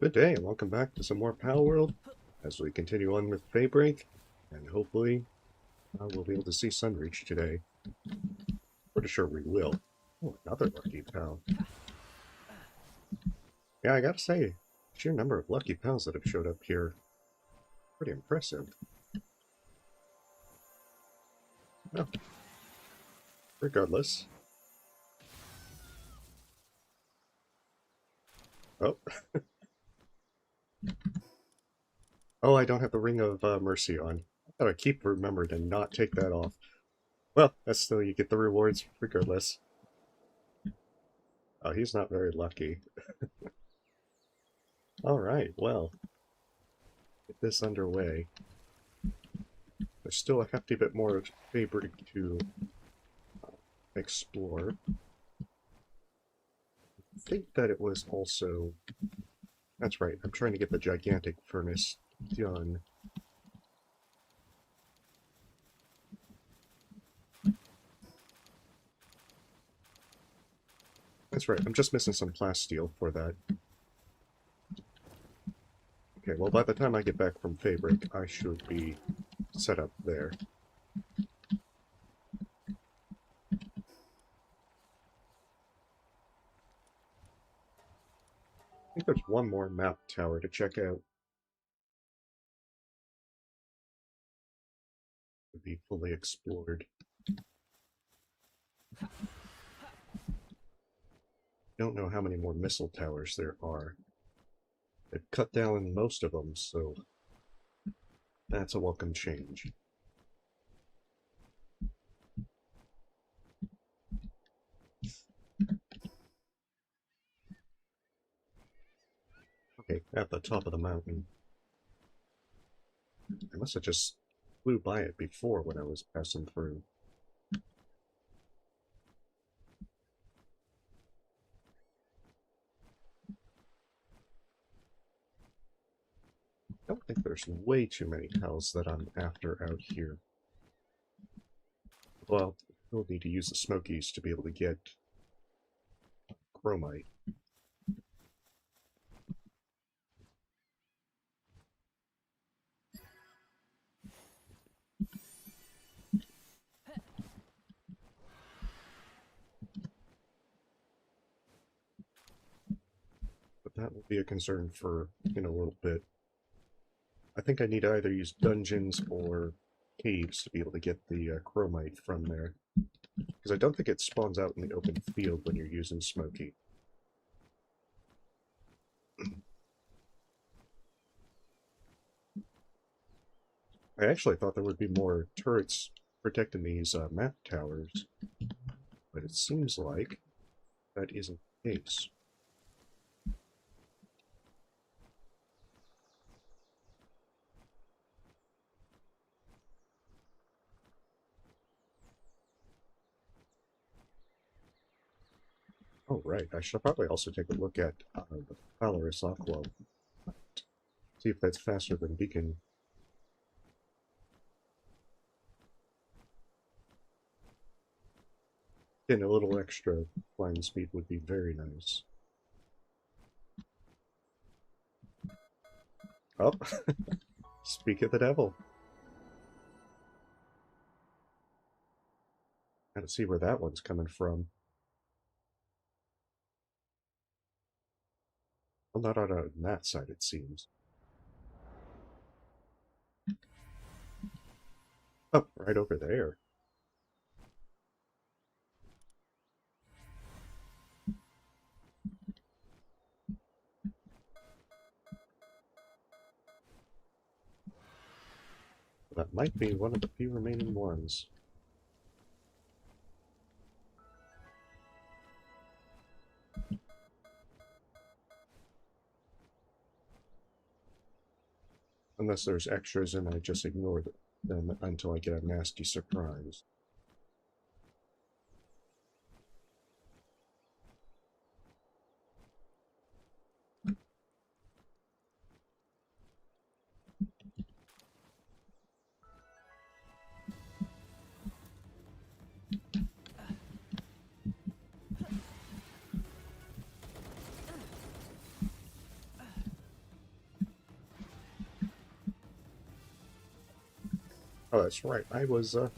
Good day, and welcome back to some more Palworld as we continue on with Feybreak, and hopefully we'll be able to see Sunreach today. Pretty sure we will. Oh, another lucky pal. Yeah, I gotta say, sheer number of lucky pals that have showed up here, pretty impressive. Well, regardless. Oh. Oh, I don't have the Ring of Mercy on. I gotta keep remembering to not take that off. Well, that's still, you get the rewards regardless. Oh, he's not very lucky. Alright, well, get this underway. There's still a hefty bit more of Feybreak to explore. I think that it was also... That's right, I'm trying to get the gigantic furnace done. That's right, I'm just missing some plasteel for that. Okay, well by the time I get back from Feybreak, I should be set up there. I think there's one more map tower to check out. To be fully explored. Don't know how many more missile towers there are. They've cut down most of them, so that's a welcome change. Okay, at the top of the mountain. I must have just flew by it before when I was passing through. I don't think there's way too many pals that I'm after out here. Well, we'll need to use the smokies to be able to get chromite. But that will be a concern for in a little bit. I think I need to either use dungeons or caves to be able to get the chromite from there. Because I don't think it spawns out in the open field when you're using smoky. I actually thought there would be more turrets protecting these map towers, but it seems like that isn't the case. Oh, right. I should probably also take a look at the Valorous Aqua. See if that's faster than Beacon. Getting a little extra flying speed would be very nice. Oh, speak of the devil. Gotta see where that one's coming from. Well, not on that side, it seems. Oh, right over there. That might be one of the few remaining ones. Unless there's extras and I just ignore them until I get a nasty surprise. Oh, that's right. I was, a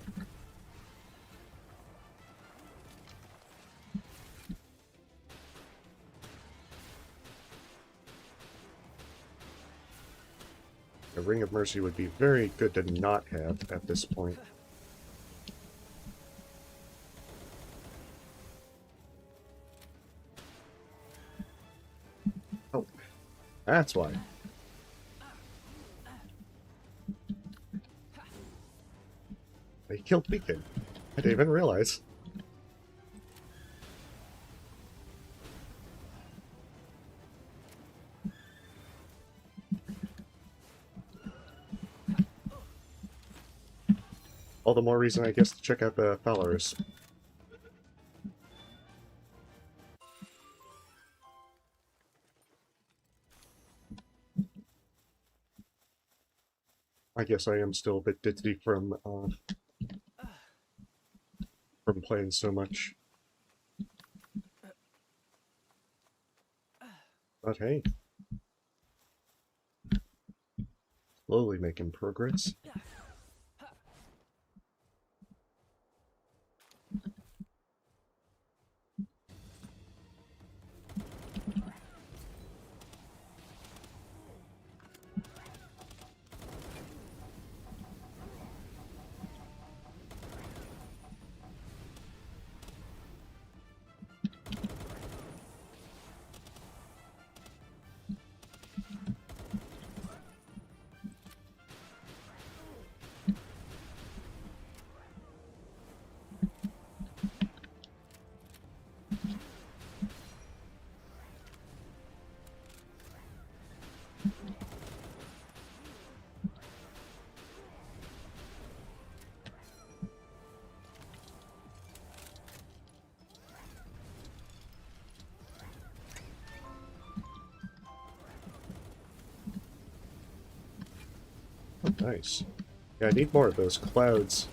Ring of Mercy would be very good to not have at this point. Oh, that's why. They killed Beacon. I didn't even realize. All the more reason, I guess, to check out the Valorous. I guess I am still a bit ditzy from playing so much. But hey, slowly making progress. Oh, nice. Yeah, I need more of those clouds.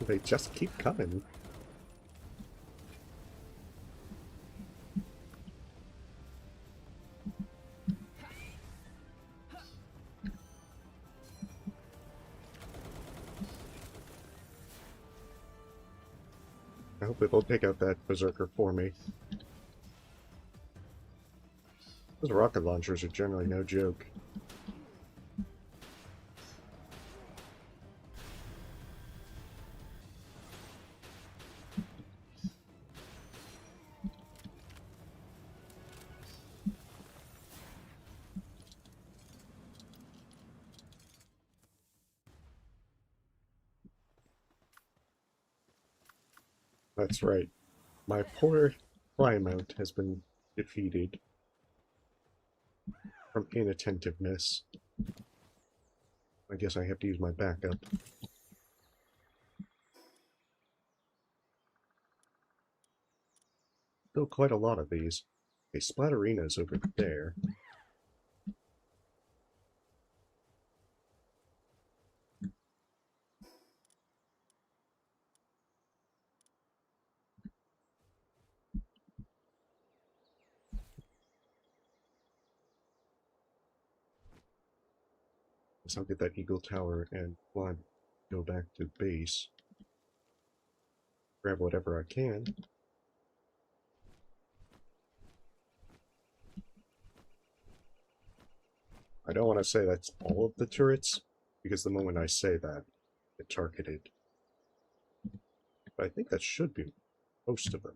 They just keep coming. I hope they'll take out that Berserker for me. Those rocket launchers are generally no joke. That's right. My poor Plymouth has been defeated from inattentiveness. I guess I have to use my backup. Still quite a lot of these. Okay, Splatterina's over there. Guess I'll get that Eagle Tower and go back to base. Grab whatever I can. I don't want to say that's all of the turrets, because the moment I say that, get targeted. But I think that should be most of them.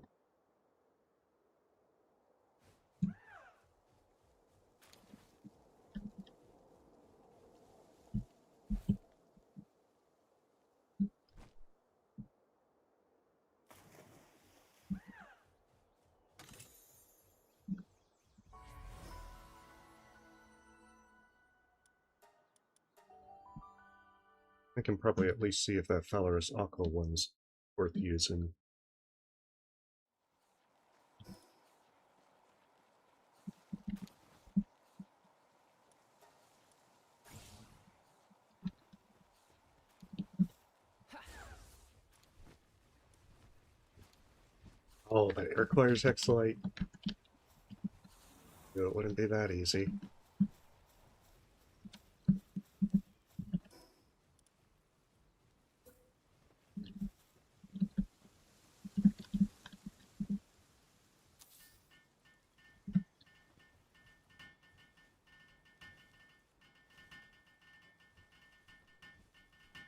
I can probably at least see if that Valorous Aqua one's worth using. Oh, that requires Hexalite. It wouldn't be that easy.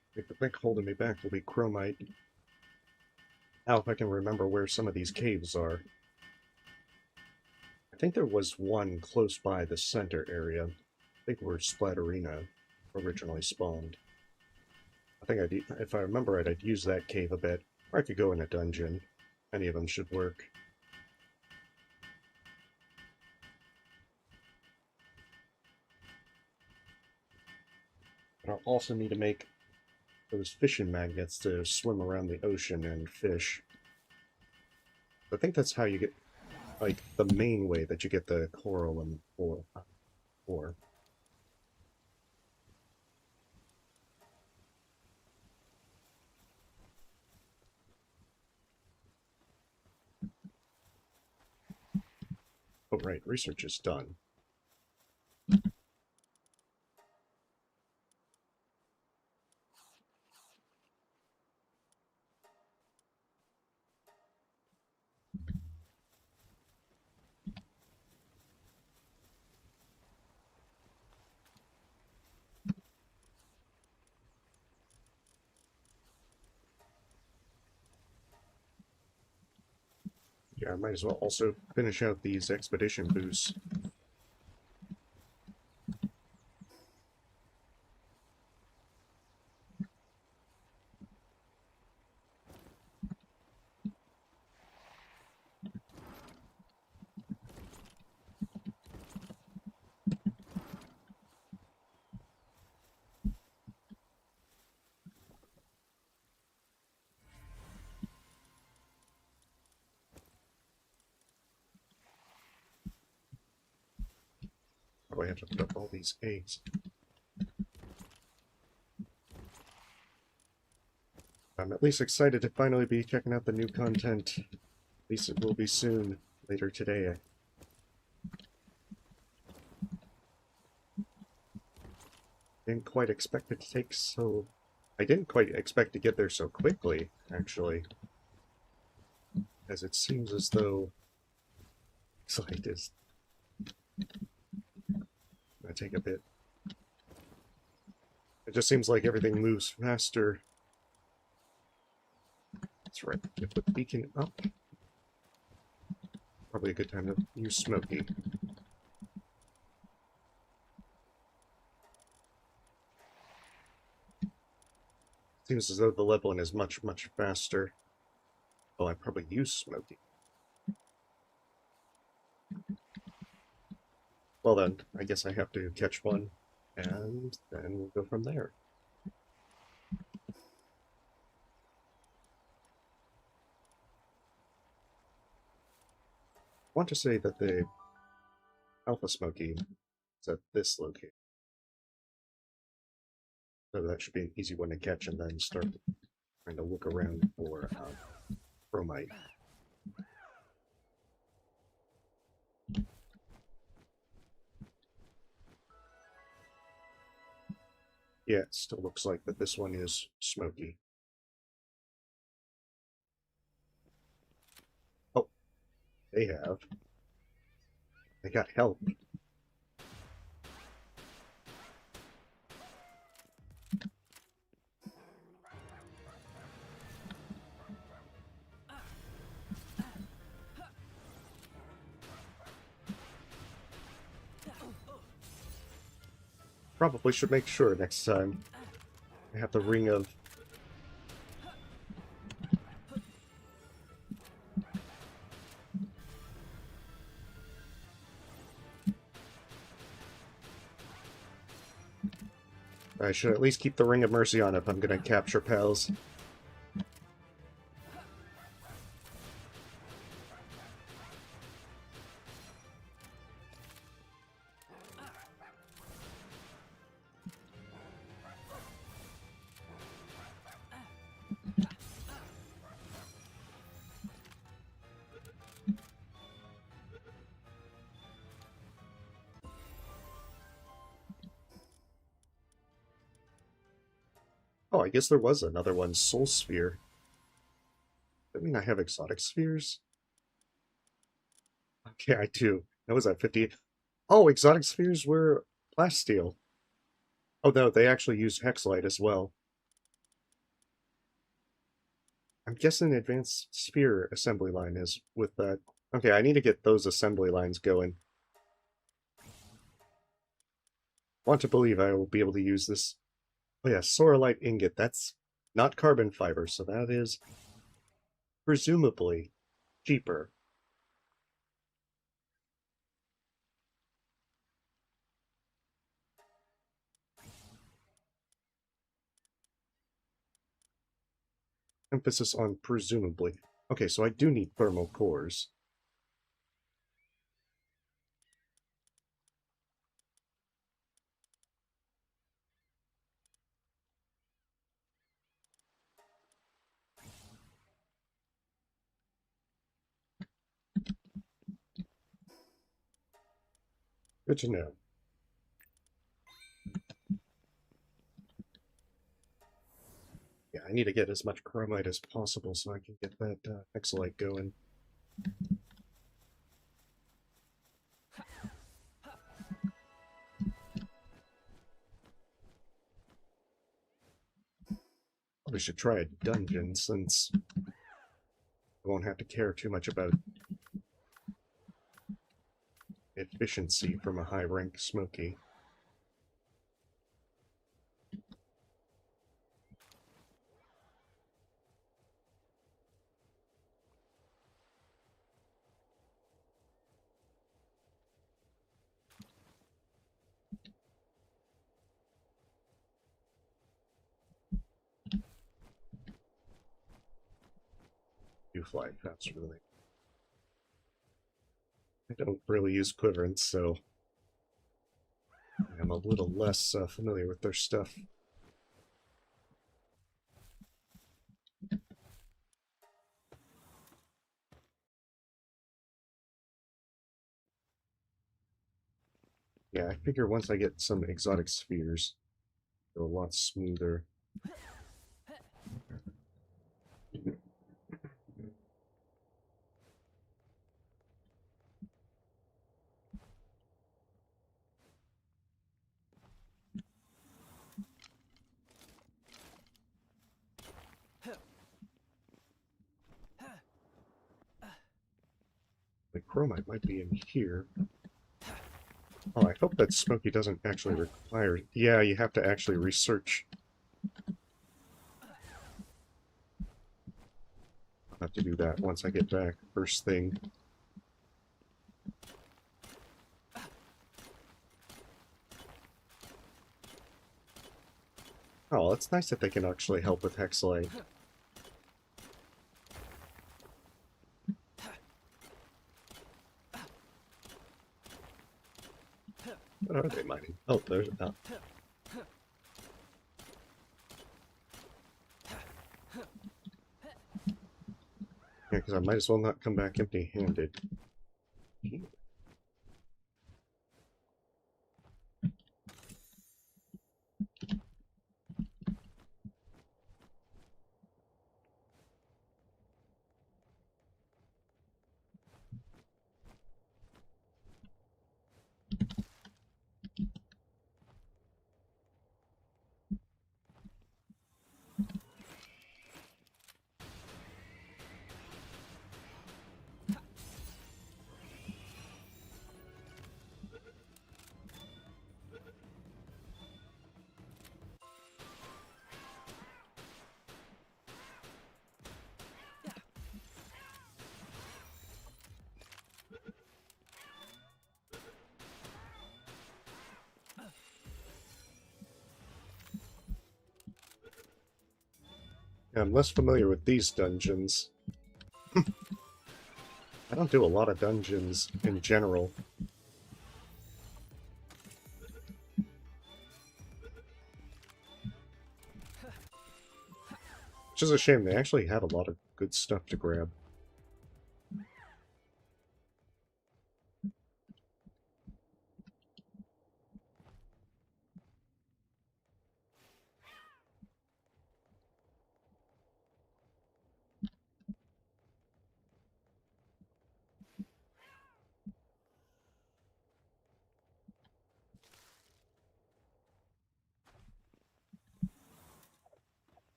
I think the thing holding me back will be chromite. Now, if I can remember where some of these caves are. I think there was one close by the center area. I think where Splatterina originally spawned. I think if I remember right, I'd use that cave a bit. Or I could go in a dungeon. Any of them should work. But I'll also need to make those fishing magnets to swim around the ocean and fish. I think that's how you get, like, the main way that you get the coral and ore. Oh, right, research is done. Yeah, I might as well also finish out these expedition boosts. Oh, I have to put up all these eggs. I'm at least excited to finally be checking out the new content. At least it will be soon, later today. Didn't quite expect it to take so... I didn't quite expect to get there so quickly, actually. As it seems as though... It's like this. Gonna take a bit. It just seems like everything moves faster. That's right. Get the beacon up. Probably a good time to use Smokey. Seems as though the leveling is much, much faster. Well, I probably use Smokey. Well then, I guess I have to catch one, and then we'll go from there. I want to say that the Alpha Smokey is at this location. So that should be an easy one to catch and then start trying to look around for chromite. Yeah, it still looks like that this one is Smoky. Oh, they have. They got help. Probably should make sure next time. I have the ring of... I should at least keep the Ring of Mercy on if I'm gonna capture pals. Oh, I guess there was another one, Soul Sphere. I mean, I have exotic spheres? Okay, I do. That was at 50. Oh, exotic spheres were plasteel. Oh, no, they actually use hexalite as well. I'm guessing advanced sphere assembly line is with that. Okay, I need to get those assembly lines going. Want to believe I will be able to use this. Oh yeah, sorolite ingot. That's not carbon fiber, so that is presumably cheaper. Emphasis on presumably. Okay, so I do need thermal cores. Good to know. Yeah, I need to get as much chromite as possible so I can get that hexalite going. Probably should try a dungeon since I won't have to care too much about efficiency from a high rank smoky. Do fly faster than I don't really use quiverants, so I'm a little less familiar with their stuff. Yeah, I figure once I get some exotic spheres, they're a lot smoother. The chromite might be in here. Oh, I hope that smoky doesn't actually require... Yeah, you have to actually research. I'll have to do that once I get back, first thing. Oh, it's nice that they can actually help with hexalite. What are they mining? Oh, there's... Oh. Yeah, because I might as well not come back empty-handed. Yeah, I'm less familiar with these dungeons. I don't do a lot of dungeons in general. Which is a shame, they actually had a lot of good stuff to grab.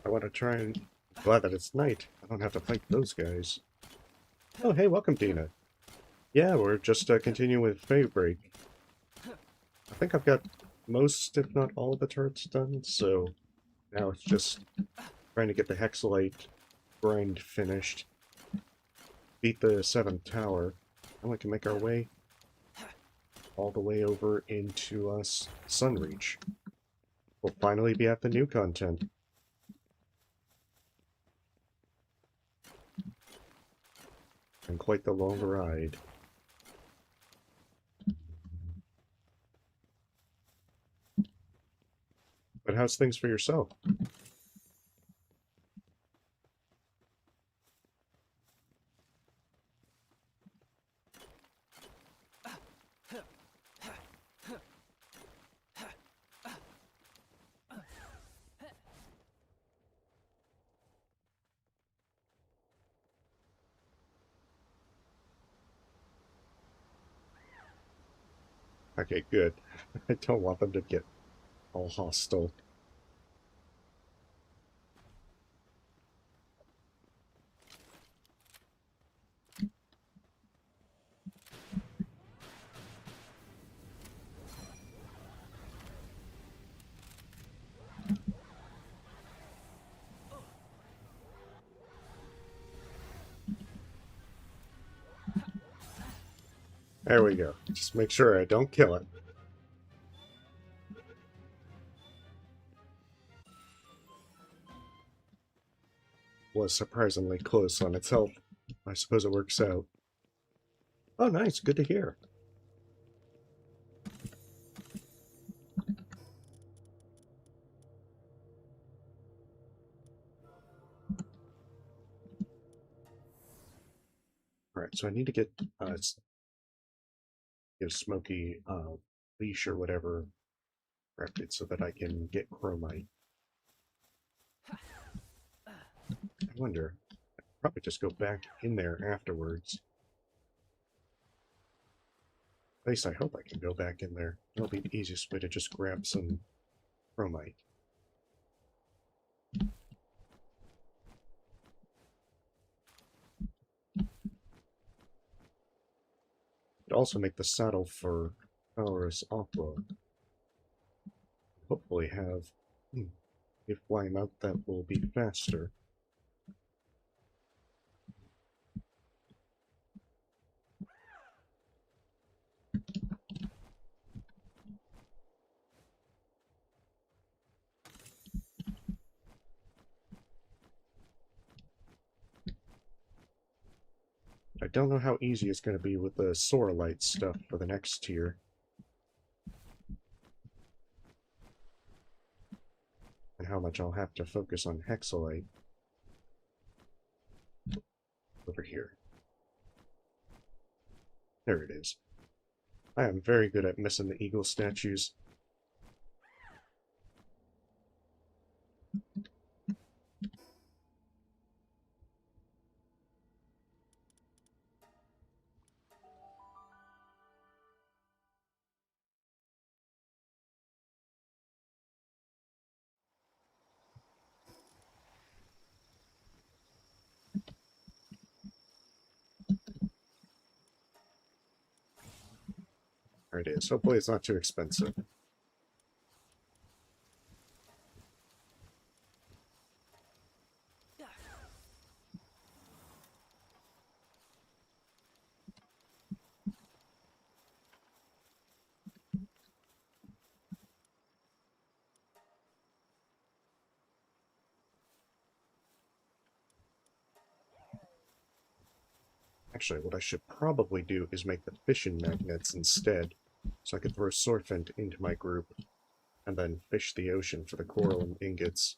I want to try and... Glad that it's night. I don't have to fight those guys. Oh, hey, welcome, Dina. Yeah, we're just continuing with Feybreak. I think I've got most, if not all, of the turrets done, so now it's just trying to get the Hexalite grind finished. Beat the 7th tower, and we can make our way all the way over into Sunreach. We'll finally be at the new content. And quite the long ride. But how's things for yourself? Okay, good. I don't want them to get all hostile. There we go. Just make sure I don't kill it. Was surprisingly close on its health. I suppose it works out. Oh, nice. Good to hear. Alright, so I need to get Smoky leash or whatever corrected so that I can get Chromite. I wonder. I'd probably just go back in there afterwards. At least I hope I can go back in there. That'll be the easiest way to just grab some Chromite. It'd also make the saddle for Valorous Aqua. Hopefully have a fly mount that will be faster. I don't know how easy it's going to be with the Soralite stuff for the next tier. And how much I'll have to focus on Hexalite. Over here. There it is. I am very good at missing the eagle statues. There it is. Hopefully it's not too expensive. Actually, what I should probably do is make the fishing magnets instead, so I could throw Sorfent into my group, and then fish the ocean for the coral and ingots.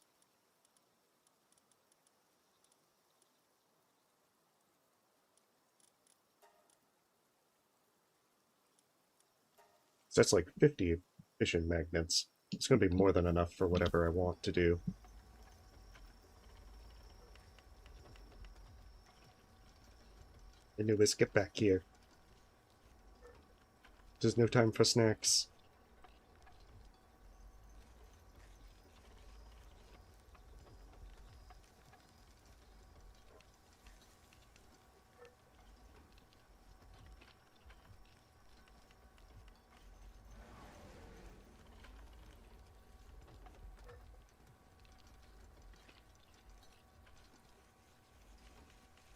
So that's like 50 fishing magnets. It's going to be more than enough for whatever I want to do. Anubis, get back here. There's no time for snacks.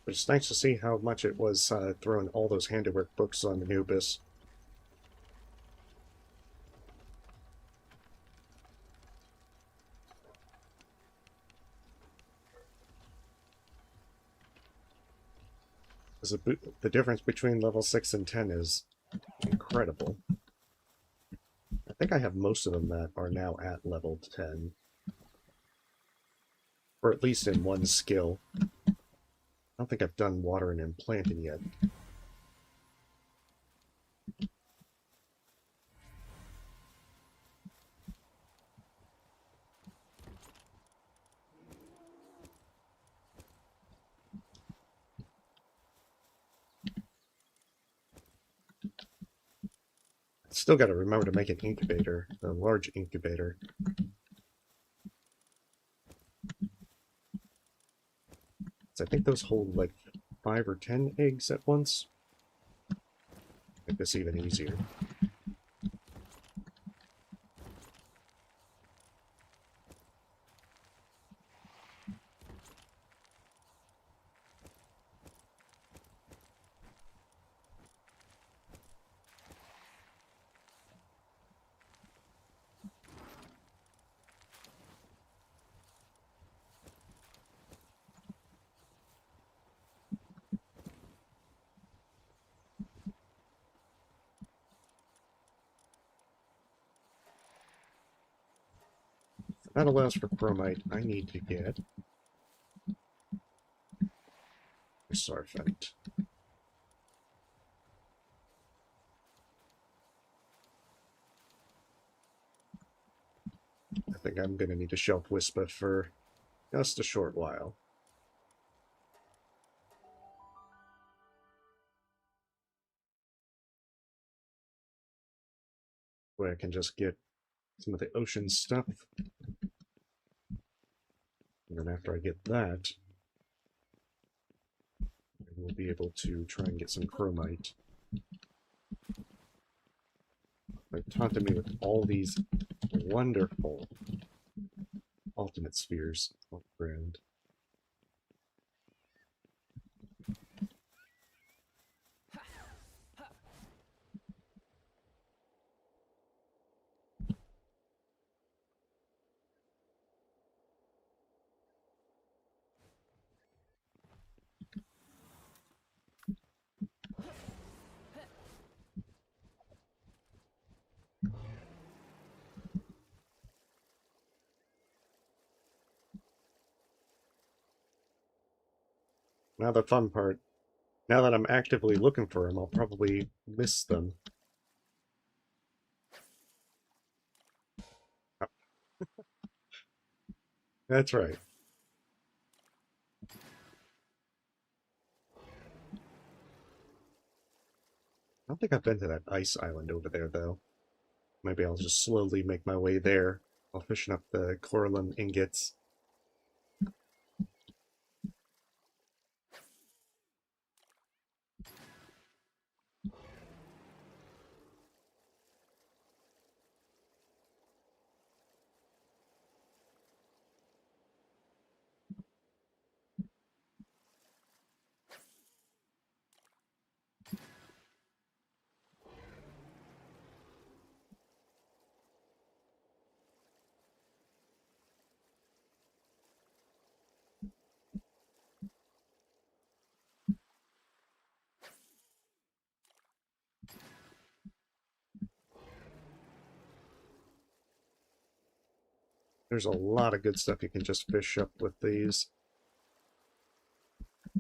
But it's nice to see how much it was throwing all those handiwork books on Anubis. The difference between level 6 and 10 is incredible. I think I have most of them that are now at level 10. Or at least in one skill. I don't think I've done watering and planting yet. Still got to remember to make an incubator, a large incubator. So I think those hold like 5 or 10 eggs at once. Make this even easier. That allows for chromite. I need to get a sarfent. I think I'm going to need a shelf whisper for just a short while. Where I can just get some of the ocean stuff. And then after I get that, we'll be able to try and get some chromite. They taunted me with all these wonderful ultimate spheres on the ground. Now the fun part. Now that I'm actively looking for them, I'll probably miss them. That's right. I don't think I've been to that ice island over there, though. Maybe I'll just slowly make my way there while fishing up the coralline ingots. There's a lot of good stuff you can just fish up with these.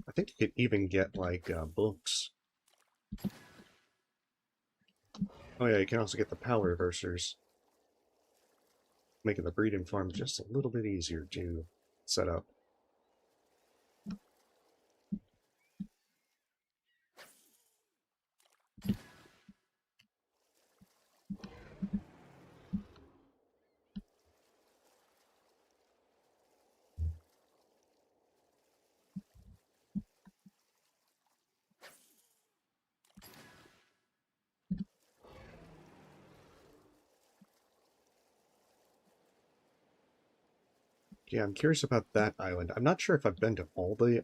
I think you could even get, like, books. Oh yeah, you can also get the power reversers, making the breeding farm just a little bit easier to set up. Yeah, I'm curious about that island. I'm not sure if I've been to all the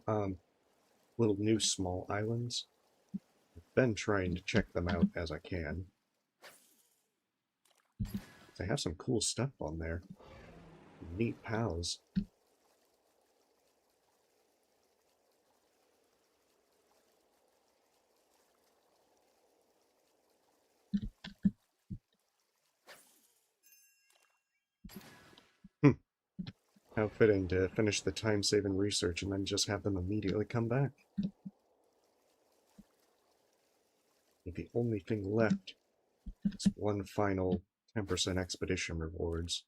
little new small islands. I've been trying to check them out as I can. They have some cool stuff on there. Neat pals. How fitting to finish the time-saving research and then just have them immediately come back. The only thing left is one final 10% expedition rewards.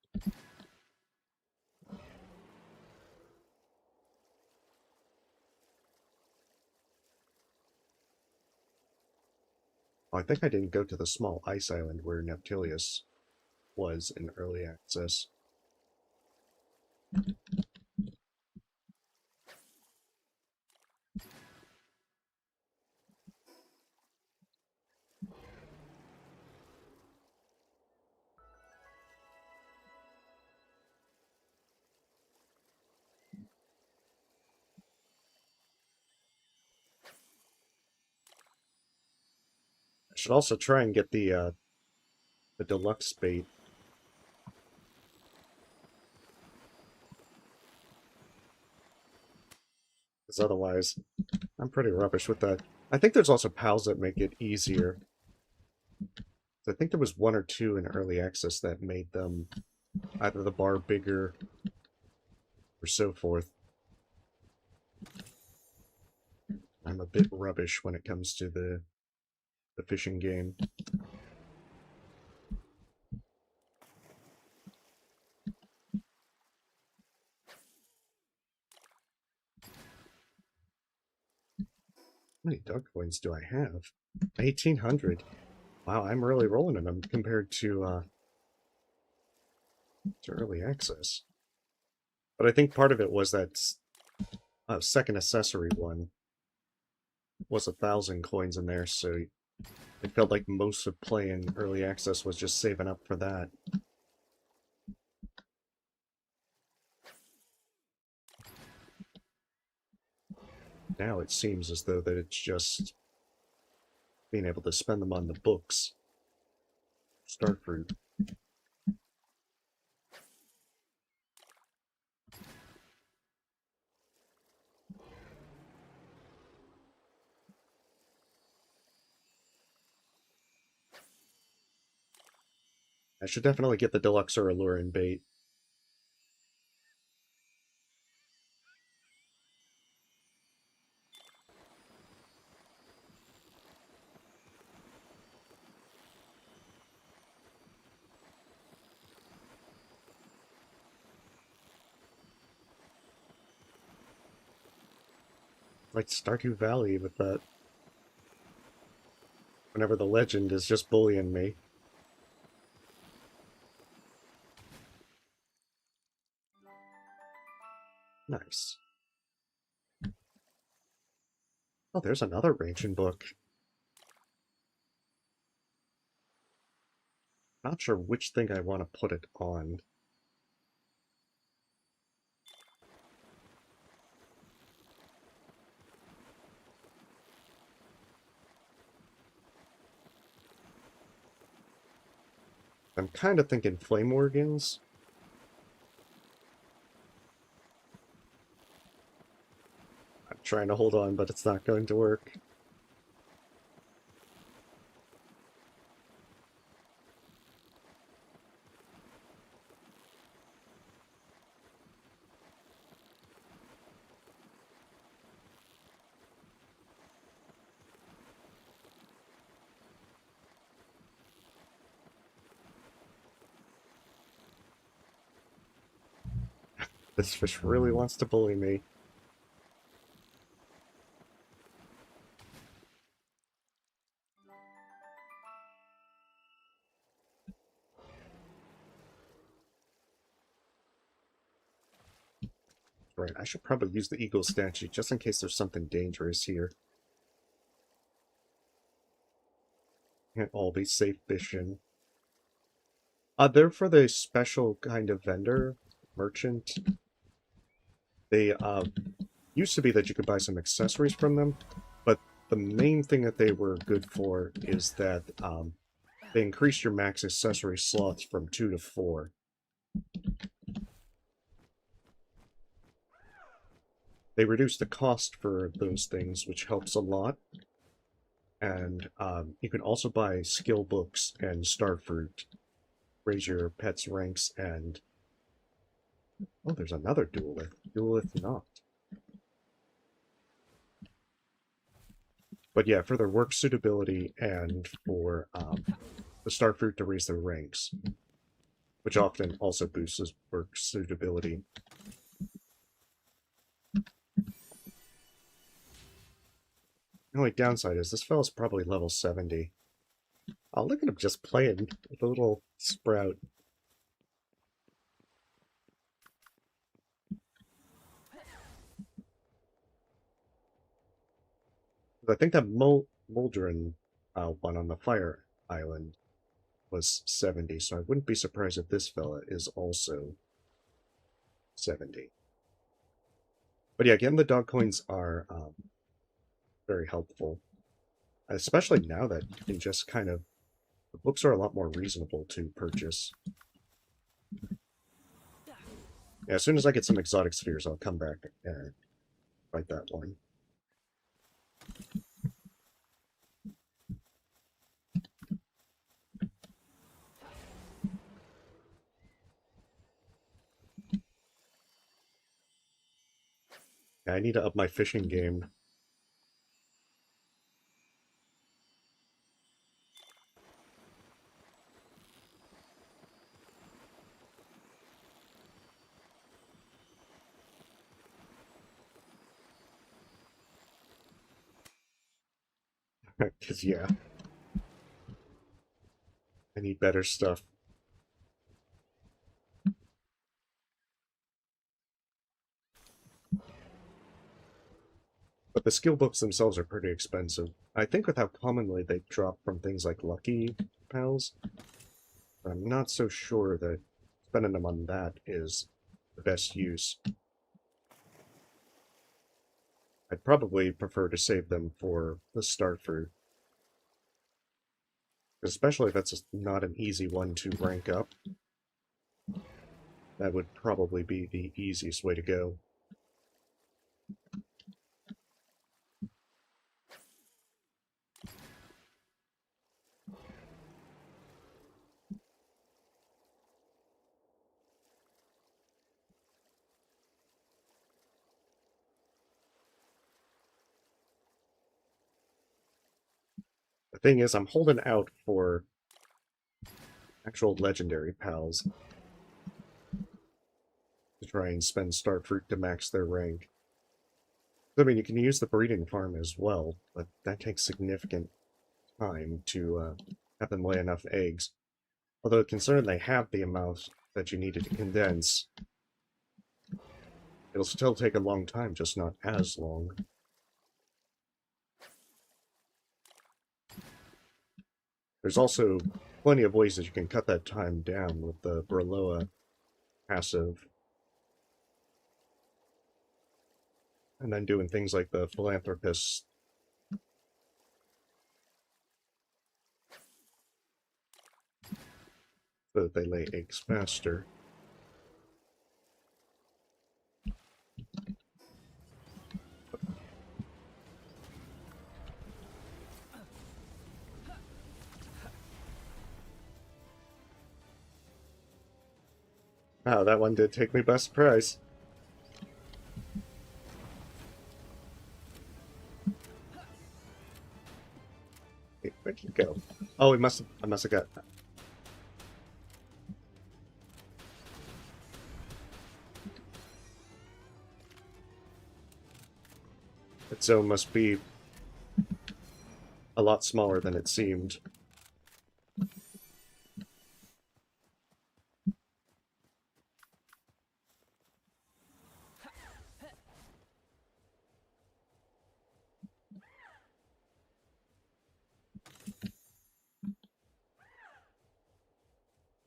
I think I didn't go to the small ice island where Neptilius was in early access. I should also try and get the deluxe bait. Because otherwise, I'm pretty rubbish with that. I think there's also pals that make it easier. I think there was one or two in early access that made them either the bar bigger or so forth. I'm a bit rubbish when it comes to the fishing game. How many duck coins do I have? 1,800. Wow, I'm really rolling in them compared to early access. But I think part of it was that second accessory one was 1,000 coins in there, so it felt like most of playing early access was just saving up for that. Now it seems as though that it's just being able to spend them on the books. Starfruit. I should definitely get the deluxe or alluring bait. Like Stardew Valley with that. Whenever the legend is just bullying me. Nice. Oh, there's another ancient book. Not sure which thing I want to put it on. I'm kind of thinking flame organs. I'm trying to hold on, but it's not going to work. This fish really wants to bully me. Right, I should probably use the eagle statue just in case there's something dangerous here. Can't all be safe fishing. They're for the special kind of vendor, merchant. They used to be that you could buy some accessories from them, but the main thing that they were good for is that they increased your max accessory slots from 2 to 4. They reduced the cost for those things, which helps a lot. And you can also buy skill books and starfruit, raise your pet's ranks, and oh, there's another duelith. Duelith not. But yeah, for their work suitability and for the starfruit to raise their ranks, which often also boosts work suitability. The only downside is this fellow's probably level 70. Oh, look at him just playing with a little sprout. I think that Muldrin one on the fire island was 70, so I wouldn't be surprised if this fella is also 70. But yeah, getting the dog coins are very helpful, especially now that you can just kind of... The books are a lot more reasonable to purchase. Yeah, as soon as I get some exotic spheres, I'll come back and fight that one. Yeah, I need to up my fishing game. Because, yeah, I need better stuff. But the skill books themselves are pretty expensive. I think with how commonly they drop from things like Lucky Pals, I'm not so sure that spending them on that is the best use. I'd probably prefer to save them for the starfruit. Especially if that's not an easy one to rank up. That would probably be the easiest way to go. The thing is, I'm holding out for actual legendary pals to try and spend starfruit to max their rank. I mean, you can use the breeding farm as well, but that takes significant time to have them lay enough eggs. Although, considering they have the amount that you needed to condense, it'll still take a long time, just not as long. There's also plenty of ways that you can cut that time down with the Berloa passive. And then doing things like the Philanthropist. So that they lay eggs faster. Wow, that one did take me by surprise. Wait, where'd you go? Oh, I must have got... That zone must be a lot smaller than it seemed.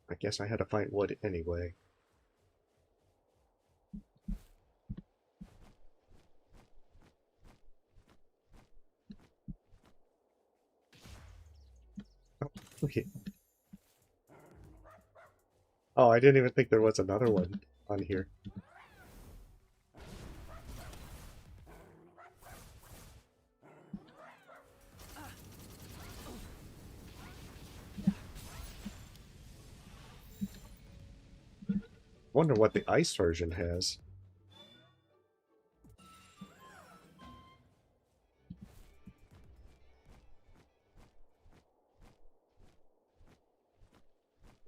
I guess I had to find wood anyway. Wait. Oh, I didn't even think there was another one on here. Wonder what the ice version has.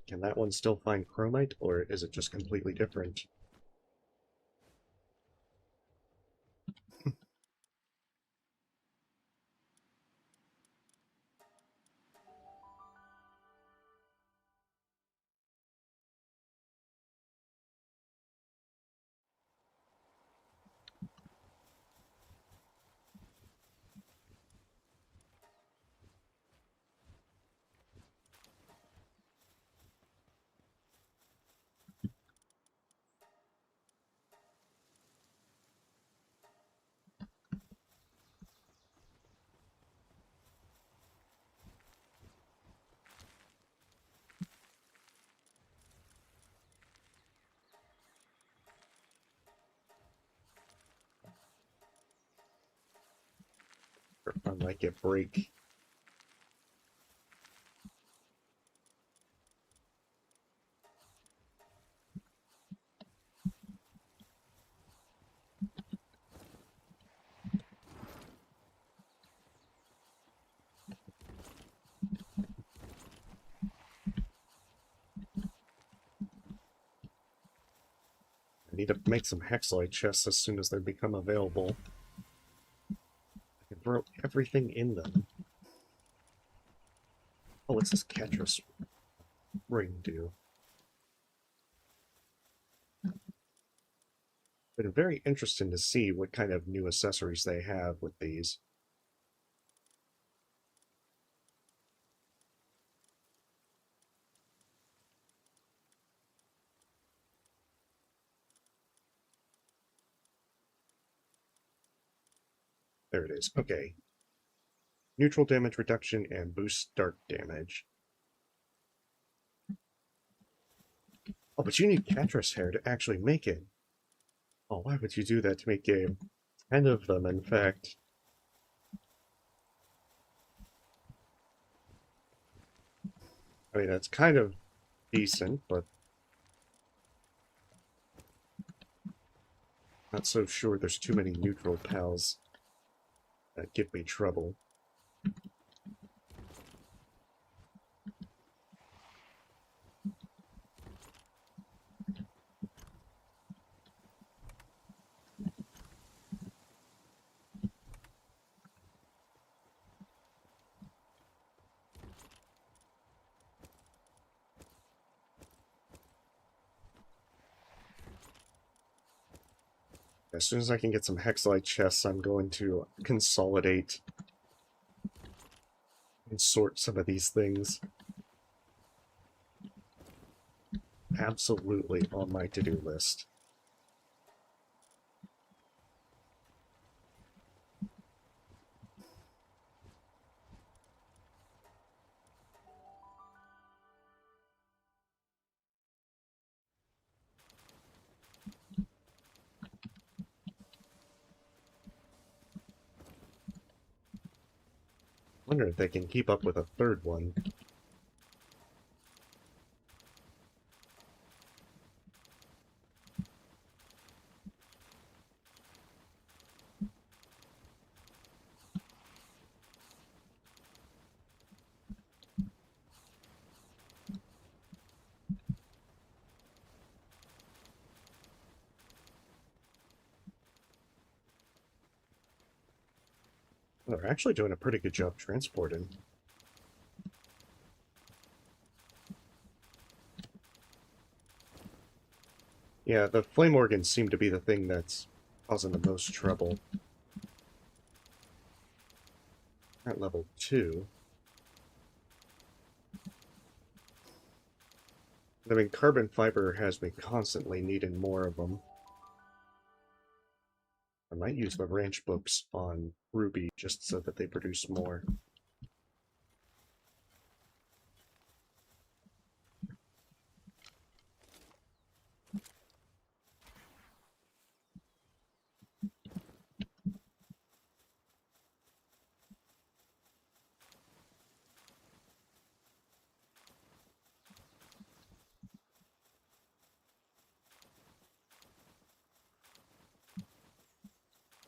Can that one still find chromite, or is it just completely different? Or I might get break. I need to make some hexalite chests as soon as they become available. I can throw everything in them. Oh, what's this Ketris ring do? Been very interesting to see what kind of new accessories they have with these. There it is. Okay. Neutral damage reduction and boost dark damage. Oh, but you need Ketris hair to actually make it. Oh, why would you do that to make game? 10 of them, in fact. I mean, that's kind of decent, but not so sure there's too many neutral pals that give me trouble. As soon as I can get some hexalite chests, I'm going to consolidate and sort some of these things. Absolutely on my to-do list. Wonder if they can keep up with a third one. Well, they're actually doing a pretty good job transporting. Yeah, the flame organs seem to be the thing that's causing the most trouble. At level 2. I mean, carbon fiber has me constantly needing more of them. I might use the ranch books on Ruby just so that they produce more.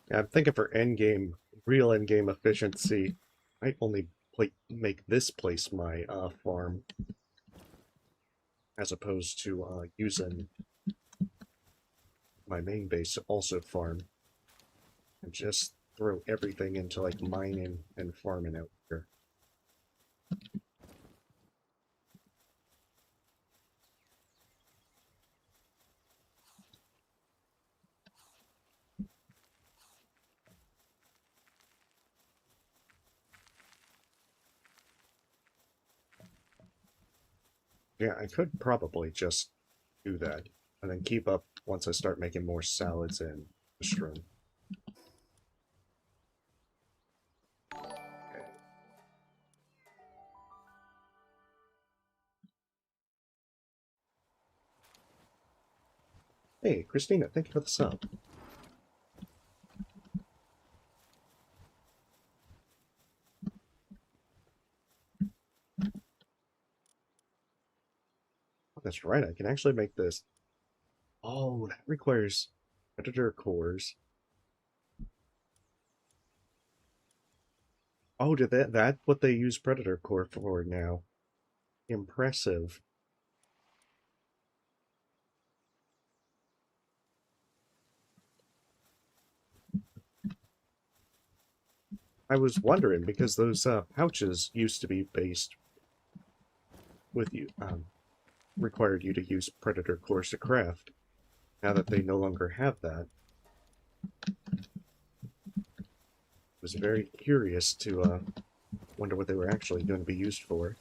Yeah, I'm thinking for endgame, real endgame efficiency, I might only make this place my farm as opposed to using my main base to also farm and just throw everything into like mining and farming out here. Yeah, I could probably just do that and then keep up once I start making more salads and mushroom. Okay. Hey, Christina, thank you for the sub. Oh, that's right, I can actually make this. Oh, that requires predator cores. Oh, did that what they use predator core for now? Impressive. I was wondering because those pouches used to be based with you, required you to use predator cores to craft. Now that they no longer have that, I was very curious to wonder what they were actually going to be used for.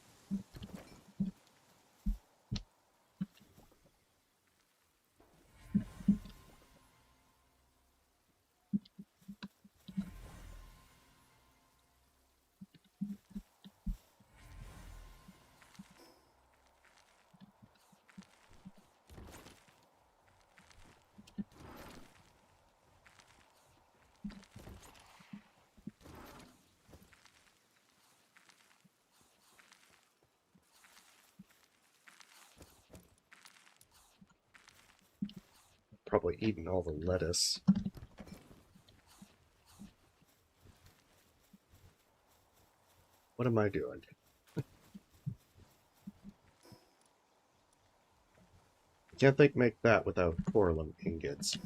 Probably eating all the lettuce. What am I doing? Can't they make that without coralum ingots?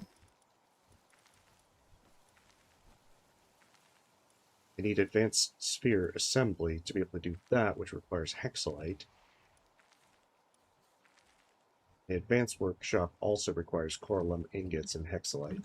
I need advanced sphere assembly to be able to do that, which requires hexalite. The advanced workshop also requires coralum ingots and hexalite.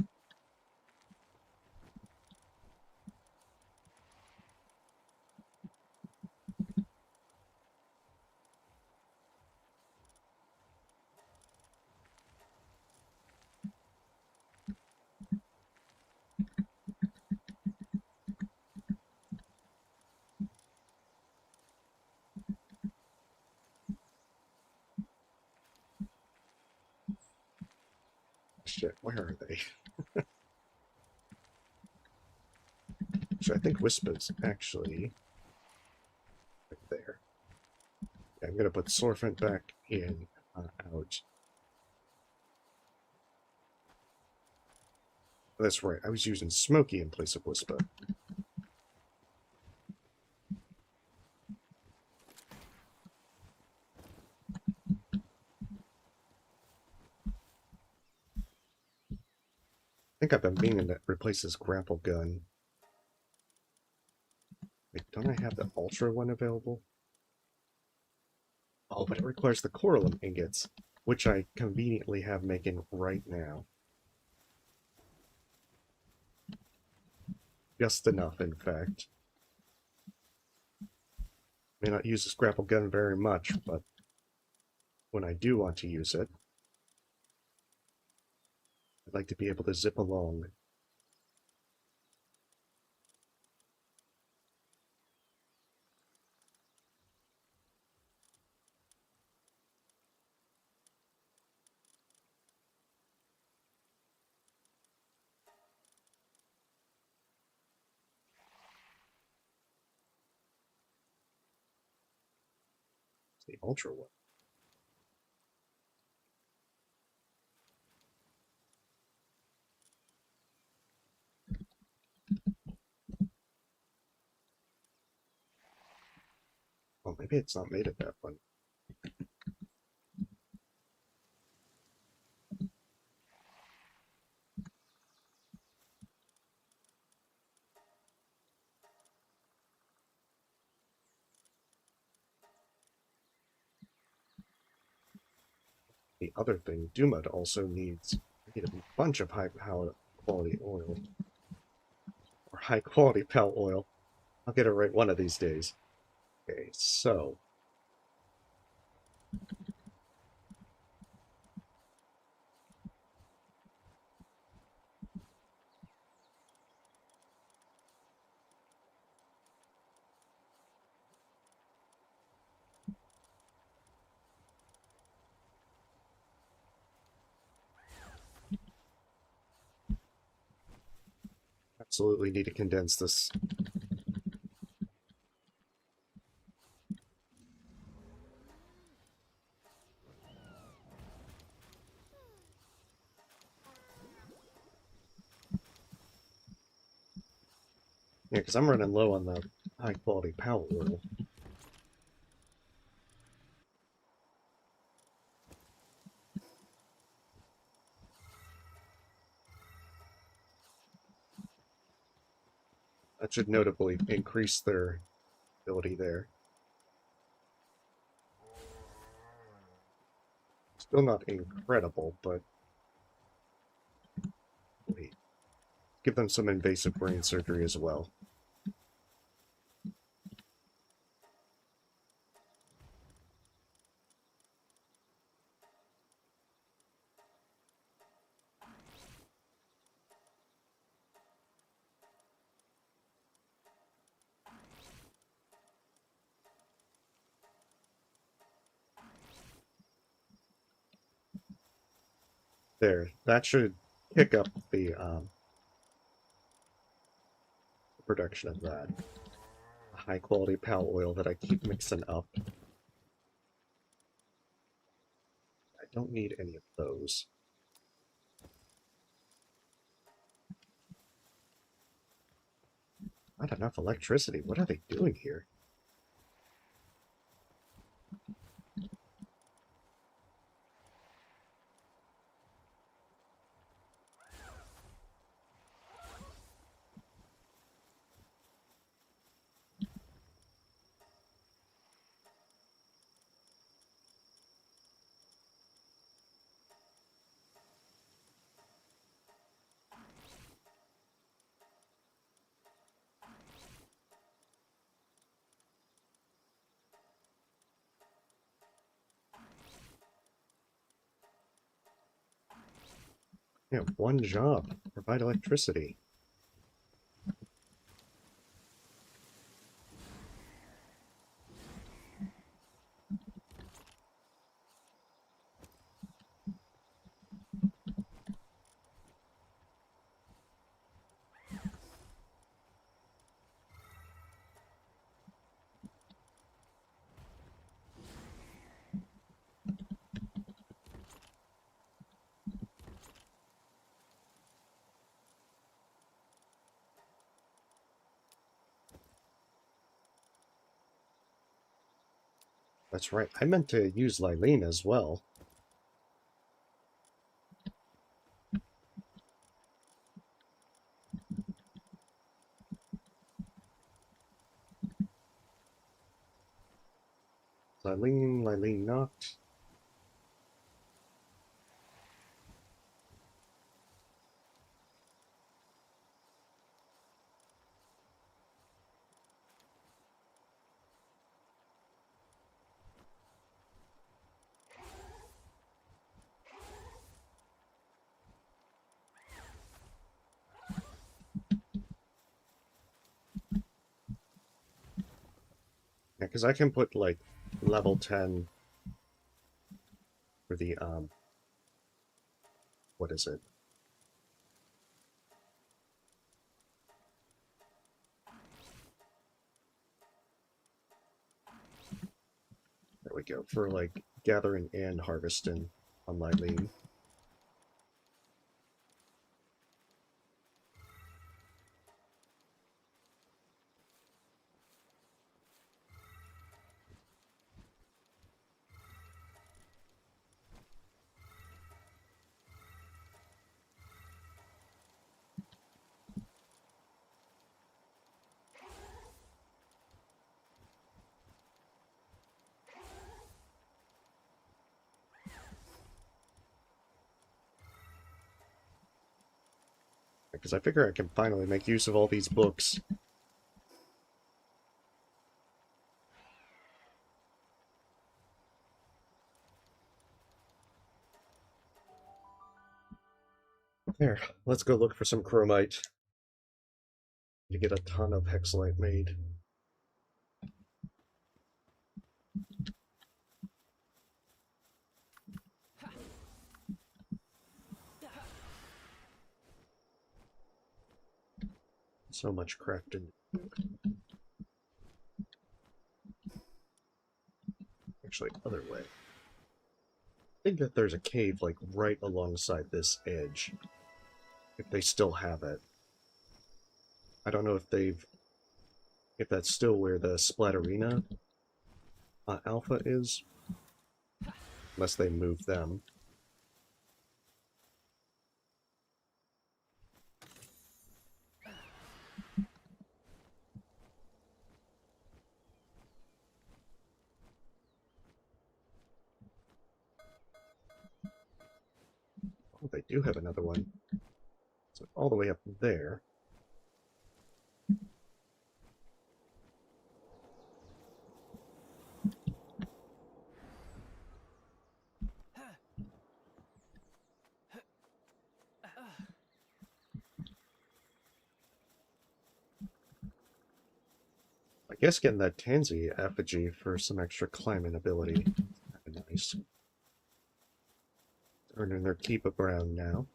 Shit, where are they? So I think Wispa's actually right there. Yeah, I'm gonna put Sorfent back in, out. That's right, I was using Smoky in place of Wispa. I think I've been meaning to replace this grapple gun. Wait, don't I have the Ultra one available? Oh, but it requires the coralum ingots, which I conveniently have making right now. Just enough, in fact. May not use this grapple gun very much, but when I do want to use it, I'd like to be able to zip along. It's the Ultra one. Oh, maybe it's not made of that one. The other thing, Dumud also needs a bunch of high quality oil. Or high quality pal oil. I'll get it right one of these days. Okay, so absolutely need to condense this. Yeah, because I'm running low on the high quality pal oil. That should notably increase their ability there. Still not incredible, but wait. Give them some invasive brain surgery as well. There, that should pick up the production of that. High quality pal oil that I keep mixing up. I don't need any of those. Not enough electricity. What are they doing here? Yeah, one job. Provide electricity. That's right. I meant to use Lylene as well. Lylene knocked. Yeah, because I can put like level 10 for the what is it? There we go. For like gathering and harvesting on Lylene. because I figure I can finally make use of all these books. There, let's go look for some chromite to get a ton of hexalite made. So much crafting. Actually, other way. I think that there's a cave, like, right alongside this edge. If they still have it. I don't know if if that's still where the Splatterina Alpha is. Unless they moved them. Oh, they do have another one. So all the way up there. I guess getting that Tansy effigy for some extra climbing ability. Kind of nice. Earning their keep of ground now.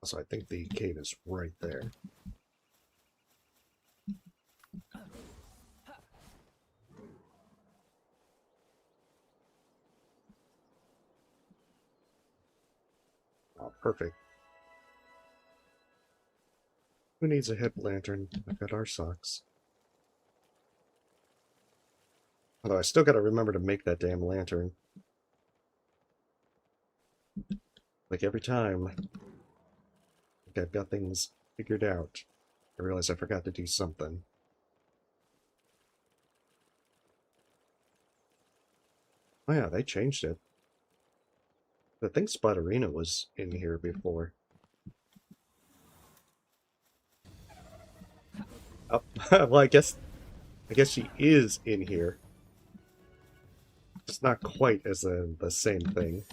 So I think the cave is right there. Oh, perfect. Who needs a hip lantern? I've got our socks. Although I still gotta remember to make that damn lantern. Like every time, like I've got things figured out, I realize I forgot to do something. Oh yeah, they changed it. I think Splatterina was in here before. Oh, well, I guess she is in here. It's not quite as the same thing.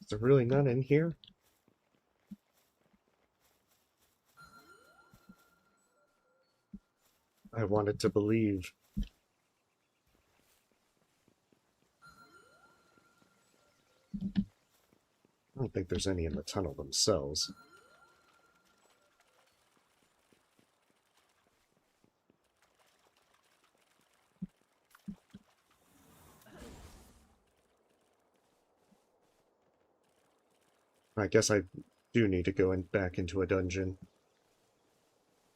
Is there really none in here? I wanted to believe. I don't think there's any in the tunnel themselves. I guess I do need to go back into a dungeon.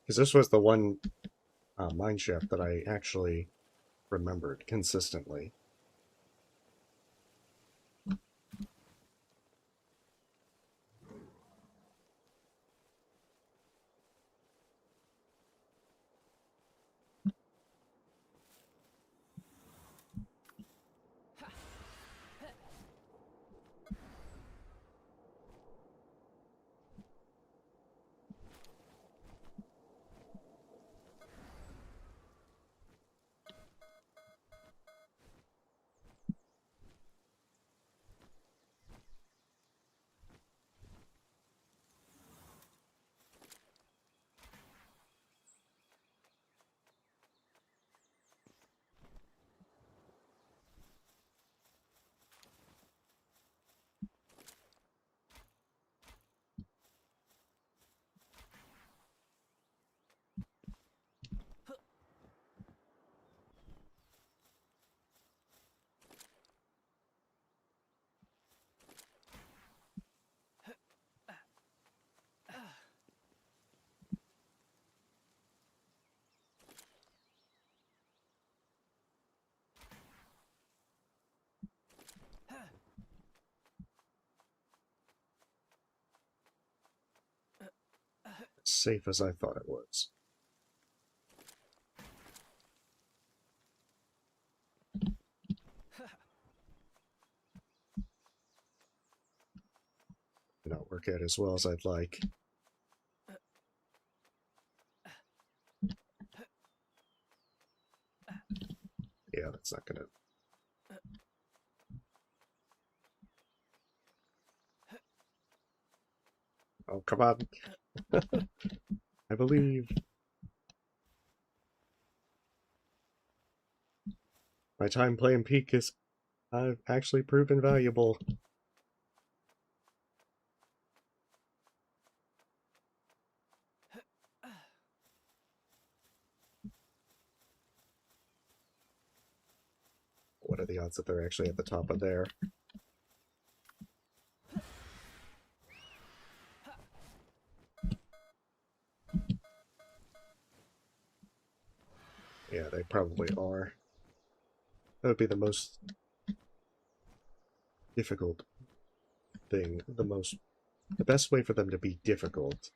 Because this was the one mine shaft that I actually remembered consistently. safe as I thought it was. Did not work out as well as I'd like. Yeah, that's not gonna... Oh, come on. I believe. My time playing Peak is actually proven valuable. What are the odds that they're actually at the top of there? Yeah, they probably are. That would be the most difficult thing. The best way for them to be difficult.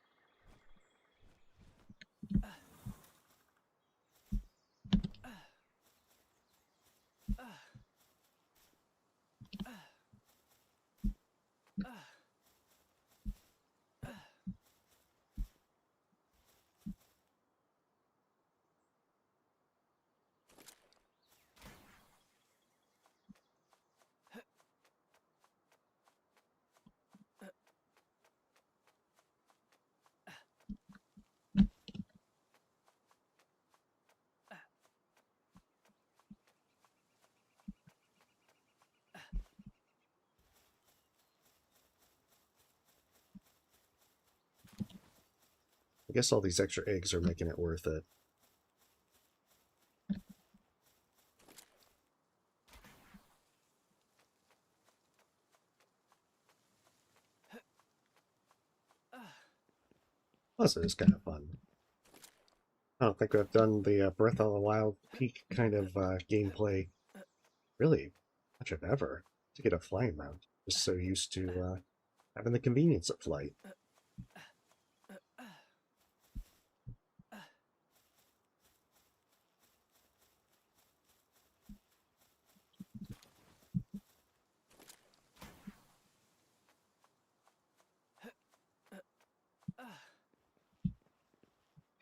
I guess all these extra eggs are making it worth it. Plus, it is kind of fun. I don't think I've done the Breath of the Wild Peak kind of gameplay really much of ever to get a flying mount. Just so used to having the convenience of flight.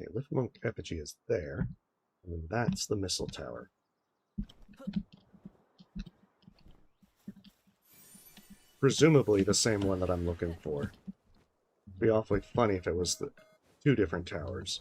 Okay, Liftmonk Effigy is there, and that's the missile tower. Presumably the same one that I'm looking for. It'd be awfully funny if it was the two different towers.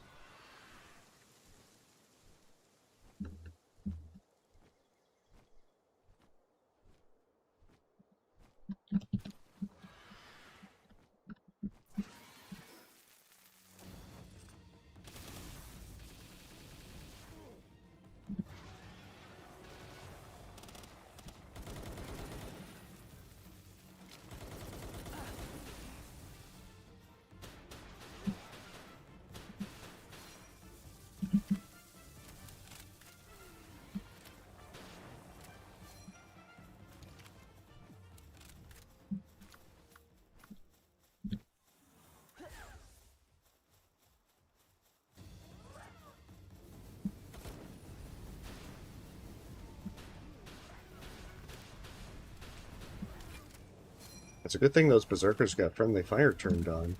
It's a good thing those berserkers got friendly fire turned on.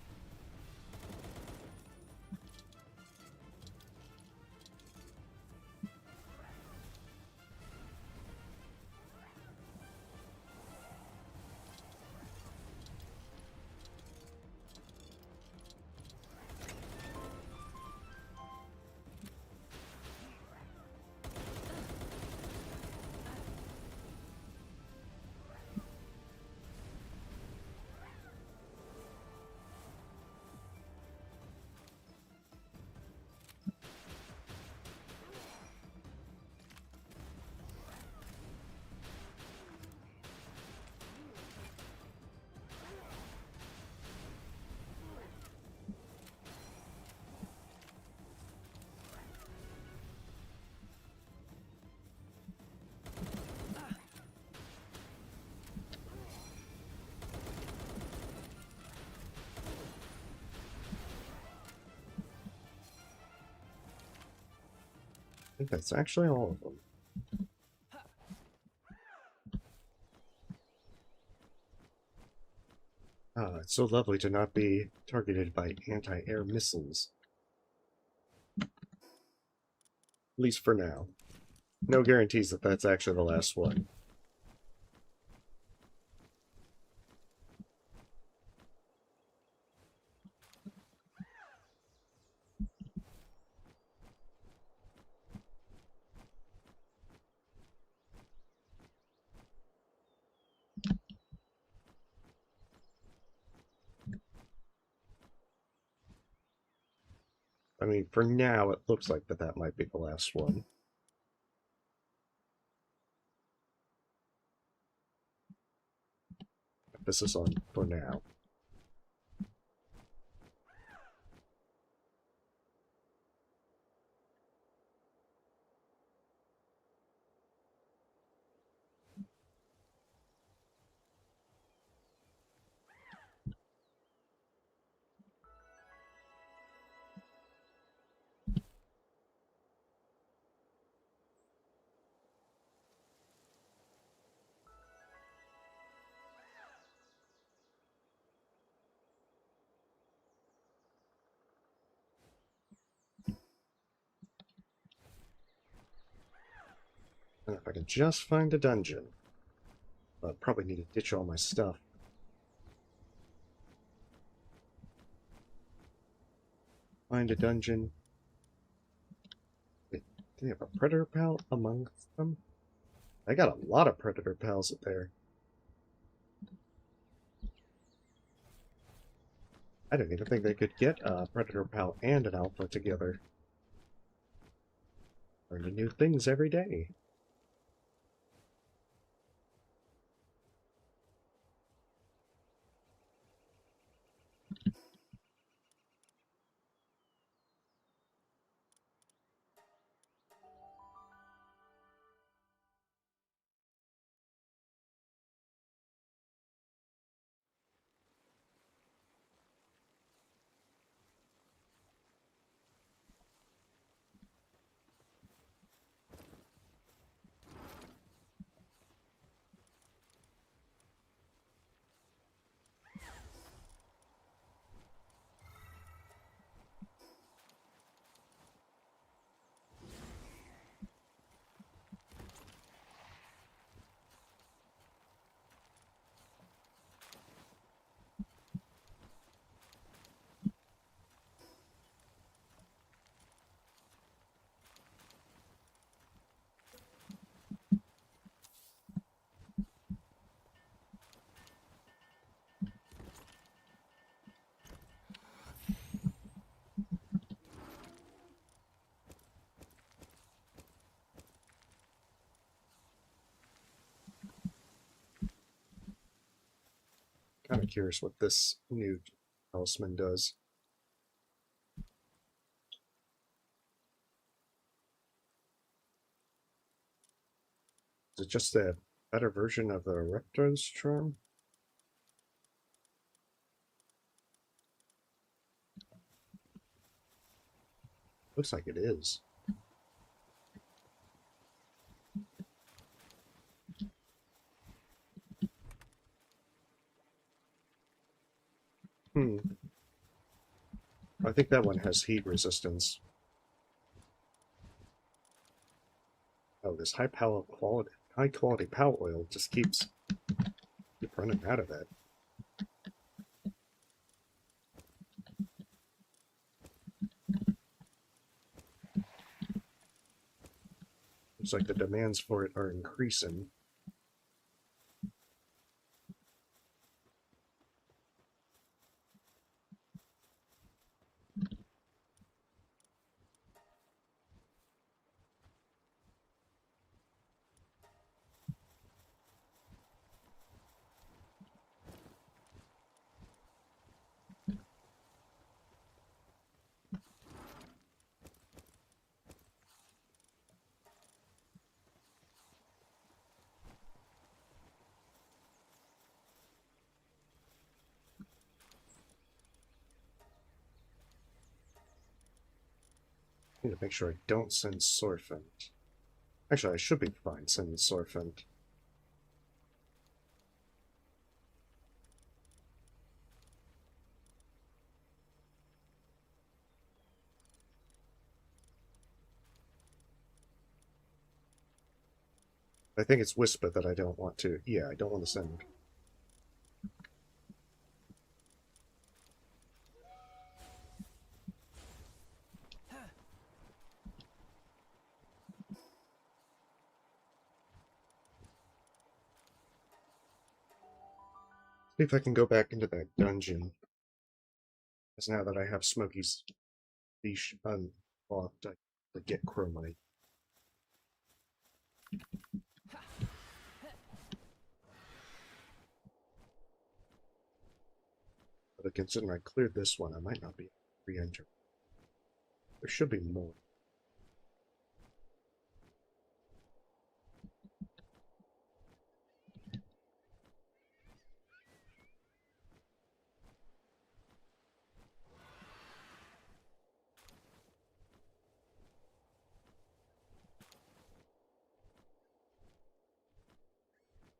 think that's actually all of them. Ah, it's so lovely to not be targeted by anti-air missiles. At least for now. No guarantees that that's actually the last one. I mean, for now, it looks like that might be the last one. This is on for now. And if I can just find a dungeon. I'll probably need to ditch all my stuff. Find a dungeon. Wait, do they have a predator pal amongst them? I got a lot of predator pals up there. I didn't even think they could get a predator pal and an alpha together. Learning new things every day. Kind of curious what this new talisman does. Is it just a better version of the Reptar's charm? Looks like it is. I think that one has heat resistance. Oh, this high quality power oil just keep running out of it. Looks like the demands for it are increasing. Need to make sure I don't send Sorfent. Actually, I should be fine sending Sorfent. I think it's Whisper that I don't want to. Yeah, I don't want to send. See if I can go back into that dungeon. Because now that I have Smokey's leash unlocked, I can get Chromite. But considering I cleared this one, I might not be able to re-enter. There should be more.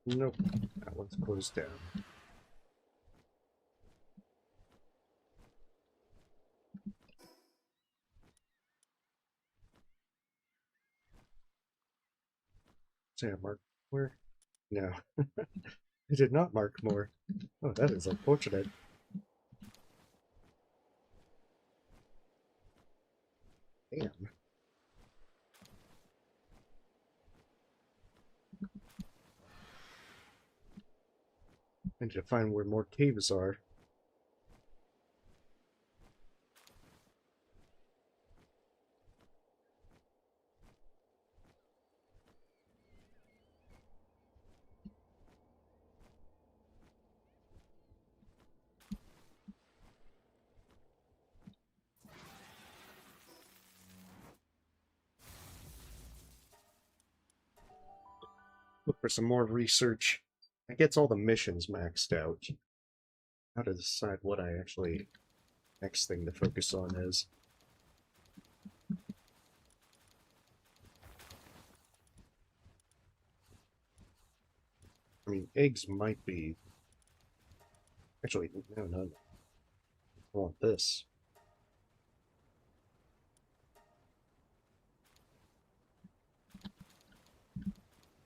Nope, that one's closed down. Say I marked more? No, I did not mark more. Oh, that is unfortunate. Damn. I need to find where more caves are. Look for some more research. That gets all the missions maxed out. How to decide what I actually next thing to focus on is. I mean, eggs might be. Actually, no. I want this.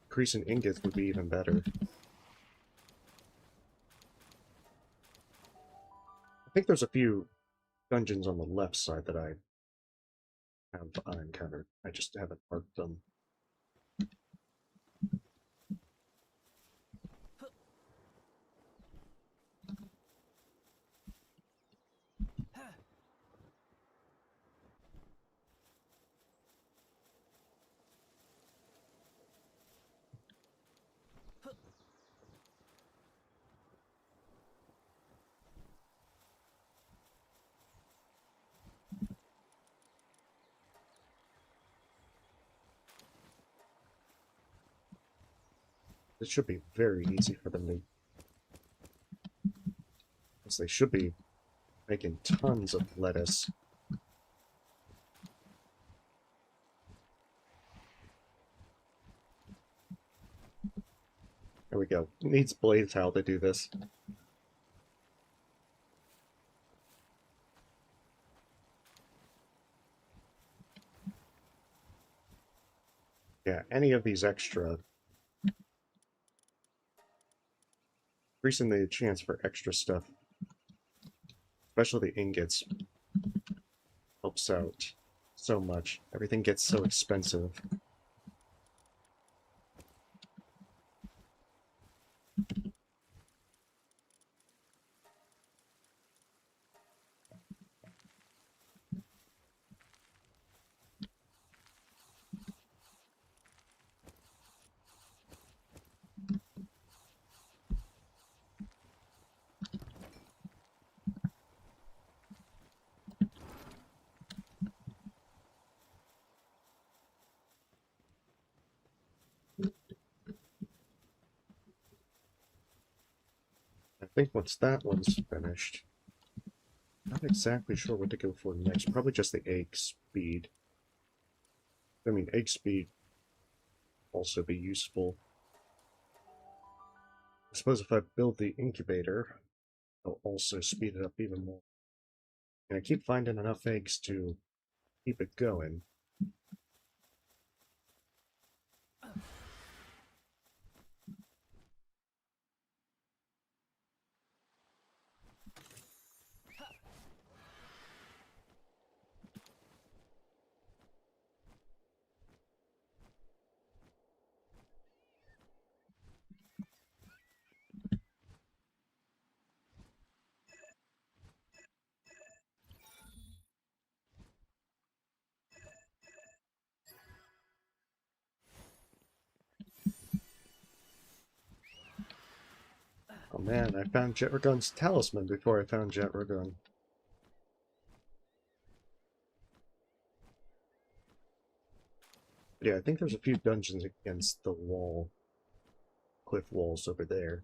Increasing ingots would be even better. I think there's a few dungeons on the left side that I have encountered. I just haven't marked them. It should be very easy for them to. Because they should be making tons of lettuce. There we go. It needs Blade Towel to do this. Yeah, any of these extra. Increasing the chance for extra stuff, especially the ingots, helps out so much. Everything gets so expensive. I think once that one's finished, not exactly sure what to go for next. Probably just the egg speed. I mean, egg speed also be useful. I suppose if I build the incubator, I'll also speed it up even more. And I keep finding enough eggs to keep it going. Oh man, I found Jetragon's talisman before I found Jetragon. Yeah, I think there's a few dungeons against the wall, cliff walls over there.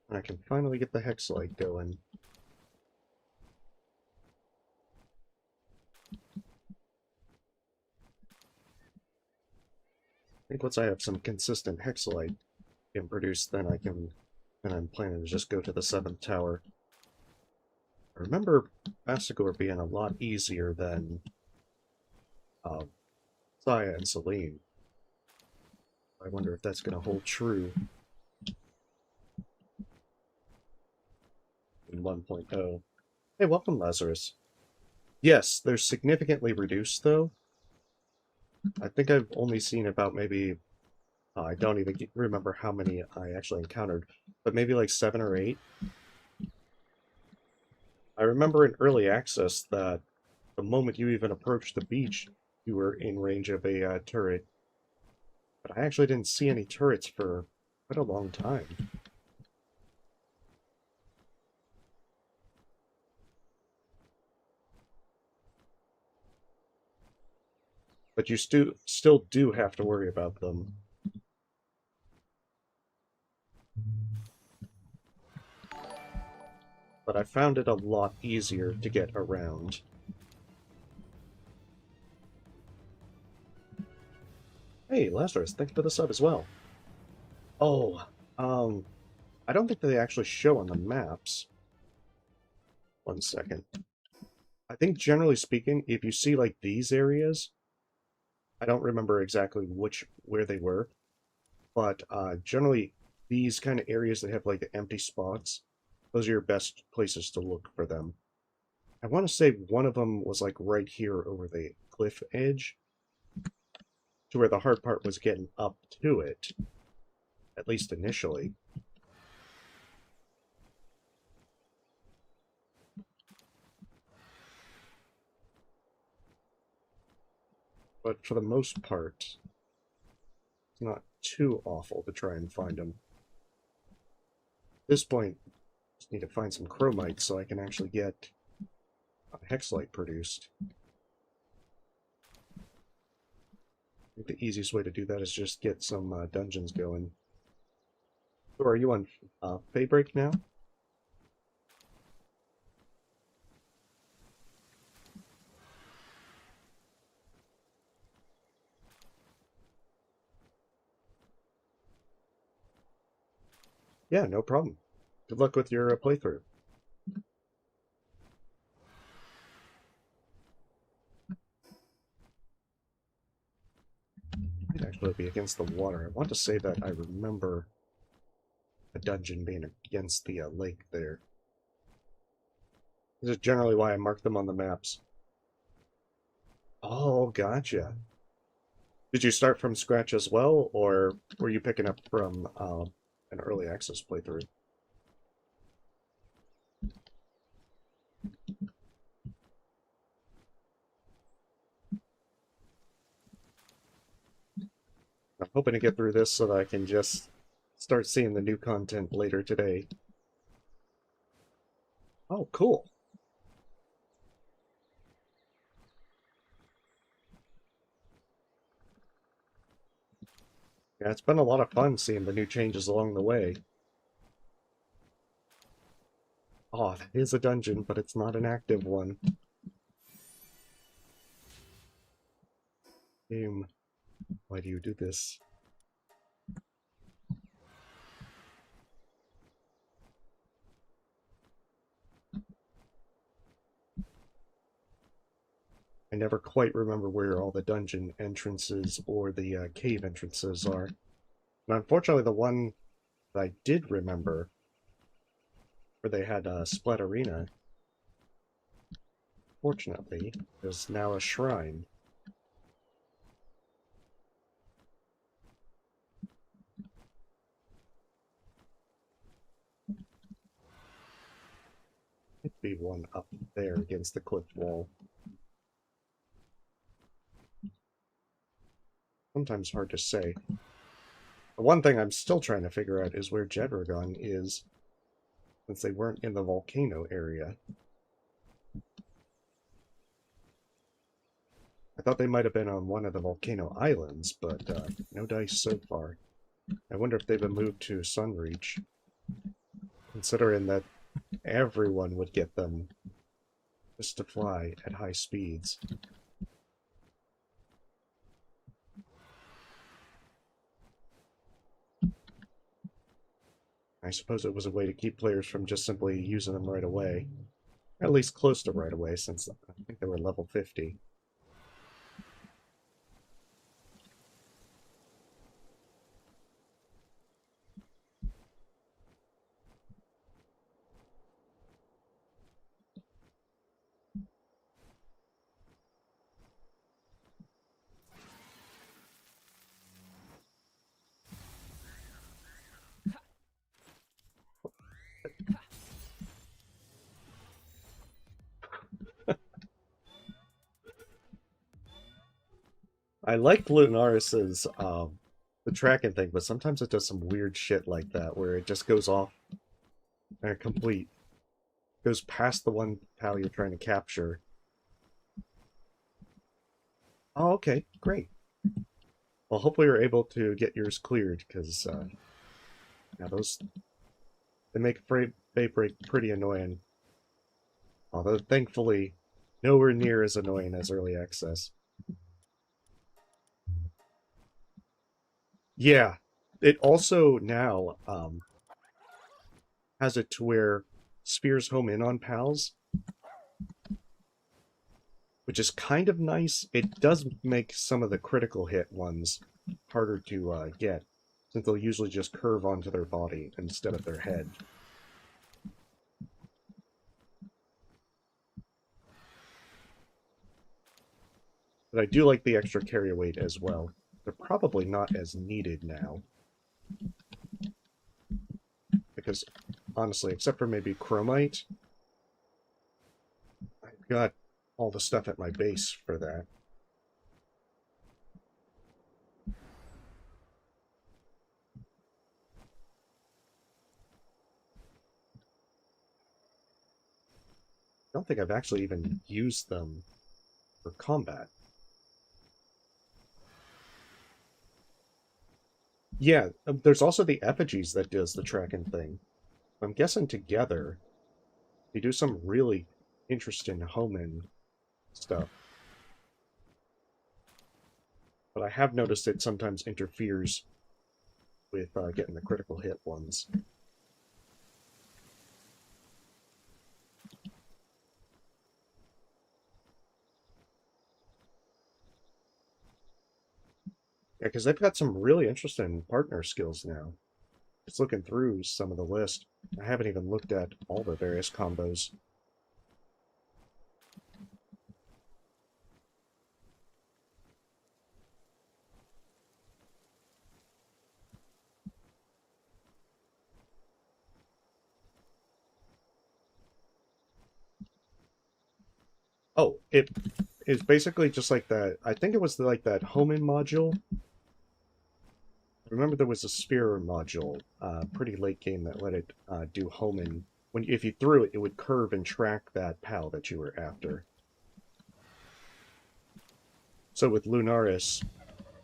And I can finally get the Hexlight going. I think once I have some consistent Hexlight being produced, then I'm planning to just go to the 7th tower. I remember Massacre being a lot easier than Saya and Celine. I wonder if that's going to hold true in 1.0. Hey, welcome, Lazarus. Yes, they're significantly reduced, though. I think I've only seen about maybe, I don't even remember how many I actually encountered, but maybe like 7 or 8. I remember in early access that the moment you even approached the beach, you were in range of a turret. But I actually didn't see any turrets for quite a long time. But you still do have to worry about them. But I found it a lot easier to get around. Hey, Lazarus, thank you for the sub as well. Oh, I don't think they actually show on the maps. One second. I think generally speaking, if you see like these areas, I don't remember exactly where they were, but generally these kind of areas that have like the empty spots, those are your best places to look for them. I want to say one of them was like right here over the cliff edge, to where the hard part was getting up to it, at least initially. But for the most part, it's not too awful to try and find them. At this point, just need to find some chromite so I can actually get a hexlight produced. I think the easiest way to do that is just get some dungeons going. So are you on Feybreak now? Yeah, no problem. Good luck with your playthrough. Might actually be against the water. I want to say that I remember a dungeon being against the lake there. This is generally why I mark them on the maps. Oh, gotcha. Did you start from scratch as well, or were you picking up from an early access playthrough? I'm hoping to get through this so that I can just start seeing the new content later today. Oh, cool. Yeah, it's been a lot of fun seeing the new changes along the way. Oh, it is a dungeon, but it's not an active one. Game, why do you do this? I never quite remember where all the dungeon entrances or the cave entrances are. And unfortunately, the one that I did remember, where they had Splat Arena, fortunately, is now a shrine. It'd be one up there against the cliff wall. Sometimes hard to say. The one thing I'm still trying to figure out is where Jedragon is, since they weren't in the volcano area. I thought they might have been on one of the volcano islands, but no dice so far. I wonder if they've been moved to Sunreach, considering that everyone would get them just to fly at high speeds. I suppose it was a way to keep players from just simply using them right away. At least close to right away, since I think they were level 50. I like Lunaris's the tracking thing, but sometimes it does some weird shit like that where it just goes off and it goes past the one pal you're trying to capture. Oh, okay, great. Well, hopefully you're able to get yours cleared, because yeah, those they make Feybreak pretty annoying. Although thankfully, nowhere near as annoying as early access. Yeah, it also now has it to where spears home in on pals, which is kind of nice. It does make some of the critical hit ones harder to get, since they'll usually just curve onto their body instead of their head. But I do like the extra carry weight as well. They're probably not as needed now, because honestly, except for maybe Chromite, I've got all the stuff at my base for that. I don't think I've actually even used them for combat. Yeah, there's also the effigies that does the tracking thing. I'm guessing together they do some really interesting home-in stuff. But I have noticed it sometimes interferes with getting the critical hit ones. Yeah, because they've got some really interesting partner skills now. Just looking through some of the list, I haven't even looked at all the various combos. Oh, it is basically just like that. I think it was like that home-in module. I remember there was a spear module, pretty late game, that let it do home-in. If you threw it, it would curve and track that pal that you were after. So with Lunaris,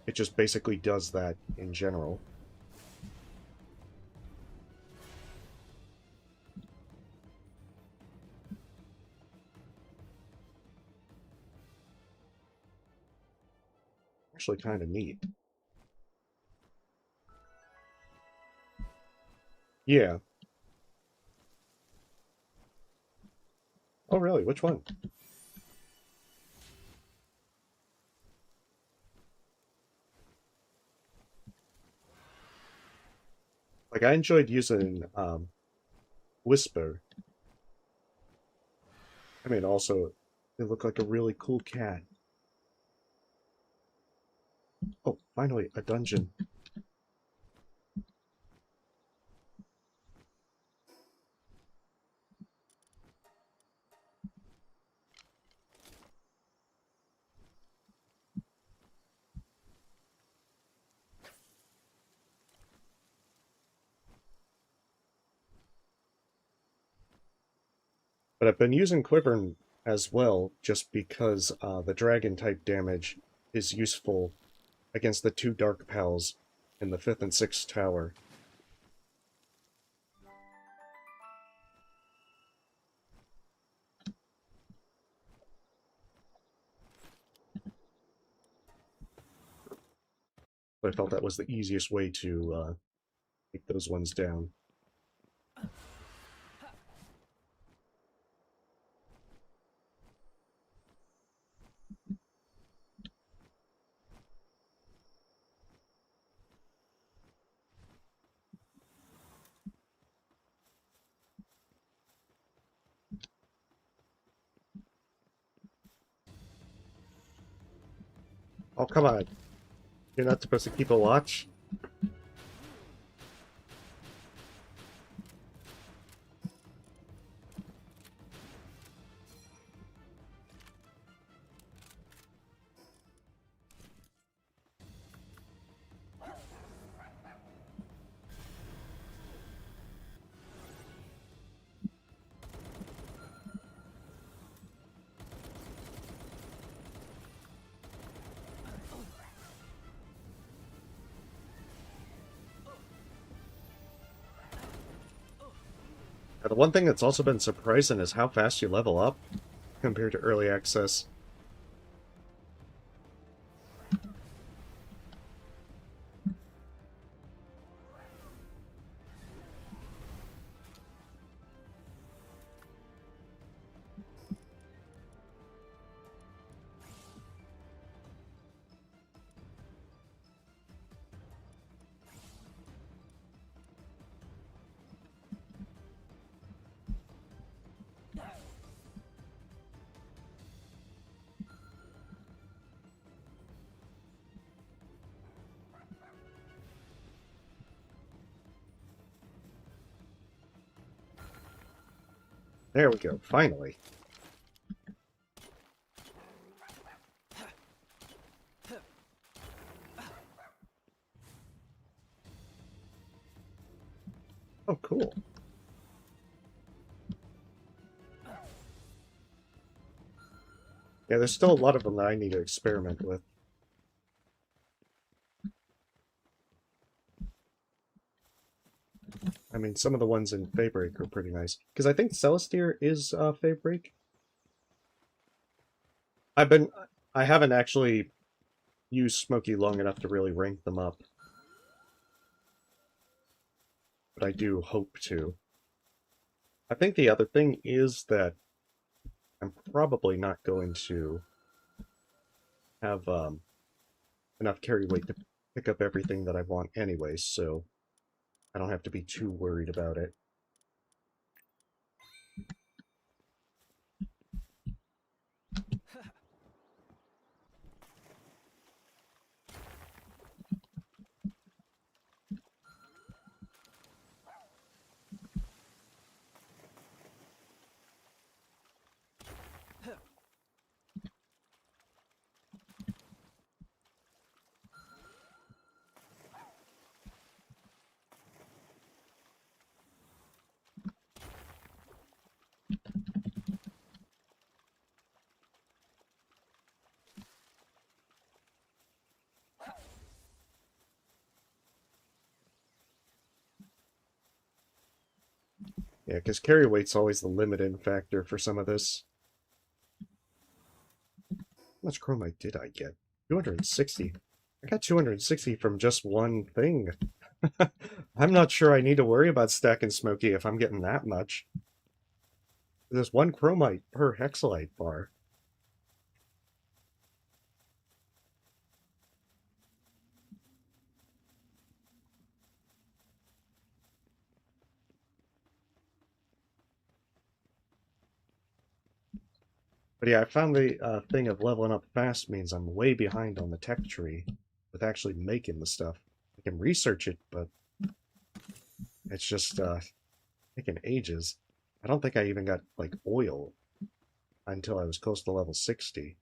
It just basically does that in general. Actually kind of neat. Yeah. Oh, really? Which one? Like, I enjoyed using Whisper. I mean, also, it looked like a really cool cat. Oh, finally, a dungeon. But I've been using Quiver as well, just because the dragon type damage is useful against the two Dark Pals in the 5th and 6th tower. But I felt that was the easiest way to take those ones down. Oh, come on. You're not supposed to keep a watch? The one thing that's also been surprising is how fast you level up compared to early access. There we go, finally. Oh, cool. Yeah, there's still a lot of them that I need to experiment with. I mean, some of the ones in Feybreak are pretty nice. Because I think Celestier is Feybreak. I haven't actually used Smoky long enough to really rank them up. But I do hope to. I think the other thing is that I'm probably not going to have enough carry weight to pick up everything that I want anyway, so I don't have to be too worried about it. Yeah, because carry weight's always the limiting factor for some of this. How much chromite did I get? 260. I got 260 from just one thing. I'm not sure I need to worry about stacking Smoky if I'm getting that much. There's one chromite per hexalite bar. But yeah, I found the thing of leveling up fast means I'm way behind on the tech tree with actually making the stuff. I can research it, but it's just taking ages. I don't think I even got, like, oil until I was close to level 60.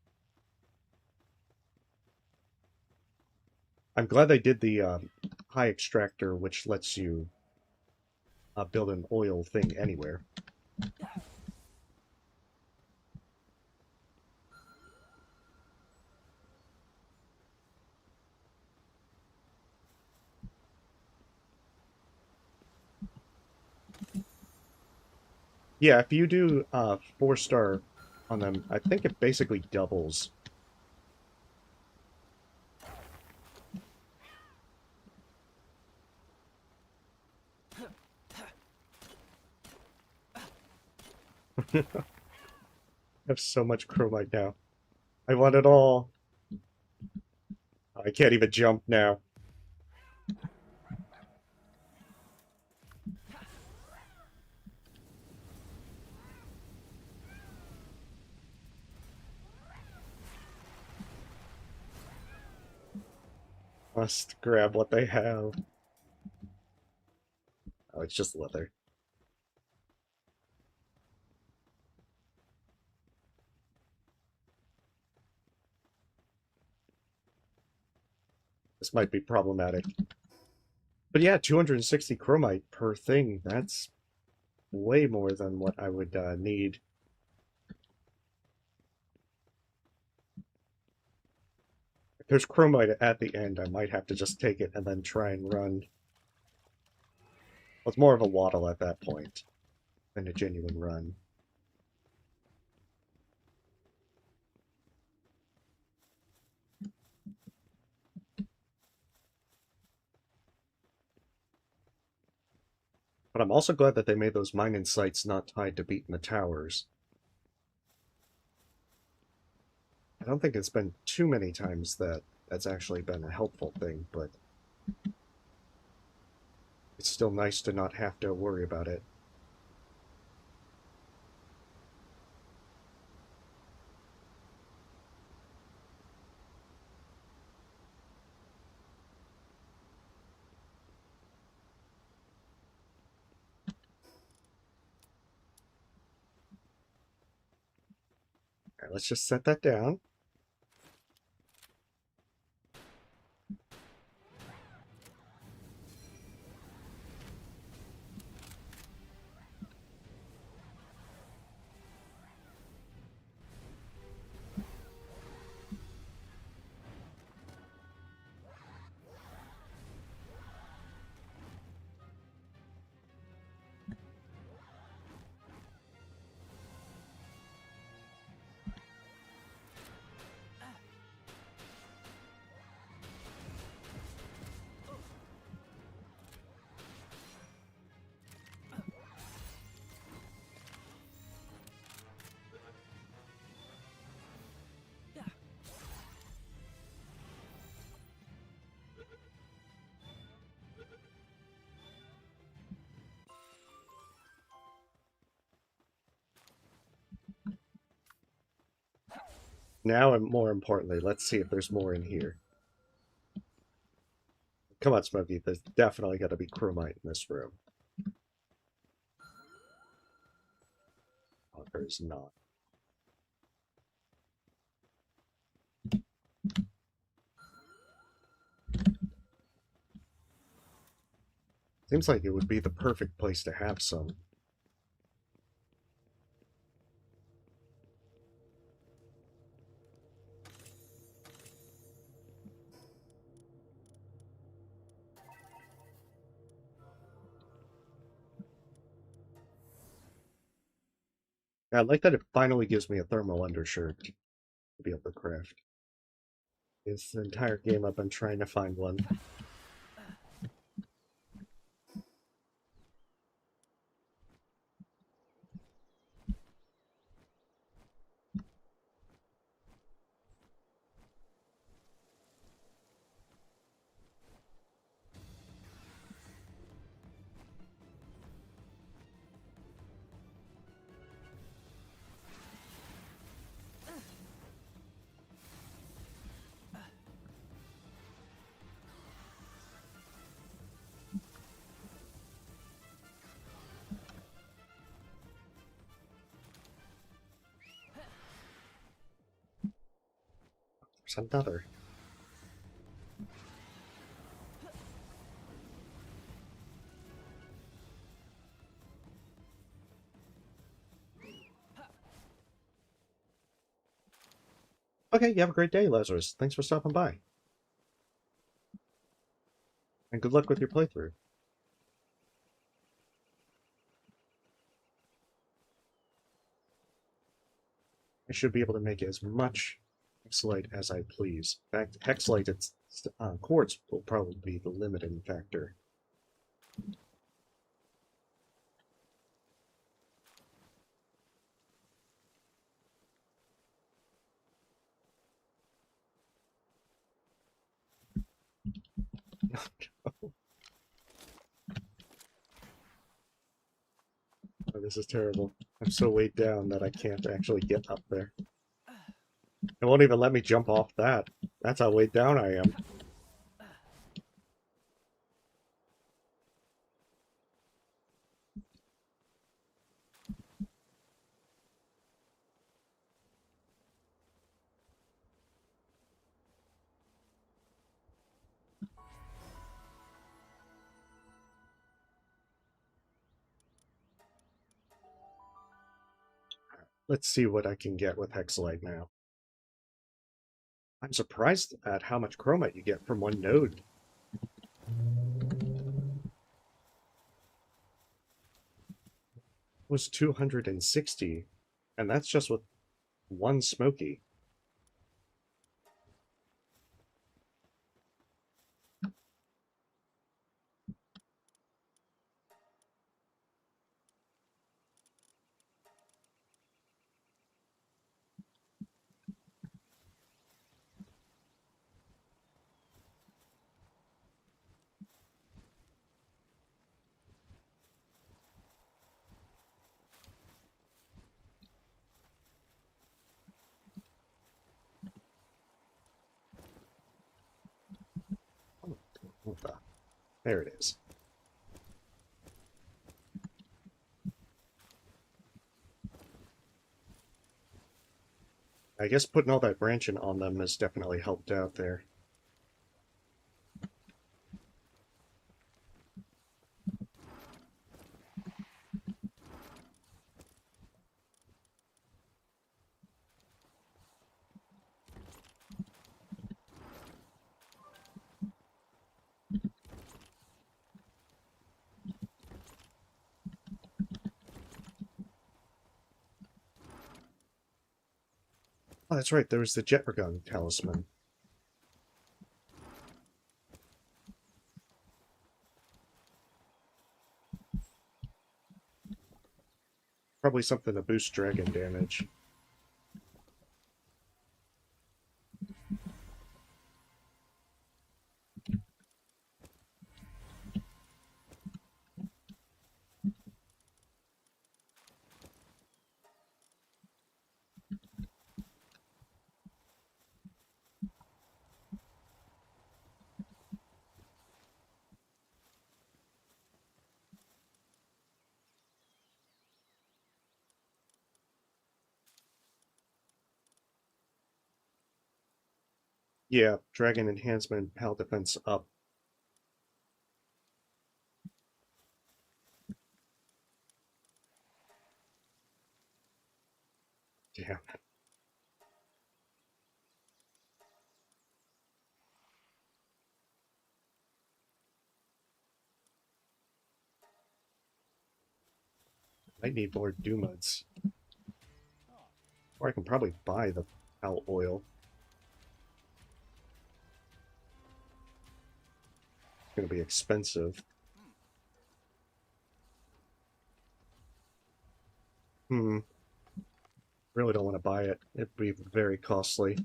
I'm glad they did the high extractor, which lets you build an oil thing anywhere. Yeah, if you do 4-star on them, I think it basically doubles. I have so much chromite now. I want it all. I can't even jump now. Must grab what they have. Oh, it's just leather. This might be problematic. But yeah, 260 chromite per thing. That's way more than what I would need. If there's chromite at the end, I might have to just take it and then try and run. Well, it's more of a waddle at that point than a genuine run. But I'm also glad that they made those mining sites not tied to beating the towers. I don't think it's been too many times that that's actually been a helpful thing, but it's still nice to not have to worry about it. All right, let's just set that down. Now, and more importantly, let's see if there's more in here. Come on, Smokey. There's definitely got to be chromite in this room. Oh, there's not. Seems like it would be the perfect place to have some. I like that it finally gives me a thermal undershirt to be able to craft. It's the entire game I've been trying to find one. There's another. Okay, you have a great day, Lazarus. Thanks for stopping by. And good luck with your playthrough. I should be able to make as much hexalite as I please. In fact, hexalite, quartz will probably be the limiting factor. Oh, this is terrible. I'm so weighed down that I can't actually get up there. It won't even let me jump off that. That's how weighed down I am. Let's see what I can get with hexalite now. I'm surprised at how much chromite you get from one node. It was 260, and that's just with one smoky. There it is. I guess putting all that branching on them has definitely helped out there. Oh, that's right, there was the Jetragon talisman. Probably something to boost dragon damage. Yeah, dragon enhancement, pal defense up. Yeah. I need more Doomuds. Or I can probably buy the pal oil. It's going to be expensive. Really don't want to buy it. It'd be very costly.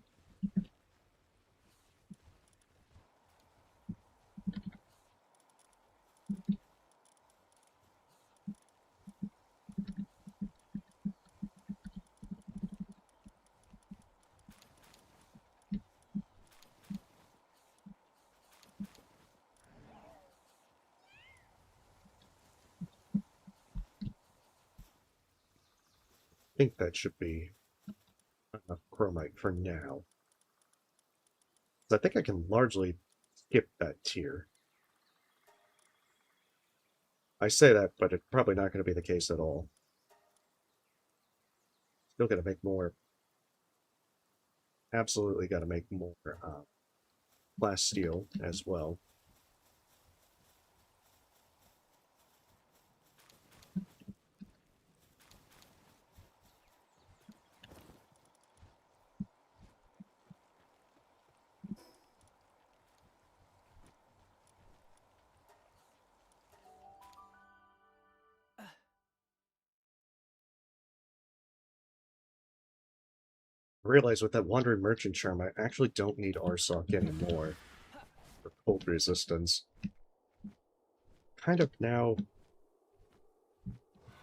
I think that should be enough chromite for now. I think I can largely skip that tier. I say that, but it's probably not going to be the case at all. Still got to make more. Absolutely got to make more glass steel as well. I realize with that Wandering Merchant charm, I actually don't need RSOC anymore for cold resistance. Kind of now,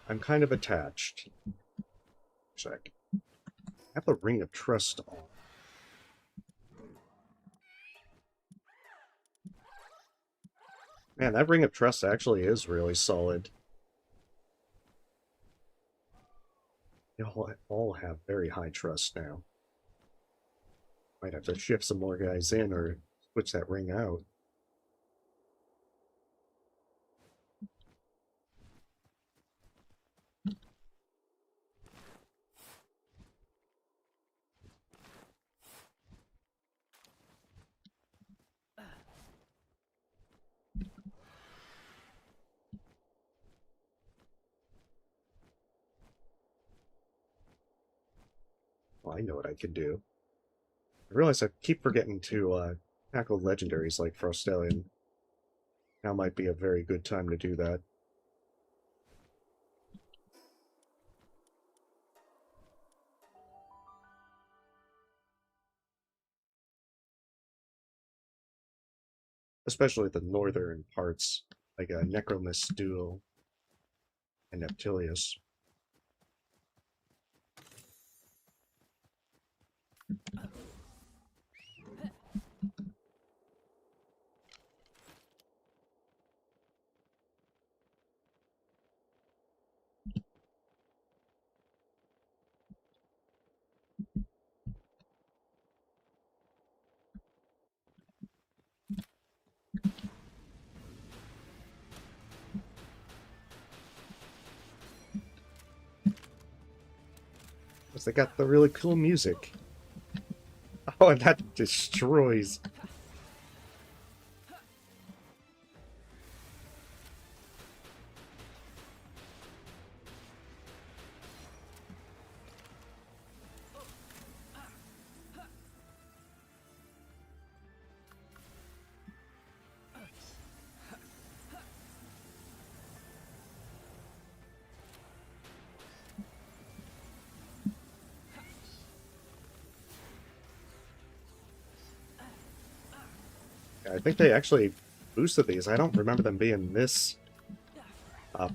I'm kind of attached. Check. I have the Ring of Trust on. Man, that Ring of Trust actually is really solid. They all have very high trust now. Might have to shift some more guys in or switch that ring out. Well, I know what I can do. I realize I keep forgetting to tackle legendaries like Frostalion. Now might be a very good time to do that. Especially the northern parts, like Necromist Duel and Neptilius. Because they got the really cool music. Oh, and that destroys. I think they actually boosted these. I don't remember them being this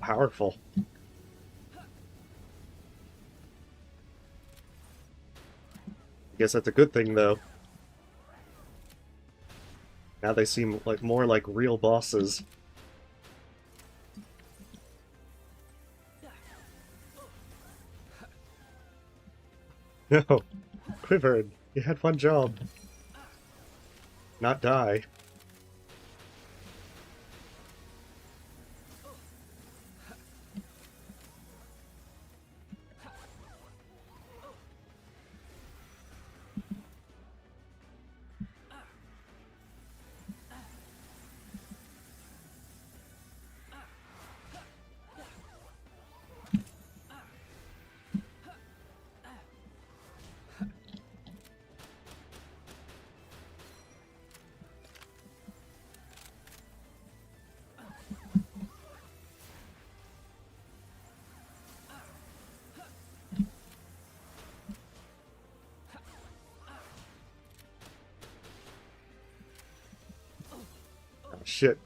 powerful. I guess that's a good thing, though. Now they seem like more like real bosses. No, Quivered, you had one job. Not die. shit.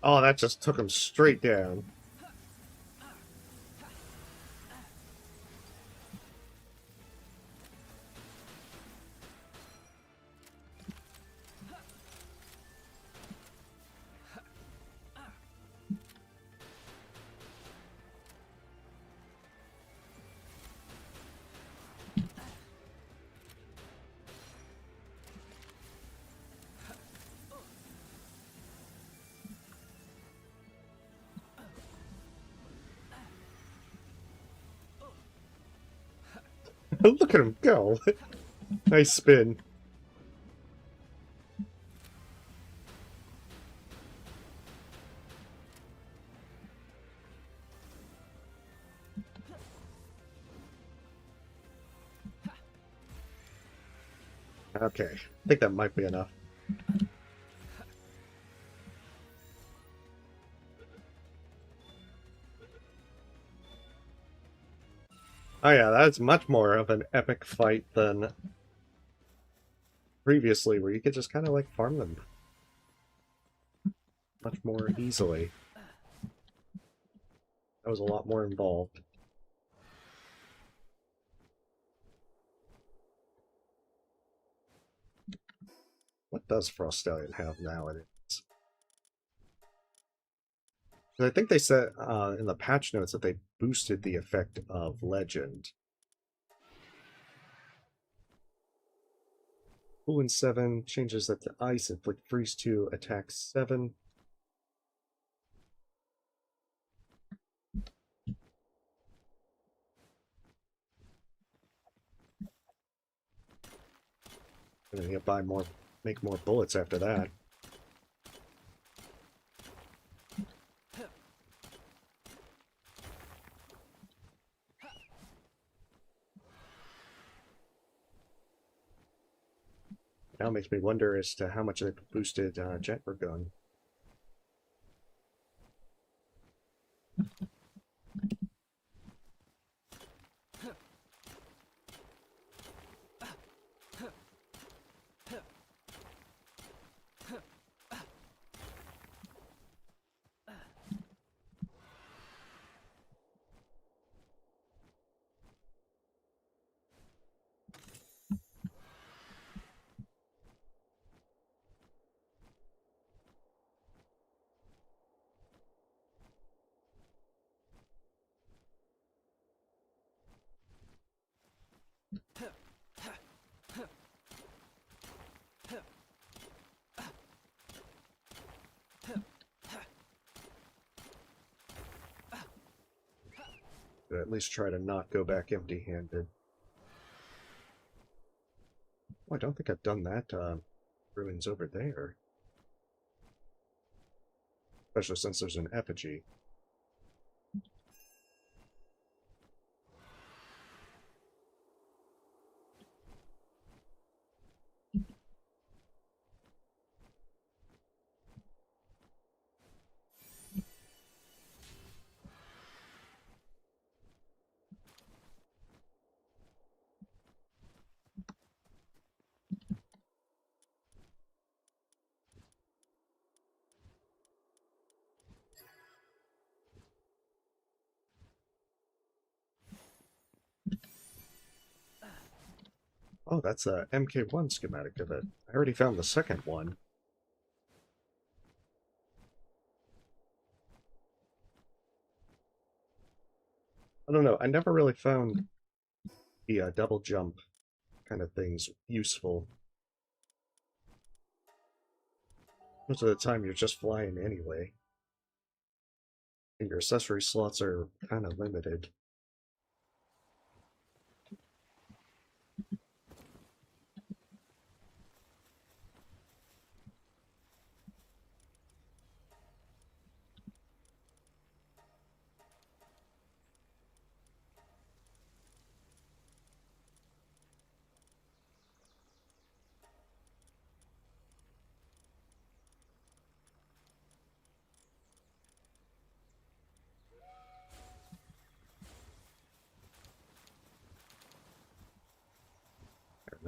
Oh, that just took him straight down. Look at him go. Nice spin. Okay, I think that might be enough. Oh yeah, that's much more of an epic fight than previously, where you could just kind of like farm them much more easily. That was a lot more involved. What does Frostallion have nowadays? I think they said in the patch notes that they boosted the effect of Legend. Cool in 7 changes that to Ice, inflict freeze 2, attack 7. And then you buy more, make more bullets after that. Now makes me wonder as to how much they boosted Jet Gun. But at least try to not go back empty-handed. Oh, I don't think I've done that ruins over there. Especially since there's an effigy. Oh, that's a MK1 schematic of it. I already found the second one. I don't know, I never really found the double jump kind of things useful. Most of the time you're just flying anyway. And your accessory slots are kind of limited.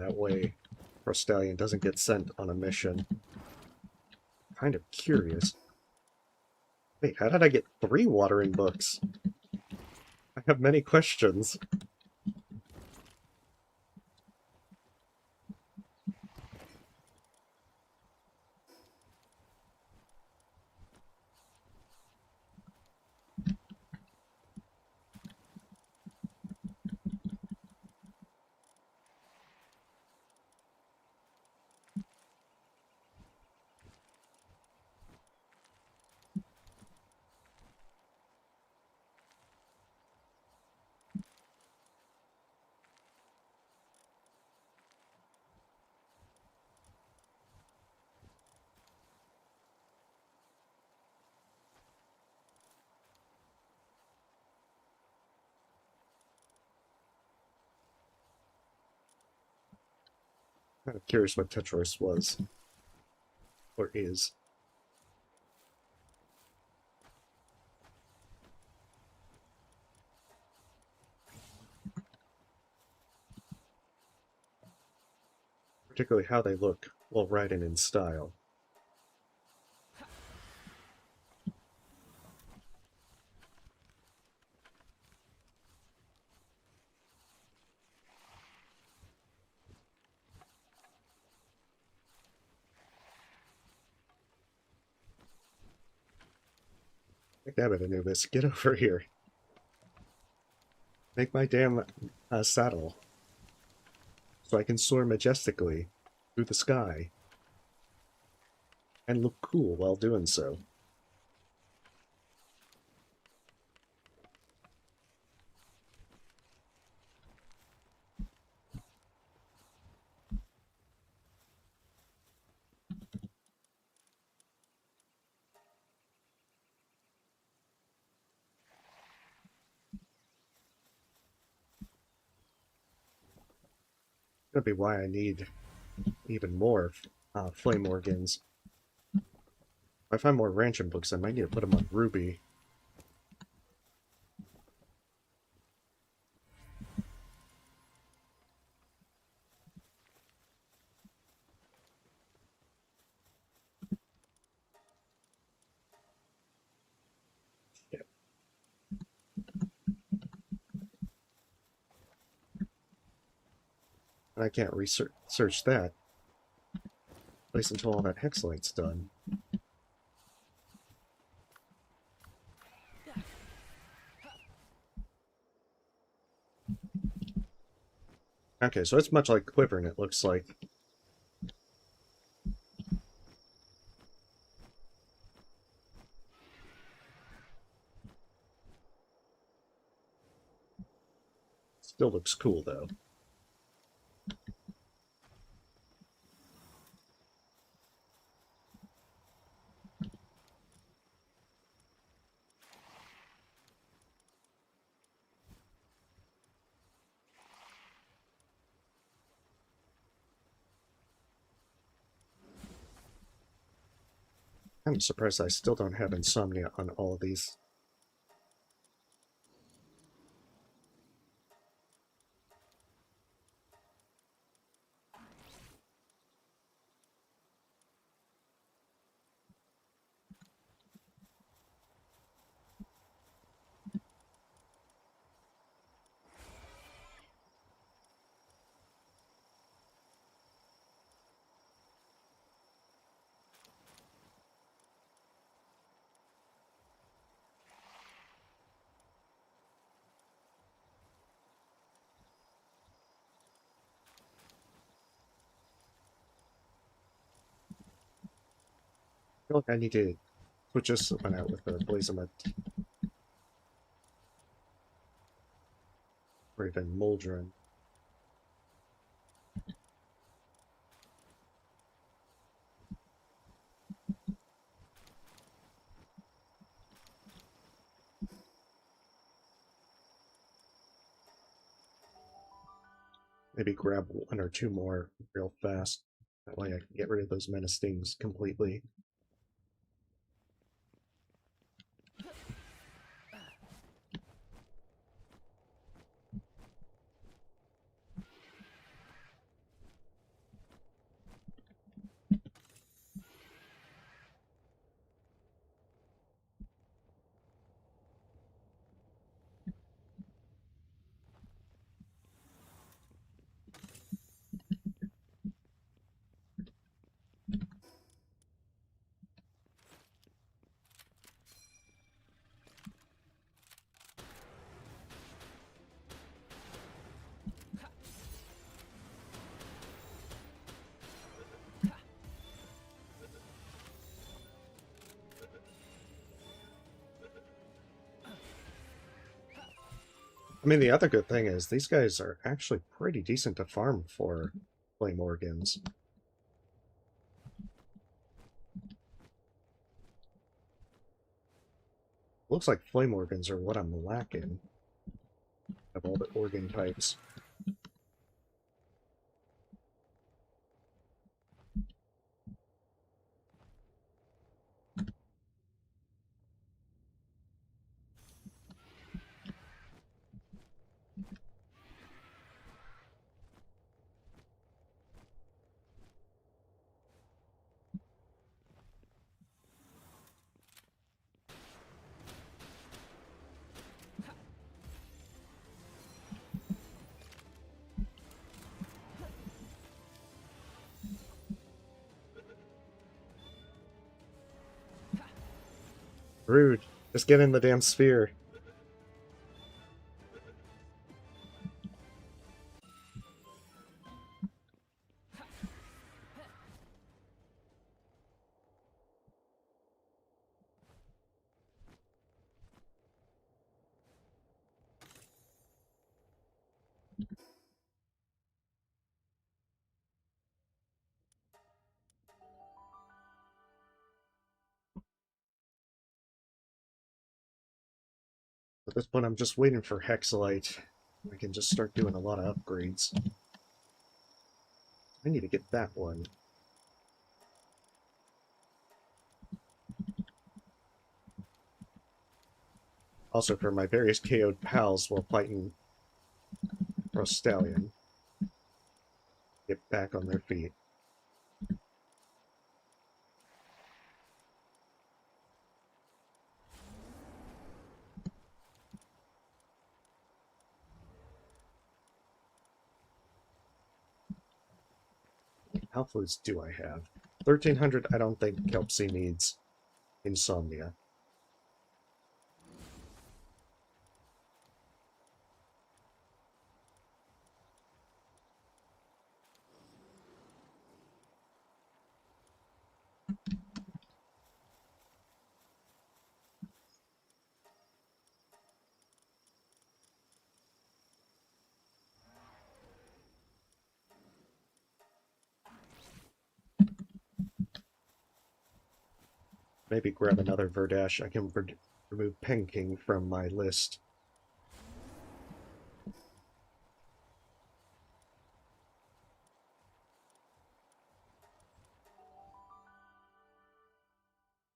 That way, Prostallion doesn't get sent on a mission. Kind of curious. Wait, how did I get 3 watering books? I have many questions. Kind of curious what Tetris was. Or is. Particularly how they look while riding in style. Damn it, Anubis, get over here. Make my damn saddle. So I can soar majestically through the sky. And look cool while doing so. That'd be why I need even more flame organs. If I find more ranching books, I might need to put them on Ruby. Yeah. And I can't research that. At least until all that hexlight's done. Okay, so it's much like Quivering, it looks like. Still looks cool, though. I'm surprised I still don't have insomnia on all of these. I feel like I need to switch this one out with a Blazement. Or even Moldron. Maybe grab 1 or 2 more real fast. That way I can get rid of those menace stings completely. I mean, the other good thing is these guys are actually pretty decent to farm for flame organs. Looks like flame organs are what I'm lacking of all the organ types. Rude. Just get in the damn sphere. At this point, I'm just waiting for Hexalite. I can just start doing a lot of upgrades. I need to get that one. Also, for my various KO'd pals while fighting Stallion, get back on their feet. How foods do I have? 1300, I don't think Kelpsy needs insomnia. Maybe grab another Verdash. I can remove Penking from my list.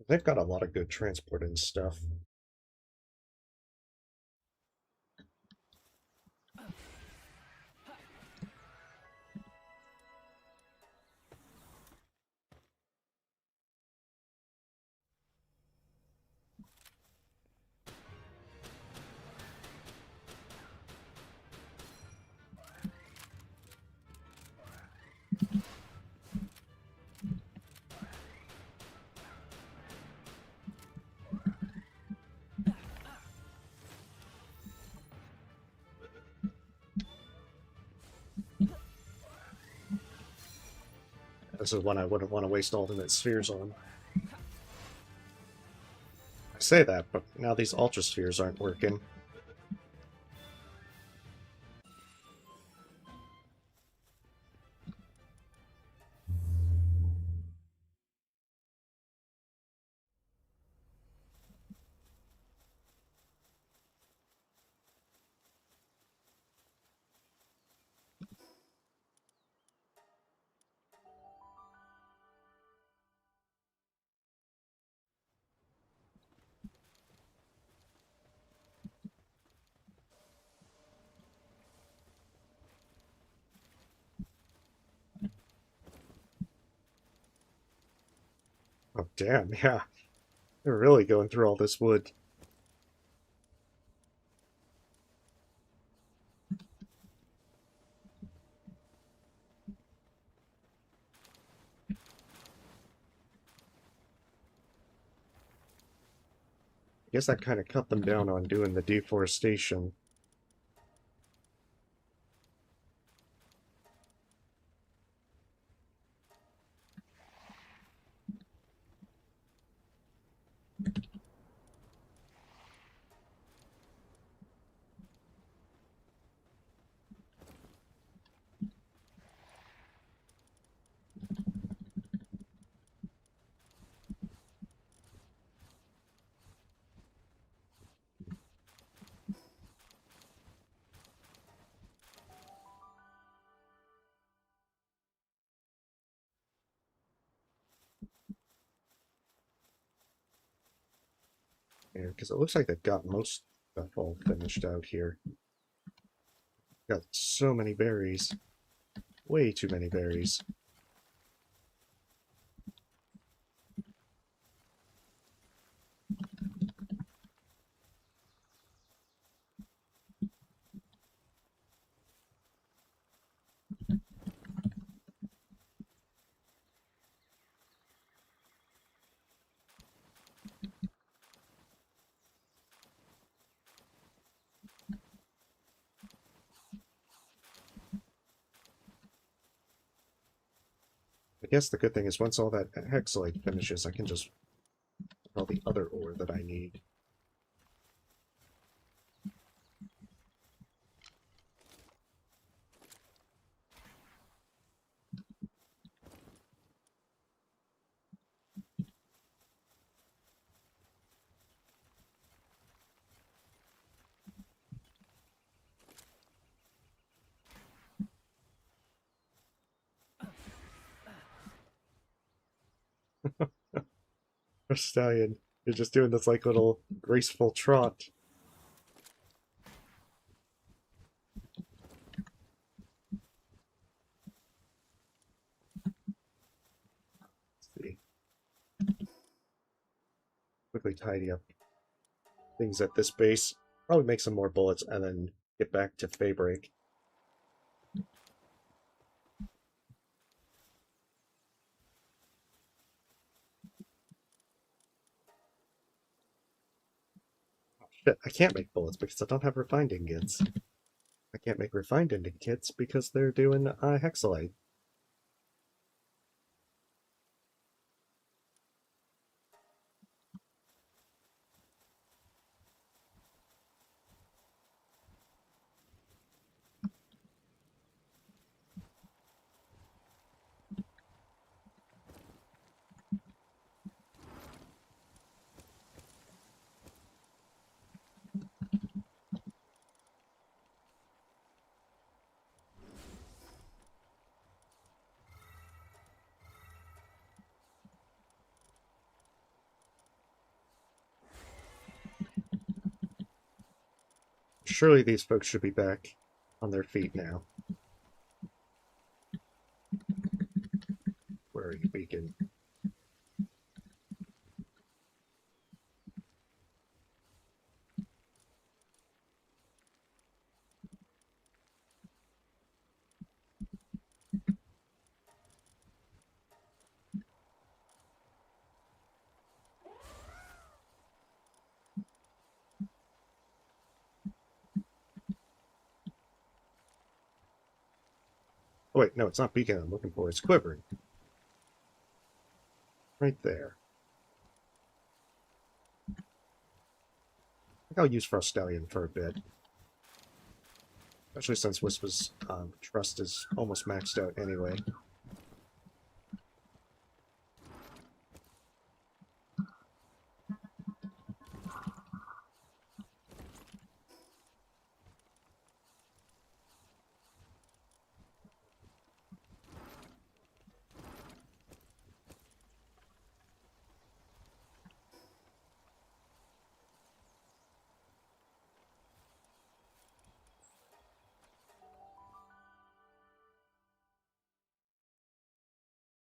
They've got a lot of good transport and stuff. This is one I wouldn't want to waste ultimate spheres on. I say that, but now these Ultra Spheres aren't working. Oh, damn, yeah. They're really going through all this wood. I guess that kind of cut them down on doing the deforestation. because it looks like they've got most stuff all finished out here. Got so many berries. Way too many berries. I guess the good thing is once all that hexalite finishes, I can just put all the other ore that I need. Stallion, you're just doing this like little graceful trot. Let's see. Quickly tidy up things at this base. Probably make some more bullets and then get back to Feybreak. Oh, shit, I can't make bullets because I don't have refined ingots. I can't make refined ingots because they're doing hexalite. Surely these folks should be back on their feet now. Where are you, Beacon? Oh wait, no, it's not Beacon I'm looking for, it's Quivering. Right there. I think I'll use Frost Stallion for a bit. Especially since Wispa's trust is almost maxed out anyway.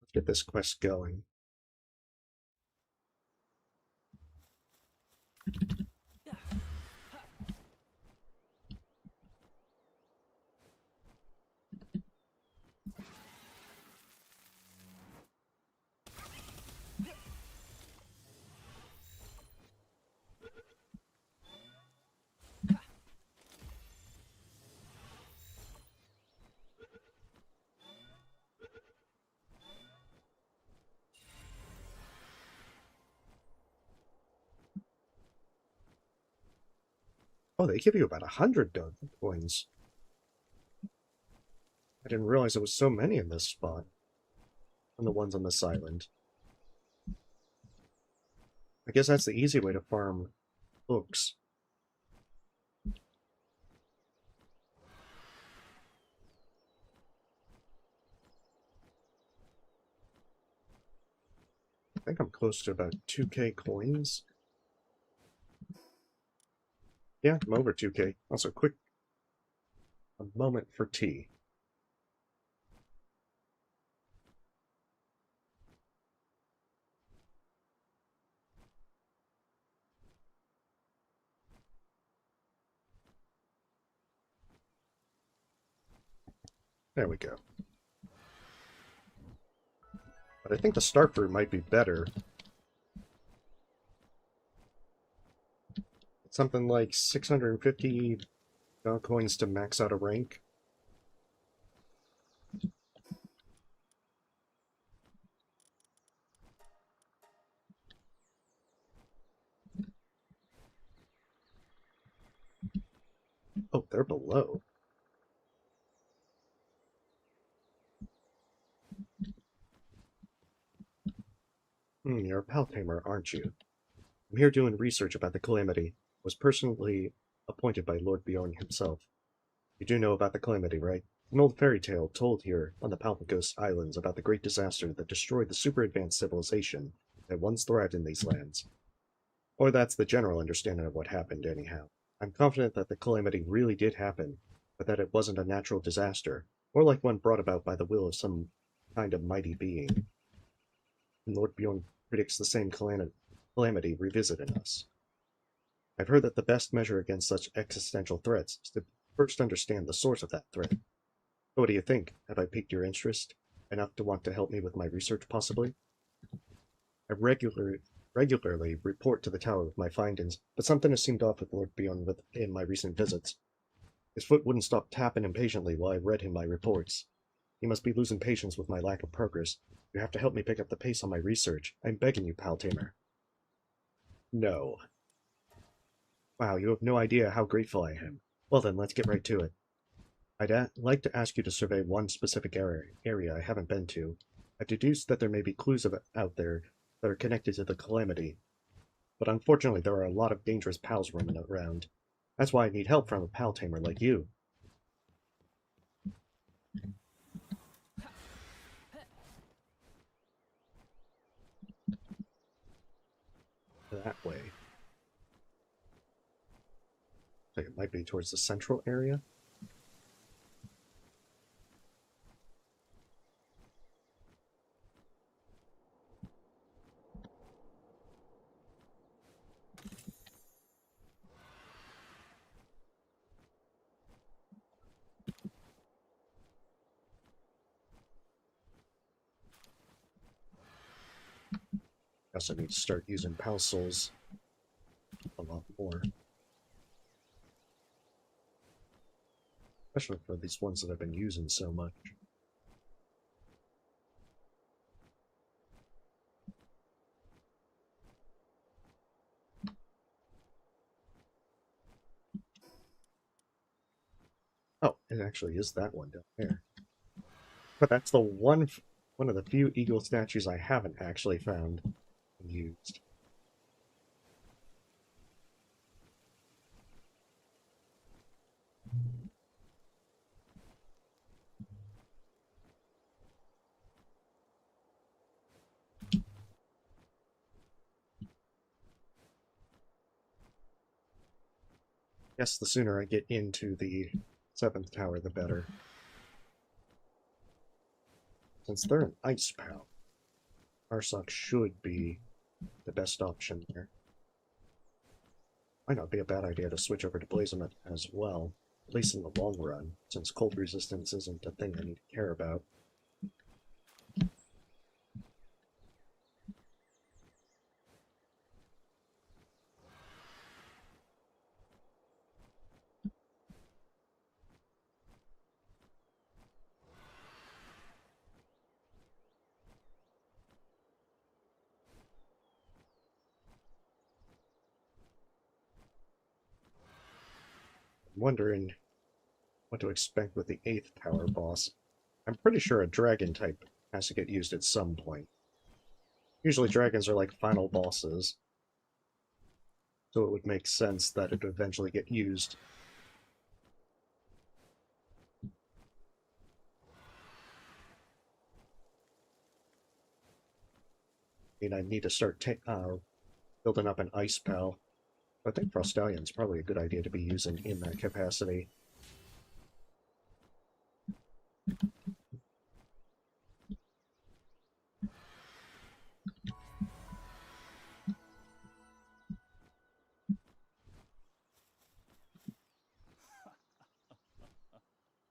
Let's get this quest going. Oh, they give you about 100 coins. I didn't realize there was so many in this spot. And the ones on this island. I guess that's the easy way to farm books. I think I'm close to about 2k coins. Yeah, I'm over 2K. Also, a moment for tea. There we go. But I think the start fruit might be better. It's something like 650 coins to max out a rank. Oh, they're below. You're a pal tamer, aren't you? I'm here doing research about the calamity. Was personally appointed by Lord Bjorn himself. You do know about the calamity, right? An old fairy tale told here on the Palpagos Islands about the great disaster that destroyed the super advanced civilization that once thrived in these lands. Or that's the general understanding of what happened, anyhow. I'm confident that the calamity really did happen, but that it wasn't a natural disaster, or like one brought about by the will of some kind of mighty being. And Lord Bjorn predicts the same calamity revisiting us. I've heard that the best measure against such existential threats is to first understand the source of that threat. What do you think? Have I piqued your interest enough to want to help me with my research, possibly? I regularly report to the tower with my findings, but something has seemed off with Lord Bjorn in my recent visits. His foot wouldn't stop tapping impatiently while I read him my reports. He must be losing patience with my lack of progress. You have to help me pick up the pace on my research. I'm begging you, pal tamer. No. Wow, you have no idea how grateful I am. Well then, let's get right to it. I'd like to ask you to survey one specific area I haven't been to. I've deduced that there may be clues out there that are connected to the calamity, but unfortunately there are a lot of dangerous pals roaming around. That's why I need help from a pal tamer like you. That way. I think it might be towards the central area. I also need to start using pal souls a lot more. Especially for these ones that I've been using so much. Oh, it actually is that one down there. But that's the one of the few eagle statues I haven't actually found and used. Guess the sooner I get into the 7th tower, the better. Since they're an ice pal, Arsock should be the best option there. Might not be a bad idea to switch over to Blazement as well, at least in the long run, since cold resistance isn't a thing I need to care about. I'm wondering what to expect with the 8th tower boss. I'm pretty sure a dragon type has to get used at some point. Usually dragons are like final bosses, so it would make sense that it would eventually get used. I mean, I need to start building up an ice pal. I think Frostallion's probably a good idea to be using in that capacity.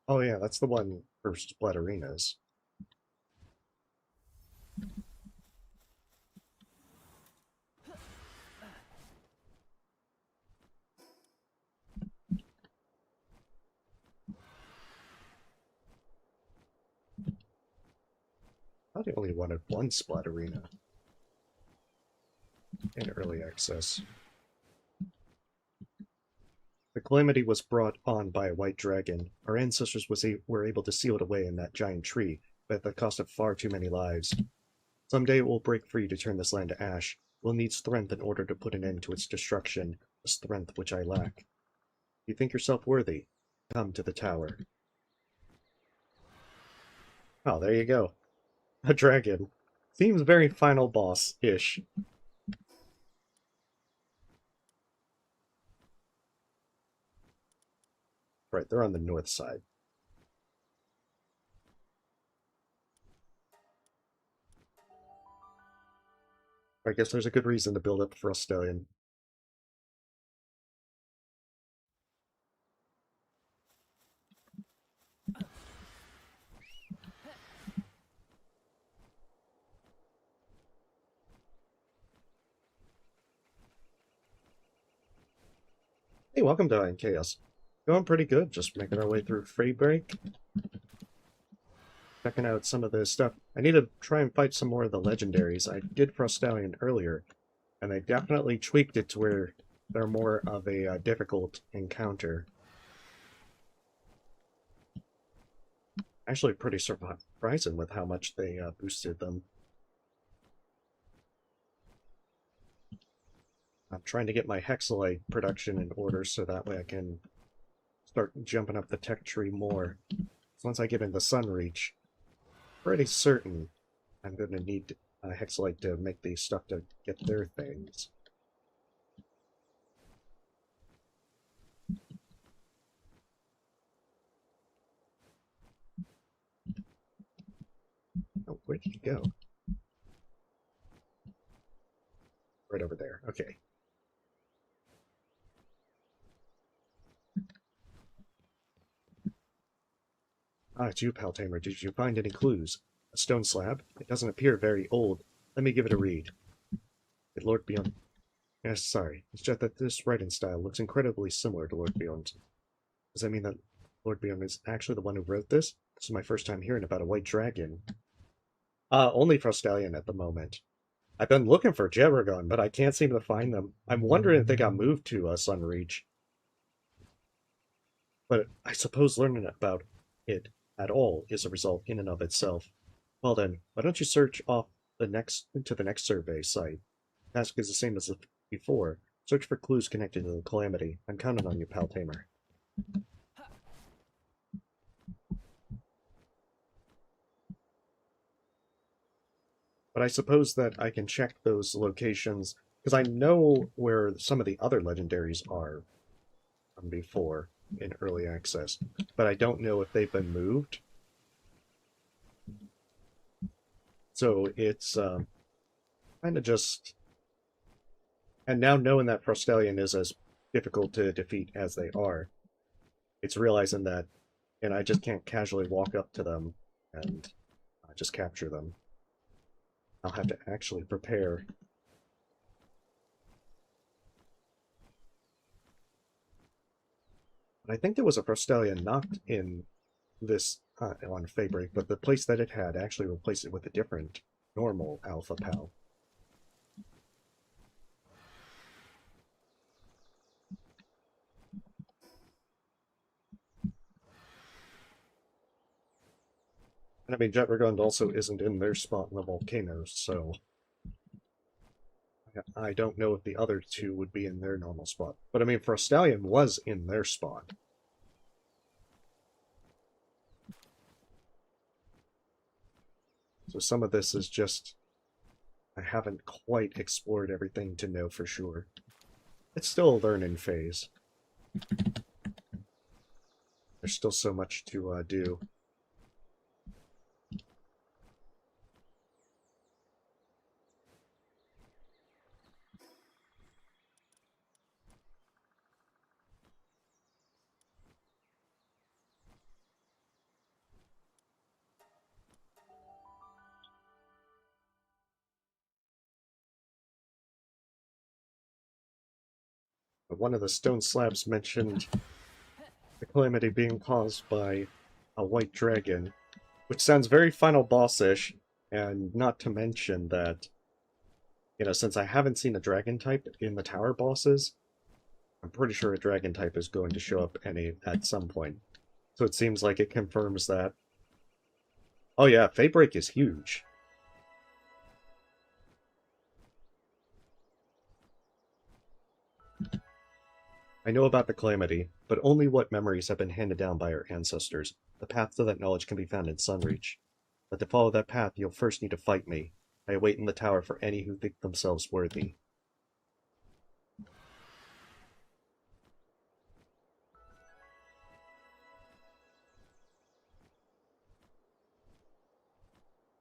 Oh yeah, that's the one for Splatterinas. I thought they only wanted one Splatterina in early access. The calamity was brought on by a white dragon. Our ancestors were able to seal it away in that giant tree, but at the cost of far too many lives. Someday it will break free to turn this land to ash. We'll need strength in order to put an end to its destruction, a strength which I lack. You think yourself worthy? Come to the tower. Oh, there you go. A dragon. Seems very final boss-ish. Right, they're on the north side. I guess there's a good reason to build up Frostallion. Hey, welcome to Chaos. Going pretty good, just making our way through Feybreak. Checking out some of the stuff. I need to try and fight some more of the legendaries. I did Frostallion earlier, and they definitely tweaked it to where they're more of a difficult encounter. Actually pretty surprising with how much they boosted them. I'm trying to get my Hexalite production in order so that way I can start jumping up the tech tree more. So once I get into Sunreach, pretty certain I'm going to need Hexalite to make these stuff to get their things. Oh, where did he go? Right over there. Okay. Ah, it's you, Paltamer. Did you find any clues? A stone slab? It doesn't appear very old. Let me give it a read. Did Lord Beyond... Yes, sorry. It's just that this writing style looks incredibly similar to Lord Beyond's. Does that mean that Lord Beyond is actually the one who wrote this? This is my first time hearing about a white dragon. Only Frostallion at the moment. I've been looking for Jebbergon, but I can't seem to find them. I'm wondering if they got moved to Sunreach. But I suppose learning about it at all is a result in and of itself. Well then, why don't you search off the next survey site? The task is the same as before. Search for clues connected to the calamity. I'm counting on you, Paltamer. But I suppose that I can check those locations, because I know where some of the other legendaries are from before in early access, but I don't know if they've been moved. So it's kind of just... And now knowing that Frostallion is as difficult to defeat as they are, it's realizing that, and I just can't casually walk up to them and just capture them. I'll have to actually prepare. But I think there was a Frostallion knocked in this on Feybreak, but the place that it had actually replaced it with a different normal Alpha Pal. And I mean, Jetragond also isn't in their spot in the volcanoes, so I don't know if the other two would be in their normal spot. But I mean, Frostallion was in their spot. So some of this is just... I haven't quite explored everything to know for sure. It's still a learning phase. There's still so much to do. But one of the stone slabs mentioned the calamity being caused by a white dragon, which sounds very final boss-ish, and not to mention that, you know, since I haven't seen a dragon type in the tower bosses, I'm pretty sure a dragon type is going to show up at some point. So it seems like it confirms that. Oh yeah, Feybreak is huge. I know about the calamity, but only what memories have been handed down by our ancestors. The path to that knowledge can be found in Sunreach. But to follow that path, you'll first need to fight me. I await in the tower for any who think themselves worthy.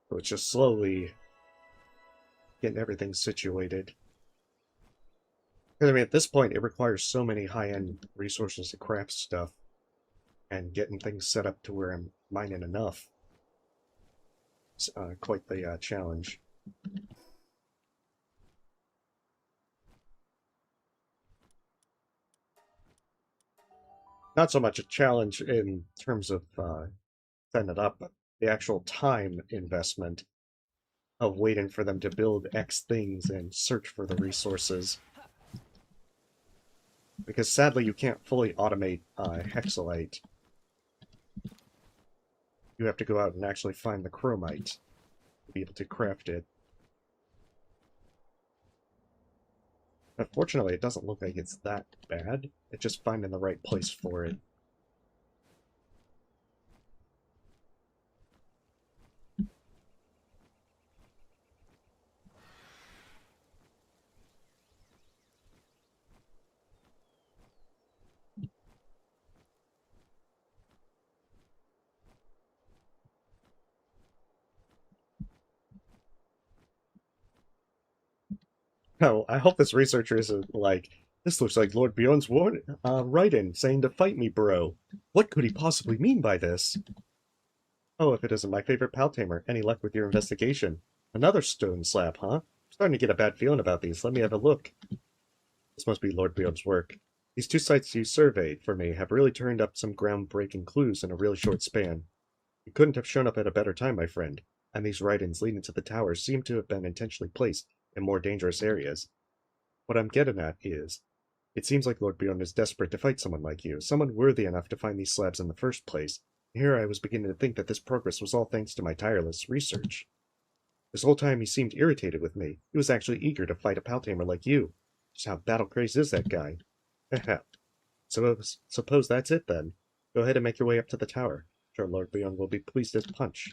So it's just slowly getting everything situated. Because, I mean, at this point, it requires so many high-end resources to craft stuff, and getting things set up to where I'm mining enough. It's quite the challenge. Not so much a challenge in terms of setting it up, but the actual time investment of waiting for them to build X things and search for the resources. Because sadly, you can't fully automate Hexalite. You have to go out and actually find the chromite to be able to craft it. Unfortunately, it doesn't look like it's that bad. It's just finding the right place for it. No, I hope this researcher isn't like, this looks like Lord Bjorn's writing, saying to fight me, bro. What could he possibly mean by this? Oh, if it isn't my favorite pal tamer, any luck with your investigation? Another stone slab, huh? I'm starting to get a bad feeling about these. Let me have a look. This must be Lord Bjorn's work. These two sites you surveyed for me have really turned up some groundbreaking clues in a really short span. You couldn't have shown up at a better time, my friend, and these write-ins leading to the towers seem to have been intentionally placed in more dangerous areas. What I'm getting at is, it seems like Lord Bjorn is desperate to fight someone like you, someone worthy enough to find these slabs in the first place. Here I was beginning to think that this progress was all thanks to my tireless research. This whole time he seemed irritated with me. He was actually eager to fight a paltamer like you. Just how battle-crazed is that guy? Suppose that's it then. Go ahead and make your way up to the tower. I'm sure Lord Bjorn will be pleased as punch.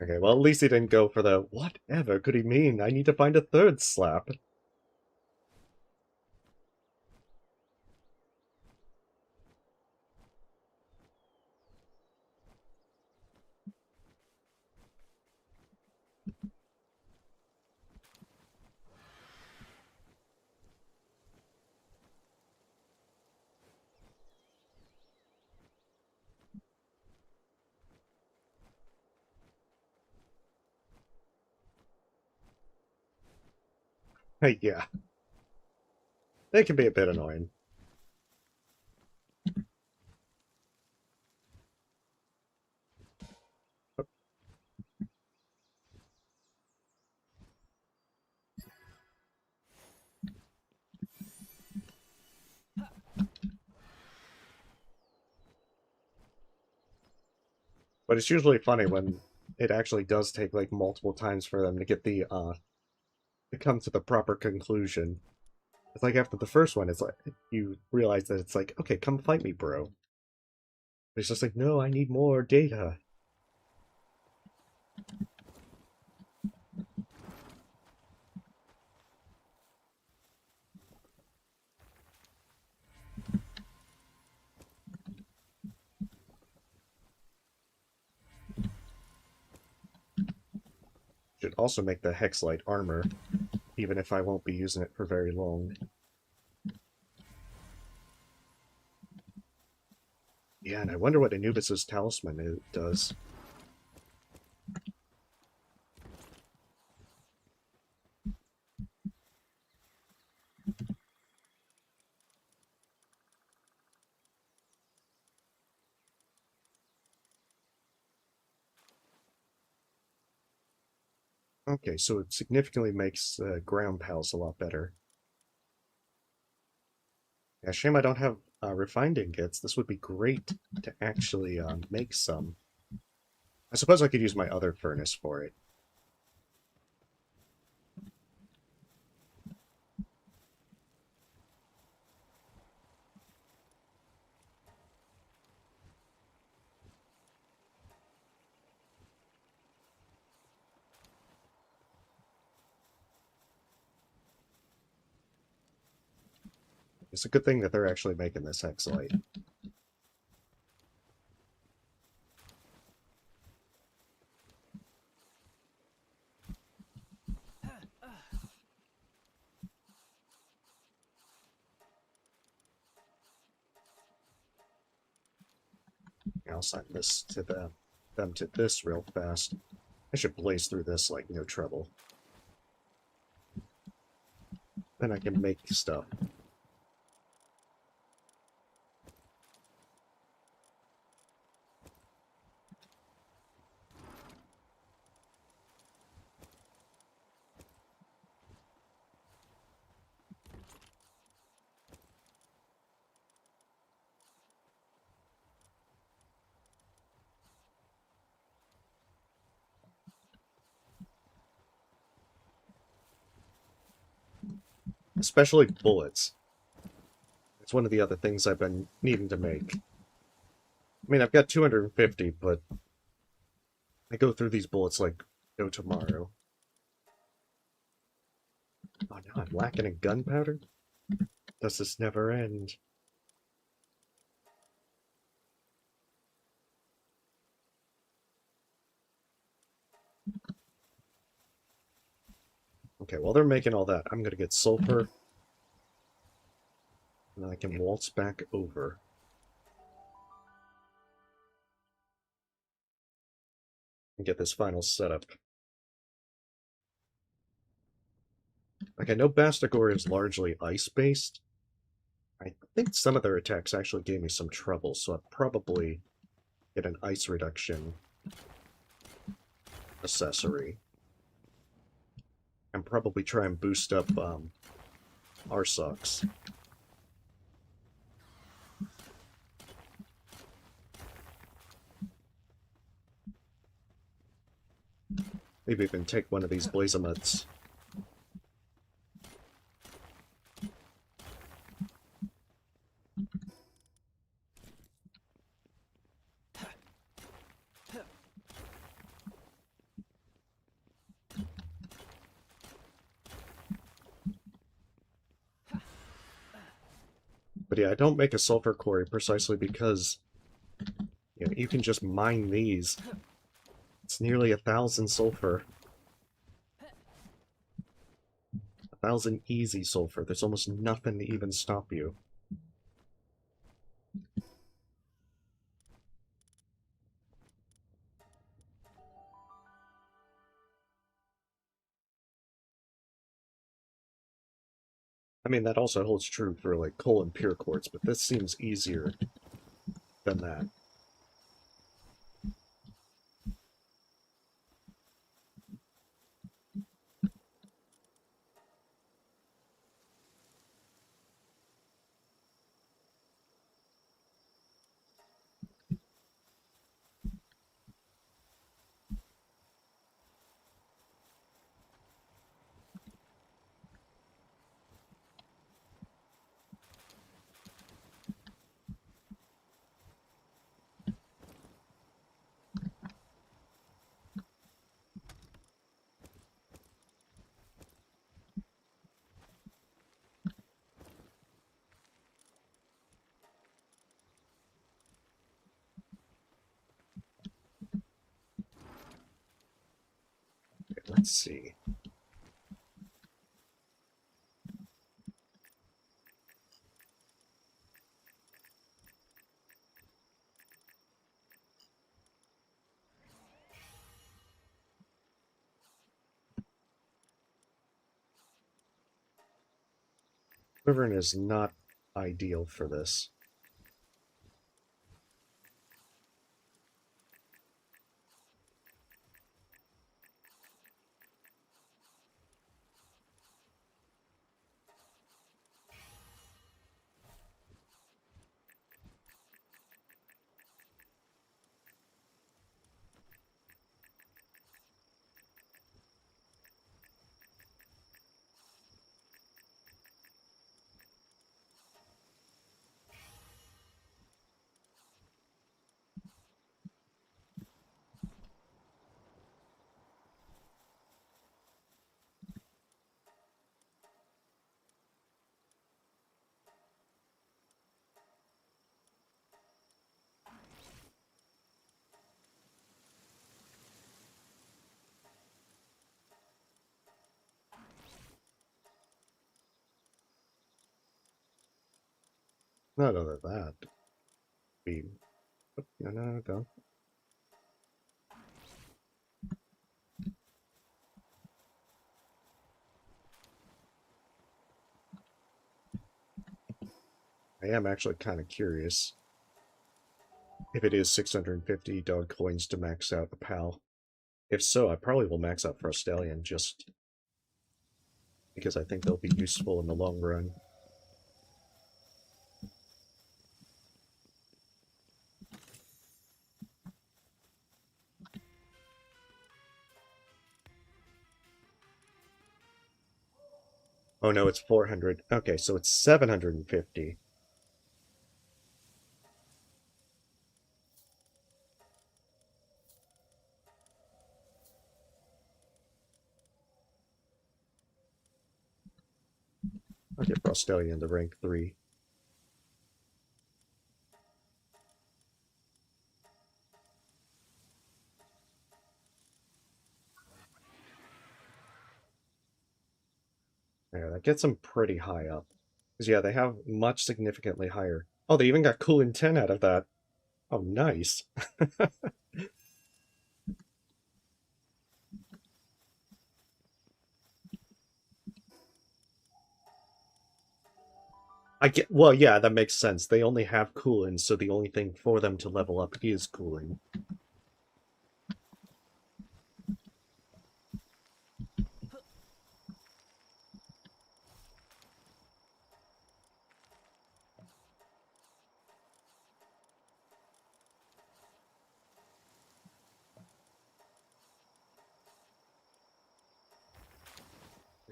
Okay, well at least he didn't go for the, whatever could he mean? I need to find a third slap. Yeah, they can be a bit annoying. But it's usually funny when it actually does take like multiple times for them to get the to come to the proper conclusion. It's like after the first one, it's like you realize that it's like, okay, come fight me, bro. It's just like, no, I need more data. Should also make the Hexlite armor, even if I won't be using it for very long. Yeah, and I wonder what Anubis's talisman does. Okay, so it significantly makes ground pals a lot better. Yeah, shame I don't have refined ingots. This would be great to actually make some. I suppose I could use my other furnace for it. It's a good thing that they're actually making this Hexlite. I'll assign this to them to this real fast. I should blaze through this like no trouble. Then I can make stuff. Especially bullets. It's one of the other things I've been needing to make. I mean, I've got 250, but I go through these bullets like no tomorrow. Oh no, I'm lacking in gunpowder? Does this never end? Okay, while they're making all that, I'm gonna get sulfur. And then I can waltz back over. And get this final setup. Like, I know Bastigor is largely ice-based. I think some of their attacks actually gave me some trouble, so I'll probably get an ice reduction accessory. And probably try and boost up Arsox. Maybe even take one of these Blazemuts. But yeah, I don't make a sulfur quarry precisely because you can just mine these. It's nearly 1,000 sulfur. 1,000 easy sulfur. There's almost nothing to even stop you. I mean, that also holds true for, like, coal and pure quartz, but this seems easier than that. let's see. Wyvern is not ideal for this. Not other than that. No, go. I am actually kind of curious if it is 650 dog coins to max out the PAL. If so, I probably will max out Frostallion just because I think they'll be useful in the long run. Oh no, it's 400. Okay, so it's 750. I'll get Frostallion to rank 3. Yeah, that gets them pretty high up. Because, yeah, they have much significantly higher. Oh, they even got Coolin 10 out of that. Oh, nice. Well, yeah, that makes sense. They only have Coolin, so the only thing for them to level up is Coolin.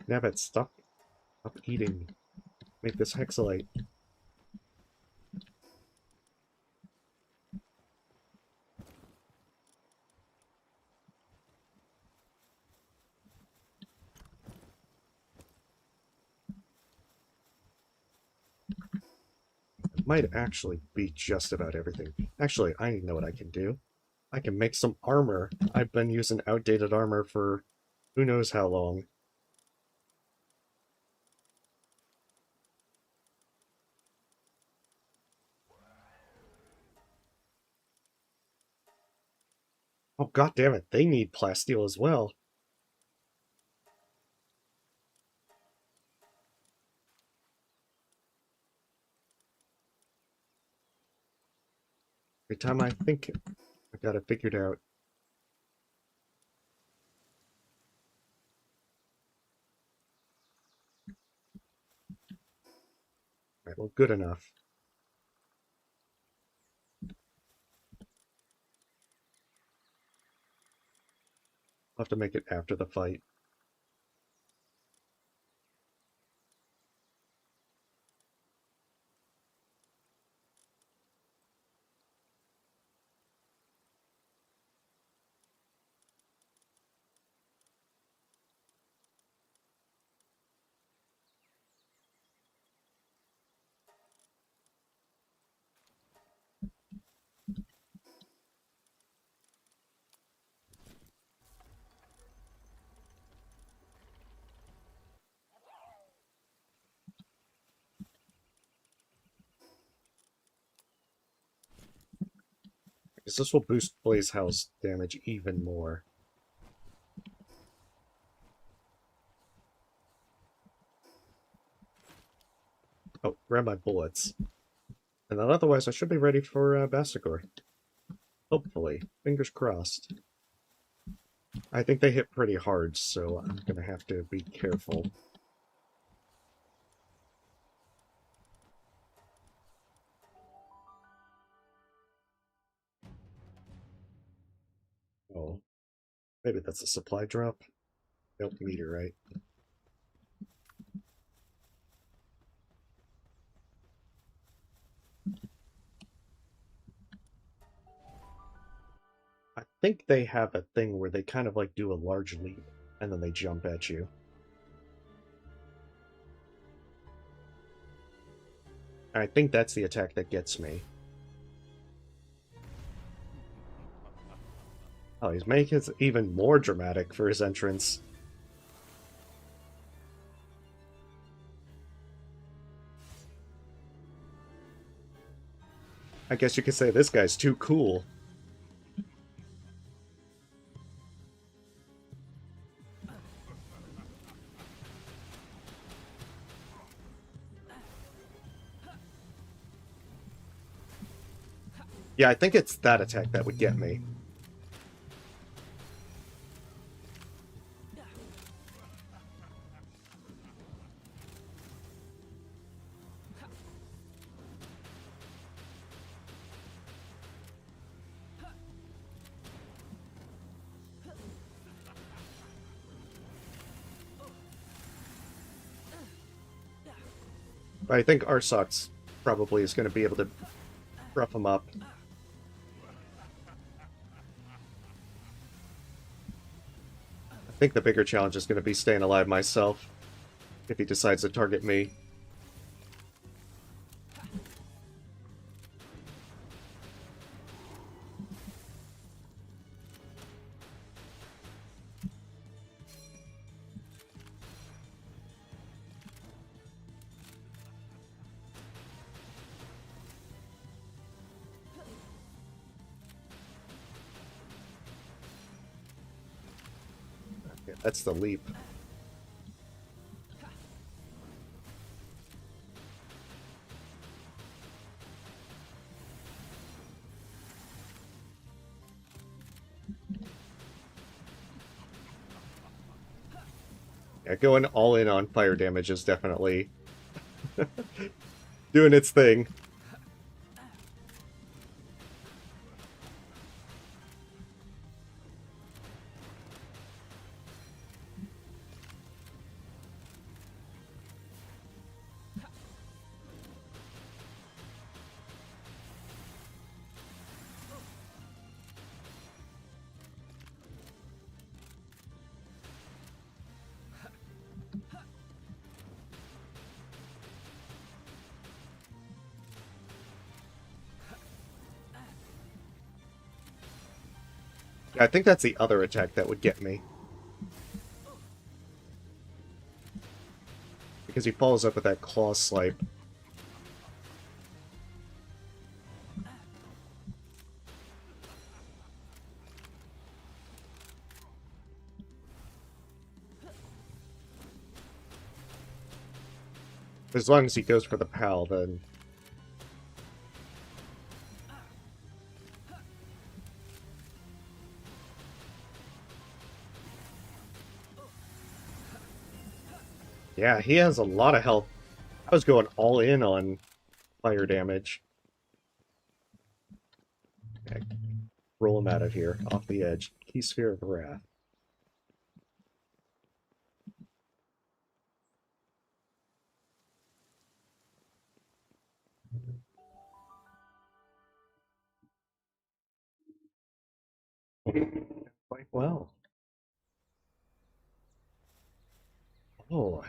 Nabbit, stop eating. Make this Hexalite. Might actually be just about everything. Actually, I know what I can do. I can make some armor. I've been using outdated armor for who knows how long. Oh, god damn it, they need plasteel as well. Every time I think I got it figured out. Right, well, good enough. I'll have to make it after the fight. because this will boost Blaze House damage even more. Oh, grab my bullets. And then otherwise I should be ready for Bastigor. Hopefully. Fingers crossed. I think they hit pretty hard, so I'm going to have to be careful. Oh, maybe that's a supply drop. Nope, meteorite. I think they have a thing where they kind of like do a large leap, and then they jump at you. I think that's the attack that gets me. Oh, he's making it even more dramatic for his entrance. I guess you could say this guy's too cool. Yeah, I think it's that attack that would get me. But I think Arsok's probably is going to be able to rough him up. I think the bigger challenge is going to be staying alive myself if he decides to target me. Okay, that's the leap. Yeah, going all in on fire damage is definitely doing its thing. I think that's the other attack that would get me. Because he follows up with that claw swipe. As long as he goes for the pal, then... Yeah, he has a lot of health. I was going all in on fire damage. Okay. Roll him out of here, off the edge. Key Sphere of Wrath. Quite well. Oh.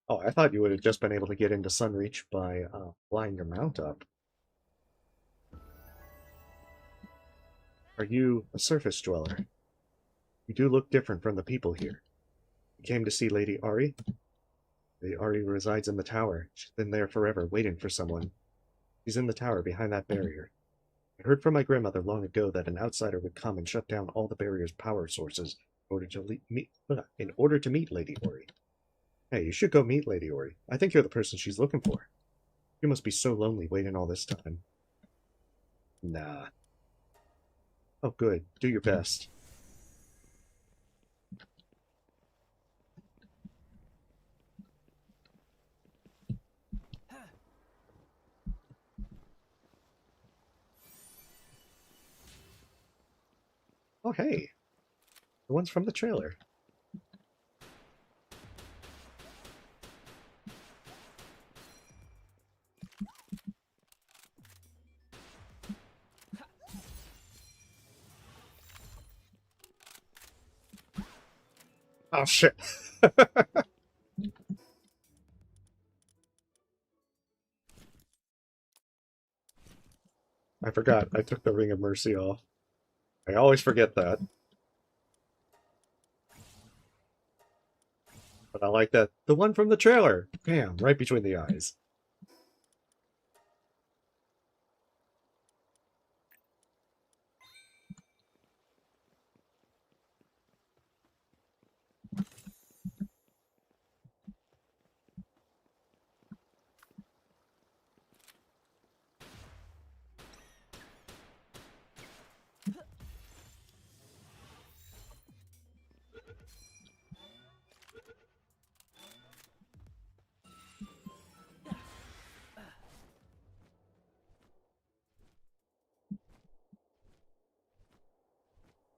Oh, I thought you would have just been able to get into Sunreach by flying your mount up. Are you a surface dweller? You do look different from the people here. You came to see Lady Ari? He already resides in the tower. She's been there forever, waiting for someone. She's in the tower behind that barrier. I heard from my grandmother long ago that an outsider would come and shut down all the barrier's power sources in order to meet Lady Ori. Hey, you should go meet Lady Ori. I think you're the person she's looking for. You must be so lonely waiting all this time. Nah. Oh, good. Do your best. Oh, hey. The one's from the trailer. Oh, shit. I forgot. I took the Ring of Mercy off. I always forget that. But I like that. The one from the trailer. Bam, right between the eyes.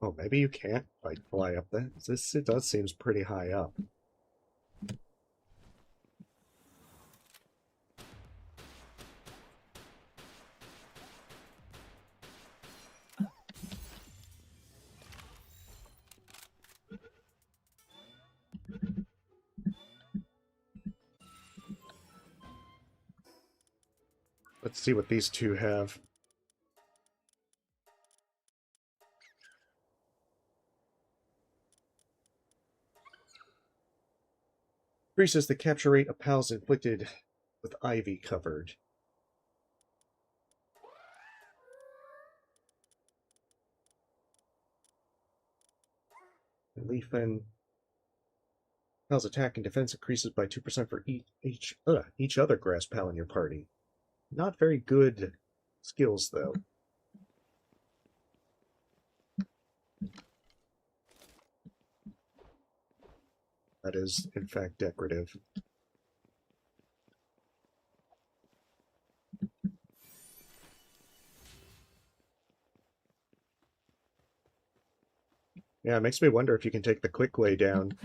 Oh, maybe you can't, like, fly up there. It does seems pretty high up. Let's see what these two have. Increases the capture rate of pals inflicted with ivy covered. Leaf and pal's attack and defense increases by 2% for each other grass pal in your party. Not very good skills, though. That is, in fact, decorative. Yeah, it makes me wonder if you can take the quick way down,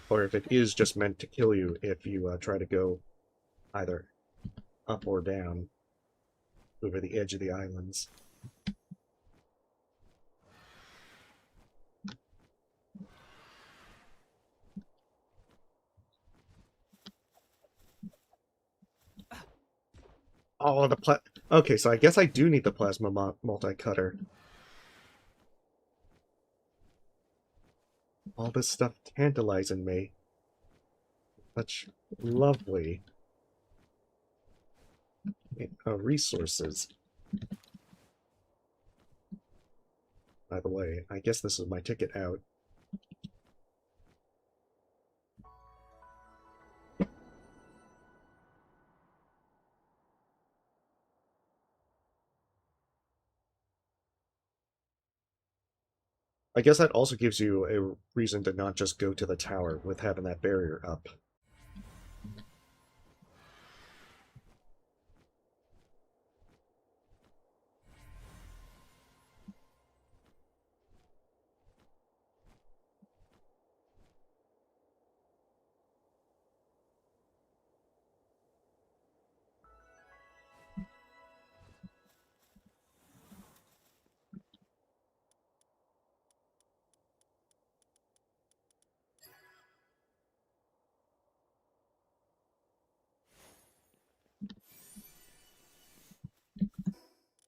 or if it is just meant to kill you if you try to go either up or down over the edge of the islands. Oh, okay, so I guess I do need the plasma multi-cutter. All this stuff tantalizing me. Such lovely resources. By the way, I guess this is my ticket out. I guess that also gives you a reason to not just go to the tower with having that barrier up.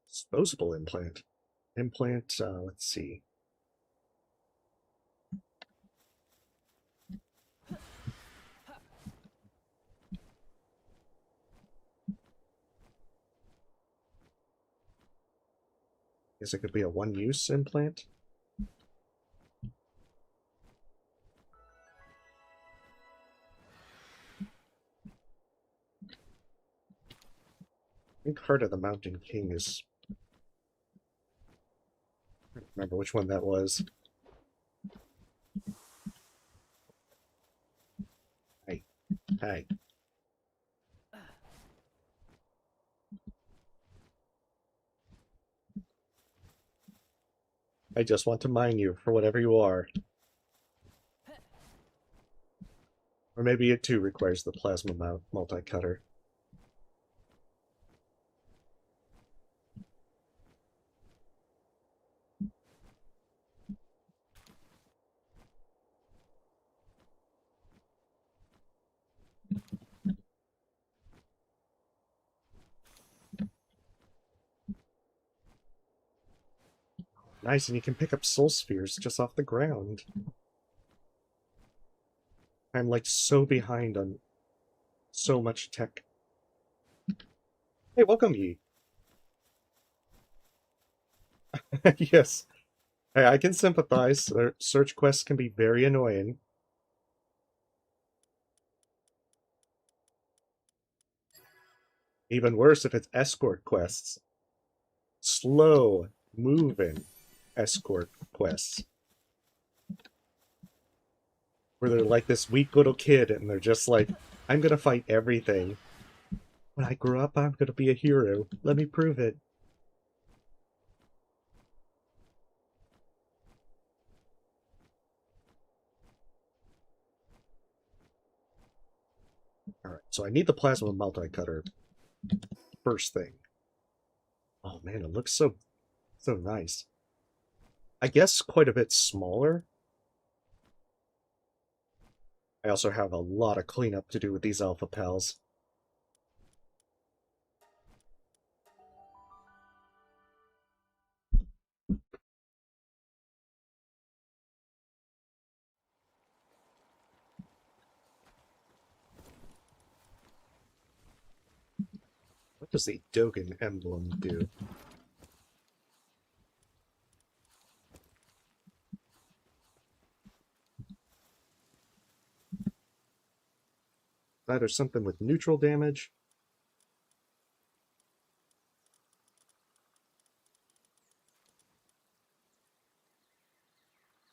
Disposable implant. Implant, let's see. Guess it could be a one-use implant. I think Heart of the Mountain King is... I don't remember which one that was. Hey. Hey. I just want to mine you for whatever you are. Or maybe it too requires the plasma multi-cutter. Nice, and you can pick up soul spheres just off the ground. I'm like so behind on so much tech. Hey, welcome, Yi. Yes. Hey, I can sympathize. Their search quests can be very annoying. Even worse if it's escort quests. Slow, moving escort quests. Where they're like this weak little kid and they're just like, I'm gonna fight everything. When I grow up, I'm gonna be a hero. Let me prove it. Alright, so I need the plasma multi-cutter first thing. Oh man, it looks so nice. I guess quite a bit smaller. I also have a lot of cleanup to do with these alpha pals. What does the Dogen emblem do? Either something with neutral damage.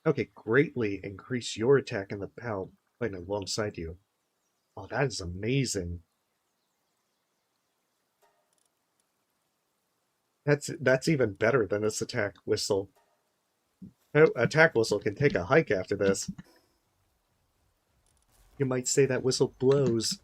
Okay, greatly increase your attack in the pal fighting alongside you. Oh, that is amazing. That's even better than this attack whistle. Oh, attack whistle can take a hike after this. You might say that whistle blows.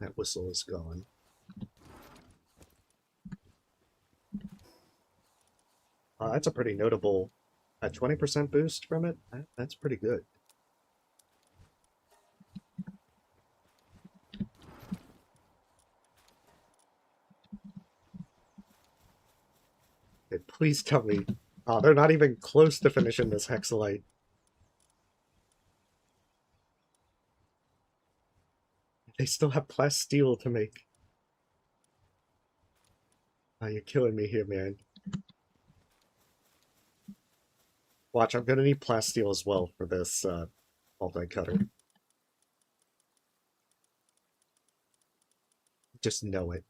That whistle is gone. That's a pretty notable 20% boost from it. That's pretty good. Okay, please tell me. Oh, they're not even close to finishing this Hexalite. They still have plasteel to make. Oh, you're killing me here, man. Watch, I'm gonna need plasteel as well for this multi-cutter. Just know it.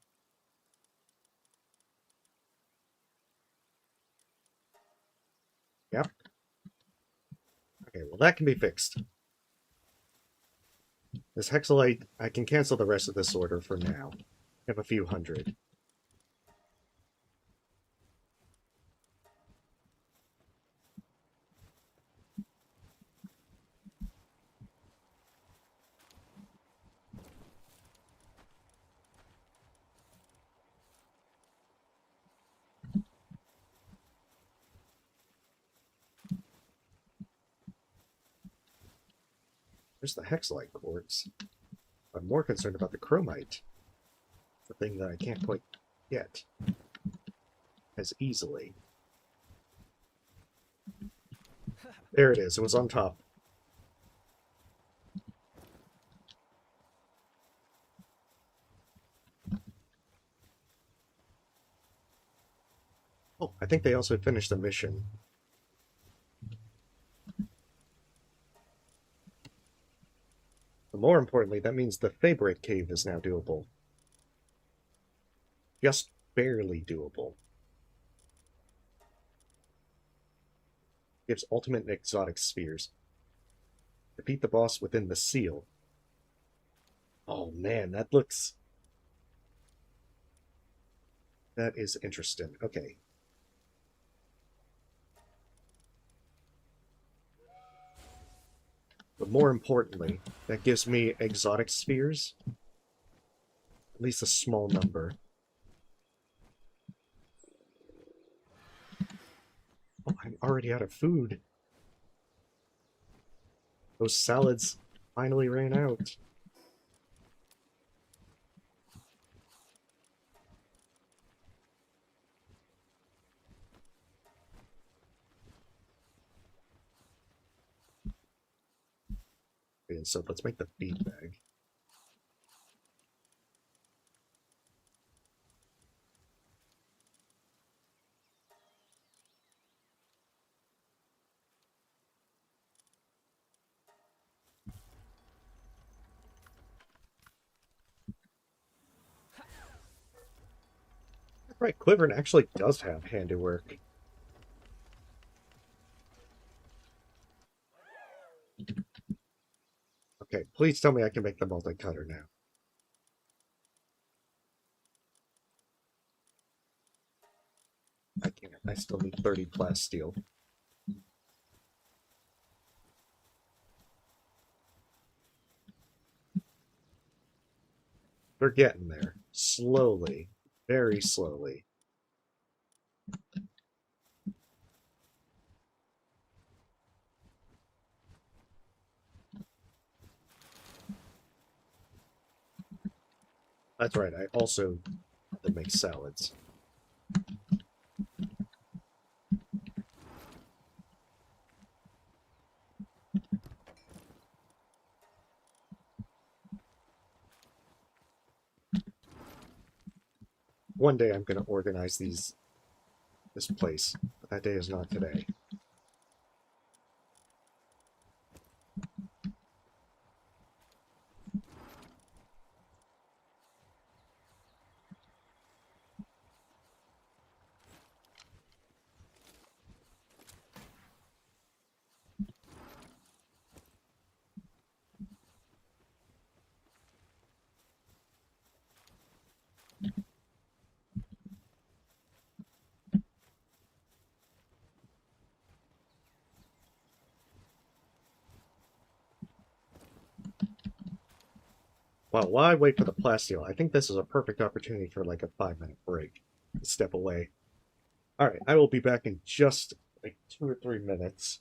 Yep. Okay, well that can be fixed. This Hexalite, I can cancel the rest of this order for now. I have a few hundred. There's the hexalite quartz. I'm more concerned about the chromite. The thing that I can't quite get as easily. There it is. It was on top. Oh, I think they also finished the mission. But more importantly, that means the Feybreak cave is now doable. Just barely doable. Gives ultimate and exotic spheres. Defeat the boss within the seal. Oh man, that looks... That is interesting. Okay. But more importantly, that gives me exotic spheres. At least a small number. Oh, I'm already out of food. Those salads finally ran out. Okay, so let's make the feed bag. Right, Clivern actually does have handiwork. Okay, please tell me I can make the multi-cutter now. I can't. I still need 30 plasteel. They're getting there. Slowly. Very slowly. That's right, I also have to make salads. One day I'm going to organize this place, but that day is not today. Well, while I wait for the plasteel, I think this is a perfect opportunity for like a 5-minute break. Step away. Alright, I will be back in just like 2 or 3 minutes.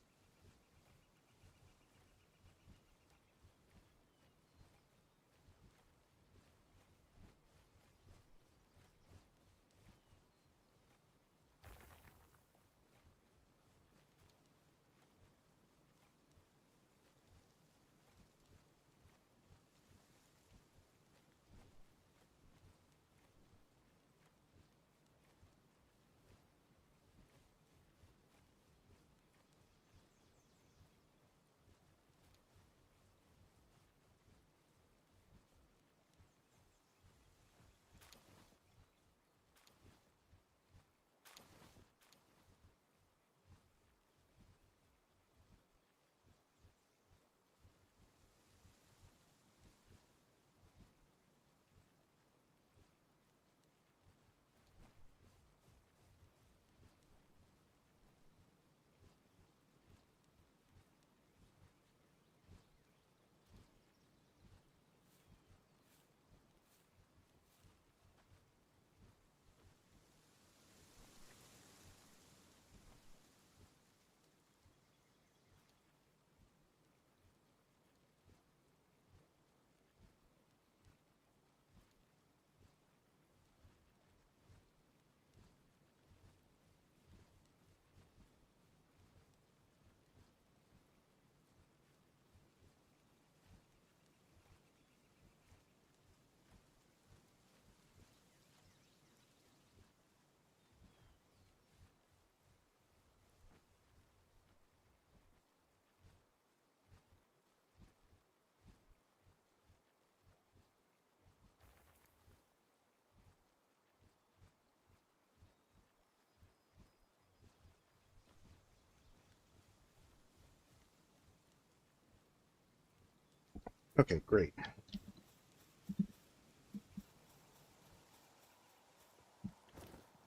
Okay, great.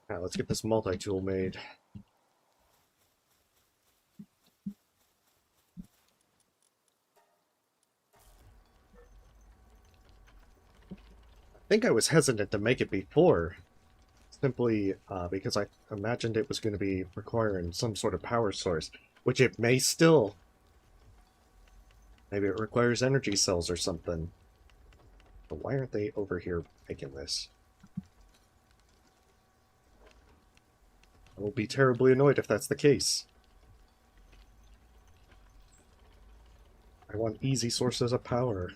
Now let's get this multi-tool made. I think I was hesitant to make it before, simply because I imagined it was going to be requiring some sort of power source, which it may still. Maybe it requires energy cells or something. But why aren't they over here making this? I will be terribly annoyed if that's the case. I want easy sources of power.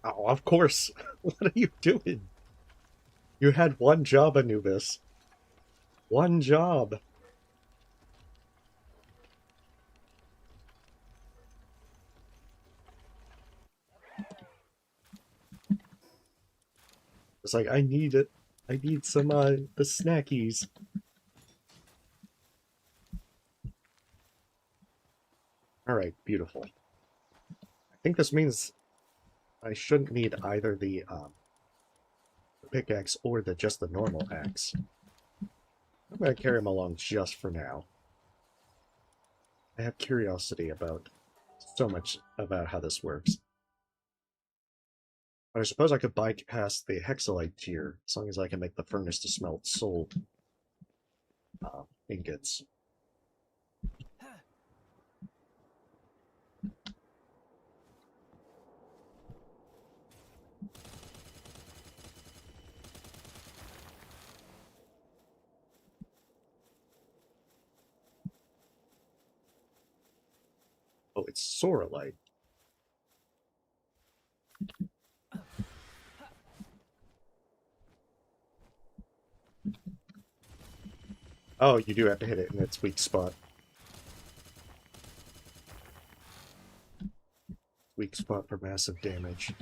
Oh, of course. What are you doing? You had one job, Anubis. One job. It's like, I need it. I need some, the snackies. Alright, beautiful. I think this means I shouldn't need either the pickaxe or just the normal axe. I'm going to carry him along just for now. I have curiosity about so much about how this works. I suppose I could bypass the hexalite tier, as long as I can make the furnace to smelt soul ingots. Oh, it's sorolite. Oh, you do have to hit it in its weak spot. Weak spot for massive damage.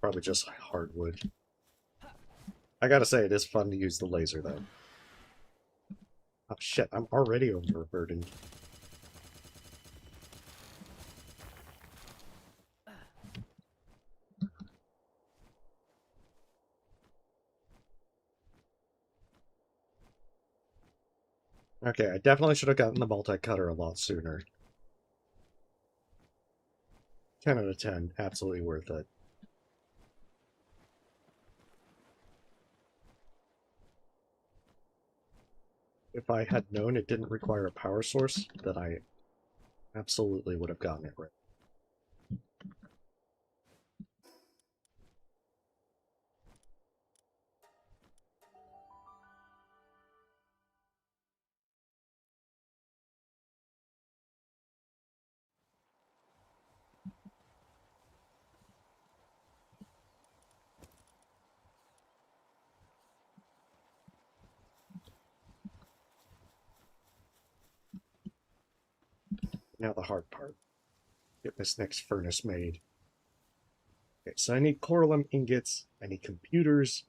Probably just hardwood. I gotta say, it is fun to use the laser, though. Oh shit, I'm already overburdened. Okay, I definitely should have gotten the multi-cutter a lot sooner. 10 out of 10, absolutely worth it. If I had known it didn't require a power source, then I absolutely would have gotten it right. Now the hard part. Get this next furnace made. Okay, so I need coralum ingots, I need computers,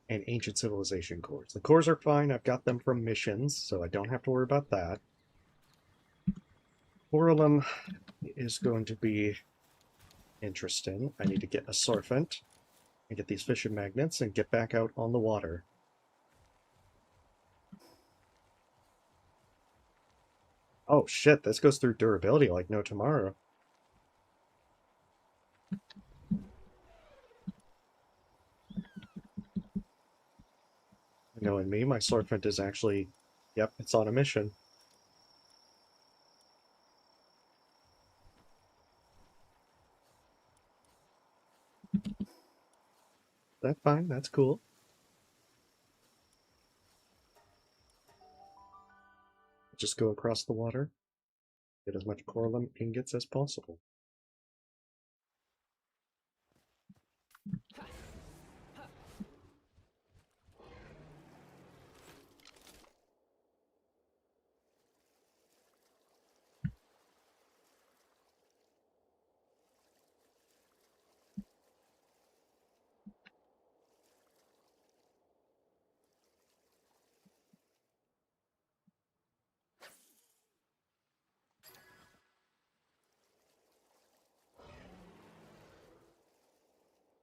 and ancient civilization cores. The cores are fine, I've got them from missions, so I don't have to worry about that. Coralum is going to be interesting. I need to get a sorfent and get these fishing magnets and get back out on the water. Oh shit, this goes through durability like no tomorrow. Knowing me, my sorfent is actually, yep, it's on a mission. That's fine, that's cool. Just go across the water. Get as much coralline ingots as possible.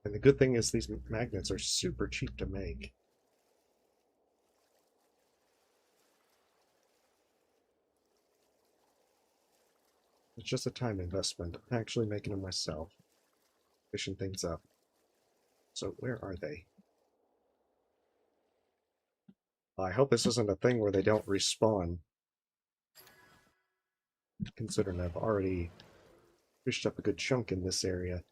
And the good thing is these magnets are super cheap to make. It's just a time investment. I'm actually making them myself. Fishing things up. So where are they? I hope this isn't a thing where they don't respawn, considering I've already fished up a good chunk in this area.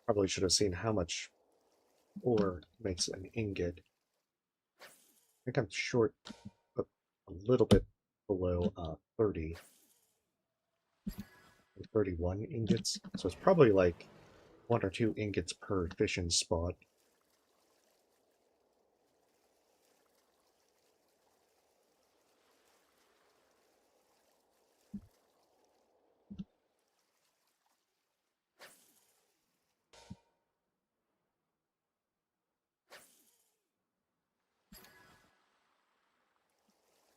Probably should have seen how much ore makes an ingot. I think I'm short a little bit below 30. 31 ingots. So it's probably like 1 or 2 ingots per fishing spot.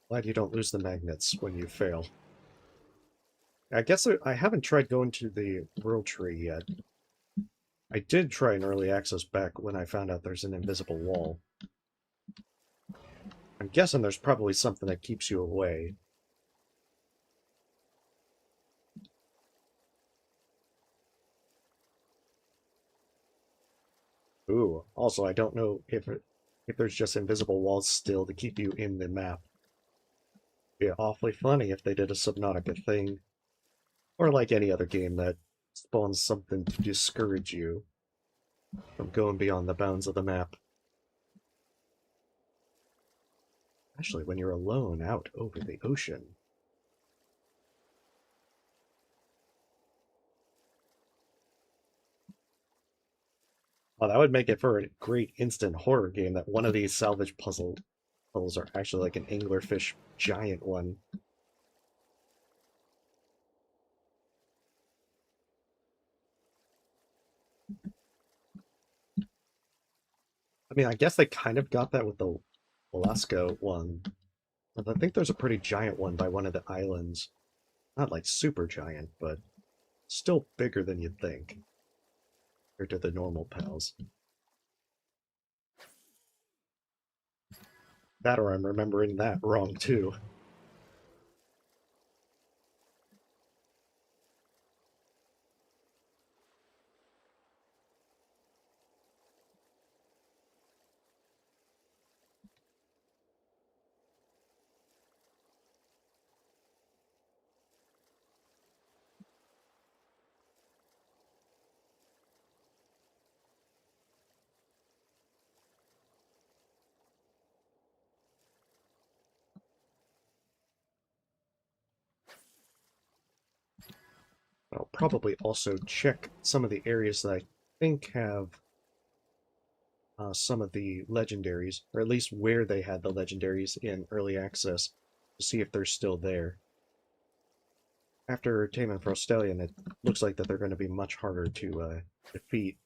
Glad you don't lose the magnets when you fail. I guess I haven't tried going to the World Tree yet. I did try an early access back when I found out there's an invisible wall. I'm guessing there's probably something that keeps you away. Ooh, also I don't know if there's just invisible walls still to keep you in the map. It'd be awfully funny if they did a Subnautica thing. Or like any other game that spawns something to discourage you from going beyond the bounds of the map. Especially when you're alone out over the ocean. Well, that would make it for a great instant horror game that one of these salvage puzzles are actually like an anglerfish giant one. I mean, I guess they kind of got that with the Alaska one. But I think there's a pretty giant one by one of the islands. Not like super giant, but still bigger than you'd think. Compared to the normal pals. That or I'm remembering that wrong too. I'll probably also check some of the areas that I think have some of the legendaries, or at least where they had the legendaries in early access, to see if they're still there. After Tame and Frostalion, it looks like that they're going to be much harder to defeat.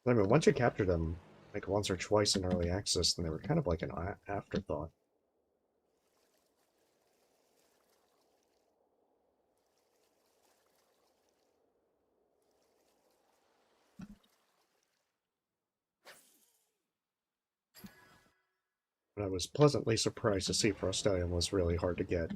I mean, once you capture them, like once or twice in early access, then they were kind of like an afterthought. But I was pleasantly surprised to see Frostalion was really hard to get.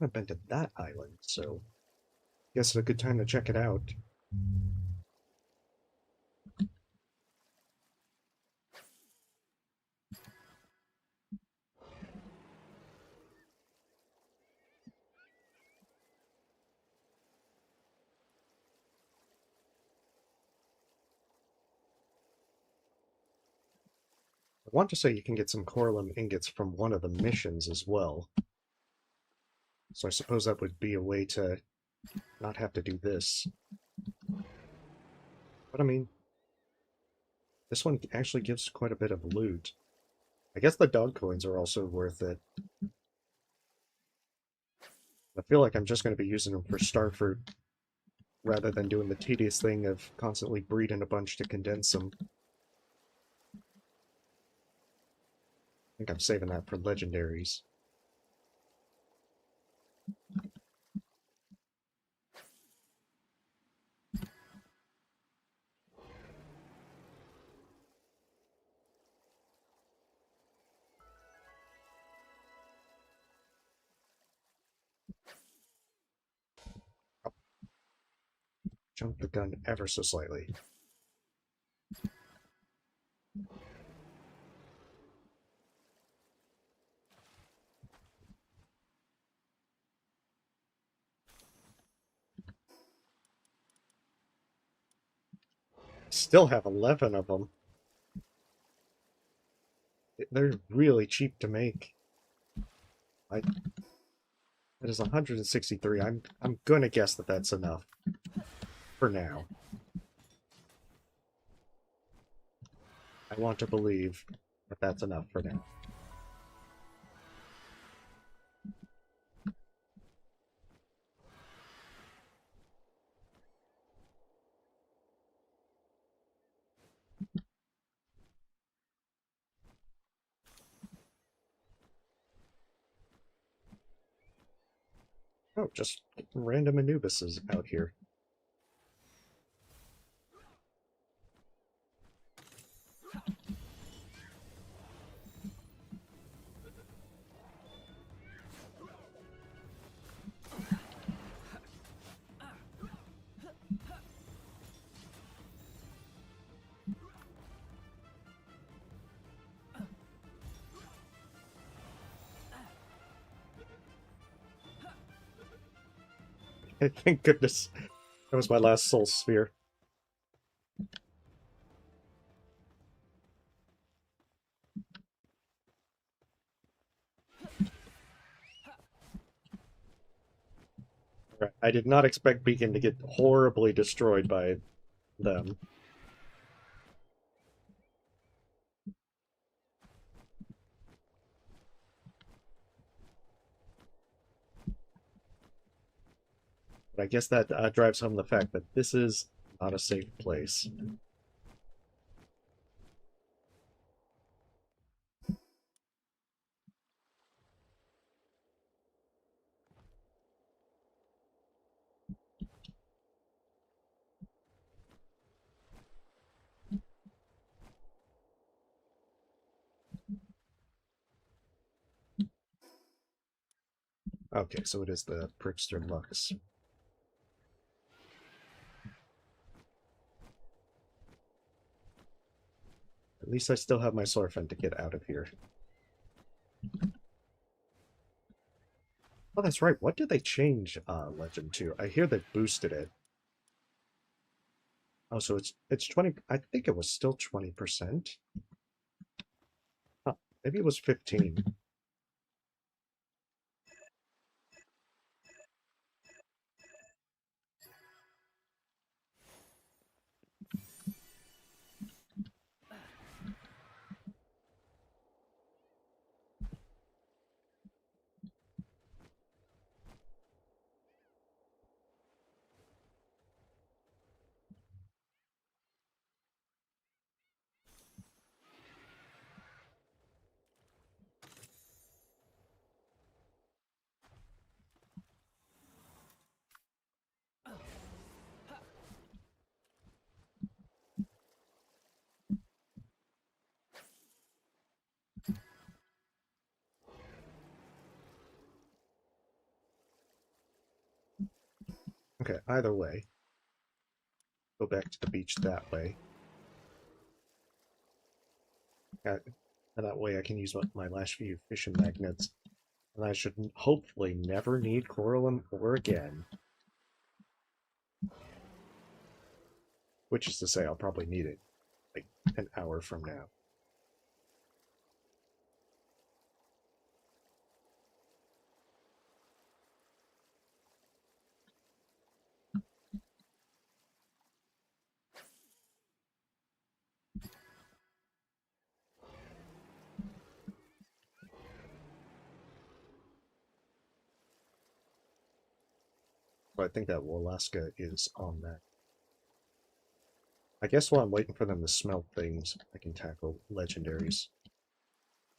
haven't been to that island, so guess it's a good time to check it out. I want to say you can get some coralline ingots from one of the missions as well. So I suppose that would be a way to not have to do this. But I mean, this one actually gives quite a bit of loot. I guess the dog coins are also worth it. I feel like I'm just going to be using them for starfruit rather than doing the tedious thing of constantly breeding a bunch to condense them. I think I'm saving that for legendaries. Jump the gun ever so slightly. Still have 11 of them. They're really cheap to make. That is 163. I'm gonna guess that that's enough for now. I want to believe that that's enough for now. Oh, just random Anubises out here. Thank goodness. That was my last soul sphere. Right. I did not expect Beacon to get horribly destroyed by them. But I guess that drives home the fact that this is not a safe place. Okay, so it is the Prickster Lux. At least I still have my Sorfen to get out of here. Oh, that's right. What did they change Legend to? I hear they boosted it. Oh, so it's 20. I think it was still 20%. Huh, maybe it was 15. Okay, either way. Go back to the beach that way. And that way I can use my last few fishing magnets. And I should hopefully never need coral ore again. Which is to say, I'll probably need it like an hour from now. But I think that Walaska is on that. I guess while I'm waiting for them to smelt things, I can tackle legendaries.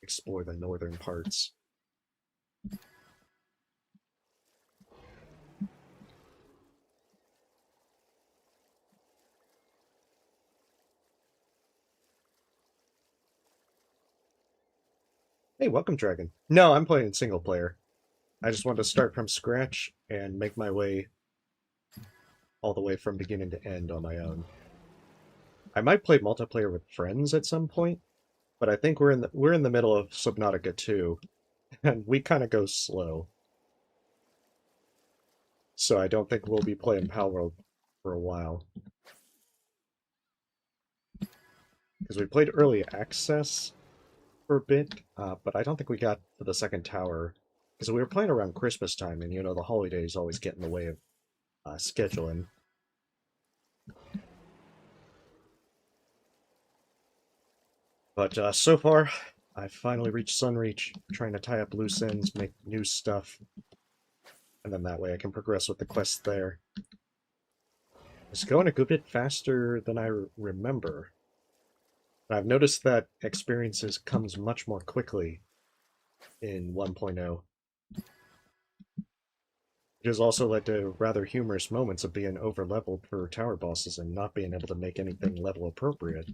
Explore the northern parts. Hey, welcome, Dragon. No, I'm playing single player. I just want to start from scratch and make my way all the way from beginning to end on my own. I might play multiplayer with friends at some point, but I think we're in the middle of Subnautica 2, and we kind of go slow. So I don't think we'll be playing Palworld for a while. Because we played early access for a bit, but I don't think we got to the second tower. Because we were playing around Christmas time, and you know, the holidays always get in the way of scheduling. But so far, I've finally reached Sunreach, trying to tie up loose ends, make new stuff, and then that way I can progress with the quest there. It's going a good bit faster than I remember. I've noticed that experiences comes much more quickly in 1.0. It has also led to rather humorous moments of being over-leveled for tower bosses and not being able to make anything level appropriate.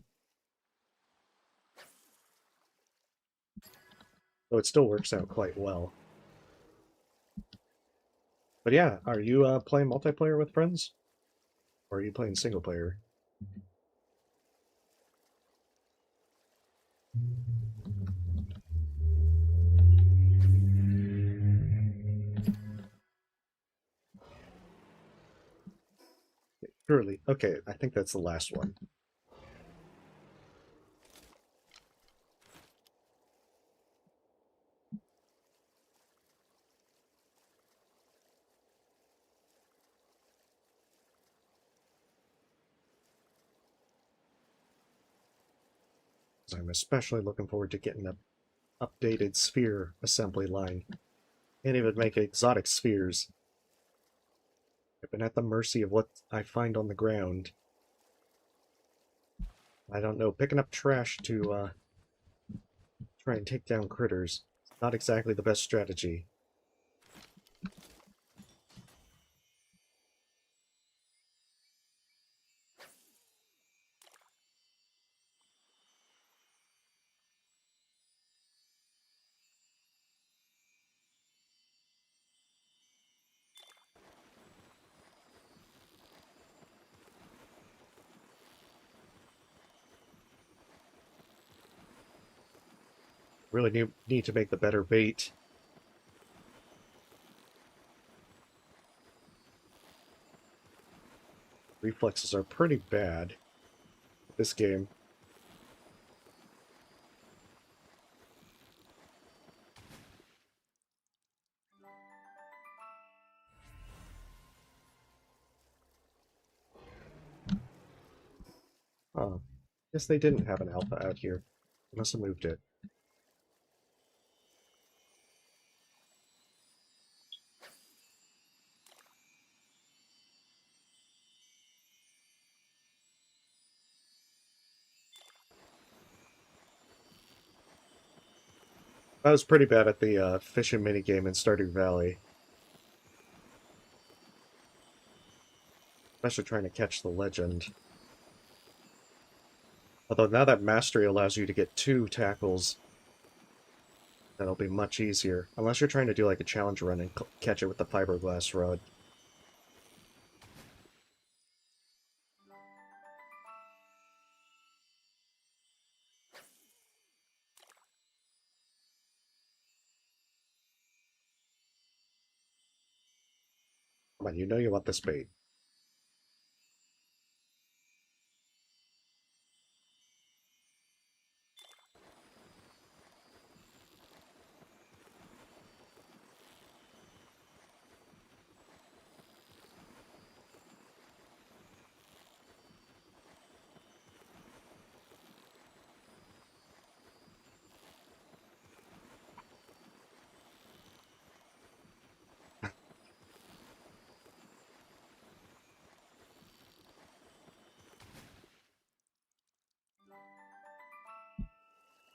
Though it still works out quite well. But yeah, are you playing multiplayer with friends? Or are you playing single player? Surely. Okay, I think that's the last one. I'm especially looking forward to getting an updated sphere assembly line. Can't even make exotic spheres. I've been at the mercy of what I find on the ground. I don't know, picking up trash to try and take down critters. Not exactly the best strategy. Really need to make the better bait. Reflexes are pretty bad this game. Oh, guess they didn't have an alpha out here. They must have moved it. I was pretty bad at the fishing minigame in Stardew Valley. Especially trying to catch the legend. Although now that mastery allows you to get 2 tackles, that'll be much easier. Unless you're trying to do like a challenge run and catch it with the fiberglass rod. Come on, you know you want this bait.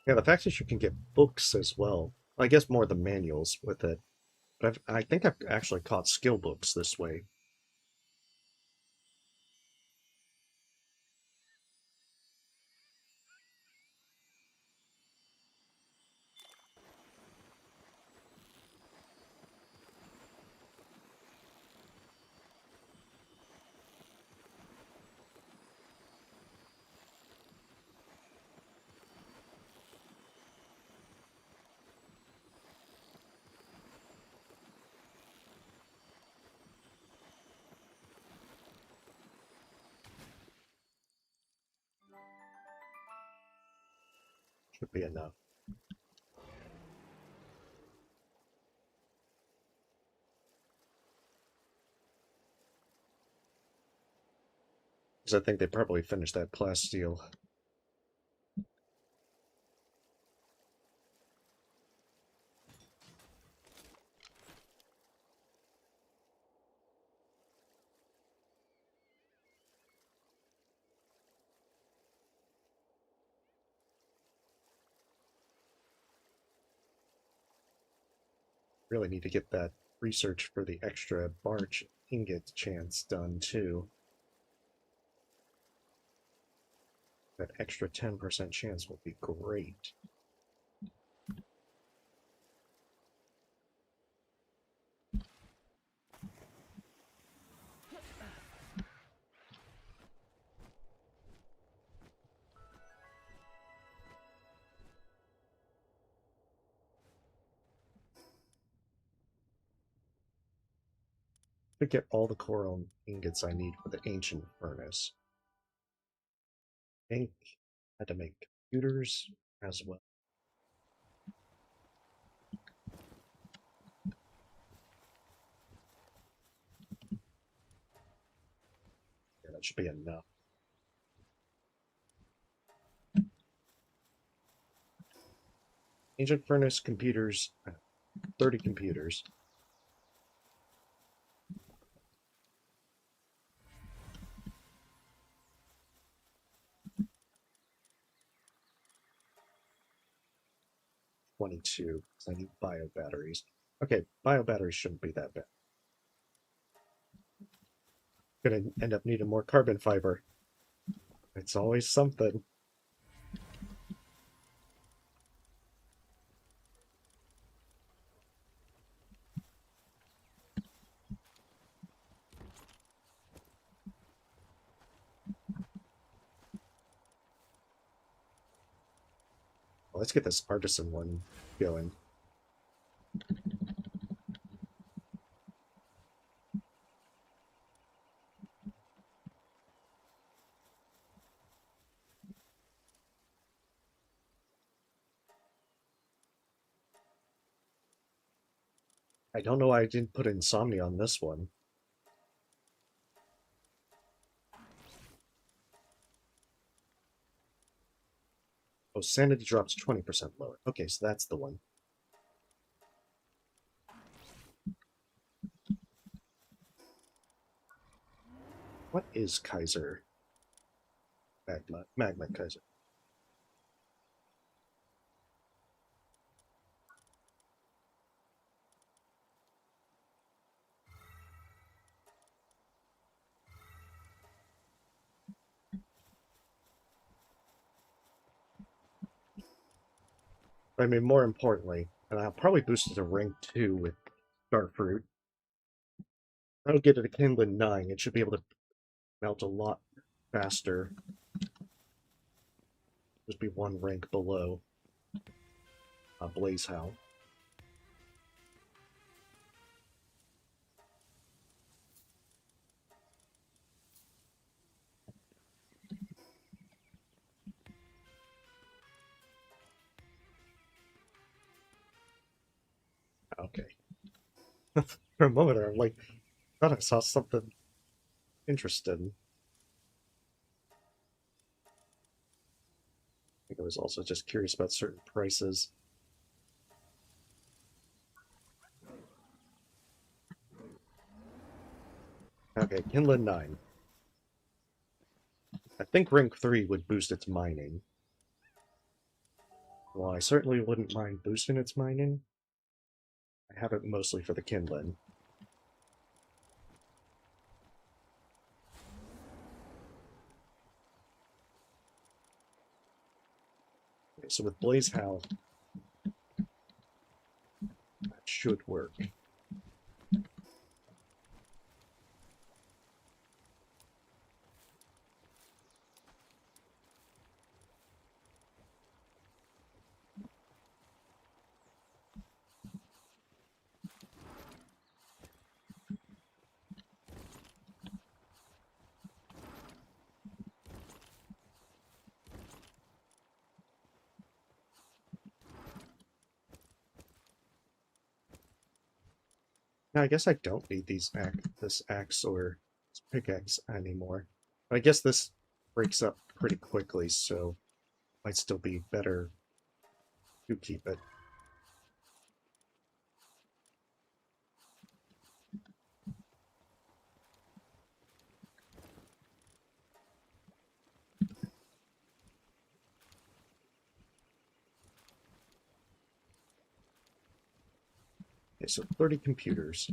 Yeah, the fact that you can get books as well. I guess more the manuals with it. But I think I've actually caught skill books this way. Should be enough. Because I think they probably finished that plasteel. Really need to get that research for the extra barge ingot chance done too. That extra 10% chance will be great. To get all the coral ingots I need for the ancient furnace. I think I had to make computers as well. Yeah, that should be enough. Ancient furnace computers, 30 computers. $22, because I need bio batteries. Okay, bio batteries shouldn't be that bad. Gonna end up needing more carbon fiber. It's always something. Well, let's get this artisan one going. I don't know why I didn't put insomnia on this one. Oh, sanity drops 20% lower. Okay, so that's the one. What is Kaiser? Magma Kaiser. I mean, more importantly, and I'll probably boost it to rank 2 with Starfruit. I'll get it to Kindling 9. It should be able to melt a lot faster. Just be one rank below Blaze Howl. Okay. For a moment there, I'm like, thought I saw something interesting. I think I was also just curious about certain prices. Okay, Kinlan 9. I think rank 3 would boost its mining. Well, I certainly wouldn't mind boosting its mining. I have it mostly for the Kinlan. Okay, so with Blaze Howl, that should work. Now, I guess I don't need this axe or this pickaxe anymore. But I guess this breaks up pretty quickly, so it might still be better to keep it. Okay, so 30 computers.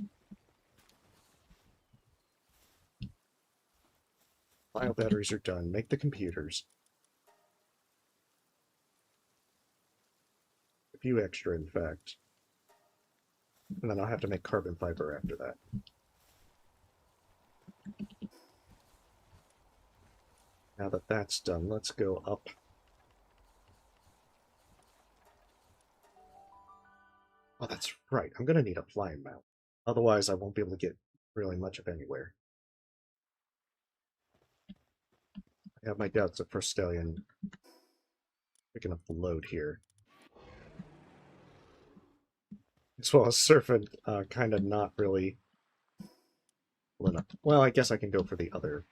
Bio batteries are done. Make the computers. A few extra, in fact. And then I'll have to make carbon fiber after that. Now that that's done, let's go up. Oh, that's right. I'm going to need a flying mount. Otherwise, I won't be able to get really much of anywhere. I have my doubts at First Stallion picking up the load here. As well as Serpent, kind of not really... Well, I guess I can go for the other.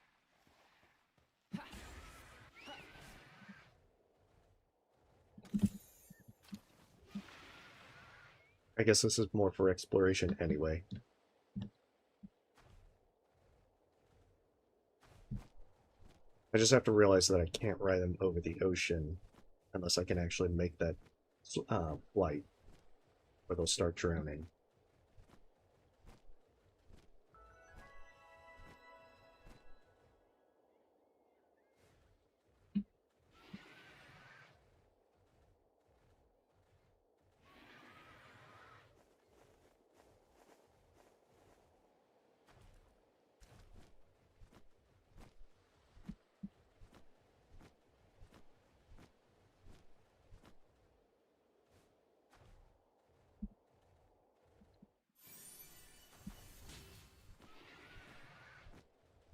I guess this is more for exploration anyway. I just have to realize that I can't ride them over the ocean unless I can actually make that flight, or they'll start drowning.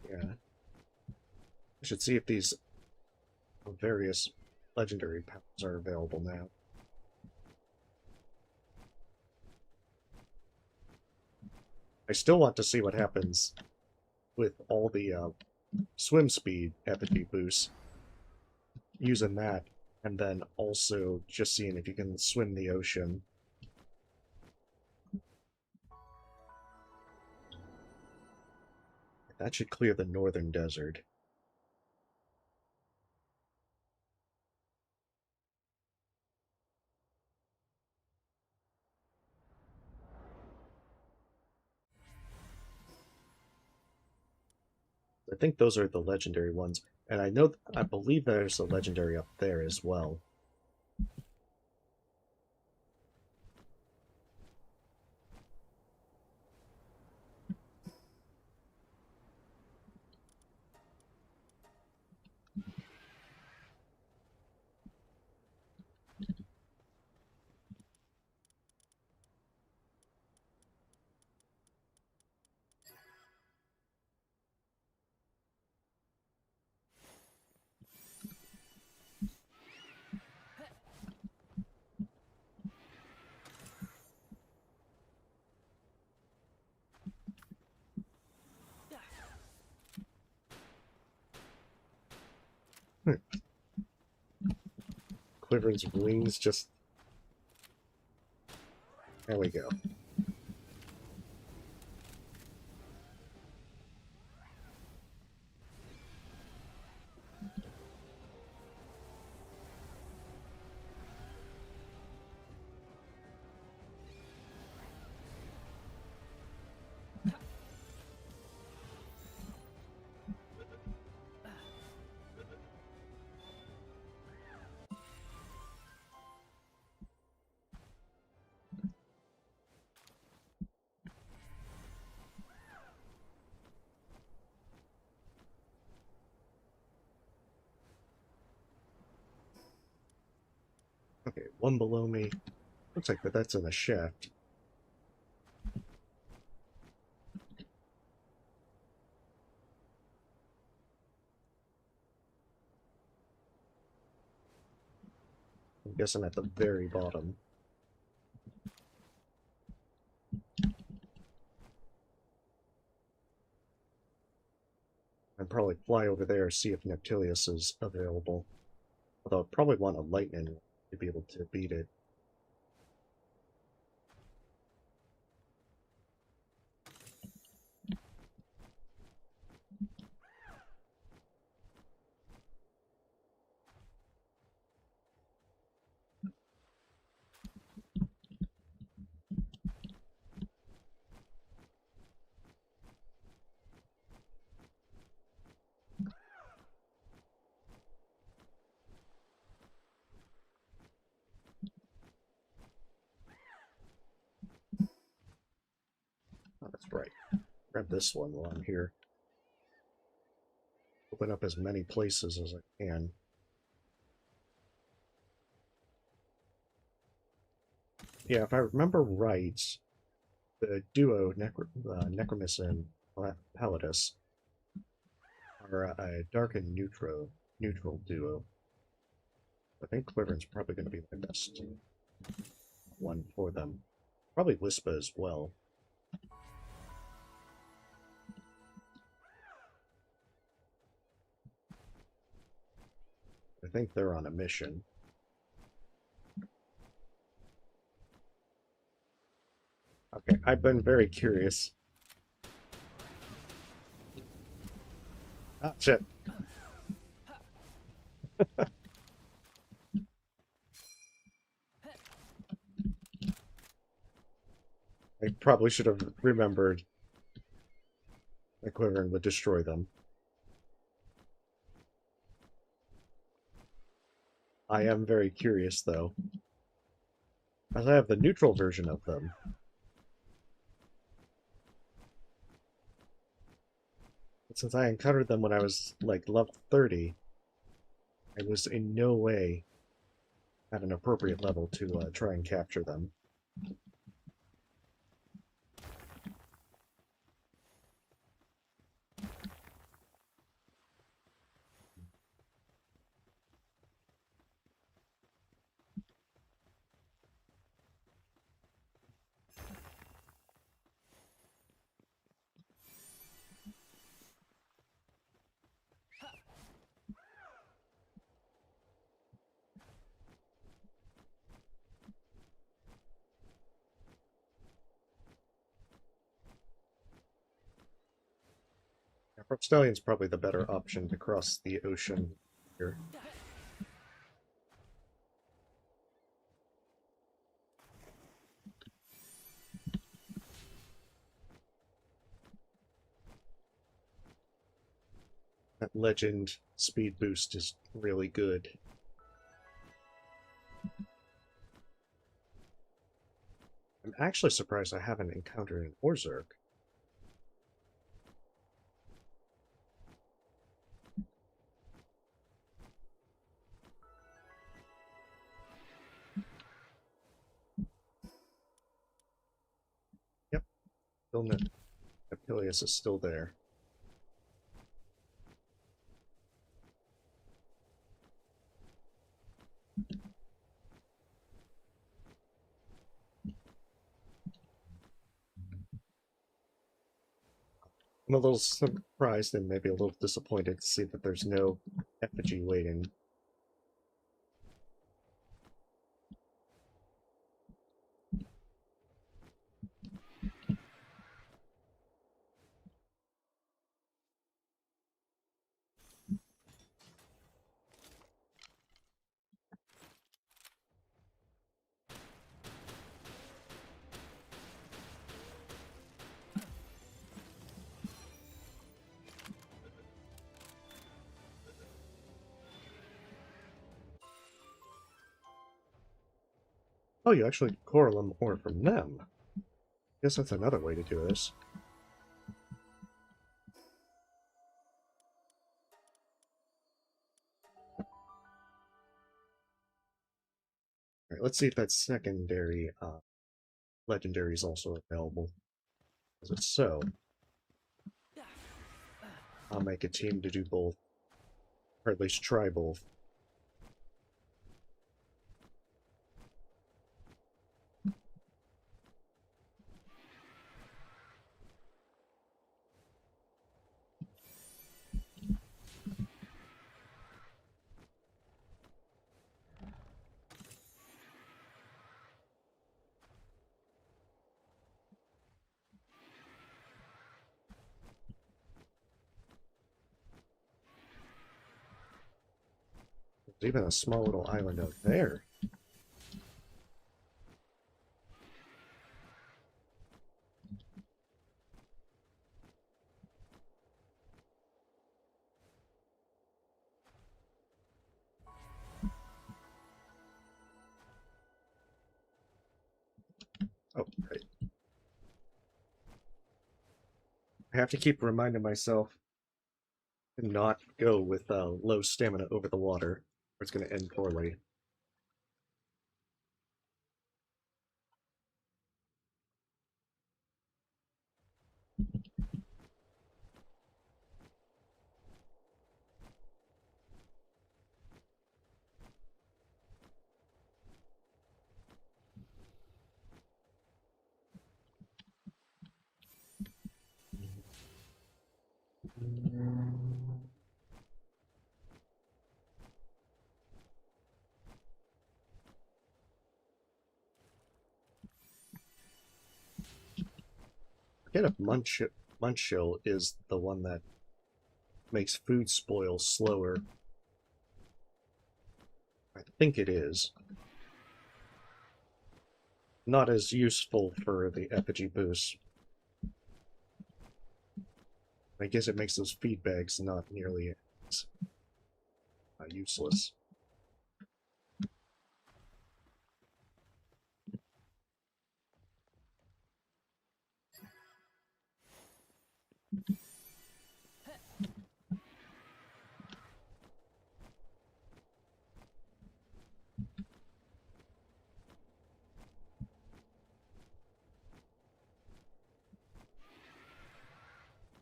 Yeah. I should see if these various legendary powers are available now. I still want to see what happens with all the swim speed effigy boosts, using that, and then also just seeing if you can swim the ocean. That should clear the northern desert. I think those are the legendary ones, and I believe there's a legendary up there as well. Wyvern's wings just... There we go. Okay, one below me. Looks like that's in a shaft. I'm guessing at the very bottom. I'd probably fly over there, see if Neptilius is available. Although I'd probably want a lightning to be able to beat it. Oh, that's right. Grab this one while I'm here. Open up as many places as I can. Yeah, if I remember right, the duo Necromus and Pallidus are a dark and neutral duo. I think Wyvern's probably going to be my best one for them. Probably Wispa as well. I think they're on a mission. Okay, I've been very curious. Ah, shit. I probably should have remembered that Wyvern would destroy them. I am very curious, though. As I have the neutral version of them. But since I encountered them when I was, like, level 30, I was in no way at an appropriate level to try and capture them. Stallion's probably the better option to cross the ocean here. That legend speed boost is really good. I'm actually surprised I haven't encountered an Orzerk. Yep, still Neptilius is still there. I'm a little surprised and maybe a little disappointed to see that there's no effigy waiting. Oh, you actually coral them ore from them. Guess that's another way to do this. Alright, let's see if that secondary legendary is also available. If so, I'll make a team to do both. Or at least try both. There's even a small little island out there. Oh, right. I have to keep reminding myself to not go with low stamina over the water, or it's going to end poorly. I forget if Munchill is the one that makes food spoil slower. I think it is. Not as useful for the effigy boost. I guess it makes those feed bags not nearly as useless.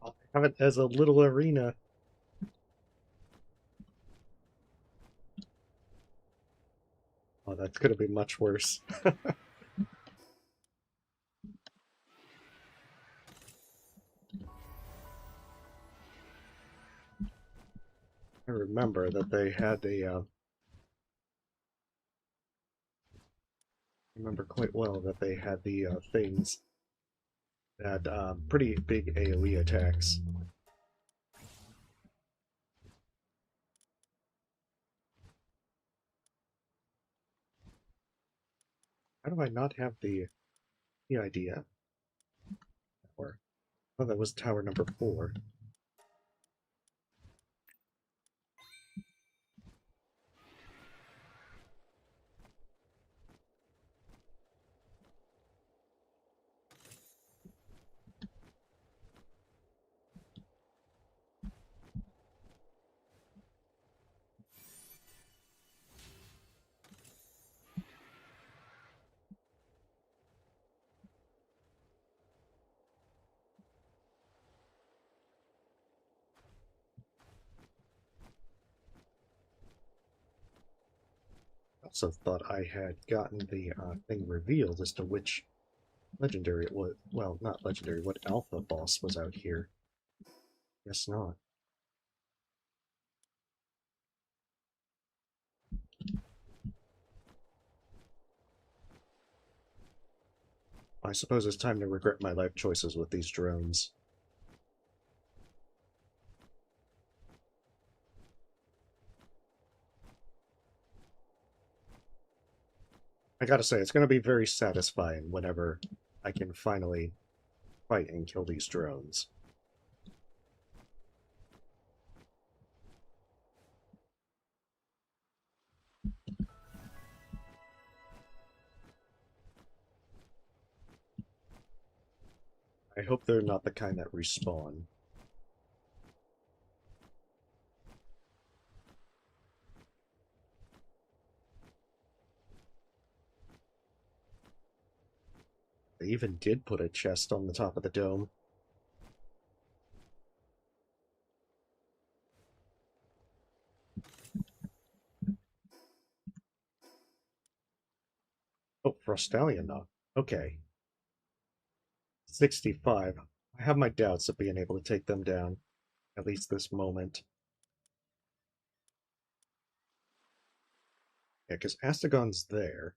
I'll have it as a little arena. Oh, that's going to be much worse. I remember that they had a. I remember quite well that they had the things that had pretty big AoE attacks. How do I not have the idea? Or oh, that was tower number 4. I also thought I had gotten the thing revealed as to which legendary it was. Well, not legendary, what alpha boss was out here. Guess not. I suppose it's time to regret my life choices with these drones. I gotta say, it's gonna be very satisfying whenever I can finally fight and kill these drones. I hope they're not the kind that respawn. They even did put a chest on the top of the dome. Oh, Frostallion not. Okay. 65. I have my doubts of being able to take them down. At least this moment. Yeah, because Astagon's there.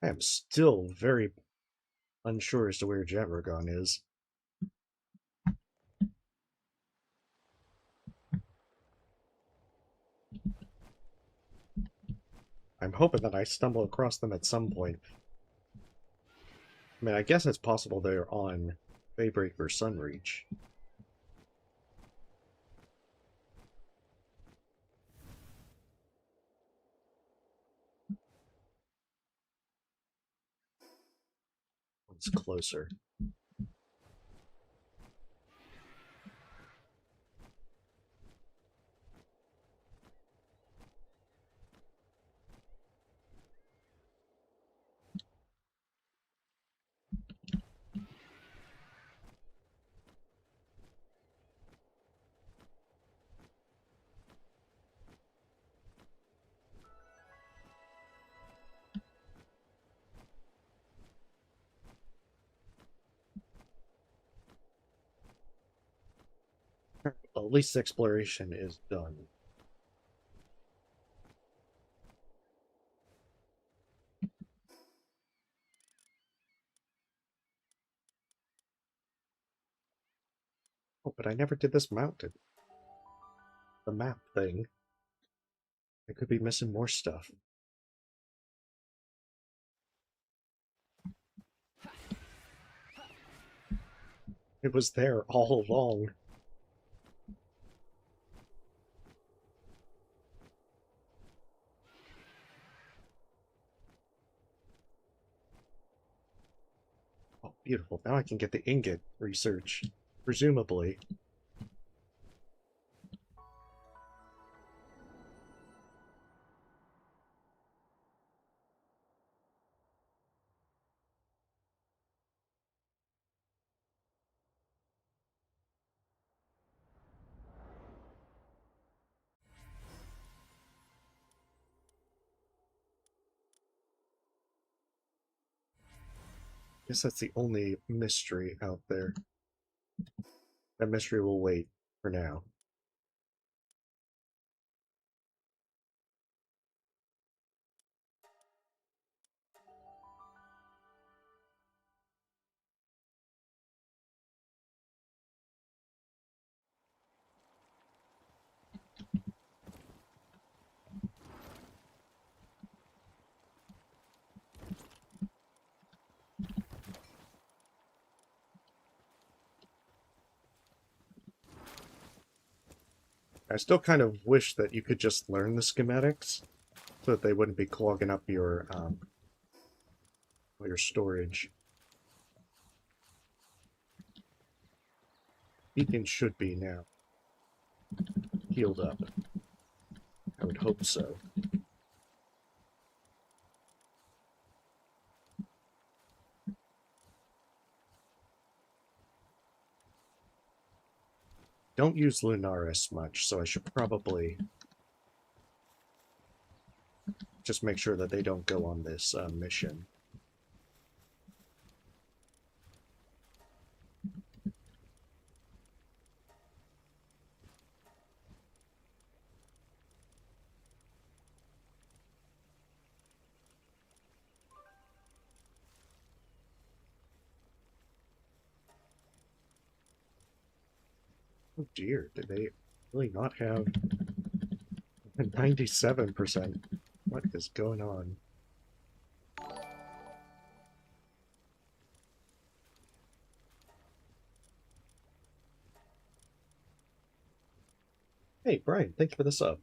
I am still very unsure as to where Jabragon is. I'm hoping that I stumble across them at some point. I mean, I guess it's possible they're on Feybreak or Sunreach. It's closer. Well, at least exploration is done. Oh, but I never did this mountain. The map thing. I could be missing more stuff. It was there all along. Oh, beautiful. Now I can get the ingot research. Presumably. Guess that's the only mystery out there. That mystery will wait for now. I still kind of wish that you could just learn the schematics so that they wouldn't be clogging up your storage. Beacon should be now healed up. I would hope so. Don't use Lunaris much, so I should probably just make sure that they don't go on this mission. Oh dear, did they really not have 97%? What is going on? Hey, Brian, thank you for the sub.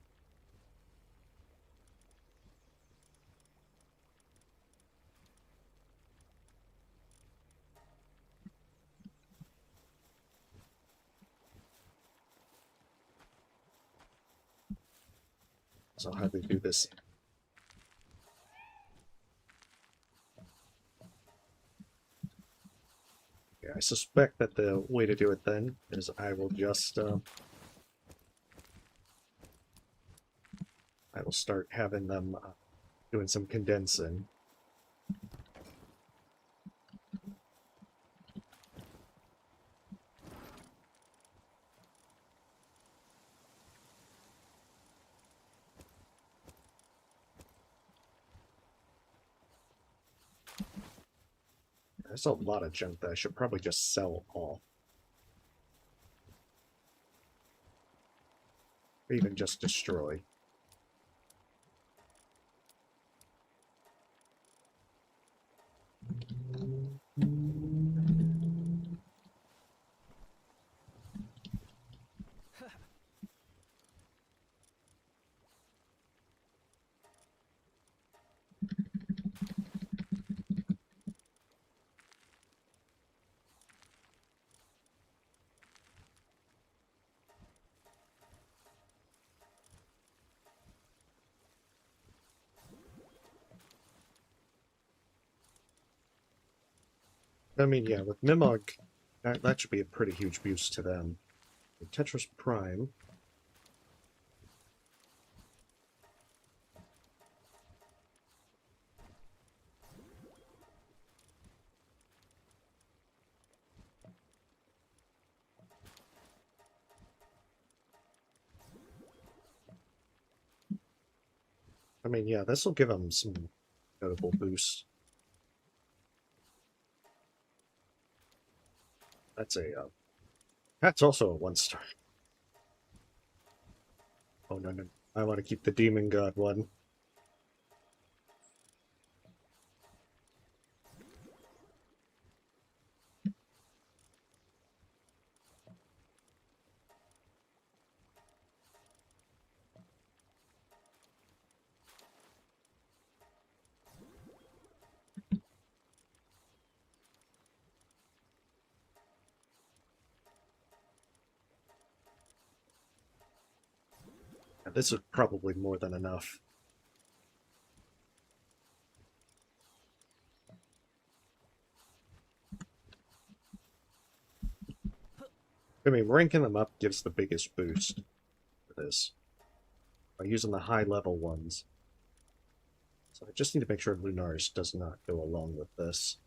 So how they do this. Yeah, I suspect that the way to do it then is I will just I will start having them doing some condensing. There's a lot of junk that I should probably just sell off. Or even just destroy. I mean, yeah, with Mimog, that should be a pretty huge boost to them. Tetris Prime. I mean, yeah, this will give them some notable boosts. That's also a 1-star. Oh no, no, I want to keep the Demon God one. Yeah, this is probably more than enough. I mean, ranking them up gives the biggest boost for this by using the high level ones. So I just need to make sure Lunaris does not go along with this.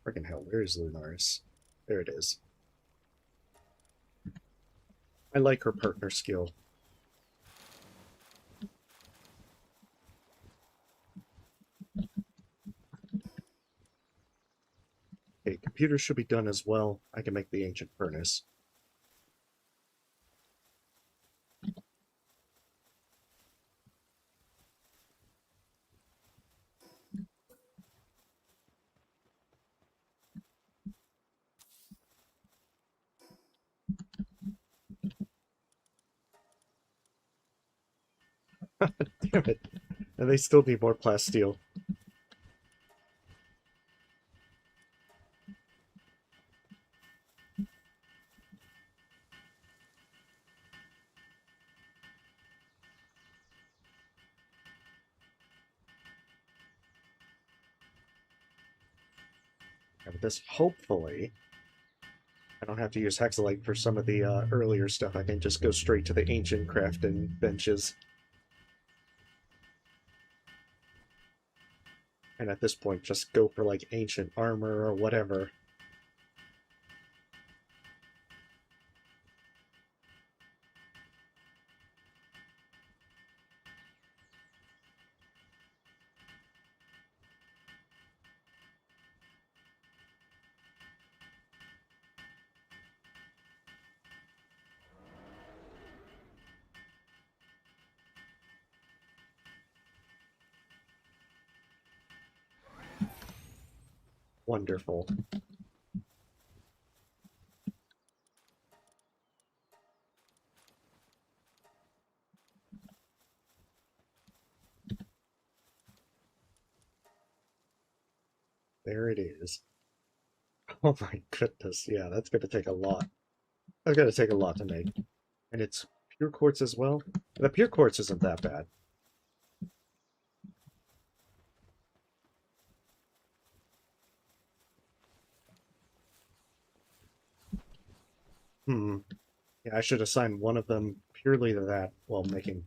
Friggin' hell, where is Lunaris? There it is. I like her partner skill. Okay, computers should be done as well. I can make the ancient furnace. Damn it. And they still need more plasteel. And with this, hopefully, I don't have to use Hexalite for some of the earlier stuff. I can just go straight to the ancient crafting benches. And at this point, just go for like ancient armor or whatever. Wonderful. There it is. Oh my goodness, yeah, that's gonna take a lot. That's gonna take a lot to make. And it's pure quartz as well? The pure quartz isn't that bad. Hmm. Yeah, I should assign one of them purely to that while making...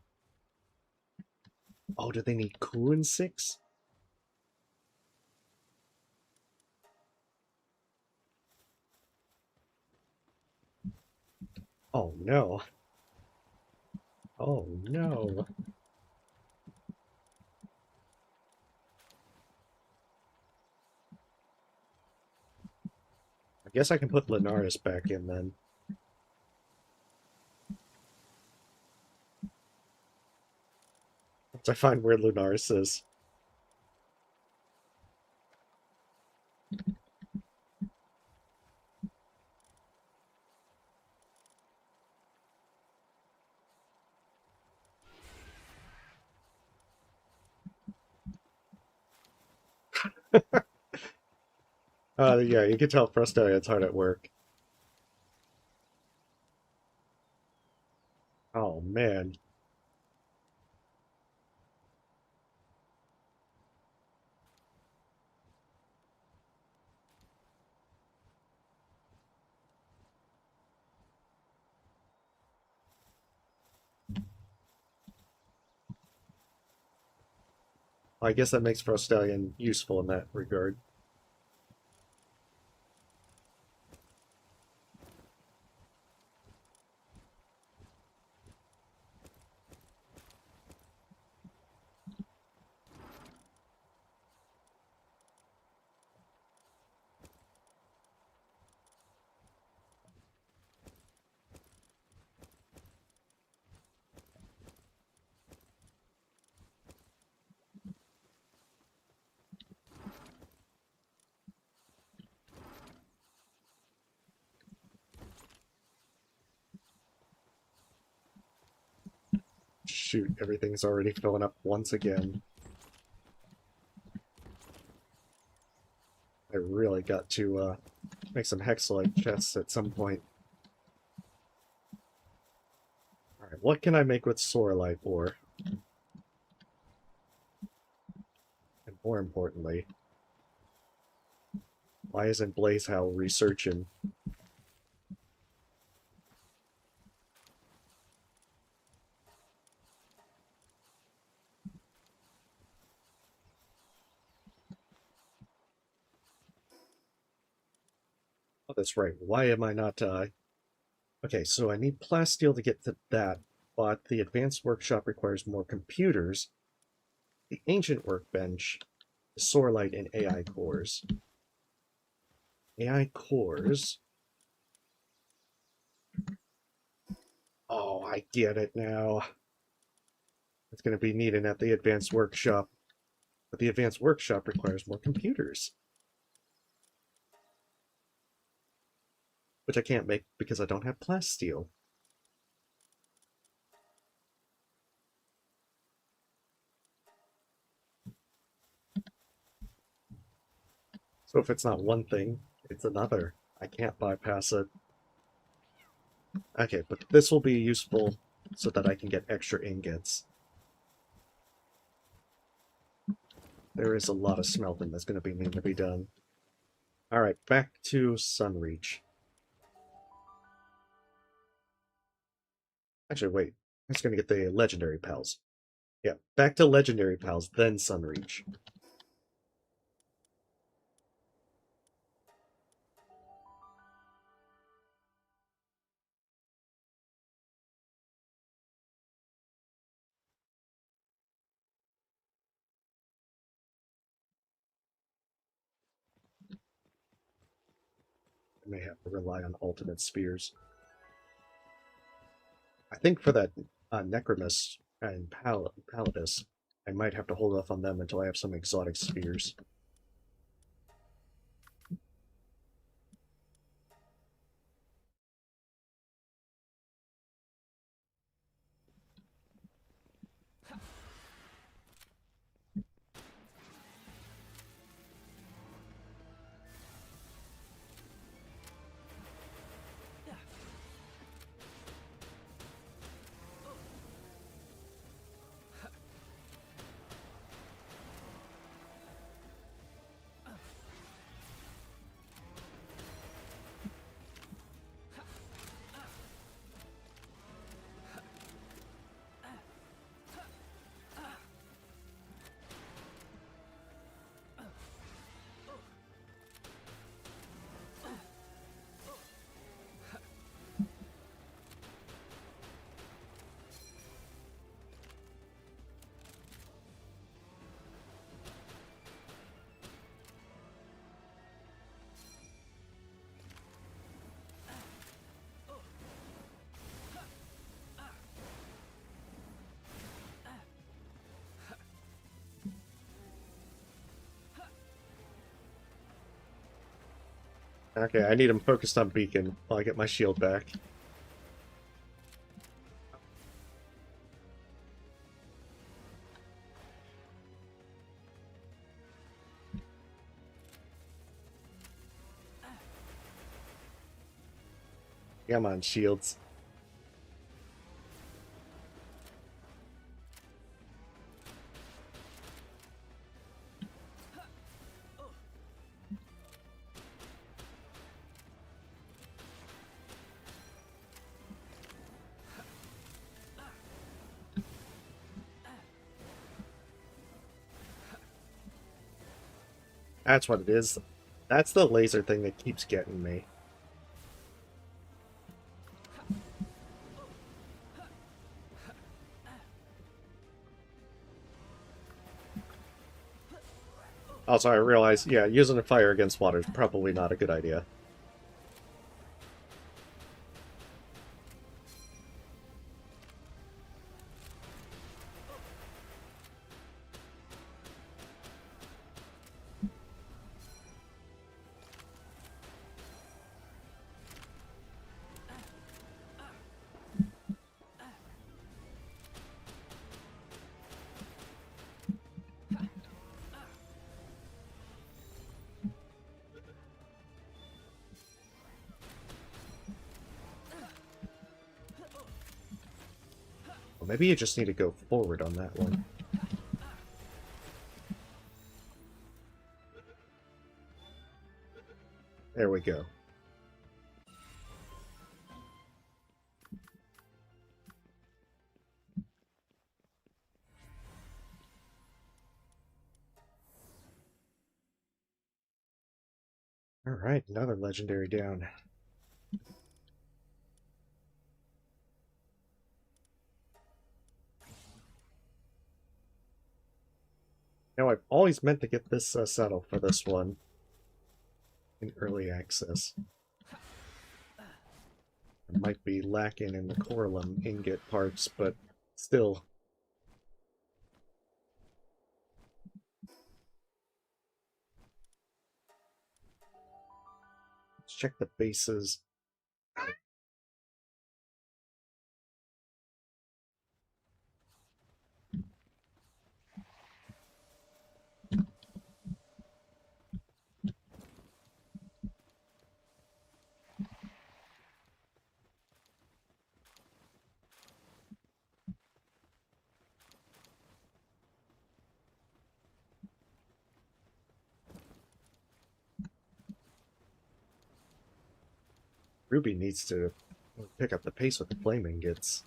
Oh, do they need coolant 6? Oh no. Oh no. I guess I can put Linares back in then. Once I find where Lunaris is. Yeah, you can tell Frostelion's hard at work. Oh man. I guess that makes Frostelion useful in that regard. Shoot, everything's already filling up once again. I really got to make some hexalite chests at some point. Alright, what can I make with Sorelite ore? And more importantly, why isn't Blazehowl researching? Oh, that's right. Why am I not... Okay, so I need plasteel to get to that, but the advanced workshop requires more computers. The ancient workbench, Sorelite, and AI cores. AI cores... Oh, I get it now. It's going to be needed at the advanced workshop. But the advanced workshop requires more computers, which I can't make because I don't have plasteel. So if it's not one thing, it's another. I can't bypass it. Okay, but this will be useful so that I can get extra ingots. There is a lot of smelting that's going to need to be done. Alright, back to Sunreach. Actually, wait. I'm just going to get the legendary pals. Yeah, back to legendary pals, then Sunreach. I may have to rely on ultimate spheres. I think for that Necromus and Palladus, I might have to hold off on them until I have some exotic spheres. Okay, I need him focused on beacon while I get my shield back. Come on, shields. That's what it is. That's the laser thing that keeps getting me. Also, I realize, yeah, using a fire against water is probably not a good idea. Well, maybe you just need to go forward on that one. There we go. Alright, another legendary down. Now, I've always meant to get this saddle for this one in early access. I might be lacking in the Coralum ingot parts, but still. Let's check the bases. Ruby needs to pick up the pace with the flame ingots.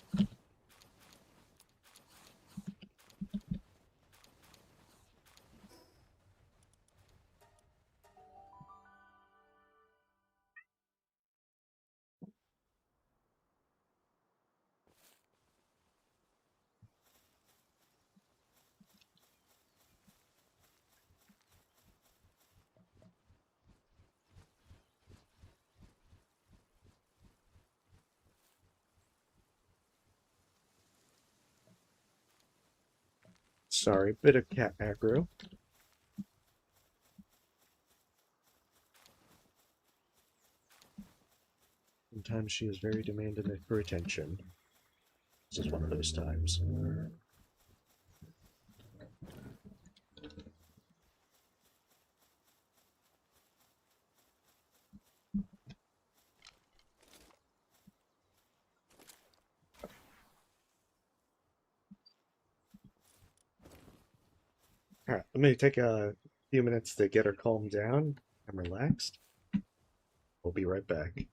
Sorry, bit of cat aggro. Sometimes she is very demanding for attention. This is one of those times. Alright, let me take a few minutes to get her calmed down. I'm relaxed. We'll be right back.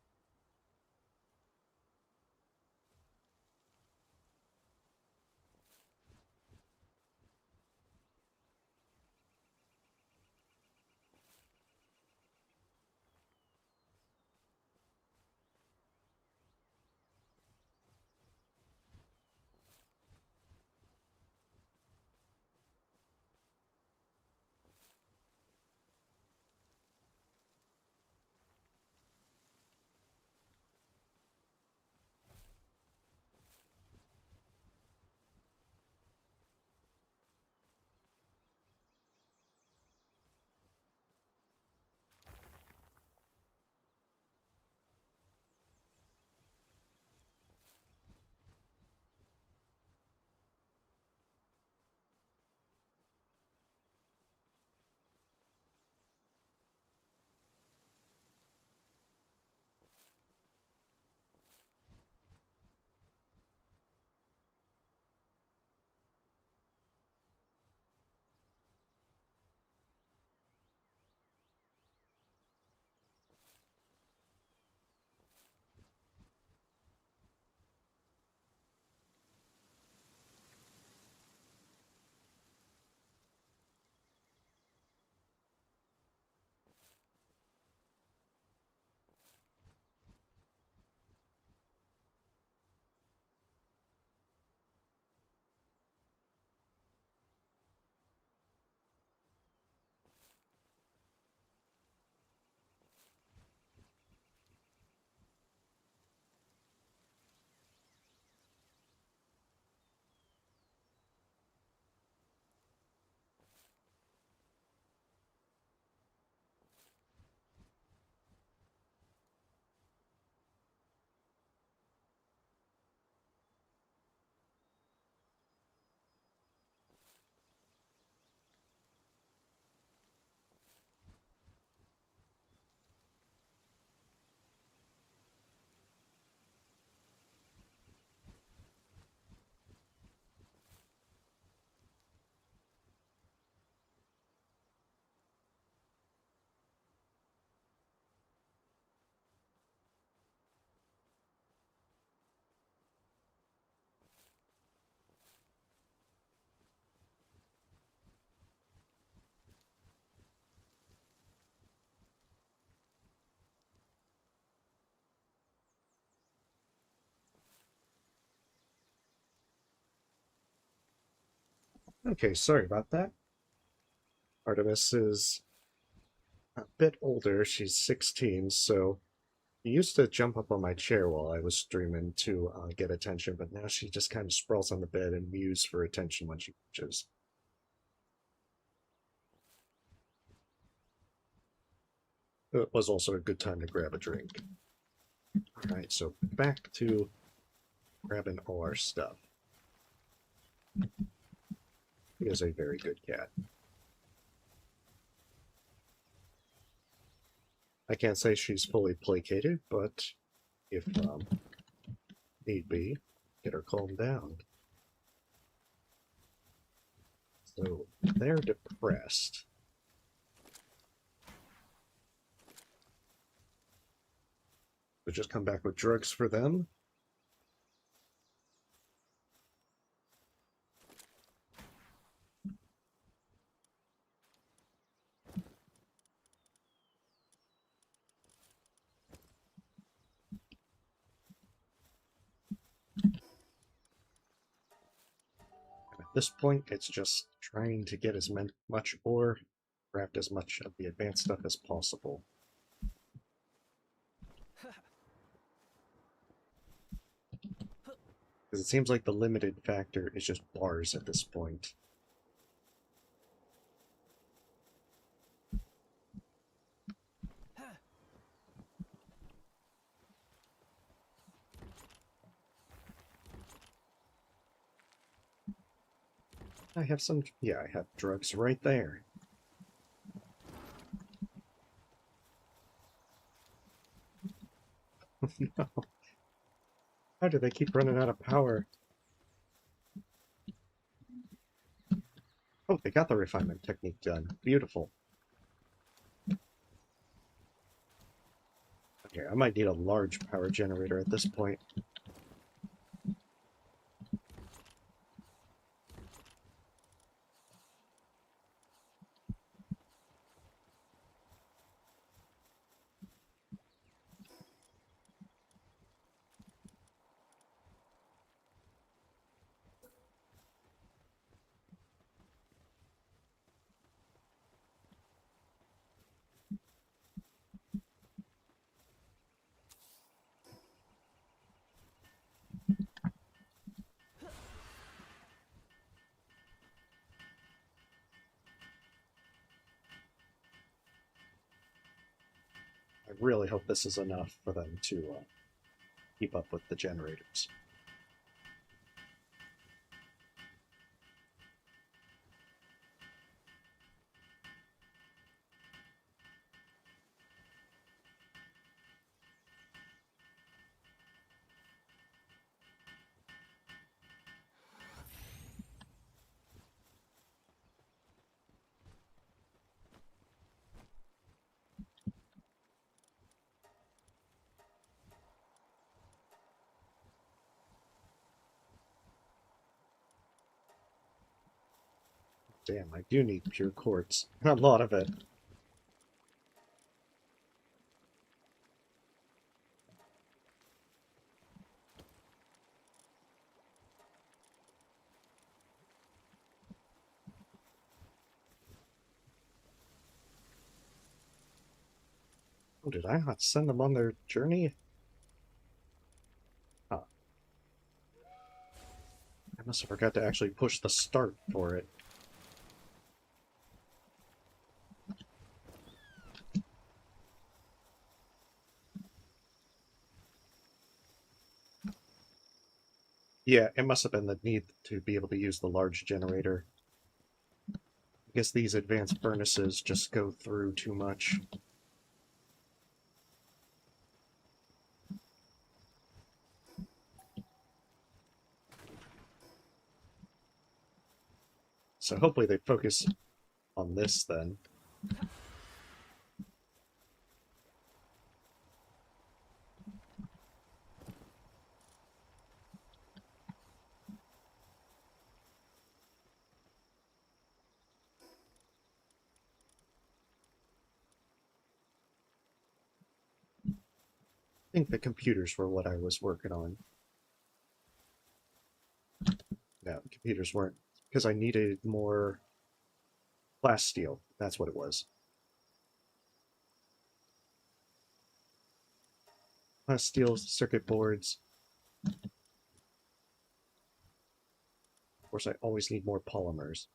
Okay, sorry about that. Artemis is a bit older. She's 16, so she used to jump up on my chair while I was streaming to get attention, but now she just kind of sprawls on the bed and mews for attention when she watches. It was also a good time to grab a drink. Alright, so back to grabbing all our stuff. He is a very good cat. I can't say she's fully placated, but if need be, get her calmed down. So they're depressed. So just come back with drugs for them. At this point, it's just trying to get as much ore, craft as much of the advanced stuff as possible. Because it seems like the limited factor is just bars at this point. I have some, yeah, I have drugs right there. No. How do they keep running out of power? Oh, they got the refinement technique done. Beautiful. Okay, I might need a large power generator at this point. I really hope this is enough for them to keep up with the generators. Damn, I do need pure quartz. A lot of it. Oh, did I not send them on their journey? Huh. I must have forgot to actually push the start for it. Yeah, it must have been the need to be able to use the large generator. I guess these advanced furnaces just go through too much. So hopefully they focus on this then. I think the computers were what I was working on. No, the computers weren't because I needed more plasteel. That's what it was. Plasteel circuit boards. Of course, I always need more polymers.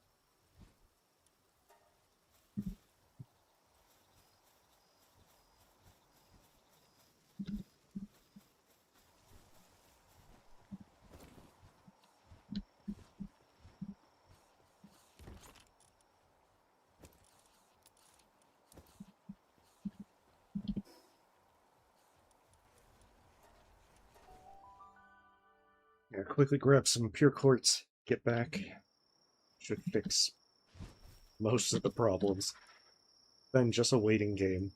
Yeah, quickly grab some pure quartz, get back. Should fix most of the problems. Then just a waiting game.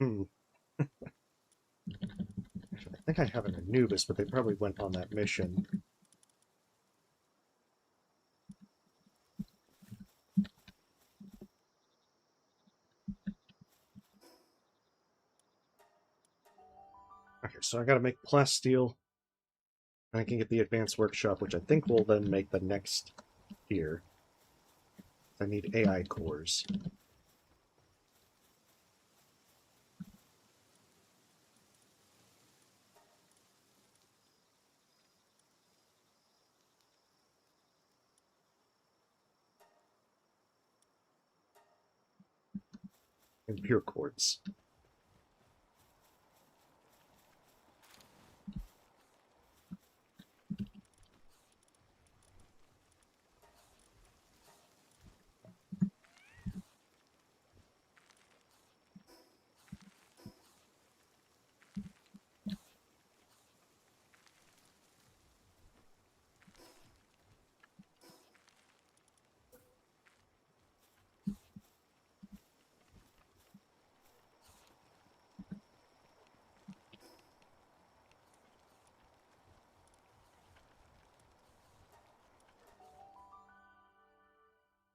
Hmm. I think I have an Anubis, but they probably went on that mission. Okay, so I gotta make plasteel. I can get the advanced workshop, which I think will then make the next tier. I need AI cores. And pure quartz.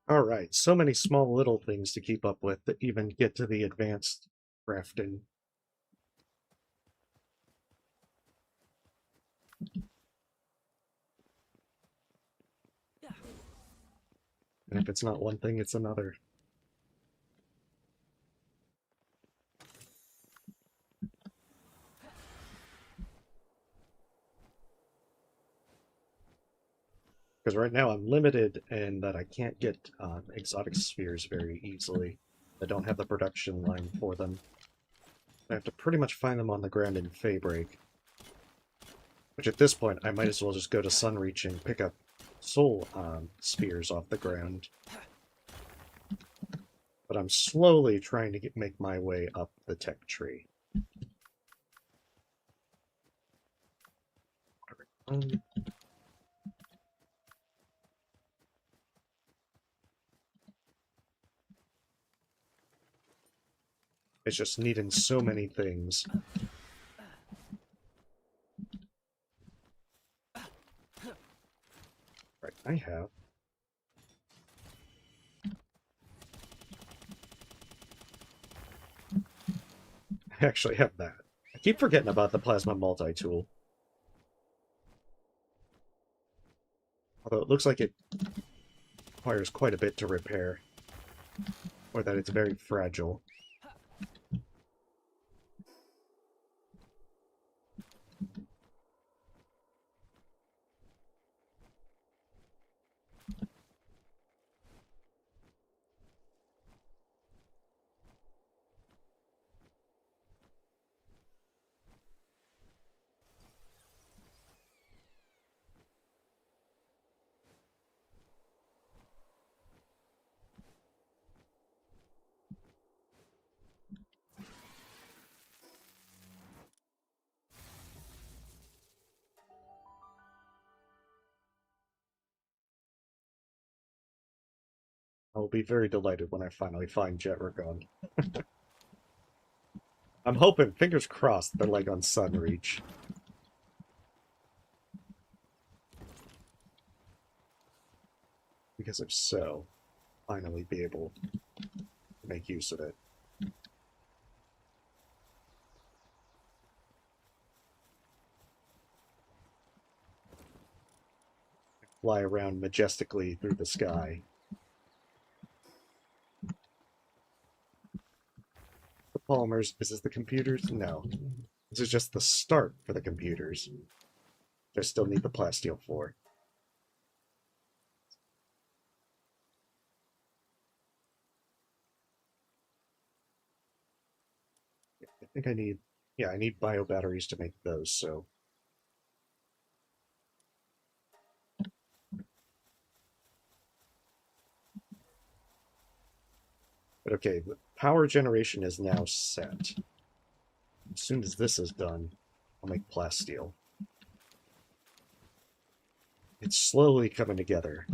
Alright, so many small little things to keep up with to even get to the advanced crafting. And if it's not one thing, it's another. Because right now I'm limited in that I can't get exotic spheres very easily. I don't have the production line for them. I have to pretty much find them on the ground in Feybreak. Which at this point, I might as well just go to Sunreach and pick up soul spheres off the ground. But I'm slowly trying to make my way up the tech tree. It's just needing so many things. Right, I have. I actually have that. I keep forgetting about the plasma multi-tool. Although it looks like it requires quite a bit to repair. Or that it's very fragile. I'll be very delighted when I finally find Jetragon. I'm hoping, fingers crossed, they're like on Sunreach. Because if so, finally be able to make use of it. Fly around majestically through the sky. The polymers, is this the computers? No. This is just the start for the computers. I still need the plasteel for. I think I need, yeah, I need bio batteries to make those, so. But okay, the power generation is now set. As soon as this is done, I'll make plasteel. It's slowly coming together.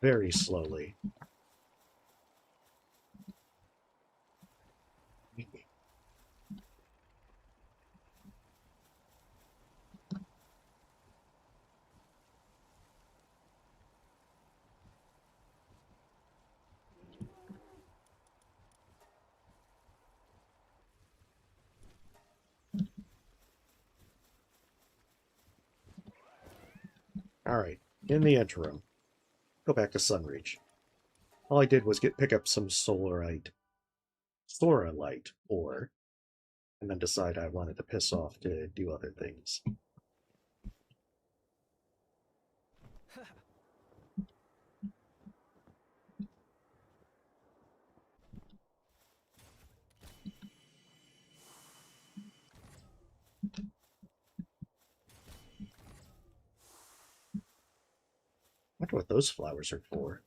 Very slowly. Alright, in the interim, go back to Sunreach. All I did was pick up some solarite ore, and then decide I wanted to piss off to do other things. I wonder what those flowers are for.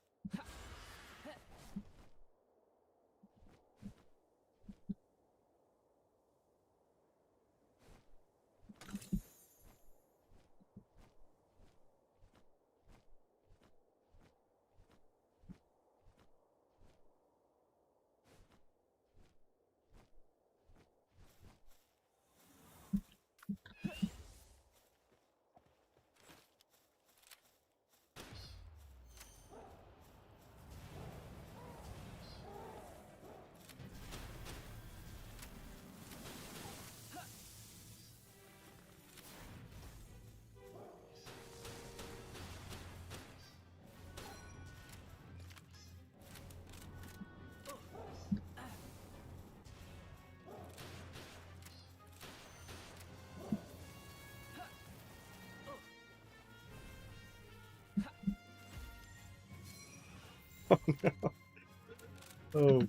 Oh.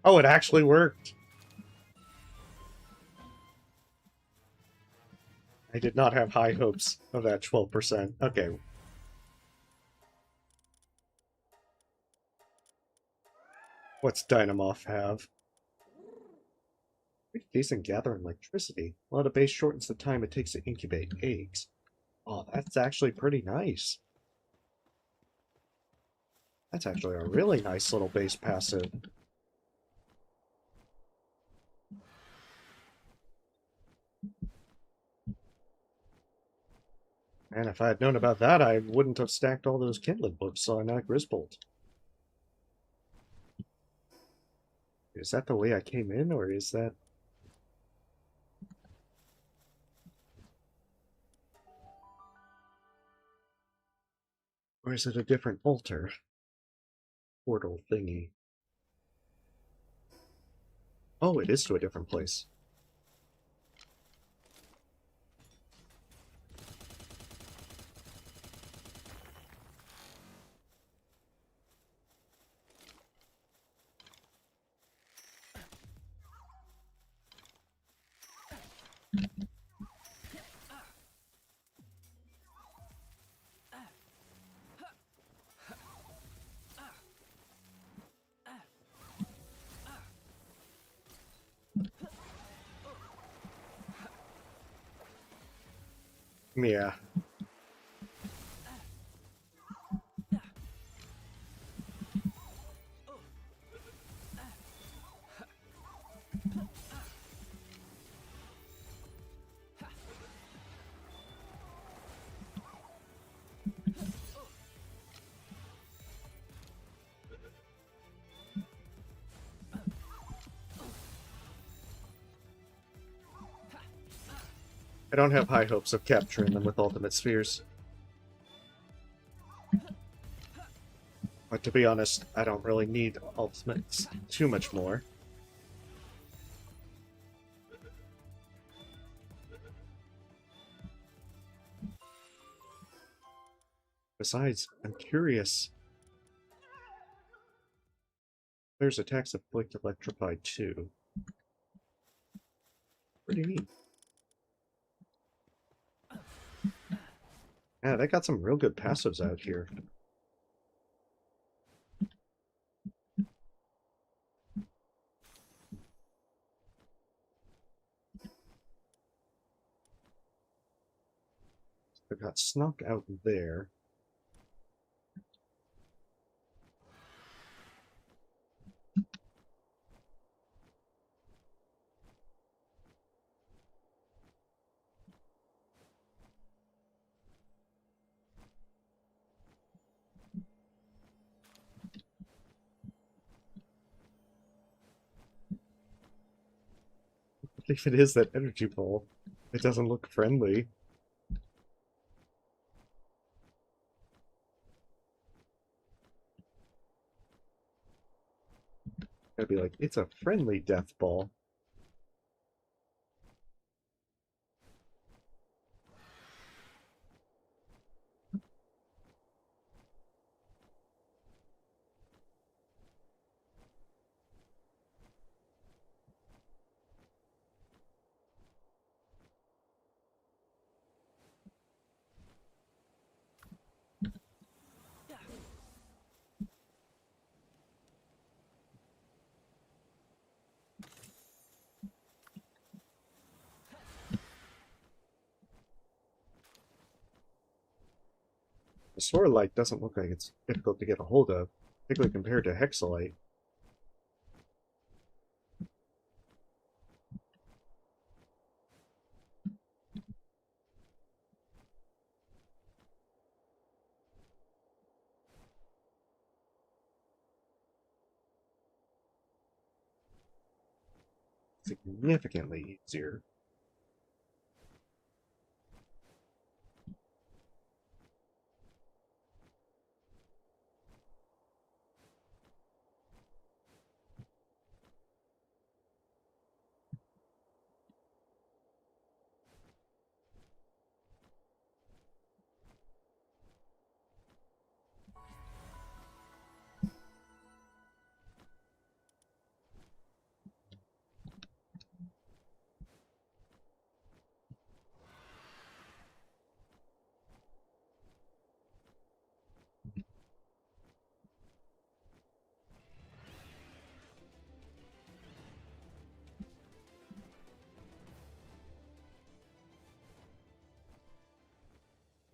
Oh, it actually worked. I did not have high hopes of that 12%. Okay. What's Dynamoth have? Pretty decent gathering electricity. While the base shortens the time it takes to incubate eggs. Oh, that's actually pretty nice. That's actually a really nice little base passive. And if I had known about that, I wouldn't have stacked all those Kindled books on Grisbolt. Is that the way I came in, or is that... Or is it a different altar? Portal thingy. Oh, it is to a different place. Yeah. I don't have high hopes of capturing them with ultimate spheres. But to be honest, I don't really need ultimates too much more. Besides, I'm curious. There's attacks that inflict electrify too. Pretty neat. Yeah, they got some real good passives out here. They got snuck out there. If it is that energy ball, it doesn't look friendly. I'd be like, it's a friendly death ball. The Swordlight doesn't look like it's difficult to get a hold of, particularly compared to Hexalite. Significantly easier.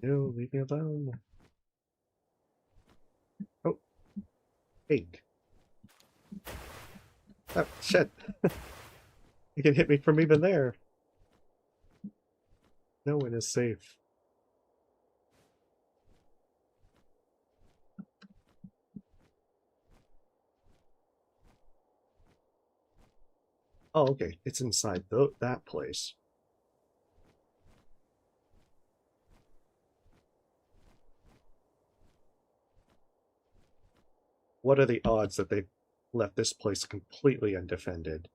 No, leave me alone. Oh, egg. Oh, shit. You can hit me from even there. No one is safe. Oh, okay. It's inside that place. What are the odds that they left this place completely undefended?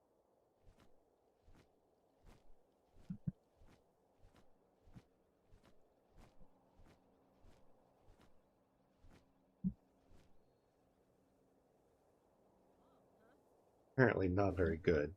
Apparently not very good.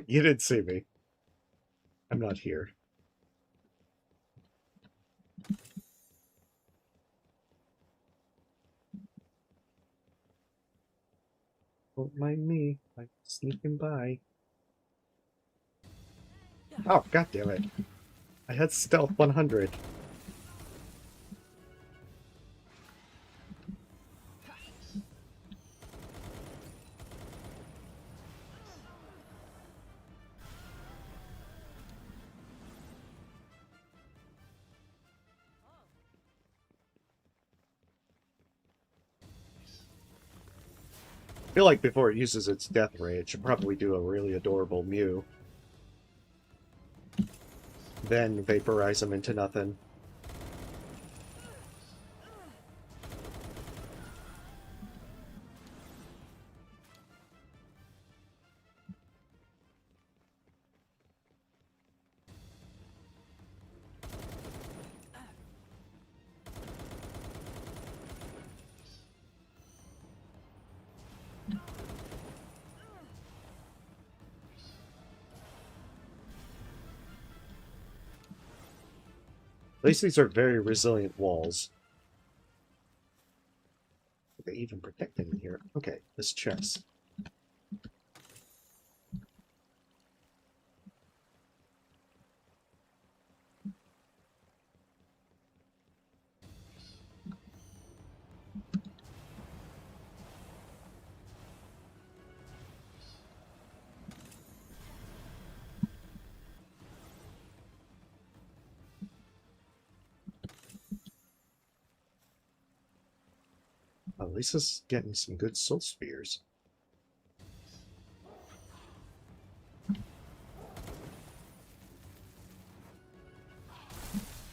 You didn't see me. I'm not here. Don't mind me. I'm sneaking by. Oh, god damn it. I had stealth 100. I feel like before it uses its death ray, it should probably do a really adorable Mew. Then vaporize him into nothing. At least these are very resilient walls. Are they even protect anything here? Okay, this chest. At least this is getting some good soul spears.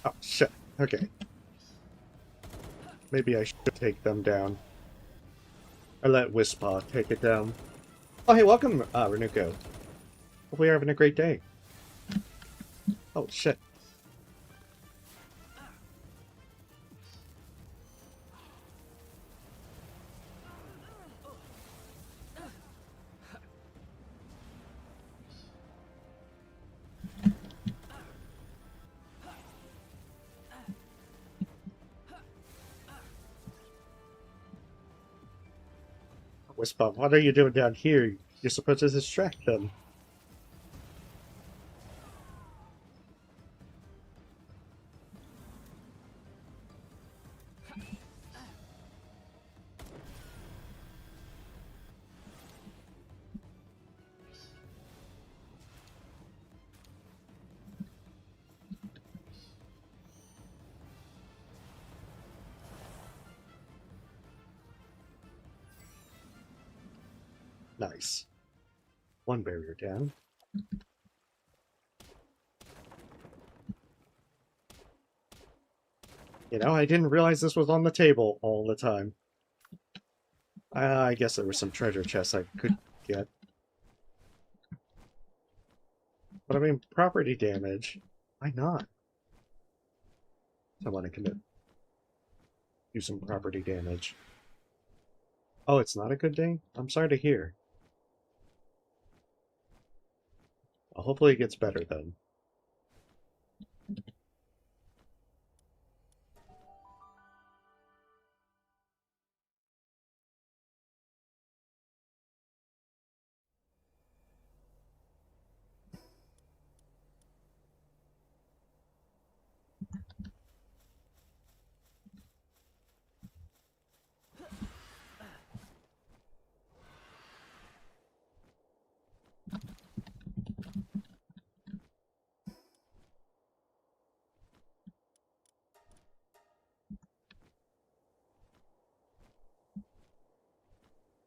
Oh, shit. Okay. Maybe I should take them down. I let Wispa take it down. Oh, hey, welcome, Renuko. Hope you're having a great day. Oh, shit. Wispa, what are you doing down here? You're supposed to distract them. Nice. One barrier down. You know, I didn't realize this was on the table all the time. I guess there were some treasure chests I could get. But I mean, property damage. Why not? I want to commit. Do some property damage. Oh, it's not a good day? I'm sorry to hear. Well, hopefully it gets better then.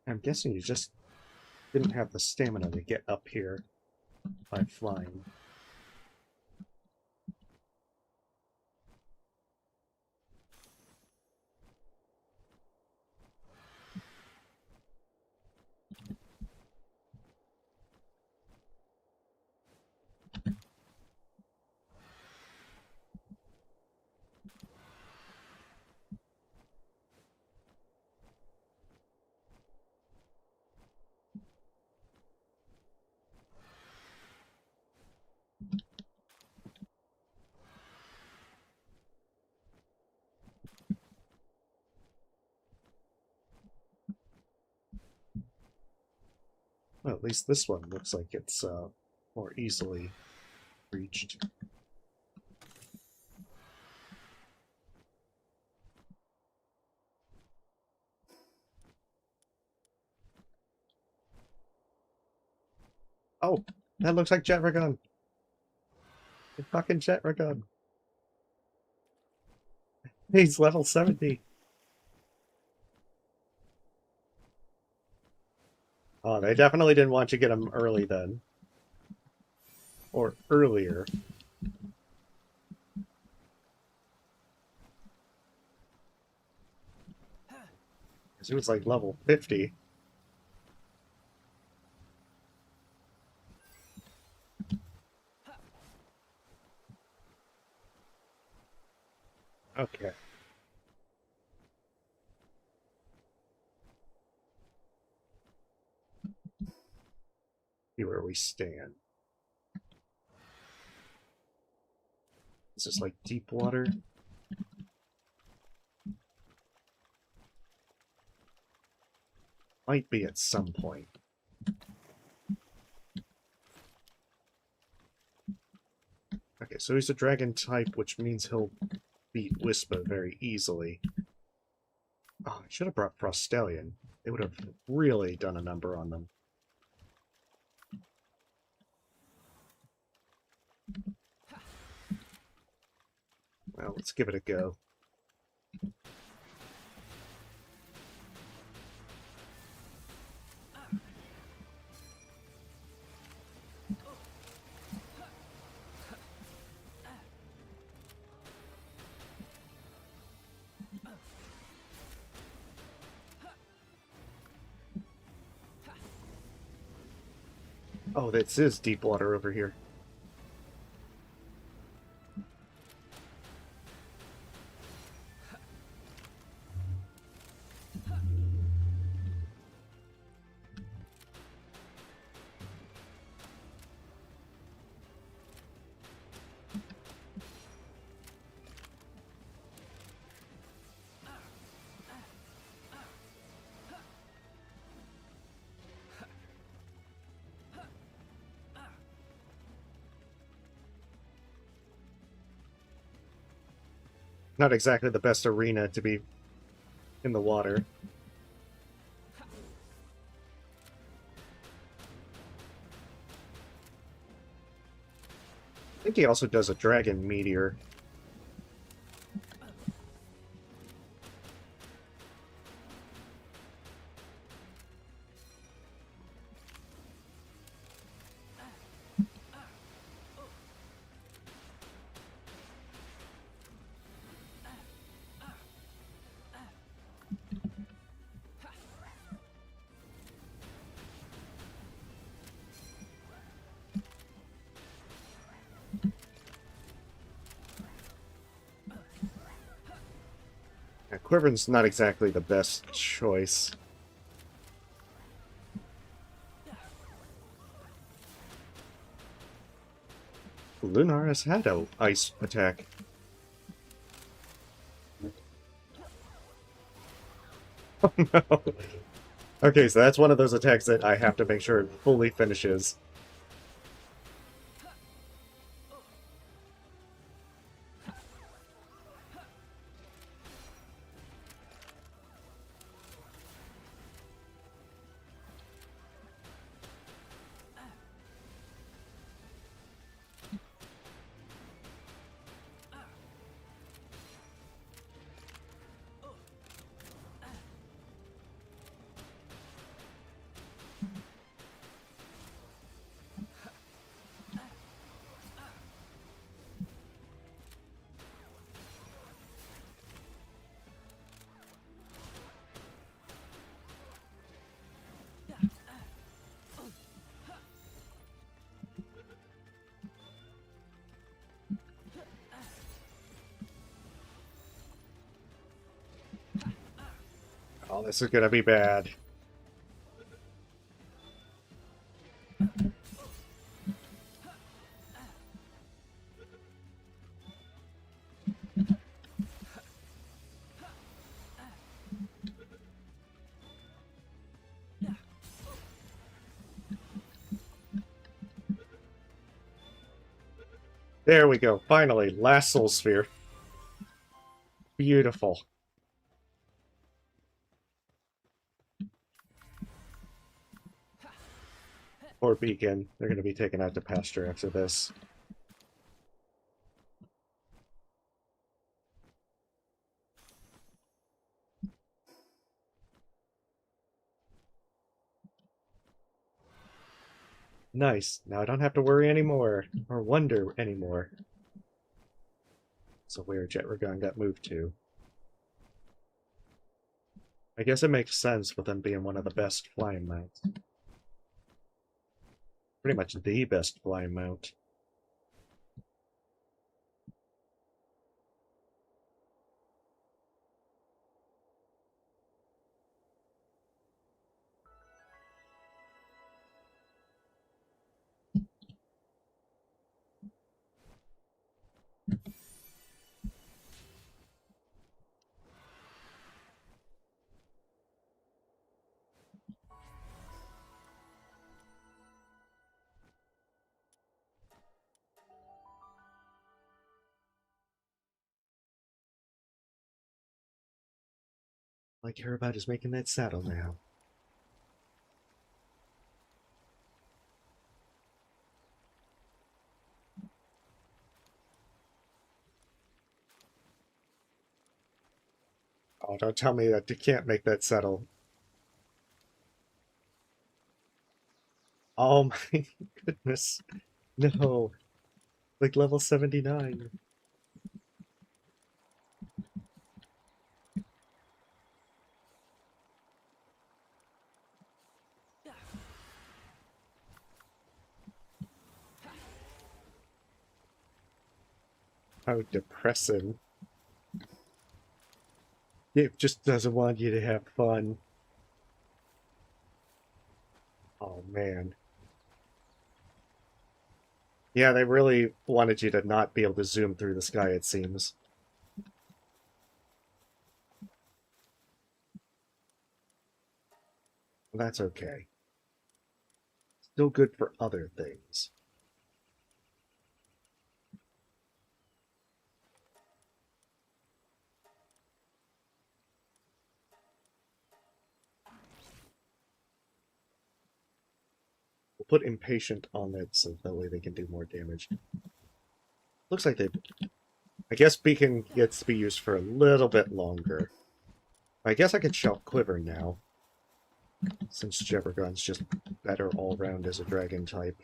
I'm guessing you just didn't have the stamina to get up here by flying. Well, at least this one looks like it's more easily reached. Oh, that looks like Jetragon. Fucking Jetragon. He's level 70. Oh, they definitely didn't want you to get him early then. Or earlier. Because he was like level 50. Okay. See where we stand. This is like deep water. Might be at some point. Okay, so he's a dragon type, which means he'll beat Whisper very easily. Oh, I should have brought Frostallion. They would have really done a number on them. Well, let's give it a go. Oh, this is deep water over here. Not exactly the best arena to be in the water. I think he also does a dragon meteor. Yeah, Quiver's not exactly the best choice. Lunar has had a ice attack. Oh no. Okay, so that's one of those attacks that I have to make sure it fully finishes. Oh, this is gonna be bad. There we go. Finally, last soul sphere. Beautiful. Poor Beacon. They're going to be taken out to pasture after this. Nice. Now I don't have to worry anymore. Or wonder anymore. So where Jetragon got moved to. I guess it makes sense with them being one of the best flying mounts. Pretty much the best flying mount. All I care about is making that saddle now. Oh, don't tell me that you can't make that saddle. Oh my goodness. No. Like level 79. How depressing. It just doesn't want you to have fun. Oh man. Yeah, they really wanted you to not be able to zoom through the sky, it seems. That's okay. Still good for other things. We'll put impatient on it so that way they can do more damage. Looks like they... I guess Beacon gets to be used for a little bit longer. I guess I could shelf Quiver now, since Jebragon's just better all round as a dragon type.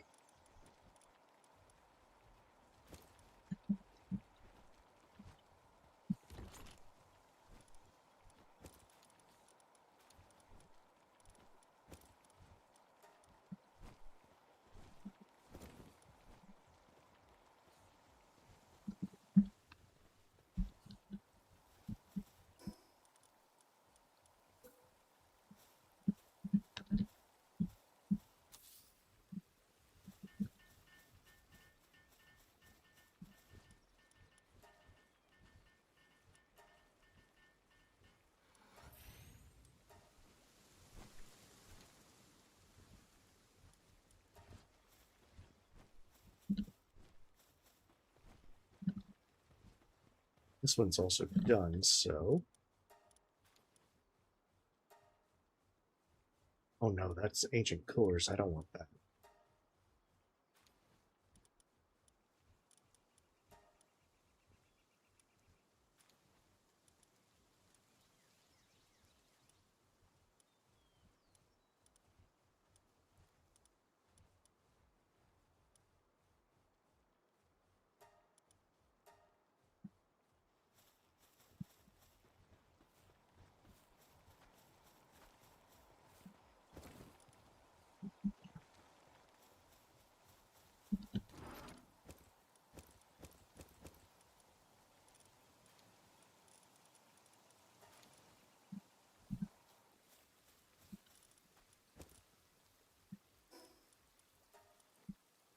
This one's also done, so... Oh no, that's ancient cores. I don't want that.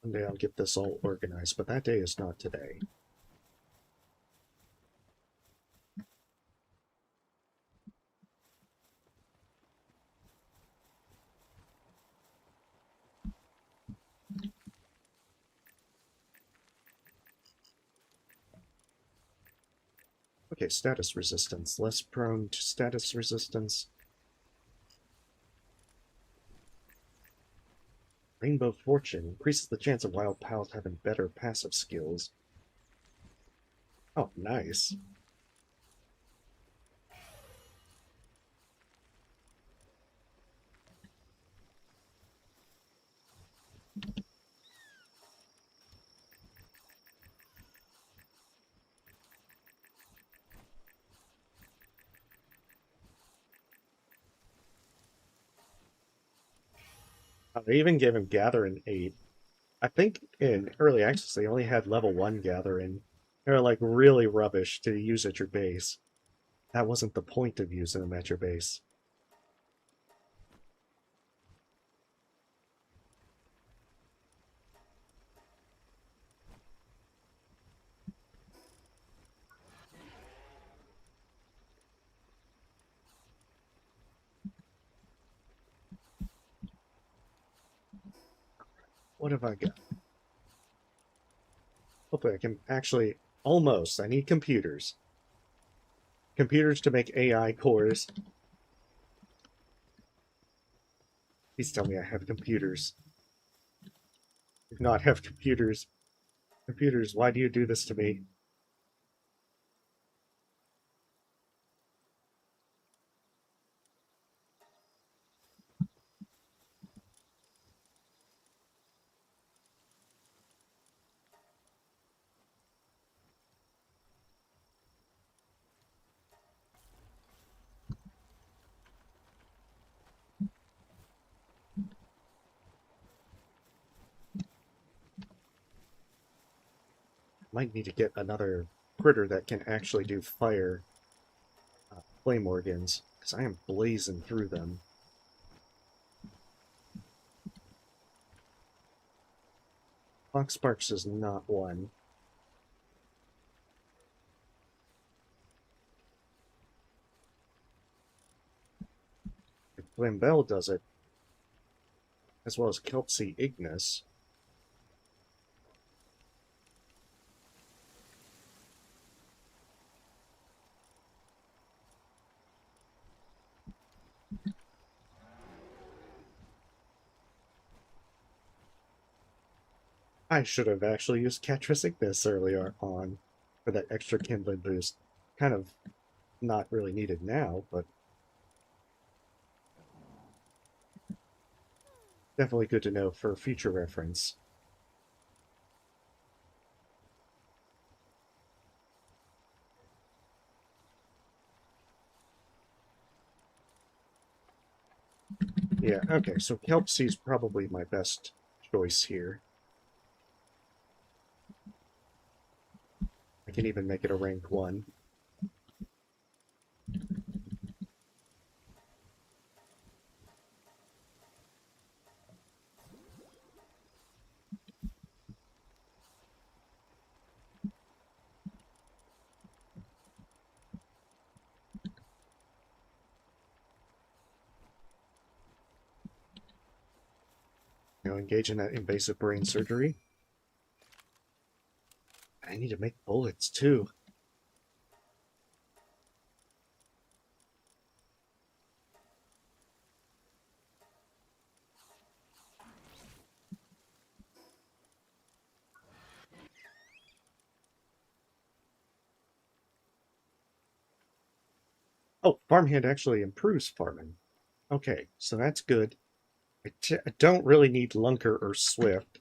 One day I'll get this all organized, but that day is not today. Okay, status resistance. Less prone to status resistance. Rainbow Fortune increases the chance of wild pals having better passive skills. Oh, nice. They even gave him Gather in 8. I think in early access they only had level 1 Gathering. They're like really rubbish to use at your base. That wasn't the point of using them at your base. What have I got? Hopefully I can actually... Almost. I need computers. Computers to make AI cores. Please tell me I have computers. If not have computers. Computers, why do you do this to me? Might need to get another critter that can actually do fire flame organs, because I am blazing through them. Fox Sparks is not one. If Flambell does it, as well as Kelpsy Ignis. I should have actually used Catris Ignis earlier on for that extra kindling boost. Kind of not really needed now, but definitely good to know for future reference. Yeah, okay, so Kelpsy's probably my best choice here. I can even make it a rank 1. Engage in that invasive brain surgery. I need to make bullets too. Oh, farmhand actually improves farming. Okay, so that's good. I don't really need Lunker or Swift.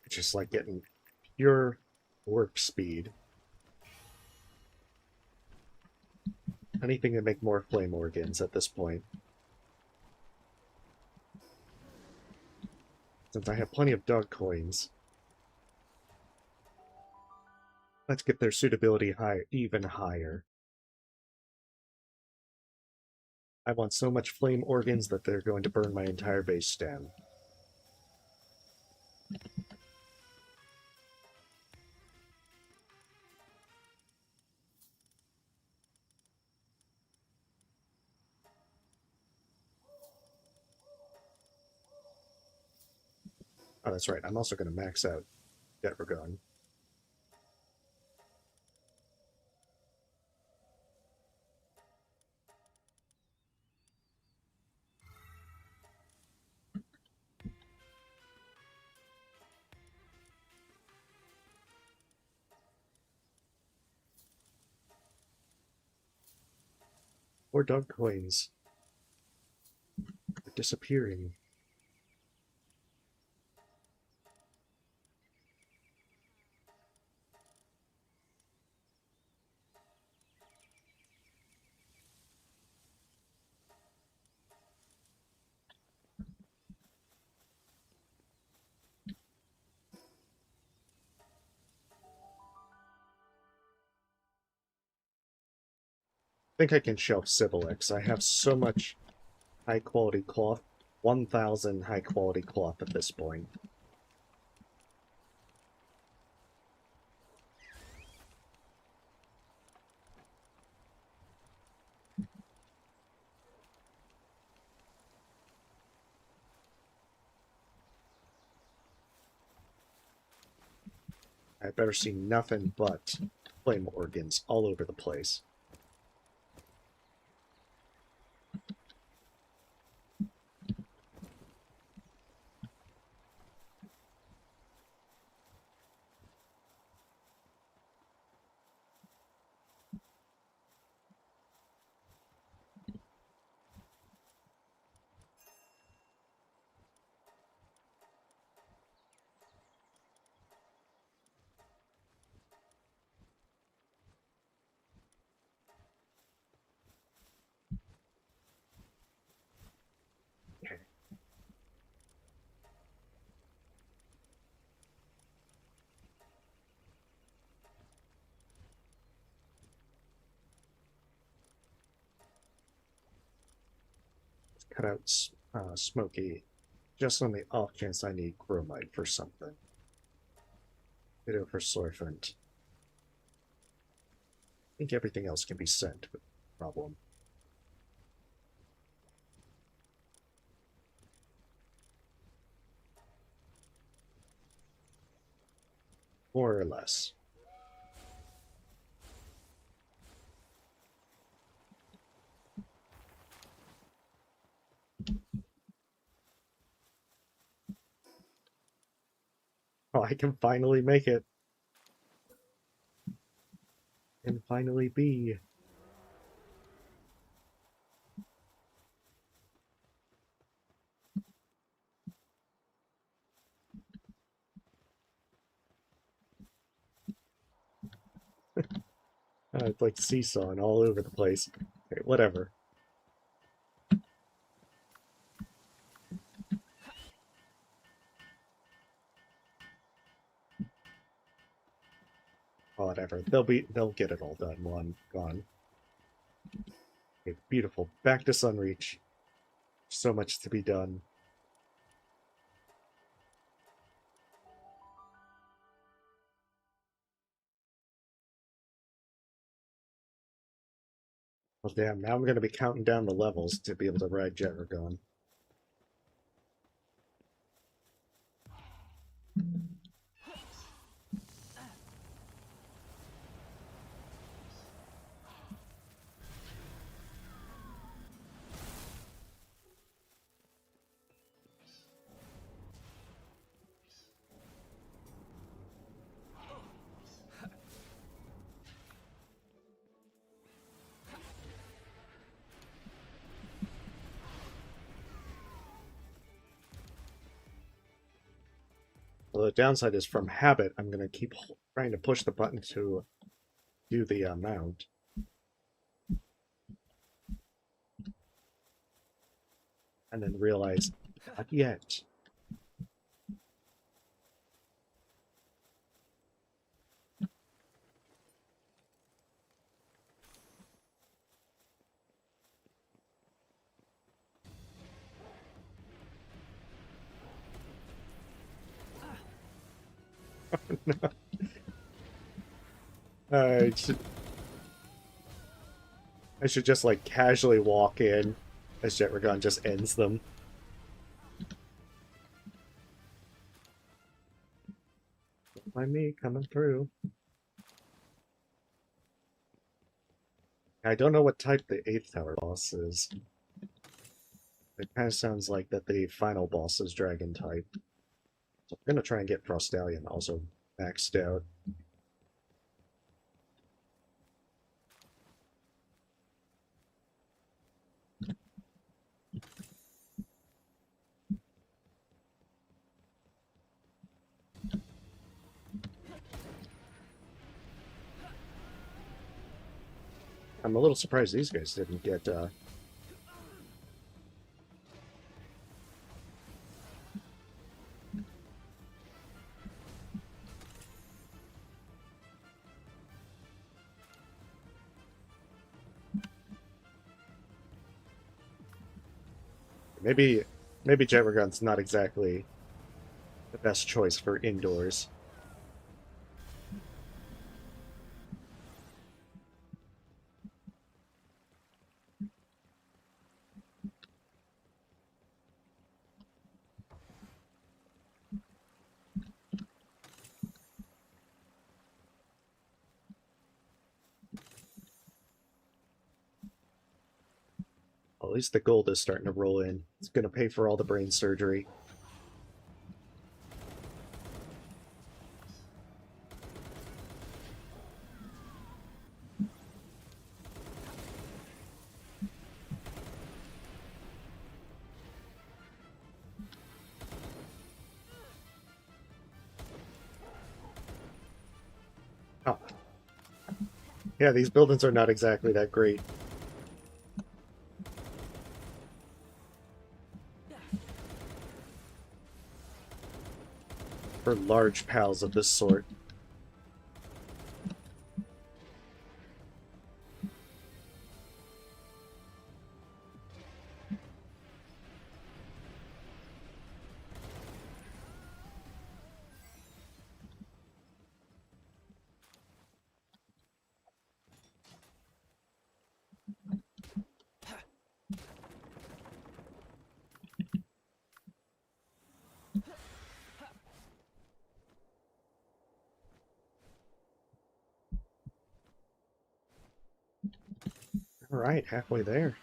Just like getting pure work speed. Anything to make more flame organs at this point. Since I have plenty of dog coins, let's get their suitability high, even higher. I want so much flame organs that they're going to burn my entire base down. Oh, that's right. I'm also going to max out Detragon. More dog coins. They're disappearing. I think I can shelf Sybilix. I have so much high-quality cloth. 1,000 high-quality cloth at this point. I better see nothing but flame organs all over the place. Cut out Smoky, just on the off chance I need chromite for something. Ditto for Sorfent. I think everything else can be sent, but no problem. More or less. Oh, I can finally make it. Can finally be. It's like seesawing all over the place. Okay, whatever. Whatever. They'll get it all done while I'm gone. Okay, beautiful. Back to Sunreach. So much to be done. Well, damn, now I'm going to be counting down the levels to be able to ride Jetragon. Well, the downside is from habit, I'm going to keep trying to push the button to do the mount. And then realize, not yet. I should, I should just like casually walk in as Jetragon just ends them. Don't mind me coming through. I don't know what type the 8th tower boss is. It kind of sounds like that the final boss is dragon type. So I'm gonna try and get Frostallion also maxed out. I'm a little surprised these guys didn't get maybe Jetragon's not exactly the best choice for indoors. Well, at least the gold is starting to roll in. It's gonna pay for all the brain surgery. Oh. Yeah, these buildings are not exactly that great. For large pals of this sort. Alright, halfway there.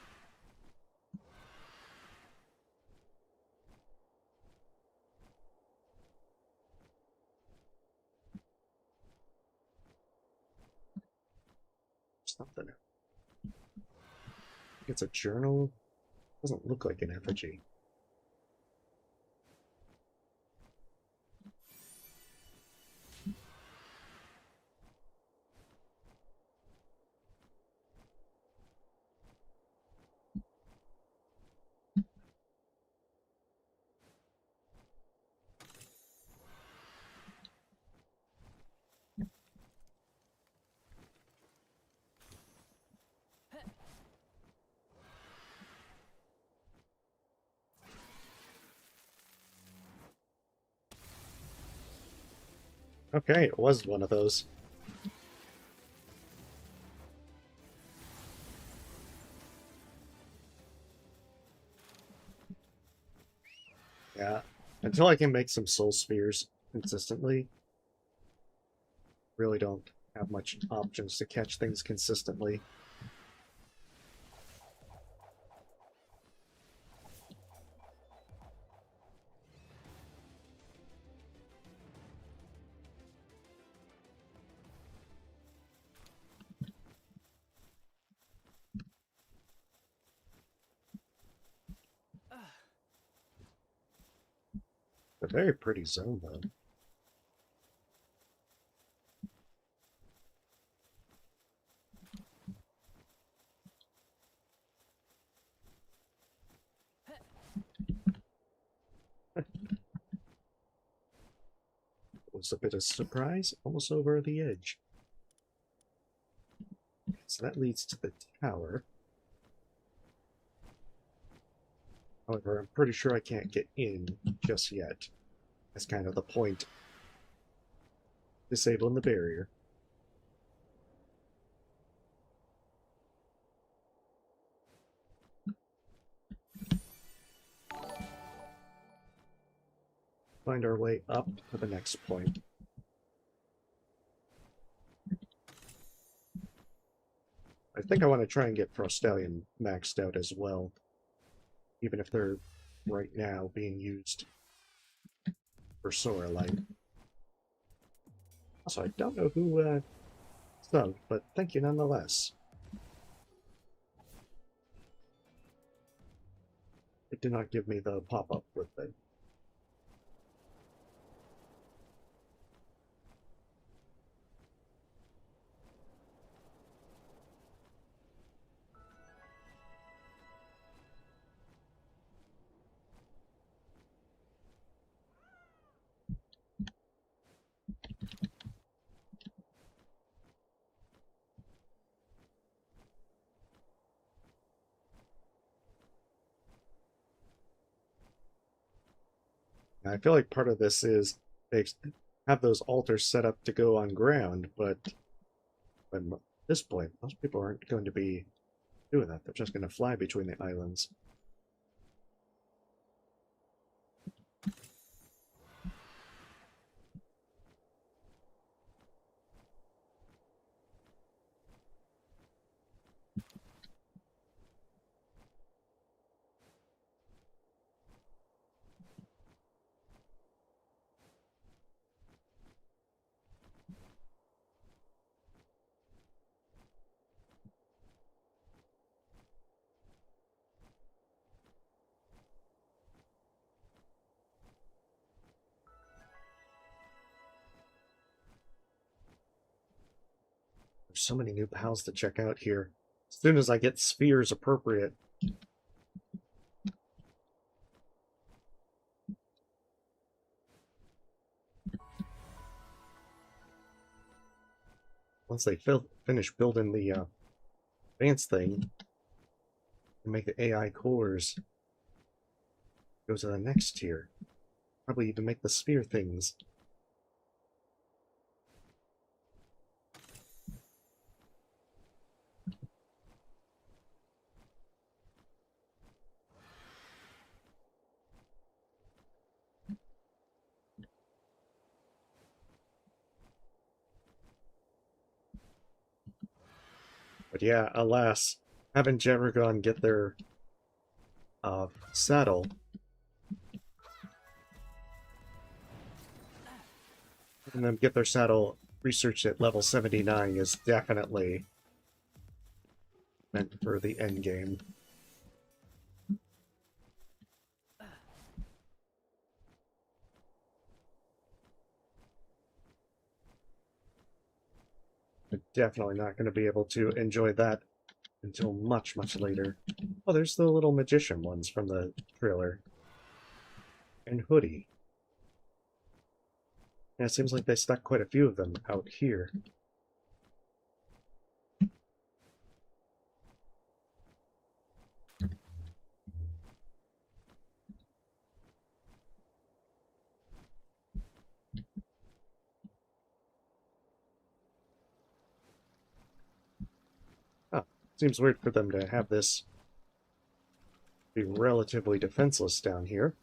Something. It's a journal. Doesn't look like an effigy. Okay, it was one of those. Yeah. Until I can make some soul spheres consistently, really don't have much options to catch things consistently. A very pretty zone, though. Was a bit of surprise, almost over the edge. So that leads to the tower. However, I'm pretty sure I can't get in just yet. That's kind of the point. disabling the barrier. Find our way up to the next point. I think I want to try and get Frostallion maxed out as well, even if they're right now being used for Sora Light. Also, I don't know who subbed, but thank you nonetheless. It did not give me the pop-up with it. I feel like part of this is they have those altars set up to go on ground, but at this point, most people aren't going to be doing that. They're just going to fly between the islands. There's so many new pals to check out here. As soon as I get spheres appropriate. Once they finish building the advanced thing and make the AI cores, go to the next tier. Probably even make the sphere things. But yeah, alas, having Jeragon get their saddle and them get their saddle researched at level 79 is definitely meant for the end game. I'm definitely not going to be able to enjoy that until much, much later. Oh, there's the little magician ones from the trailer. And Hoodie. Yeah, it seems like they stuck quite a few of them out here. Oh, seems weird for them to have this be relatively defenseless down here.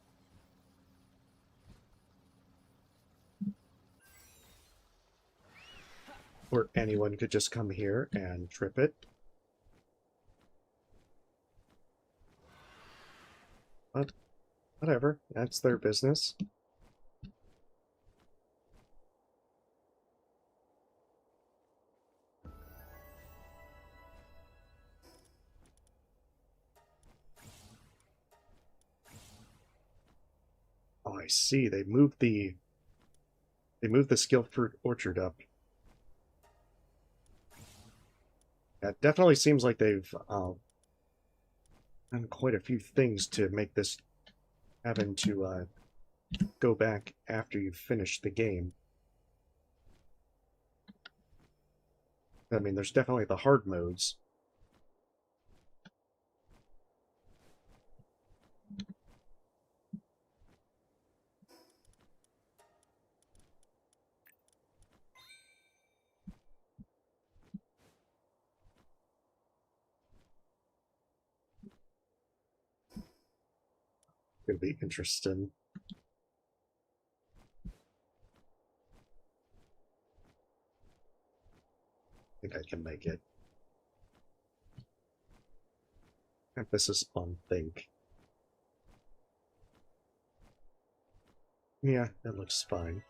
Or anyone could just come here and trip it. But whatever, that's their business. Oh, I see. They moved the skill fruit orchard up. That definitely seems like they've done quite a few things to make this having to go back after you've finished the game. I mean, there's definitely the hard modes. going to be interesting. I think I can make it. Emphasis on think. Yeah, that looks fine.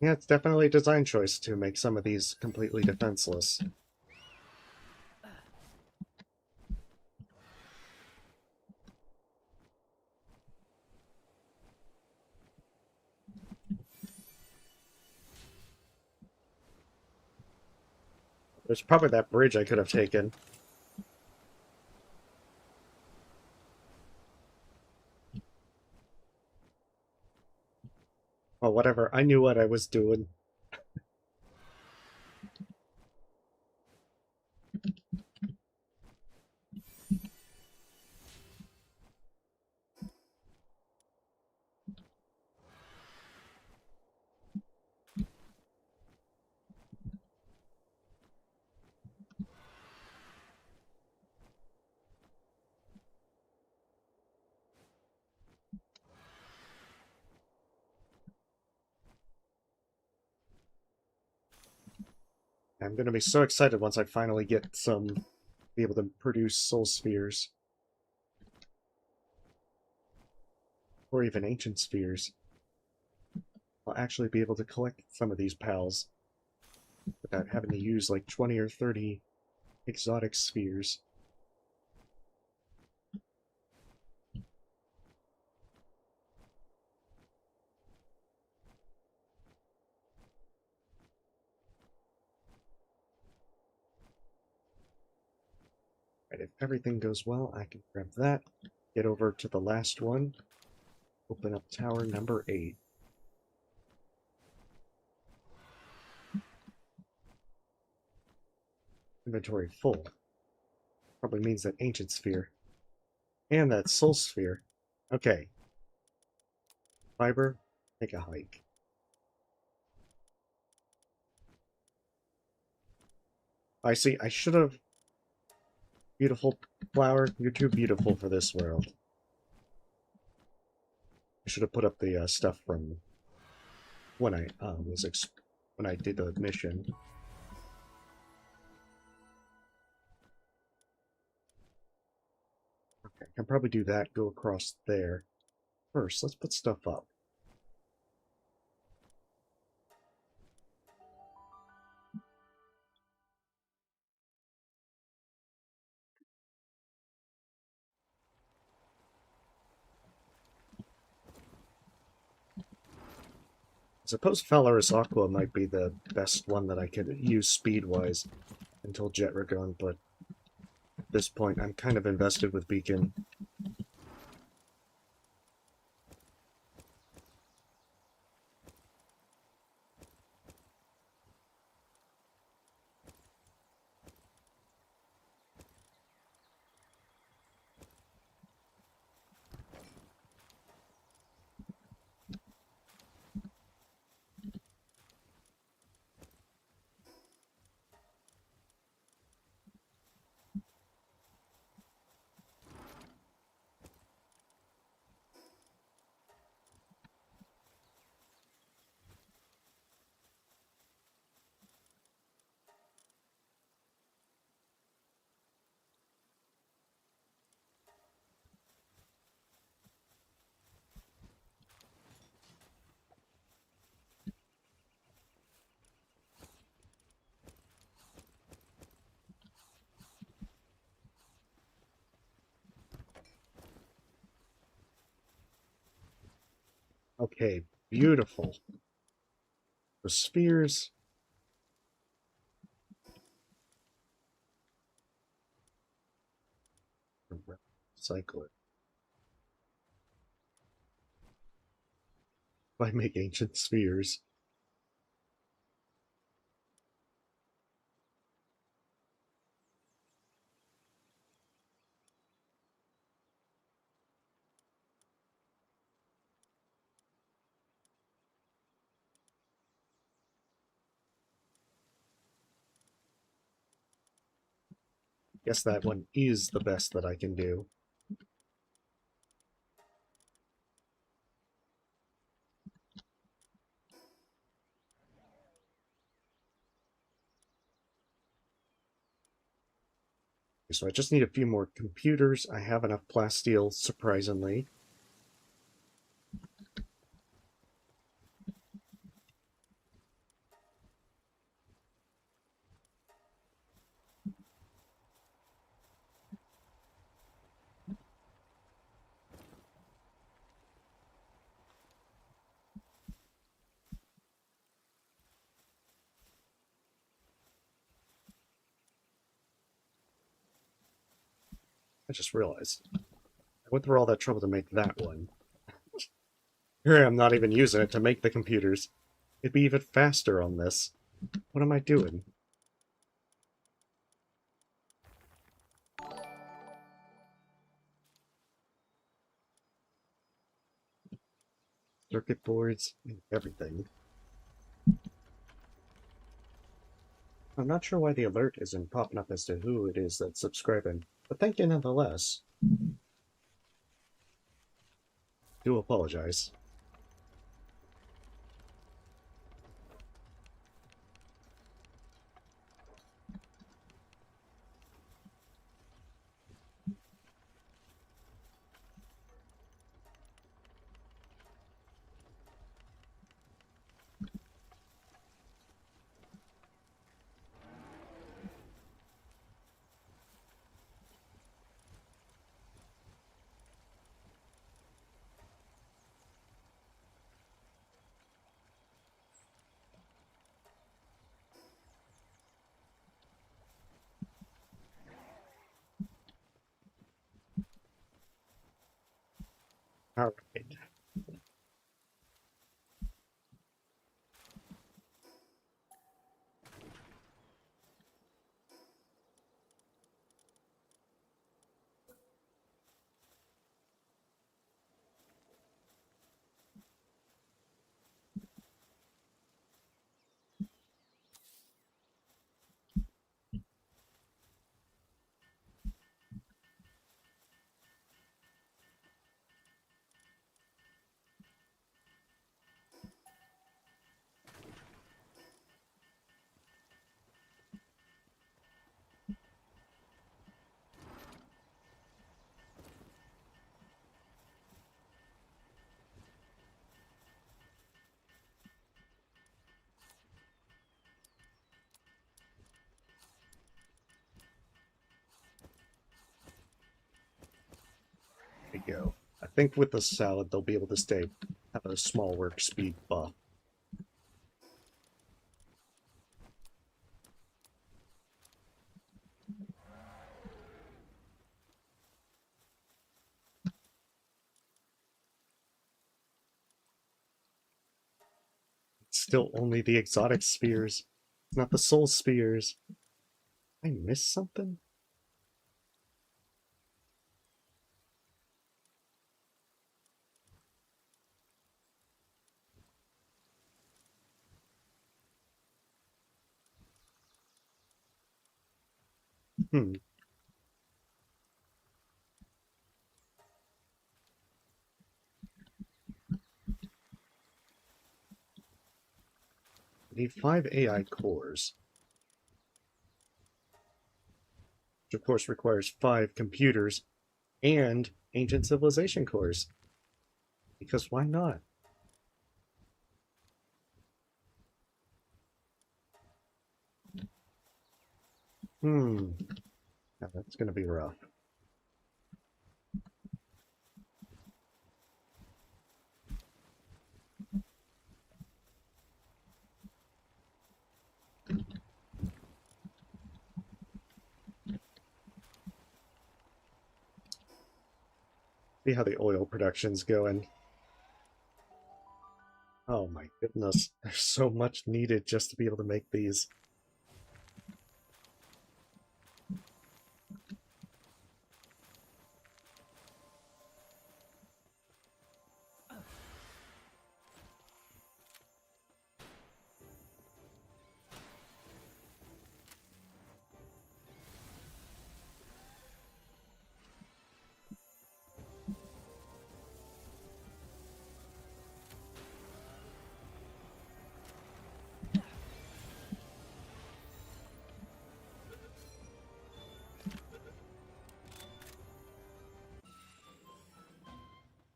Yeah, it's definitely a design choice to make some of these completely defenseless. There's probably that bridge I could have taken. Well, whatever. I knew what I was doing. I'm going to be so excited once I finally get be able to produce soul spheres. Or even ancient spheres. I'll actually be able to collect some of these pals without having to use like 20 or 30 exotic spheres. Right, if everything goes well, I can grab that, get over to the last one, open up tower number 8. Inventory full. Probably means that ancient sphere. And that soul sphere. Okay. Fiber, take a hike. I see, I should have... Beautiful flower, you're too beautiful for this world. I should have put up the stuff from when I when I did the mission. Okay, I can probably do that, go across there. First, let's put stuff up. I suppose Phalaris Aqua might be the best one that I could use speed-wise until Jet Dragon, but at this point I'm kind of invested with Beacon. Okay, beautiful. The spheres... Cycle it. If I make ancient spheres. Guess that one is the best that I can do. So I just need a few more computers. I have enough plasteel, surprisingly. I just realized I went through all that trouble to make that one. Here I'm not even using it to make the computers. It'd be even faster on this. What am I doing? Circuit boards and everything. I'm not sure why the alert isn't popping up as to who it is that's subscribing, but thank you nonetheless. Do apologize. Alright. There we go. I think with the salad they'll be able to have a small work speed buff. It's still only the exotic spheres, not the soul spheres. I missed something? Hmm. I need 5 AI cores, which of course requires 5 computers and ancient civilization cores. Because why not? Hmm. Now that's gonna be rough. See how the oil production's going. Oh my goodness. There's so much needed just to be able to make these.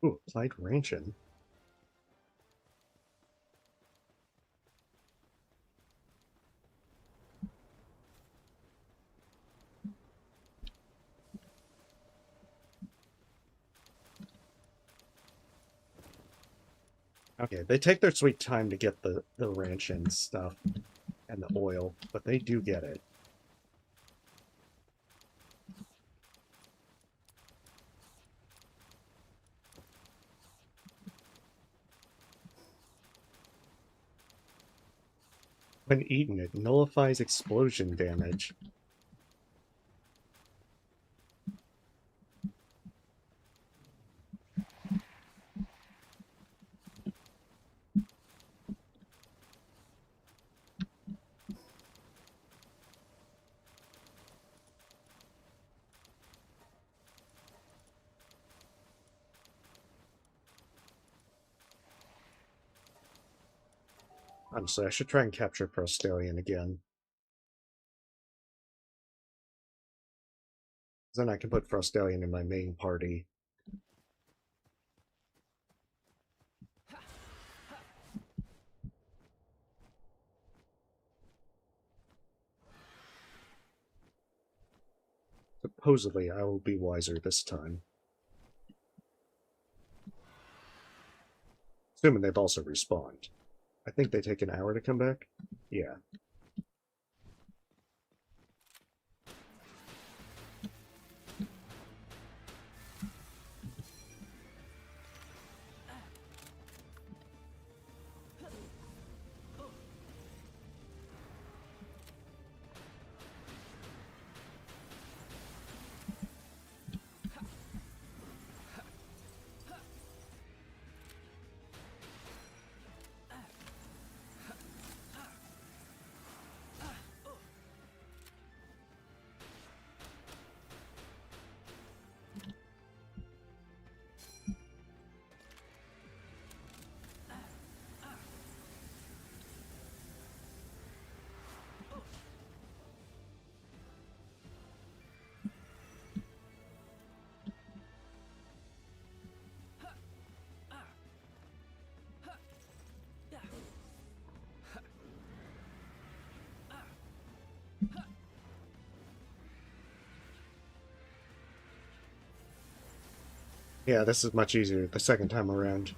Ooh, applied ranching. Okay, they take their sweet time to get the ranch and stuff and the oil, but they do get it. When eaten, it nullifies explosion damage. Honestly, I should try and capture Prostallion again. Then I can put Prostallion in my main party. Supposedly, I will be wiser this time. Assuming they've also respawned. I think they take an hour to come back? Yeah. Yeah, this is much easier the second time around.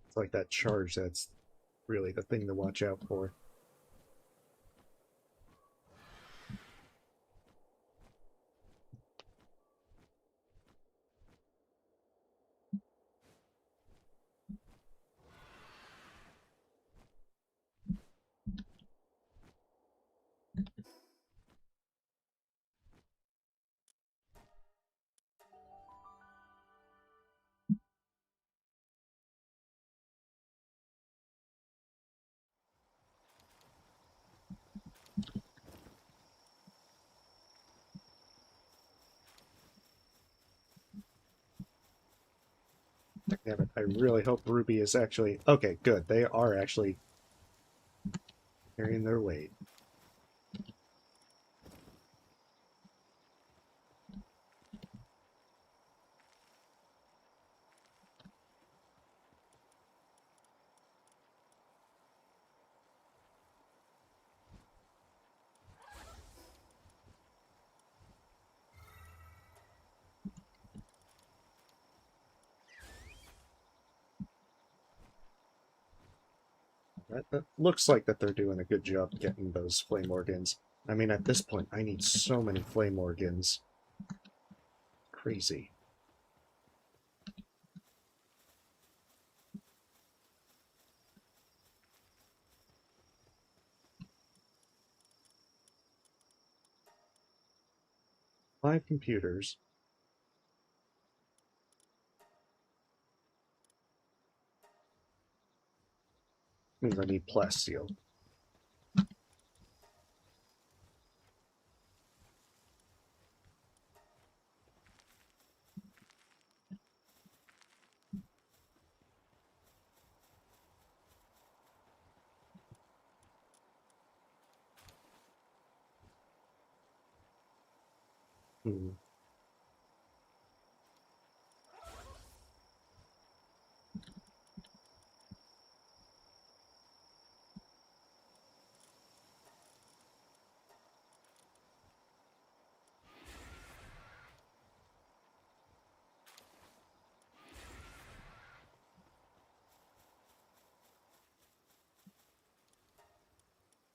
It's like that charge that's really the thing to watch out for. Damn it, I really hope Ruby is actually... Okay, good. They are actually carrying their weight. That looks like that they're doing a good job getting those flame organs. I mean, at this point, I need so many flame organs. Crazy. Five computers. Means I need plasteel. Hmm.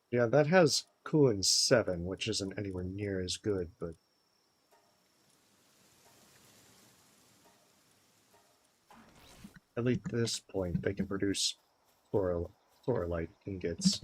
Yeah, that has cooling 7, which isn't anywhere near as good, but at least at this point they can produce Floralite ingots.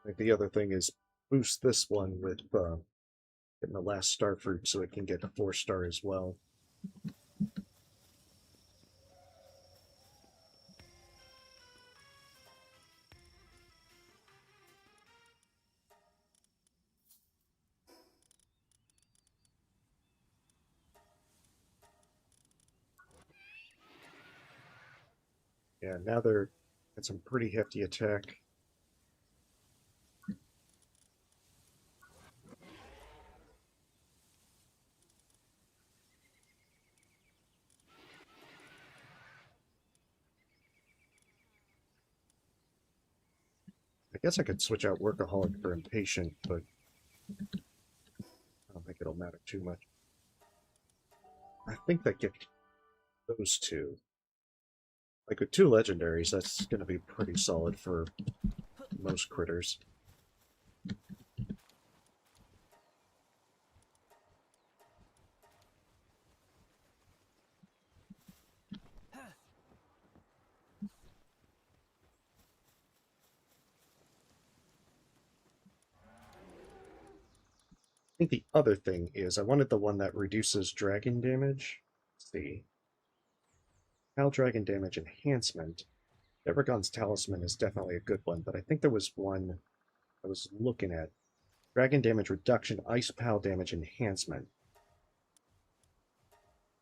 Like the other thing is boost this one with getting the last star fruit so it can get a 4-star as well. Yeah, now they're at some pretty hefty attack. I guess I could switch out Workaholic for Impatient, but I don't think it'll matter too much. I think that get those two. Like with 2 legendaries, that's going to be pretty solid for most critters. I think the other thing is I wanted the one that reduces dragon damage. Let's see. Pal dragon damage enhancement. Evergon's Talisman is definitely a good one, but I think there was one I was looking at. Dragon damage reduction, ice pal damage enhancement.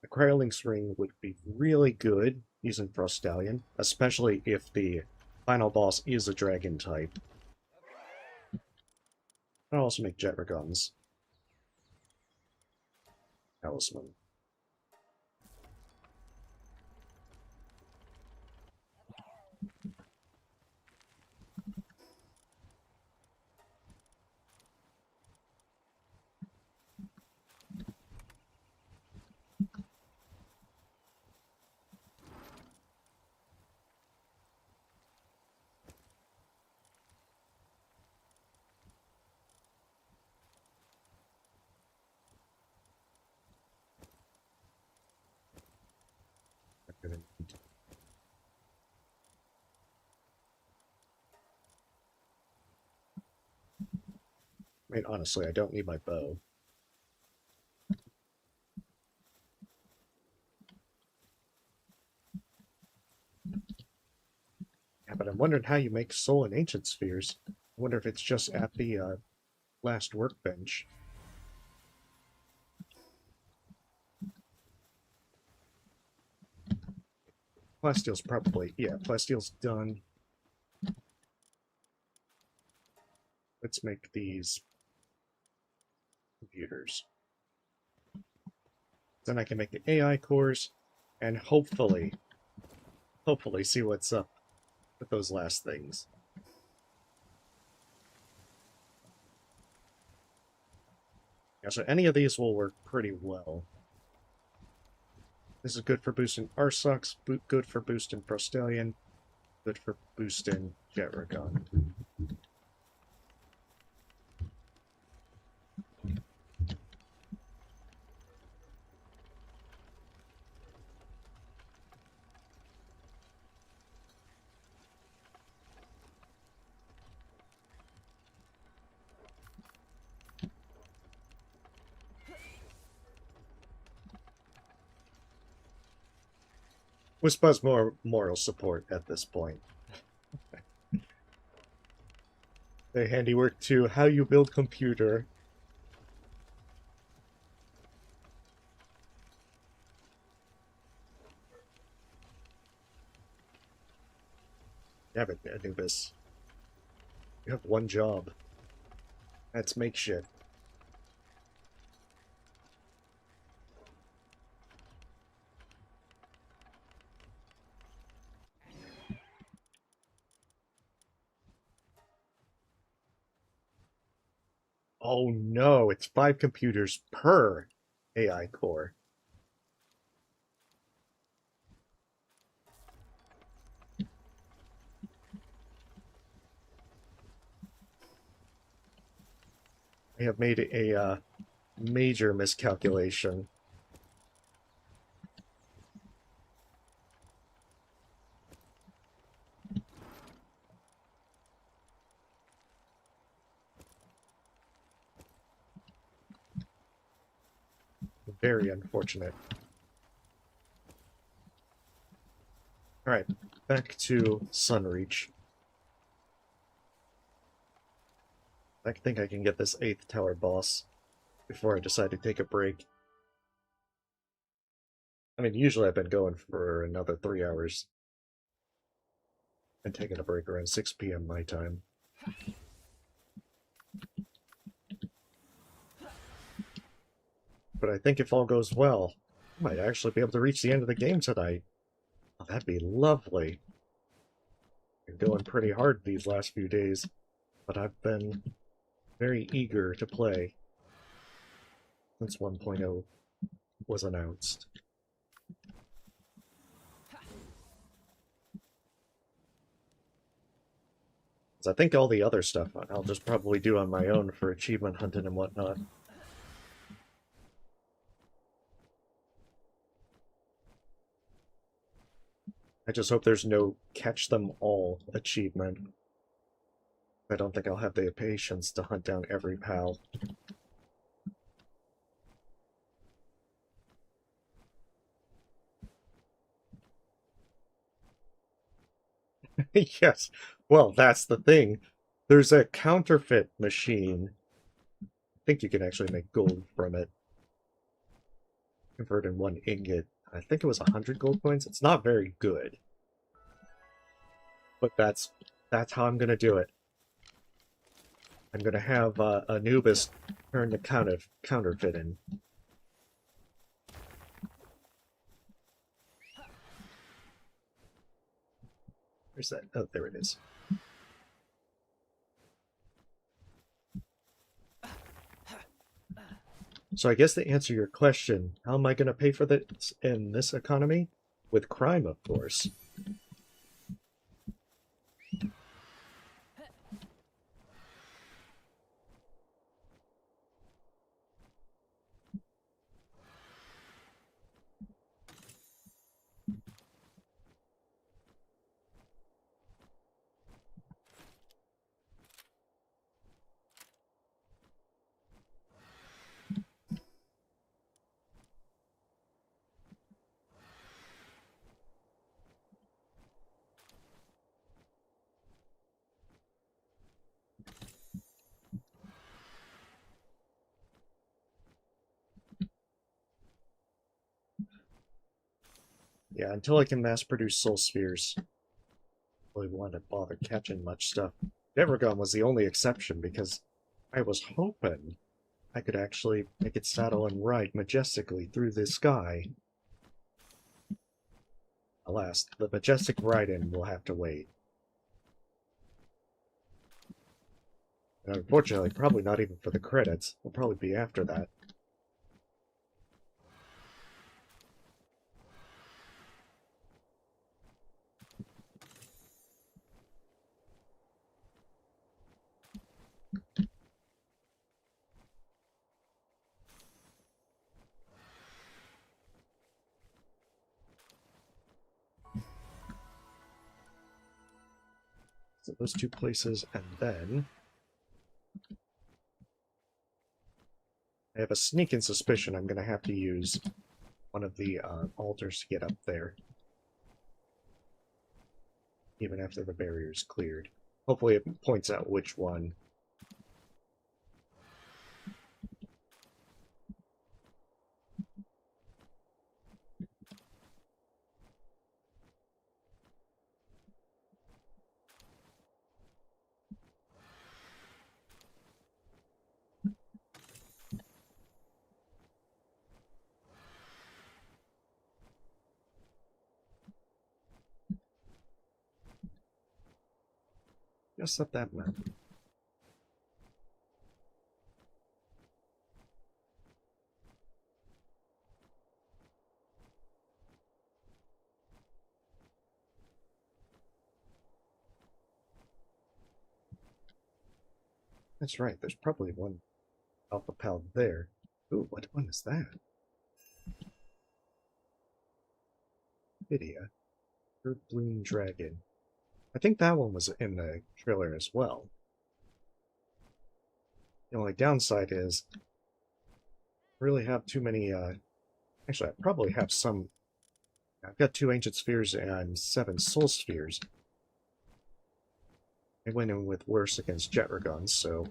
The Cryolink's Ring would be really good using Frostallion, especially if the final boss is a dragon type. I'll also make Jetragon's Talisman. I mean, honestly, I don't need my bow. Yeah, but I'm wondering how you make soul and ancient spheres. I wonder if it's just at the last workbench. Plasteel's probably, yeah, Plasteel's done. Let's make these computers. Then I can make the AI cores and hopefully see what's up with those last things. Yeah, so any of these will work pretty well. This is good for boosting Arsox, good for boosting Prostallion, good for boosting Jetragon. Wispa's more moral support at this point. The handiwork to how you build computer. Damn it, Anubis. You have one job. That's make shit. Oh no, it's 5 computers per AI core. I have made a major miscalculation. Very unfortunate. Alright, back to Sunreach. I think I can get this 8th tower boss before I decide to take a break. I mean, usually I've been going for another 3 hours. And taking a break around 6 p.m. my time. But I think if all goes well, I might actually be able to reach the end of the game tonight. Oh, that'd be lovely. Been going pretty hard these last few days, but I've been very eager to play since 1.0 was announced. So I think all the other stuff I'll just probably do on my own for achievement hunting and whatnot. I just hope there's no catch them all achievement. I don't think I'll have the patience to hunt down every pal. Yes, well, that's the thing. There's a counterfeit machine. I think you can actually make gold from it. Convert in 1 ingot. I think it was 100 gold coins. It's not very good. But that's how I'm gonna do it. I'm gonna have Anubis turn the counterfeiting. Where's that? Oh, there it is. So I guess to answer your question, how am I going to pay for this in this economy? With crime, of course. Yeah, until I can mass produce soul spheres, I really want to bother catching much stuff. Nevergon was the only exception because I was hoping I could actually make it saddle and ride majestically through the sky. Alas, the majestic ride-in will have to wait. And unfortunately, probably not even for the credits. Will probably be after that. So those 2 places, and then I have a sneaking suspicion I'm going to have to use one of the altars to get up there. Even after the barrier's cleared. Hopefully it points out which one. Just up that mountain. That's right, there's probably one alpha pal there. Ooh, what one is that? Video. Bird Bloom Dragon. I think that one was in the trailer as well. The only downside is I really have too many, actually I probably have some. I've got 2 Ancient Spheres and 7 Soul Spheres. I went in with worse against Jetragons, so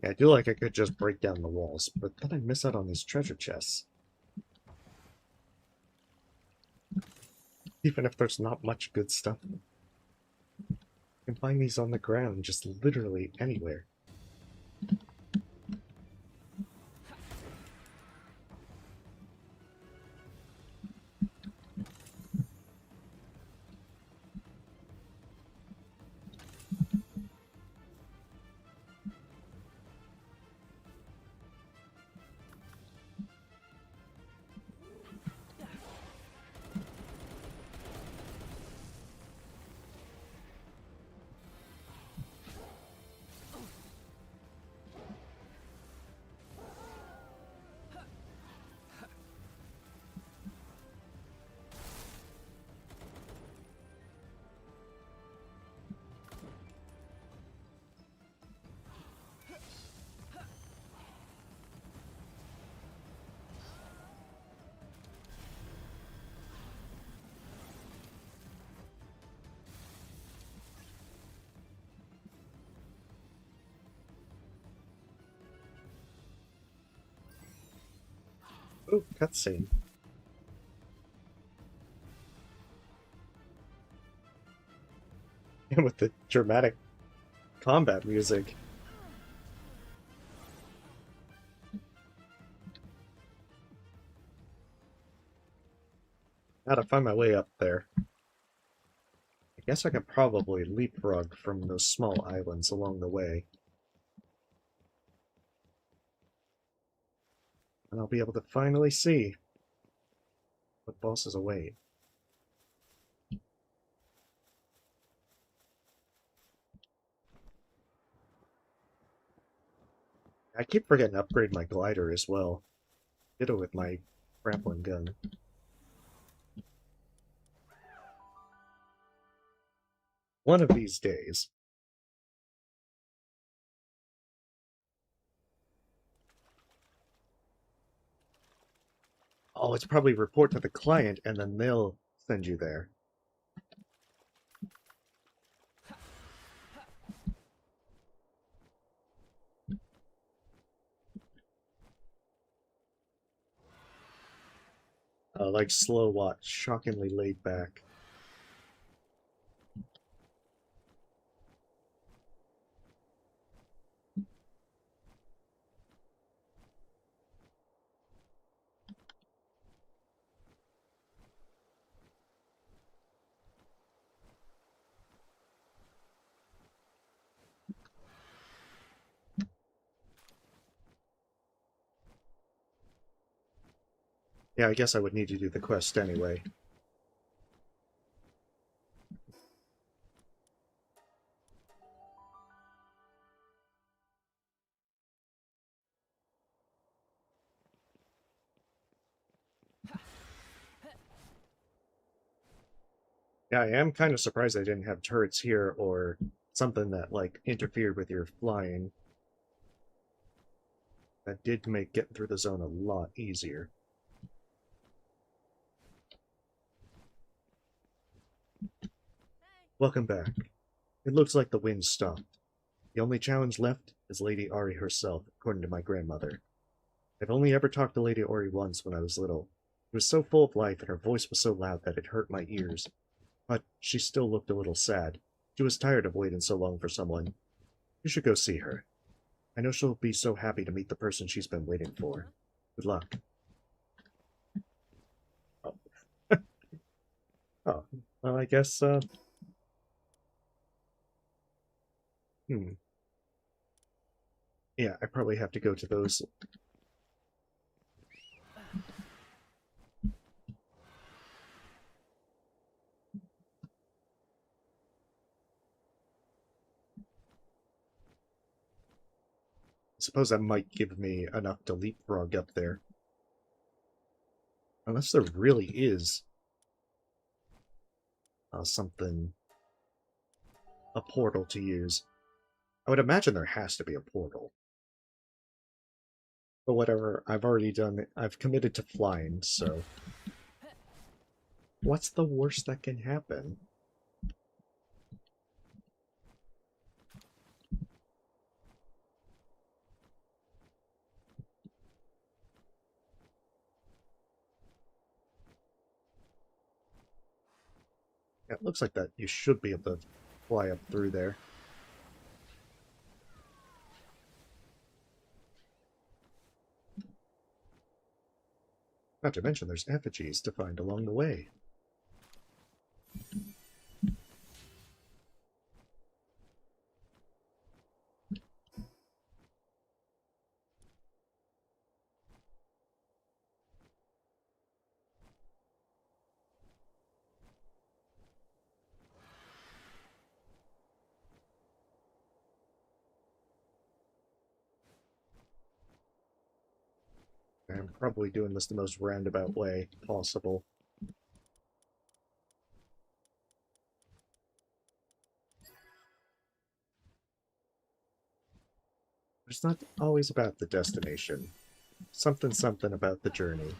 yeah, I feel like I could just break down the walls, but then I miss out on these treasure chests. Even if there's not much good stuff. You can find these on the ground, just literally anywhere. Ooh, cutscene. And with the dramatic combat music. How to find my way up there. I guess I could probably leapfrog from those small islands along the way. And I'll be able to finally see what bosses await. I keep forgetting to upgrade my glider as well. Did it with my grappling gun. One of these days. Oh, it's probably report to the client and then they'll send you there. Like slow watch, shockingly laid back. Yeah, I guess I would need to do the quest anyway. Yeah, I am kind of surprised I didn't have turrets here or something that, like, interfered with your flying. That did make getting through the zone a lot easier. Welcome back. It looks like the wind stopped. The only challenge left is Lady Ari herself, according to my grandmother. I've only ever talked to Lady Ori once when I was little. She was so full of life and her voice was so loud that it hurt my ears. But she still looked a little sad. She was tired of waiting so long for someone. You should go see her. I know she'll be so happy to meet the person she's been waiting for. Good luck. Oh, oh well, I guess, hmm. Yeah, I probably have to go to those. I suppose that might give me enough to leapfrog up there. Unless there really is something, a portal to use. I would imagine there has to be a portal. But whatever, I've already done it. I've committed to flying, so... What's the worst that can happen? It looks like that you should be able to fly up through there. Not to mention there's effigies to find along the way. I'm probably doing this the most roundabout way possible. It's not always about the destination. Something about the journey.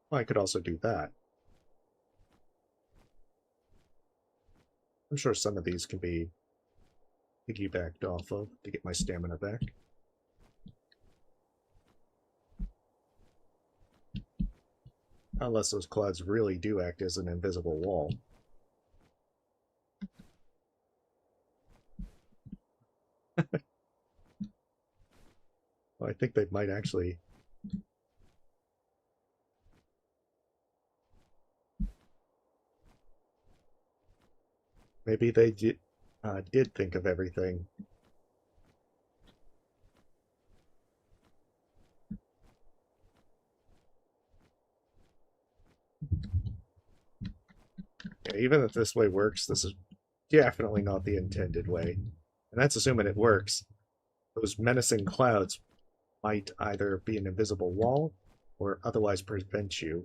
Well, I could also do that. I'm sure some of these can be piggybacked off of to get my stamina back. Unless those clouds really do act as an invisible wall. Well, I think they might actually... Maybe they did think of everything. Yeah, even if this way works, this is definitely not the intended way. And that's assuming it works. Those menacing clouds might either be an invisible wall or otherwise prevent you.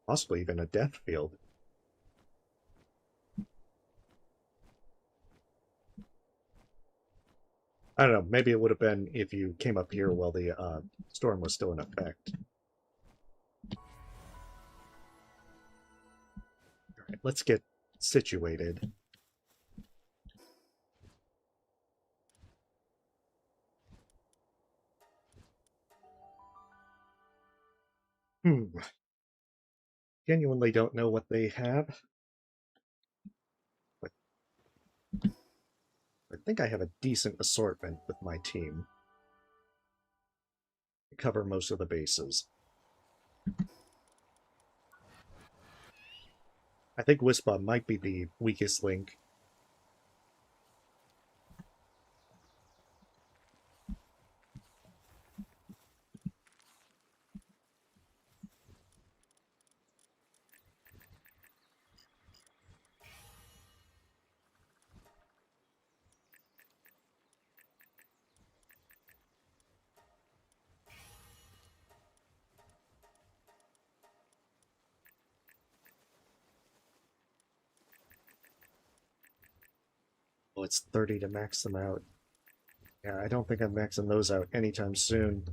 Possibly even a death field. I don't know, maybe it would have been if you came up here while the storm was still in effect. Alright, let's get situated. Genuinely don't know what they have. But I think I have a decent assortment with my team. I cover most of the bases. I think Wispa might be the weakest link. Oh, it's 30 to max them out. Yeah, I don't think I'm maxing those out anytime soon.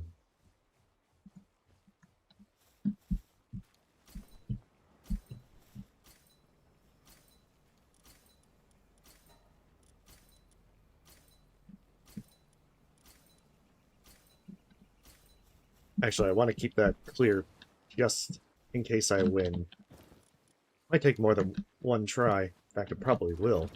Actually, I want to keep that clear just in case I win. Might take more than one try. In fact, it probably will.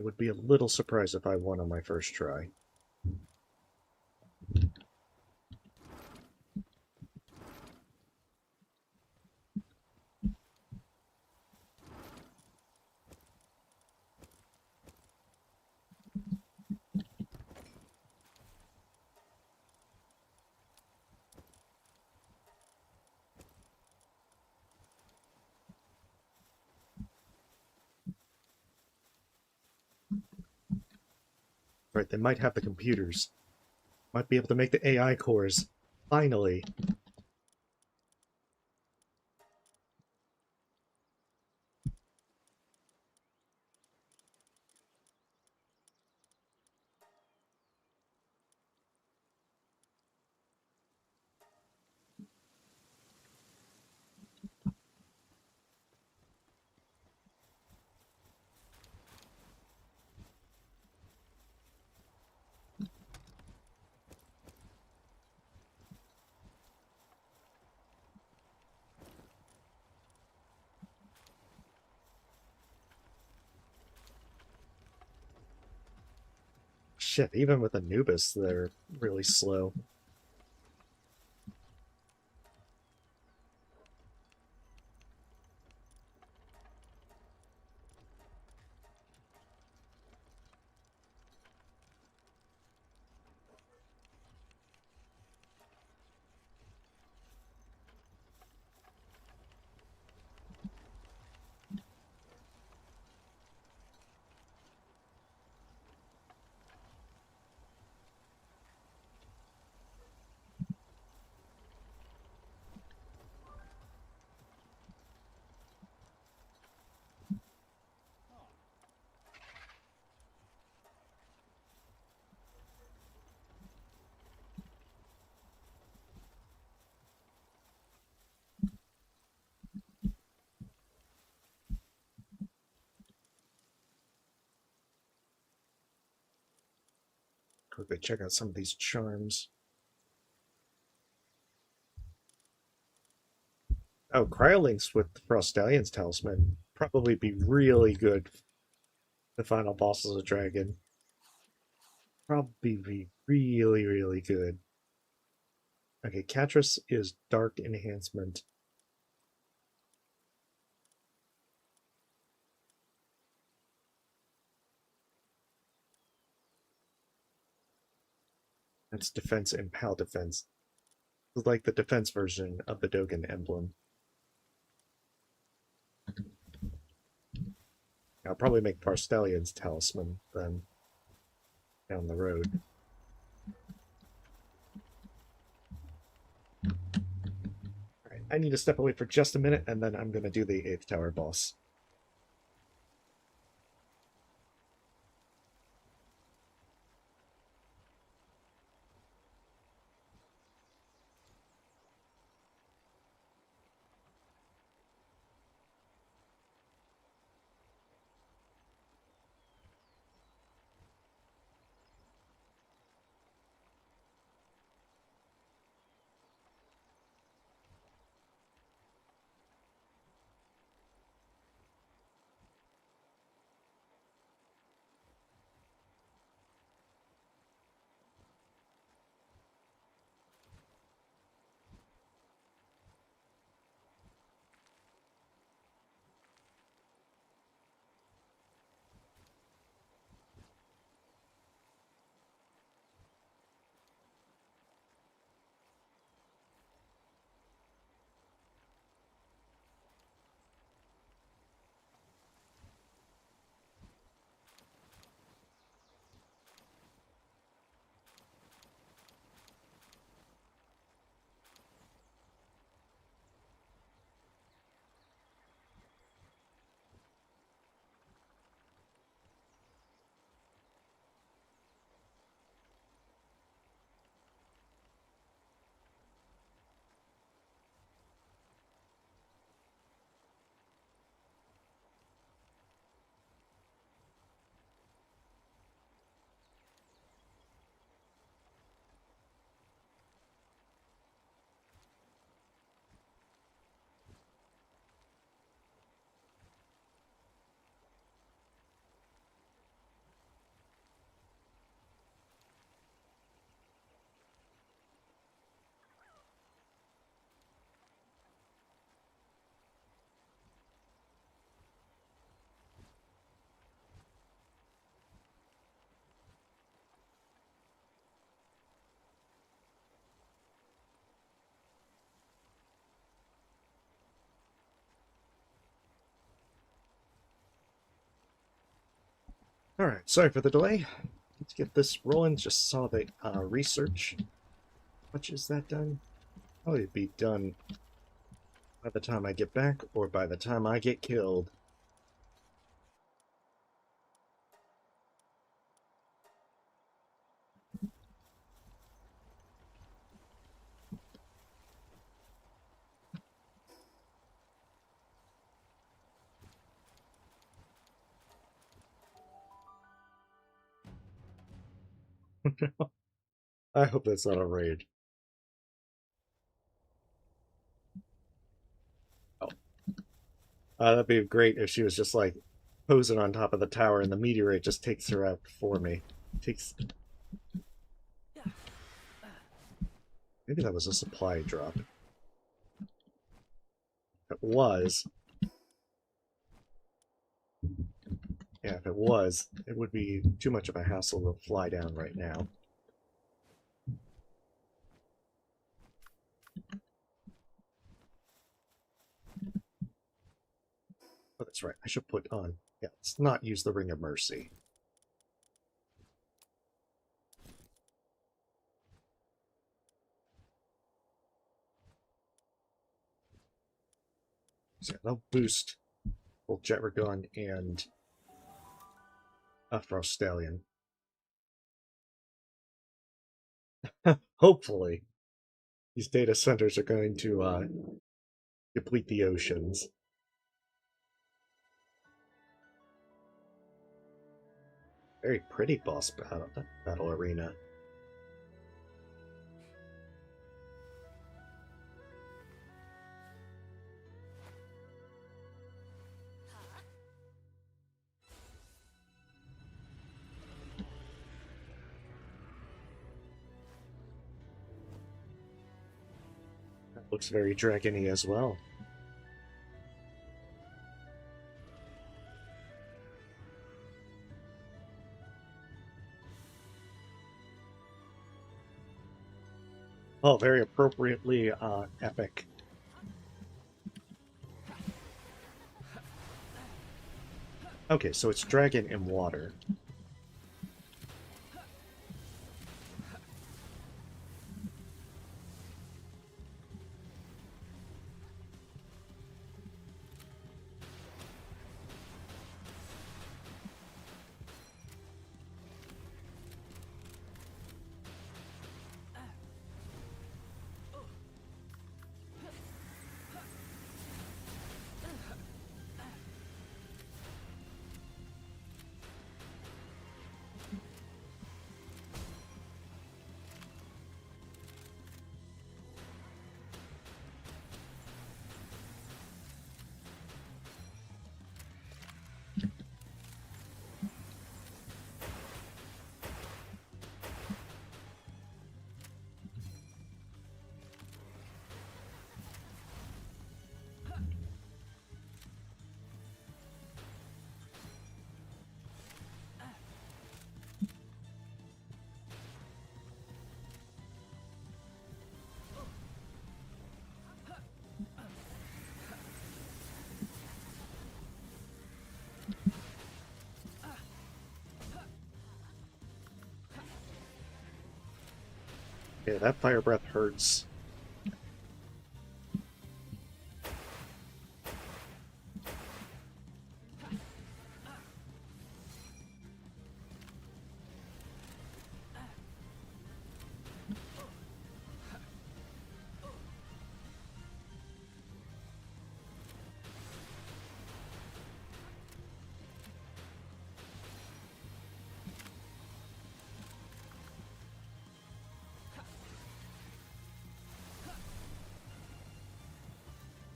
I would be a little surprised if I won on my first try. Right, they might have the computers. Might be able to make the AI cores. Finally. Shit, even with Anubis, they're really slow. Quickly check out some of these charms. Oh, Cryolinks with Frost Stallion's Talisman probably be really good. The final boss is a dragon. Probably be really, really good. Okay, Catris is Dark Enhancement. That's defense and PAL defense. It's like the defense version of the Dogen emblem. I'll probably make Farstallion's Talisman then down the road. Alright, I need to step away for just a minute and then I'm going to do the 8th tower boss. Alright, sorry for the delay. Let's get this rolling. Just saw the research. How much is that done? Probably be done by the time I get back or by the time I get killed. I hope that's not a raid. Oh. That'd be great if she was just like posing on top of the tower and the meteorite just takes her out for me. Takes. Maybe that was a supply drop. If it was. Yeah, if it was, it would be too much of a hassle to fly down right now. Oh, that's right. I should put on. Yeah, let's not use the Ring of Mercy. So yeah, that'll boost both Jetragon and Frost Stallion. Hopefully, these data centers are going to deplete the oceans. Very pretty boss battle arena. That looks very dragony as well. Oh, very appropriately epic. Okay, so it's dragon in water. Yeah, that fire breath hurts.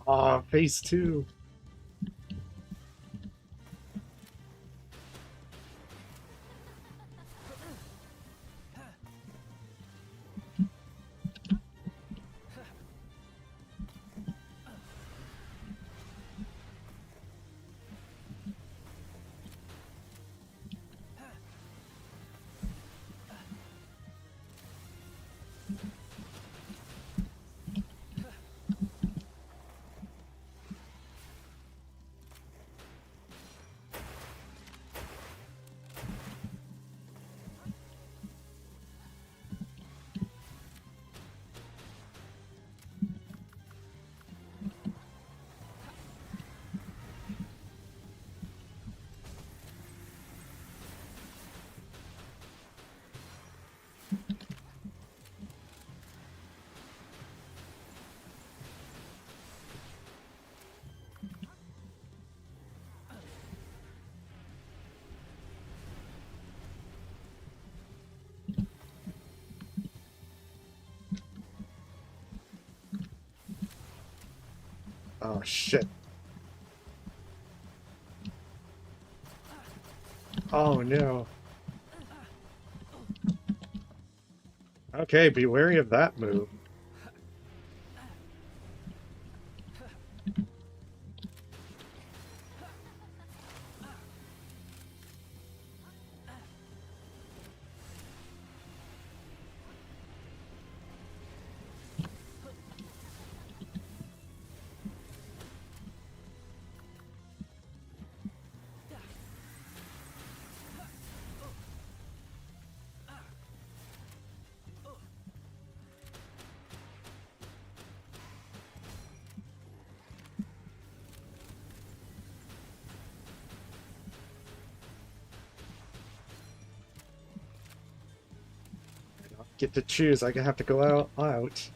Ah, phase 2. Oh, shit. Oh, no. Okay, be wary of that move. Get to choose. I have to go out.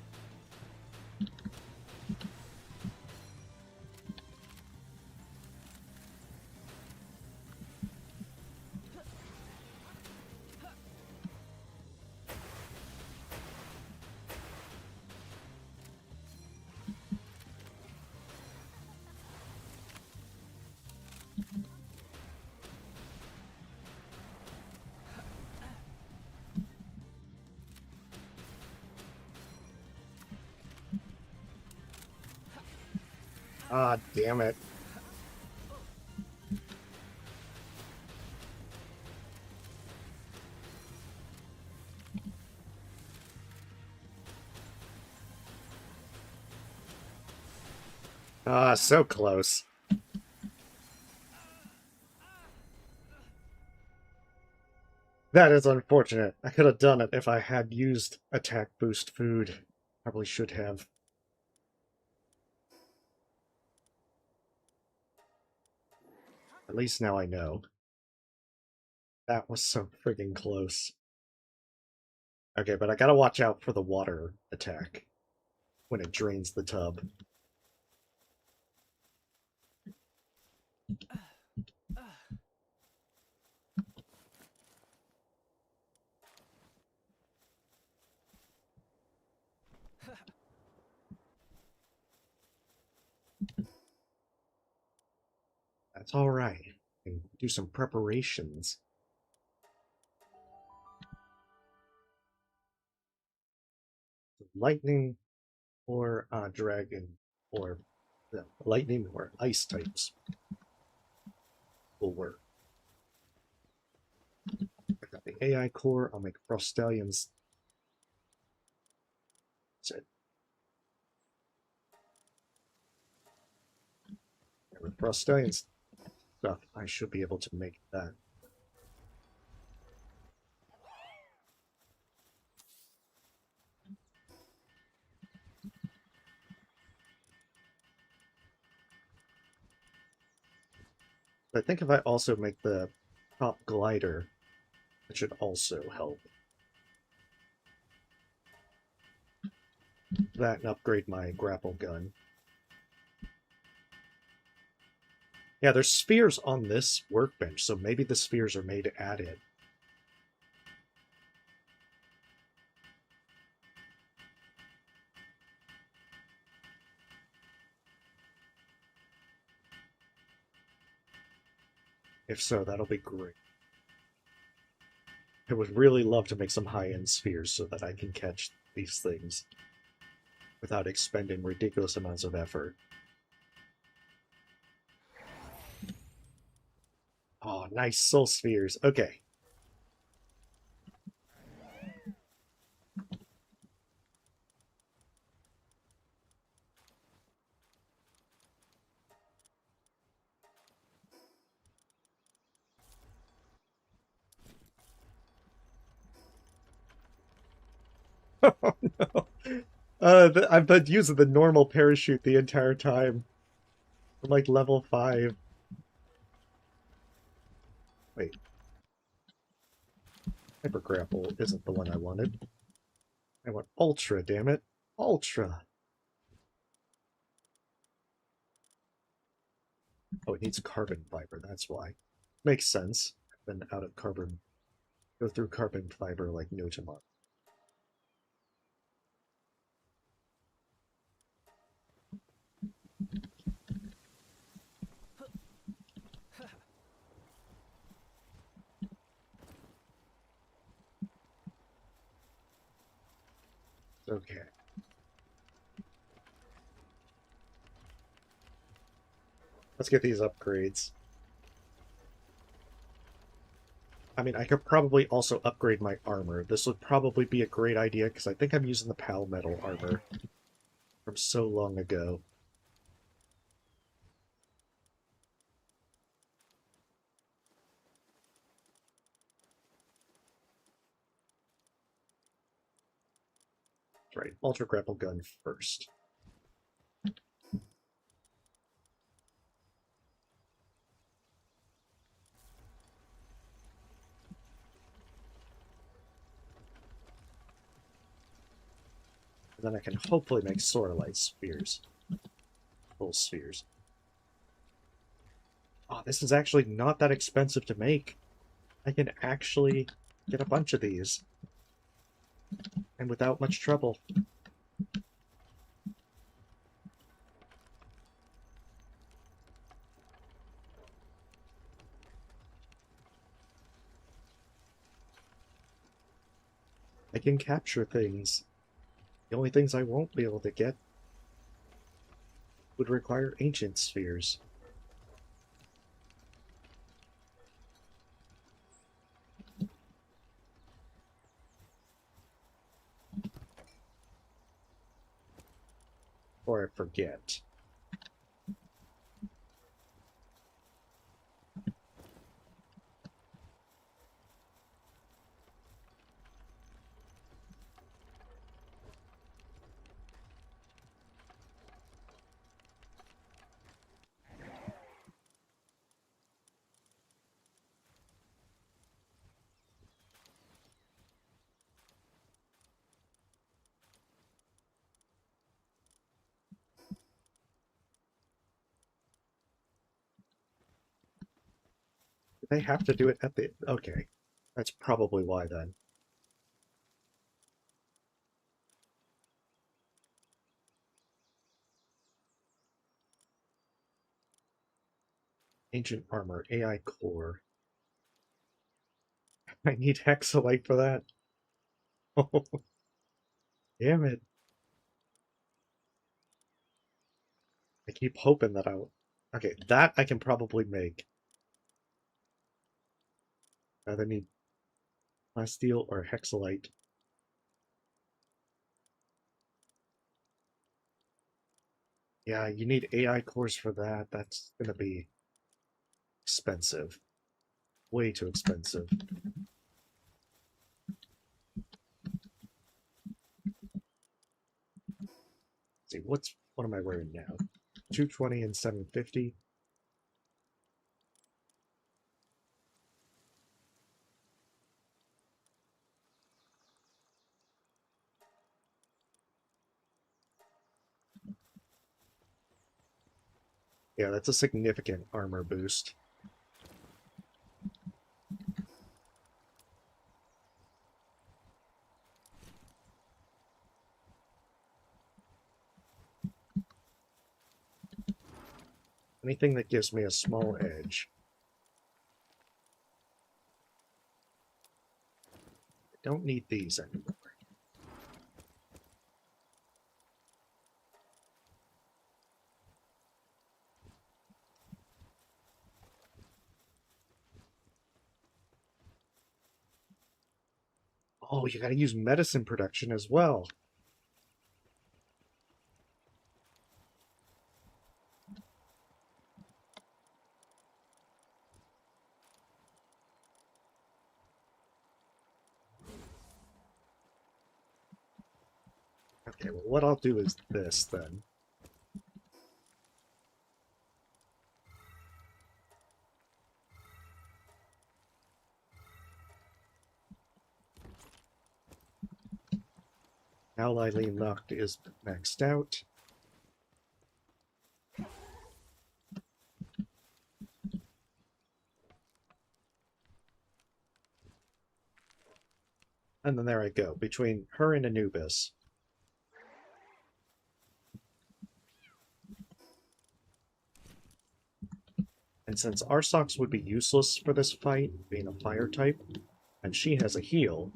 Ah, damn it. Ah, so close. That is unfortunate. I could have done it if I had used attack boost food. Probably should have. At least now I know. That was so friggin' close. Okay, but I gotta watch out for the water attack when it drains the tub. That's alright. And do some preparations. Lightning or dragon or lightning or ice types will work. I got the AI core. I'll make Frost Stallions. That's it. And with Frost Stallions stuff, I should be able to make that. I think if I also make the top glider, it should also help. That and upgrade my grapple gun. Yeah, there's spheres on this workbench, so maybe the spheres are made at it. If so, that'll be great. I would really love to make some high-end spheres so that I can catch these things without expending ridiculous amounts of effort. Oh, nice soul spheres. Okay. Oh no. I've been using the normal parachute the entire time. I'm like level 5. Wait. Hyper grapple isn't the one I wanted. I want ultra, damn it. Ultra. Oh, it needs carbon fiber, that's why. Makes sense. I've been out of carbon. Go through carbon fiber like no tomorrow. Okay. Let's get these upgrades. I mean, I could probably also upgrade my armor. This would probably be a great idea, because I think I'm using the Pal Metal armor from so long ago. Right, Ultra Grapple Gun first. And then I can hopefully make Soralite spheres. Full spheres. Oh, this is actually not that expensive to make. I can actually get a bunch of these. And without much trouble. I can capture things. The only things I won't be able to get would require ancient spheres. Or I forget. They have to do it at the... Okay. That's probably why, then. Ancient Armor, AI Core. I need Hexalite for that. Oh, damn it. I keep hoping that I'll... Okay, that I can probably make. Either need Plasteel or Hexalite. Yeah, you need AI cores for that. That's gonna be expensive. Way too expensive. Let's see, what am I wearing now? 220 and 750. Yeah, that's a significant armor boost. Anything that gives me a small edge. I don't need these anymore. Oh, you gotta use medicine production as well. Okay, well, what I'll do is this, then. Now Lily Noct is maxed out. And then there I go, between her and Anubis. And since Arsox would be useless for this fight, being a fire type, and she has a heal,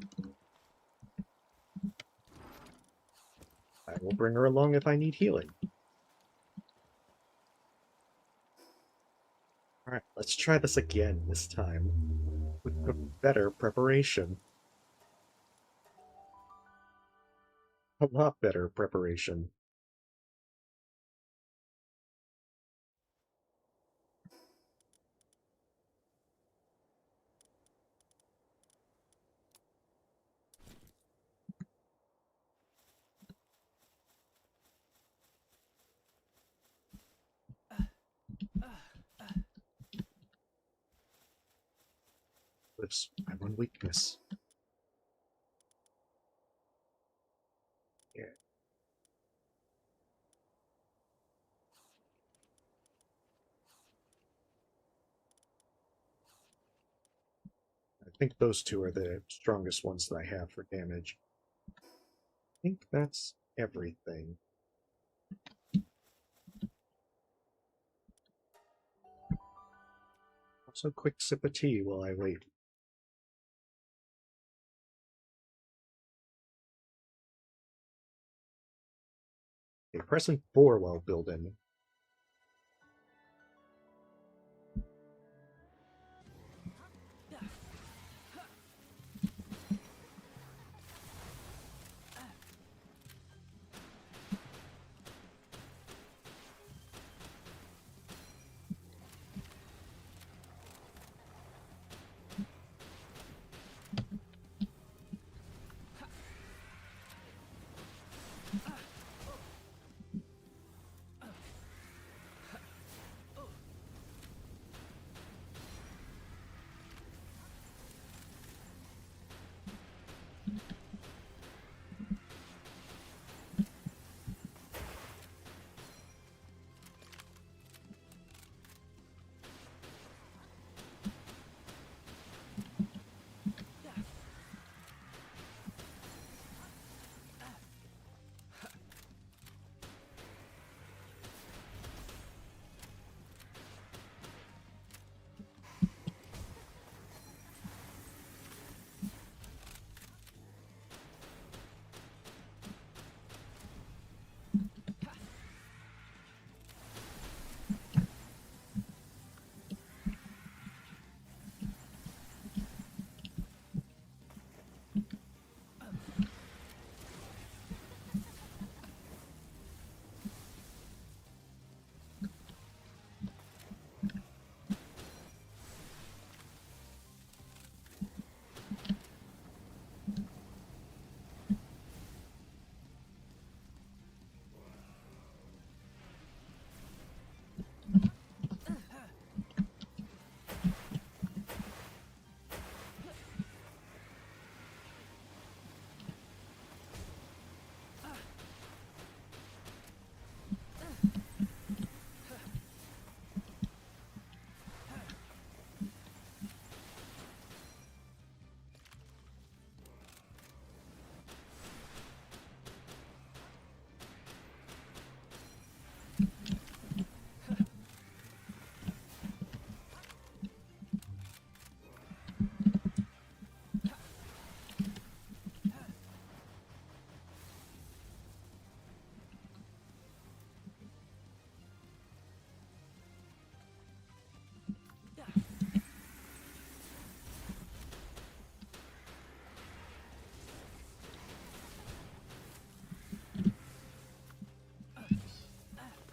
I will bring her along if I need healing. Alright, let's try this again this time. With better preparation. A lot better preparation. Lives my one weakness. Yeah. I think those two are the strongest ones that I have for damage. I think that's everything. Also, quick sip of tea while I wait. Okay, pressing 4 while building.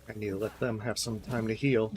I need to let them have some time to heal.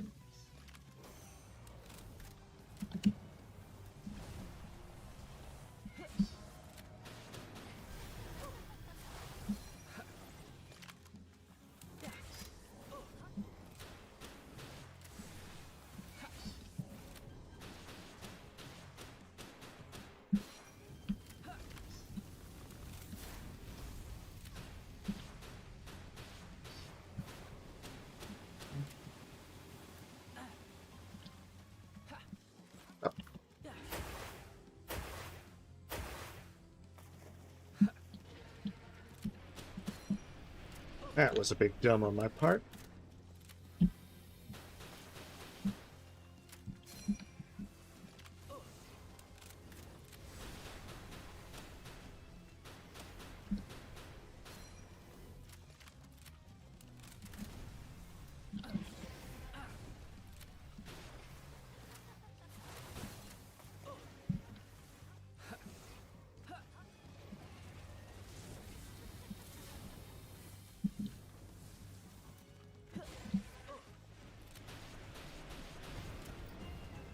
That was a big dumb on my part.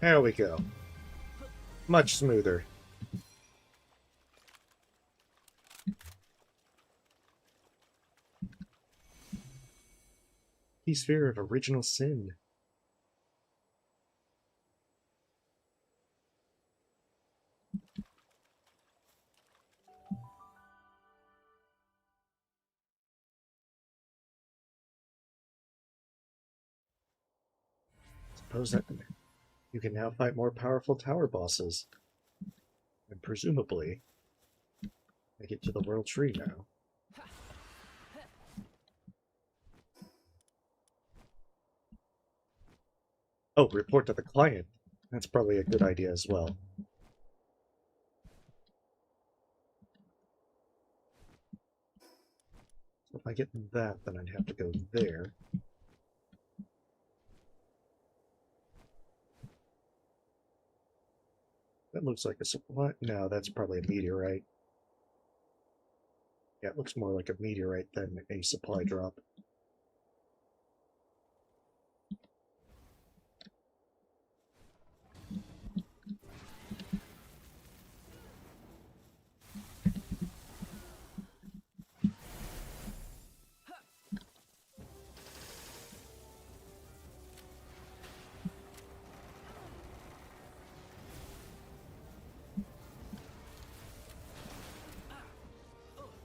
There we go. Much smoother. The sphere of original sin. Suppose that you can now fight more powerful tower bosses. And presumably, make it to the world tree now. Oh, report to the client. That's probably a good idea as well. So if I get that, then I'd have to go there. That looks like a supply. No, that's probably a meteorite. Yeah, it looks more like a meteorite than a supply drop.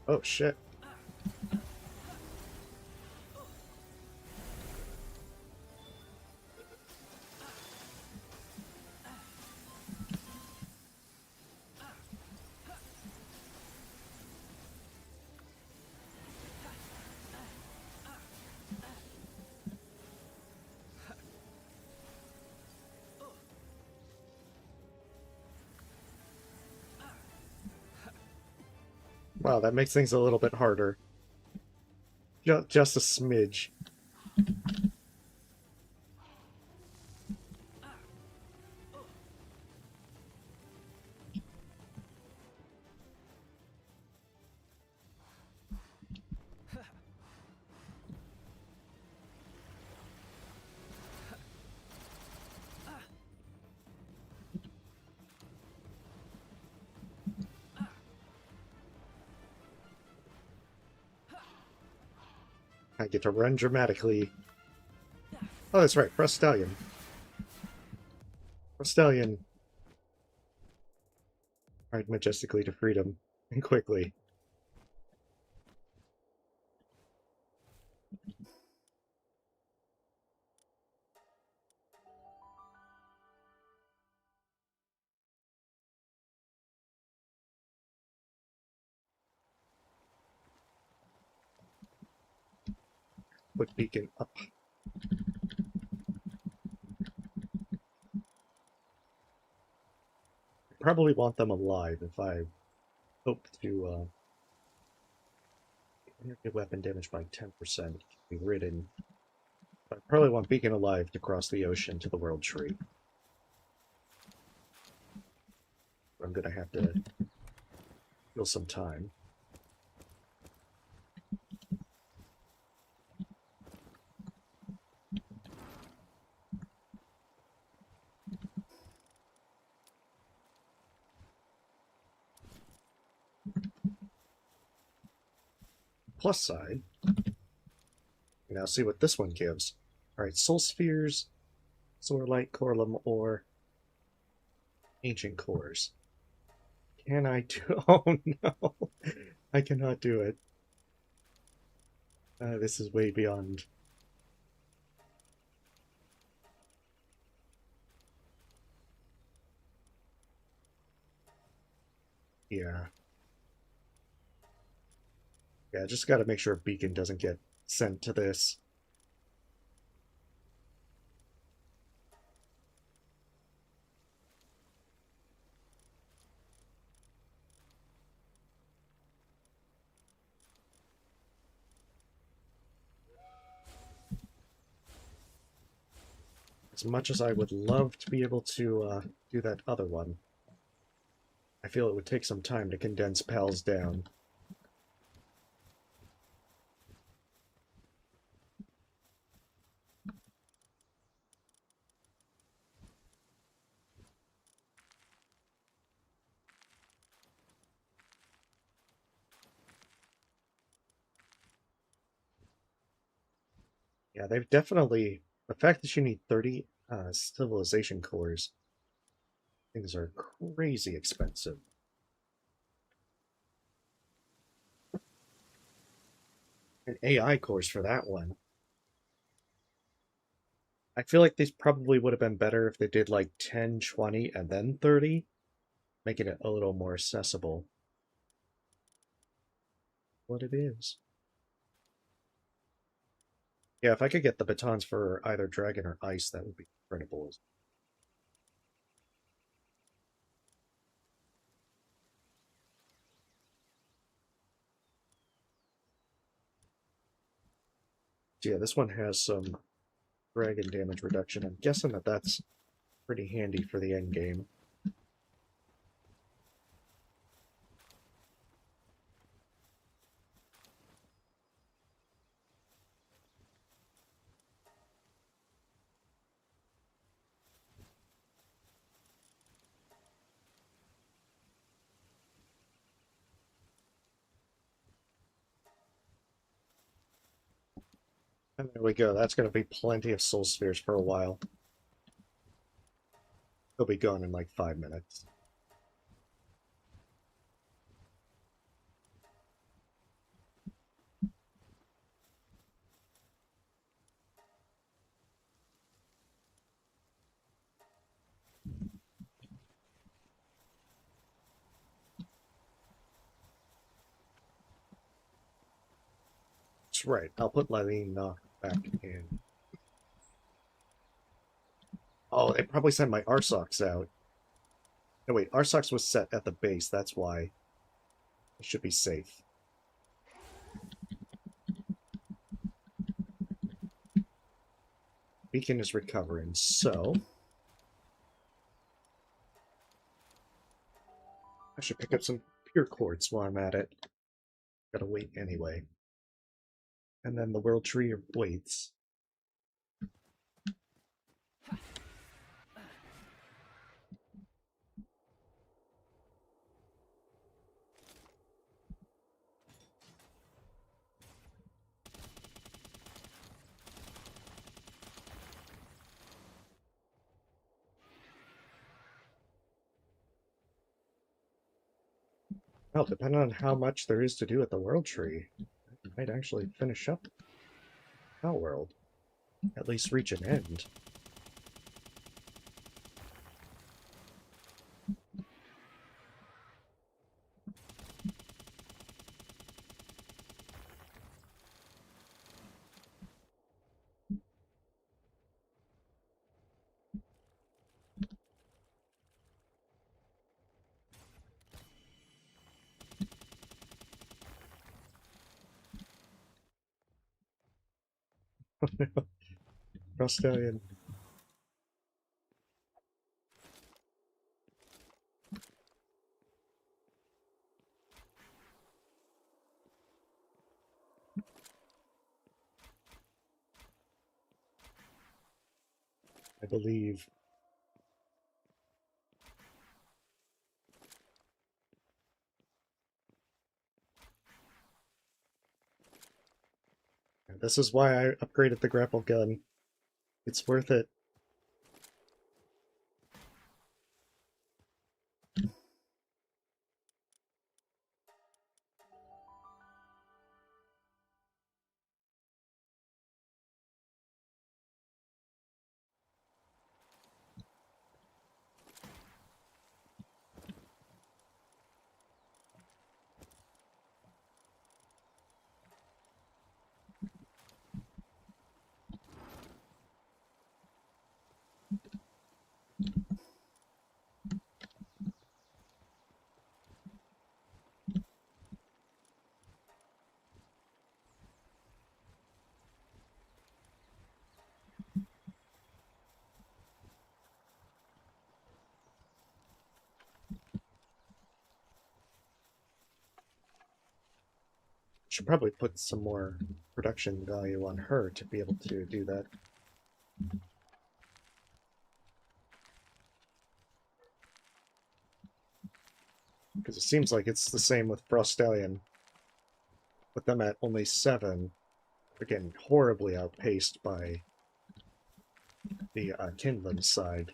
Oh, shit. Wow, that makes things a little bit harder. Just a smidge. I get to run dramatically. Oh, that's right, press Stallion. Press Stallion. Ride majestically to freedom. And quickly. Put beacon up. Probably want them alive if I hope to get weapon damage by 10%. Be ridden. But I probably want Beacon alive to cross the ocean to the world tree. I'm gonna have to kill some time. Plus side. Now see what this one gives. Alright, Soul Spheres, Solar Light, Corlum, or Ancient Cores. Can I do... Oh no! I cannot do it. This is way beyond... Yeah. Yeah, just gotta make sure Beacon doesn't get sent to this. As much as I would love to be able to do that other one, I feel it would take some time to condense pals down. Yeah, they've definitely... The fact that you need 30 civilization cores, things are crazy expensive. And AI cores for that one. I feel like these probably would have been better if they did like 10, 20, and then 30, making it a little more accessible. What it is. Yeah, if I could get the batons for either dragon or ice, that would be incredible. So yeah, this one has some dragon damage reduction. I'm guessing that that's pretty handy for the end game. And there we go. That's going to be plenty of soul spheres for a while. They'll be gone in like 5 minutes. That's right. I'll put Levine back in. Oh, they probably sent my Arsox out. No, wait. Arsox was set at the base. That's why. It should be safe. Beacon is recovering, so... I should pick up some pure quartz while I'm at it. Gotta wait anyway. And then the world tree waits. Well, depending on how much there is to do at the world tree, I might actually finish up Palworld. At least reach an end. Frostallion. I believe. This is why I upgraded the grapple gun. It's worth it. Should probably put some more production value on her to be able to do that. Because it seems like it's the same with Frostallion. With them at only 7, Again, horribly outpaced by the Kinlan side.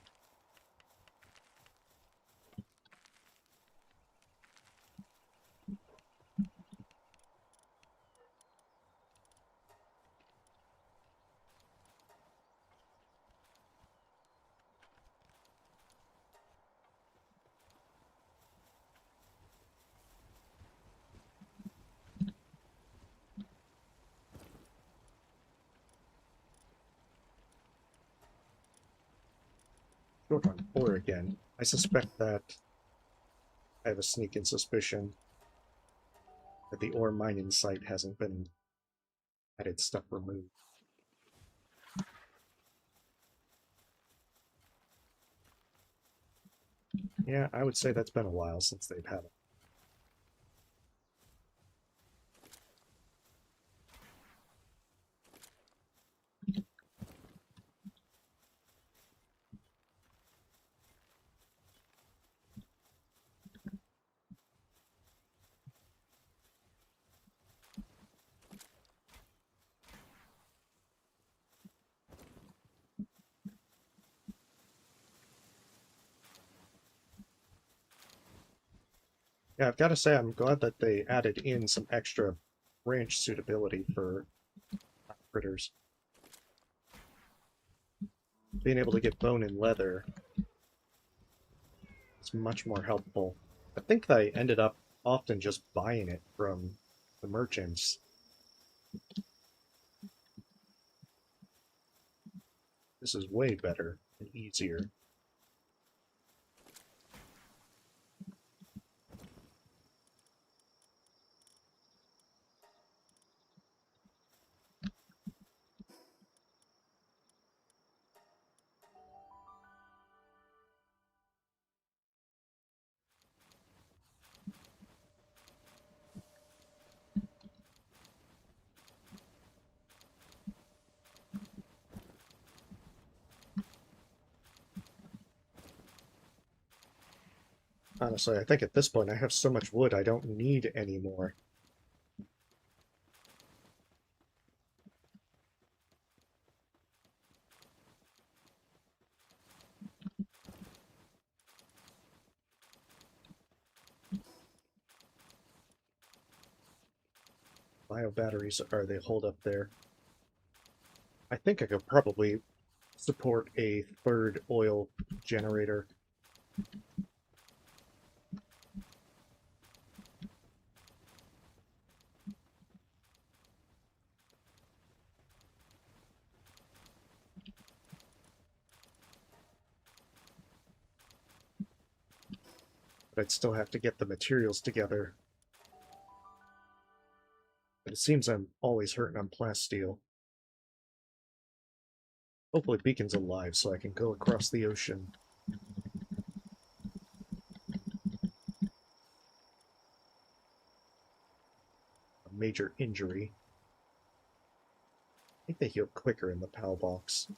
Short on ore again. I suspect that I have a sneaking suspicion that the ore mining site hasn't been had its stuff removed. Yeah, I would say that's been a while since they've had it. Yeah, I've got to say I'm glad that they added in some extra ranch suitability for critters. Being able to get bone and leather is much more helpful. I think I ended up often just buying it from the merchants. This is way better and easier. Honestly, I think at this point I have so much wood I don't need any more. Bio batteries are they hold up there. I think I could probably support a third oil generator. But I'd still have to get the materials together. But it seems I'm always hurting on plasteel. Hopefully Beacon's alive so I can go across the ocean. A major injury. I think they heal quicker in the PAL box.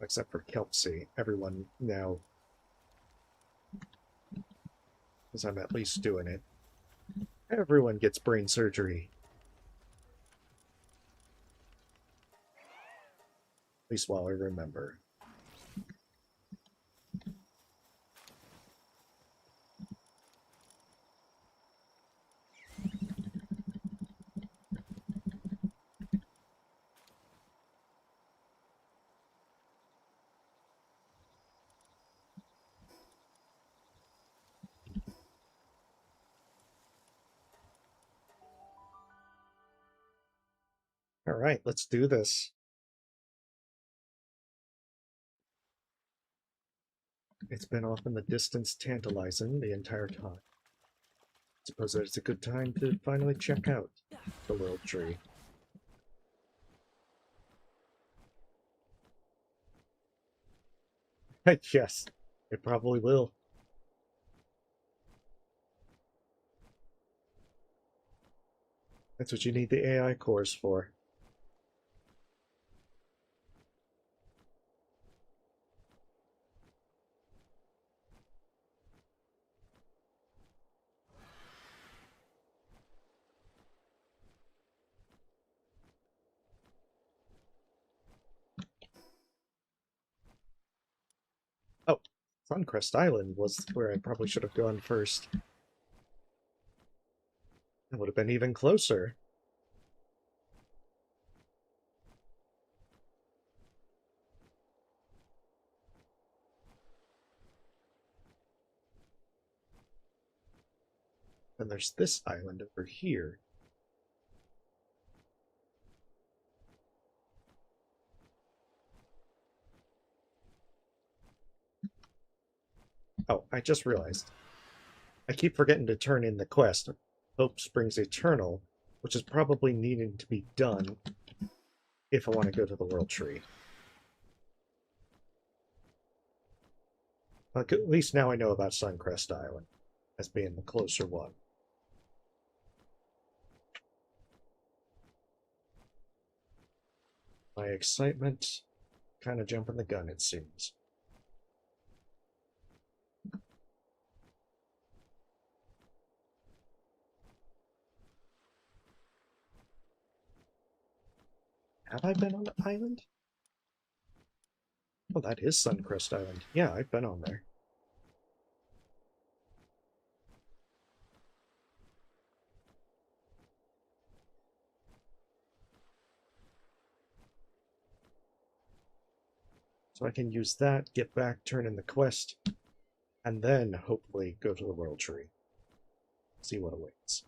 Except for Kelpsy. Everyone now, because I'm at least doing it. Everyone gets brain surgery. At least while I remember. Alright, let's do this. It's been off in the distance tantalizing the entire time. Suppose that it's a good time to finally check out the little tree. Yes, it probably will. That's what you need the AI cores for. Oh, Suncrest Island was where I probably should have gone first. That would have been even closer. And there's this island over here. Oh, I just realized. I keep forgetting to turn in the quest, Hope Springs Eternal, which is probably needing to be done if I want to go to the World Tree. Like, at least now I know about Suncrest Island as being the closer one. My excitement kind of jumping the gun, it seems. Have I been on the island? Oh, that is Suncrest Island. Yeah, I've been on there. So I can use that, get back, turn in the quest, and then hopefully go to the World Tree. See what awaits.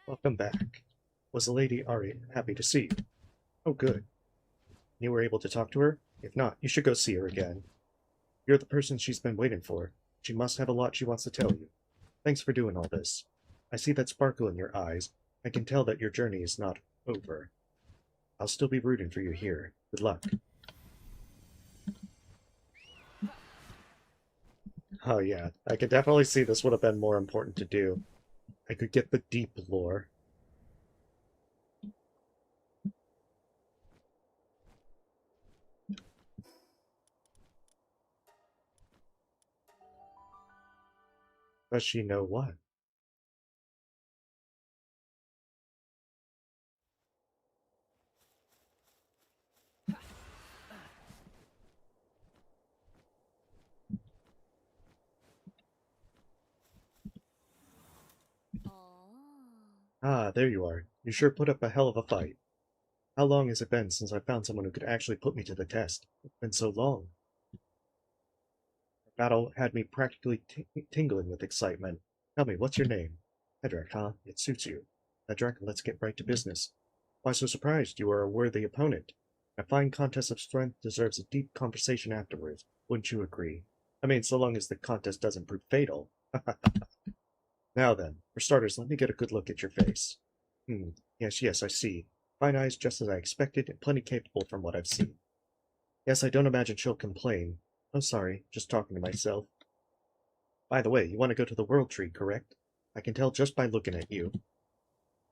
Welcome back. Was the lady Ari happy to see you? Oh, good. You were able to talk to her? If not, you should go see her again. You're the person she's been waiting for. She must have a lot she wants to tell you. Thanks for doing all this. I see that sparkle in your eyes. I can tell that your journey is not over. I'll still be rooting for you here. Good luck. Oh yeah, I could definitely see this would have been more important to do. I could get the deep lore. Does she know what? Ah, there you are. You sure put up a hell of a fight. How long has it been since I found someone who could actually put me to the test? It's been so long. The battle had me practically tingling with excitement. Tell me, what's your name? Hedrick, huh? It suits you. Hedrick, let's get right to business. Why so surprised? You are a worthy opponent. A fine contest of strength deserves a deep conversation afterwards. Wouldn't you agree? I mean, so long as the contest doesn't prove fatal. Now then, for starters, let me get a good look at your face. Yes, I see. Fine eyes just as I expected, and plenty capable from what I've seen. Yes, I don't imagine she'll complain. Oh, sorry, just talking to myself. By the way, you want to go to the World Tree, correct? I can tell just by looking at you.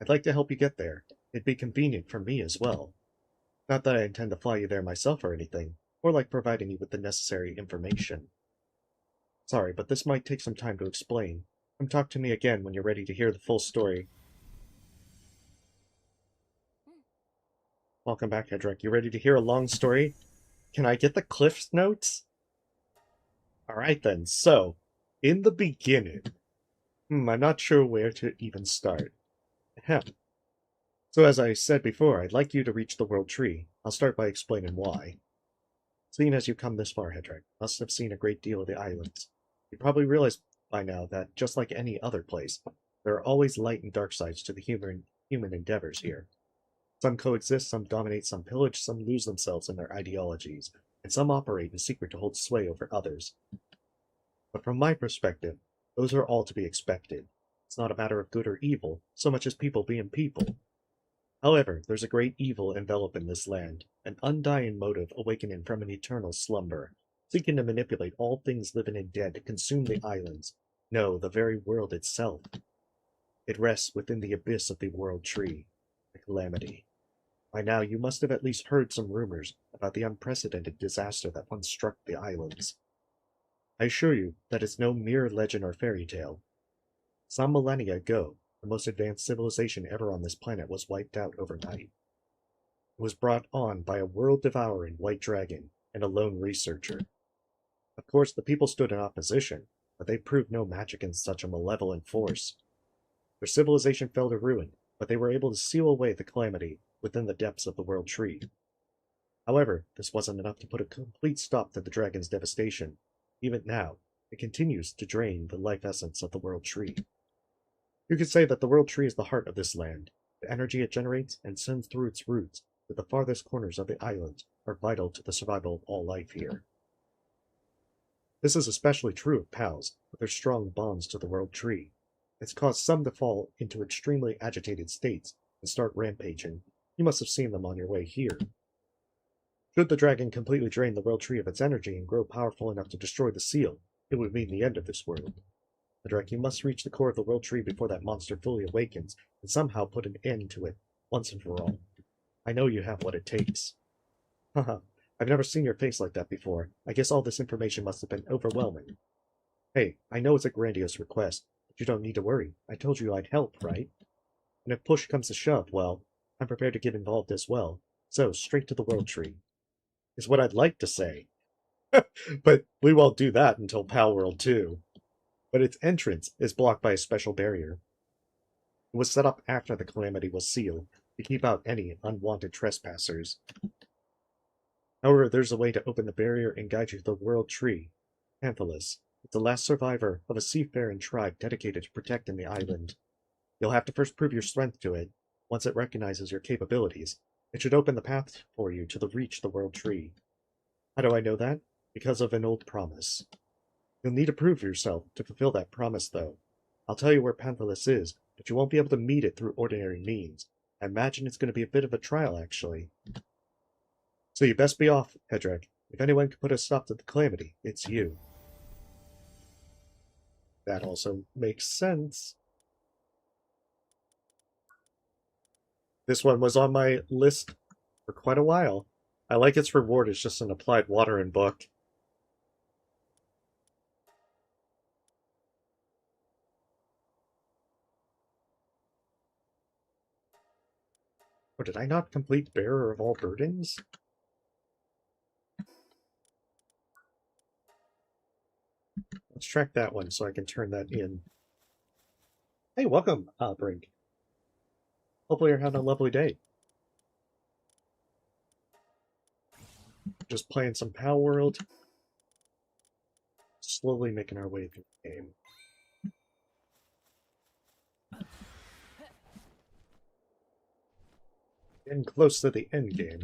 I'd like to help you get there. It'd be convenient for me as well. Not that I intend to fly you there myself or anything, more like providing you with the necessary information. Sorry, but this might take some time to explain. Come talk to me again when you're ready to hear the full story. Welcome back, Hedrick. You ready to hear a long story? Can I get the Cliff's Notes? Alright then, so, in the beginning... I'm not sure where to even start. Ahem. So as I said before, I'd like you to reach the World Tree. I'll start by explaining why. Seeing as you come this far, Hedrick, must have seen a great deal of the islands. You probably realize by now that, just like any other place, there are always light and dark sides to the human endeavors here. Some coexist, some dominate, some pillage, some lose themselves in their ideologies, and some operate in secret to hold sway over others. But from my perspective, those are all to be expected. It's not a matter of good or evil, so much as people being people. However, there's a great evil enveloped in this land, an undying motive awakening from an eternal slumber, seeking to manipulate all things living and dead to consume the islands, no, the very world itself. It rests within the abyss of the World Tree, the Calamity. By now you must have at least heard some rumors about the unprecedented disaster that once struck the islands. I assure you that it's no mere legend or fairy tale. Some millennia ago, the most advanced civilization ever on this planet was wiped out overnight. It was brought on by a world-devouring white dragon and a lone researcher. Of course, the people stood in opposition, but they proved no match against such a malevolent force. Their civilization fell to ruin, but they were able to seal away the calamity within the depths of the World Tree. However, this wasn't enough to put a complete stop to the dragon's devastation. Even now, it continues to drain the life essence of the World Tree. You could say that the World Tree is the heart of this land. The energy it generates and sends through its roots to the farthest corners of the island are vital to the survival of all life here. This is especially true of pals, with their strong bonds to the World Tree. It's caused some to fall into extremely agitated states and start rampaging. You must have seen them on your way here. Should the dragon completely drain the World Tree of its energy and grow powerful enough to destroy the seal, it would mean the end of this world. Hedrick, you must reach the core of the World Tree before that monster fully awakens, and somehow put an end to it, once and for all. I know you have what it takes. Haha, I've never seen your face like that before. I guess all this information must have been overwhelming. Hey, I know it's a grandiose request, but you don't need to worry. I told you I'd help, right? And if push comes to shove, well, I'm prepared to get involved as well. So, straight to the World Tree. Is what I'd like to say. But we won't do that until Palworld 2. But its entrance is blocked by a special barrier. It was set up after the calamity was sealed, to keep out any unwanted trespassers. However, there's a way to open the barrier and guide you to the World Tree. Panthalus, it's the last survivor of a seafaring tribe dedicated to protecting the island. You'll have to first prove your strength to it. Once it recognizes your capabilities, it should open the path for you to reach the World Tree. How do I know that? Because of an old promise. You'll need to prove yourself to fulfill that promise, though. I'll tell you where Panthalus is, but you won't be able to meet it through ordinary means. I imagine it's going to be a bit of a trial, actually. So you best be off, Hedrick. If anyone can put a stop to the calamity, it's you. That also makes sense. This one was on my list for quite a while. I like its reward as just an applied watering book. Oh, did I not complete Bearer of All Burdens? Let's track that one so I can turn that in. Hey, welcome, Brink. Hopefully you're having a lovely day. Just playing some Palworld. Slowly making our way through the game. Getting close to the end game.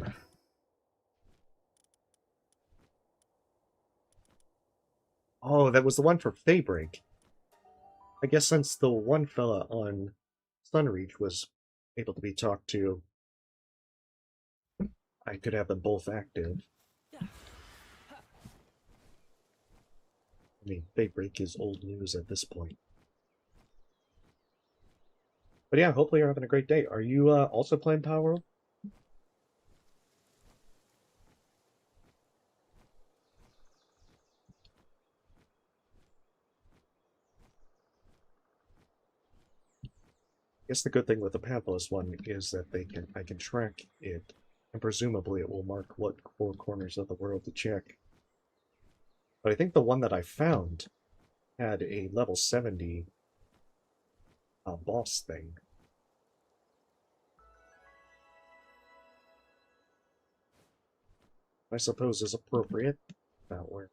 Oh, that was the one for Feybreak. I guess since the one fella on Sunreach was able to be talked to, I could have them both active. I mean, Feybreak is old news at this point. But yeah, hopefully you're having a great day. Are you also playing Palworld? guess the good thing with the Pathos one is that I can track it, and presumably it will mark what four corners of the world to check. But I think the one that I found had a level 70 boss thing. I suppose is appropriate. About where.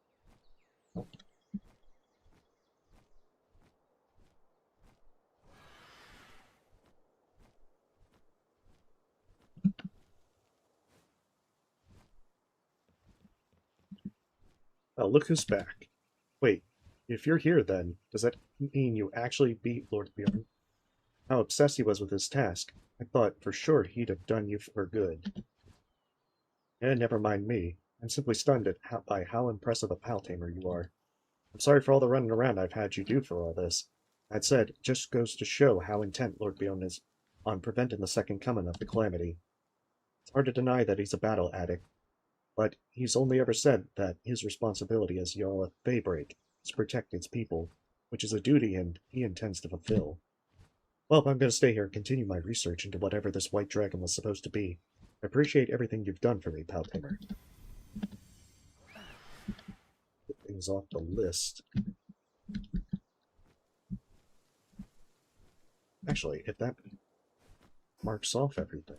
Oh, look who's back. Wait, if you're here then, does that mean you actually beat Lord Bjorn? How obsessed he was with his task. I thought for sure he'd have done you for good. Never mind me. I'm simply stunned by how impressive a pal tamer you are. I'm sorry for all the running around I've had you do for all this. That said, it just goes to show how intent Lord Bjorn is on preventing the second coming of the Calamity. It's hard to deny that he's a battle addict, but he's only ever said that his responsibility as Jarl of Feybreak is to protect its people, which is a duty he intends to fulfill. Well, I'm going to stay here and continue my research into whatever this white dragon was supposed to be. I appreciate everything you've done for me, Paltamer. Get things off the list. Actually, if that marks off everything.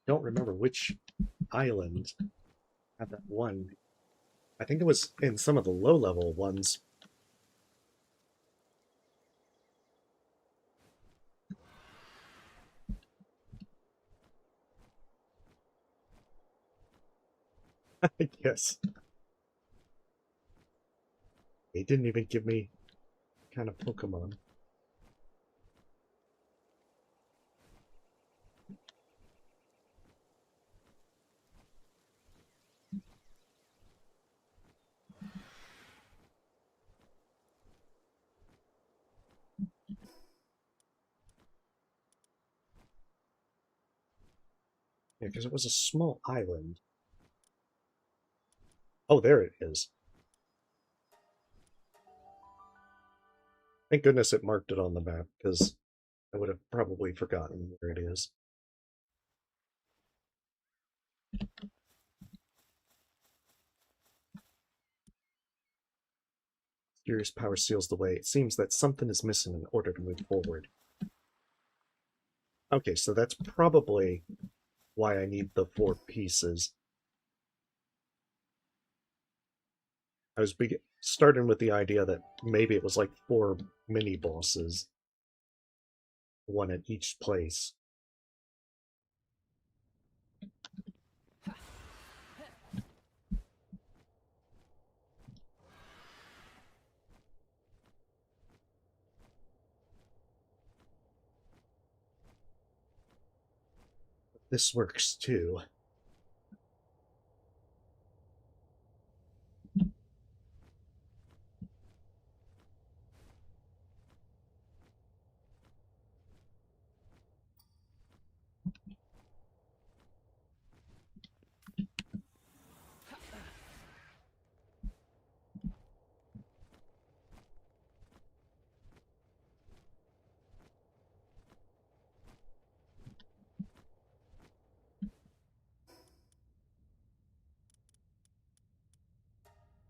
Don't remember which island had that one. I think it was in some of the low-level ones. I guess. They didn't even give me kind of Pokemon. Yeah, because it was a small island. Oh, there it is. Thank goodness it marked it on the map, because I would have probably forgotten where it is. Mysterious power seals the way. It seems that something is missing in order to move forward. Okay, so that's probably why I need the four pieces. I was starting with the idea that maybe it was like four mini bosses, one at each place. This works too.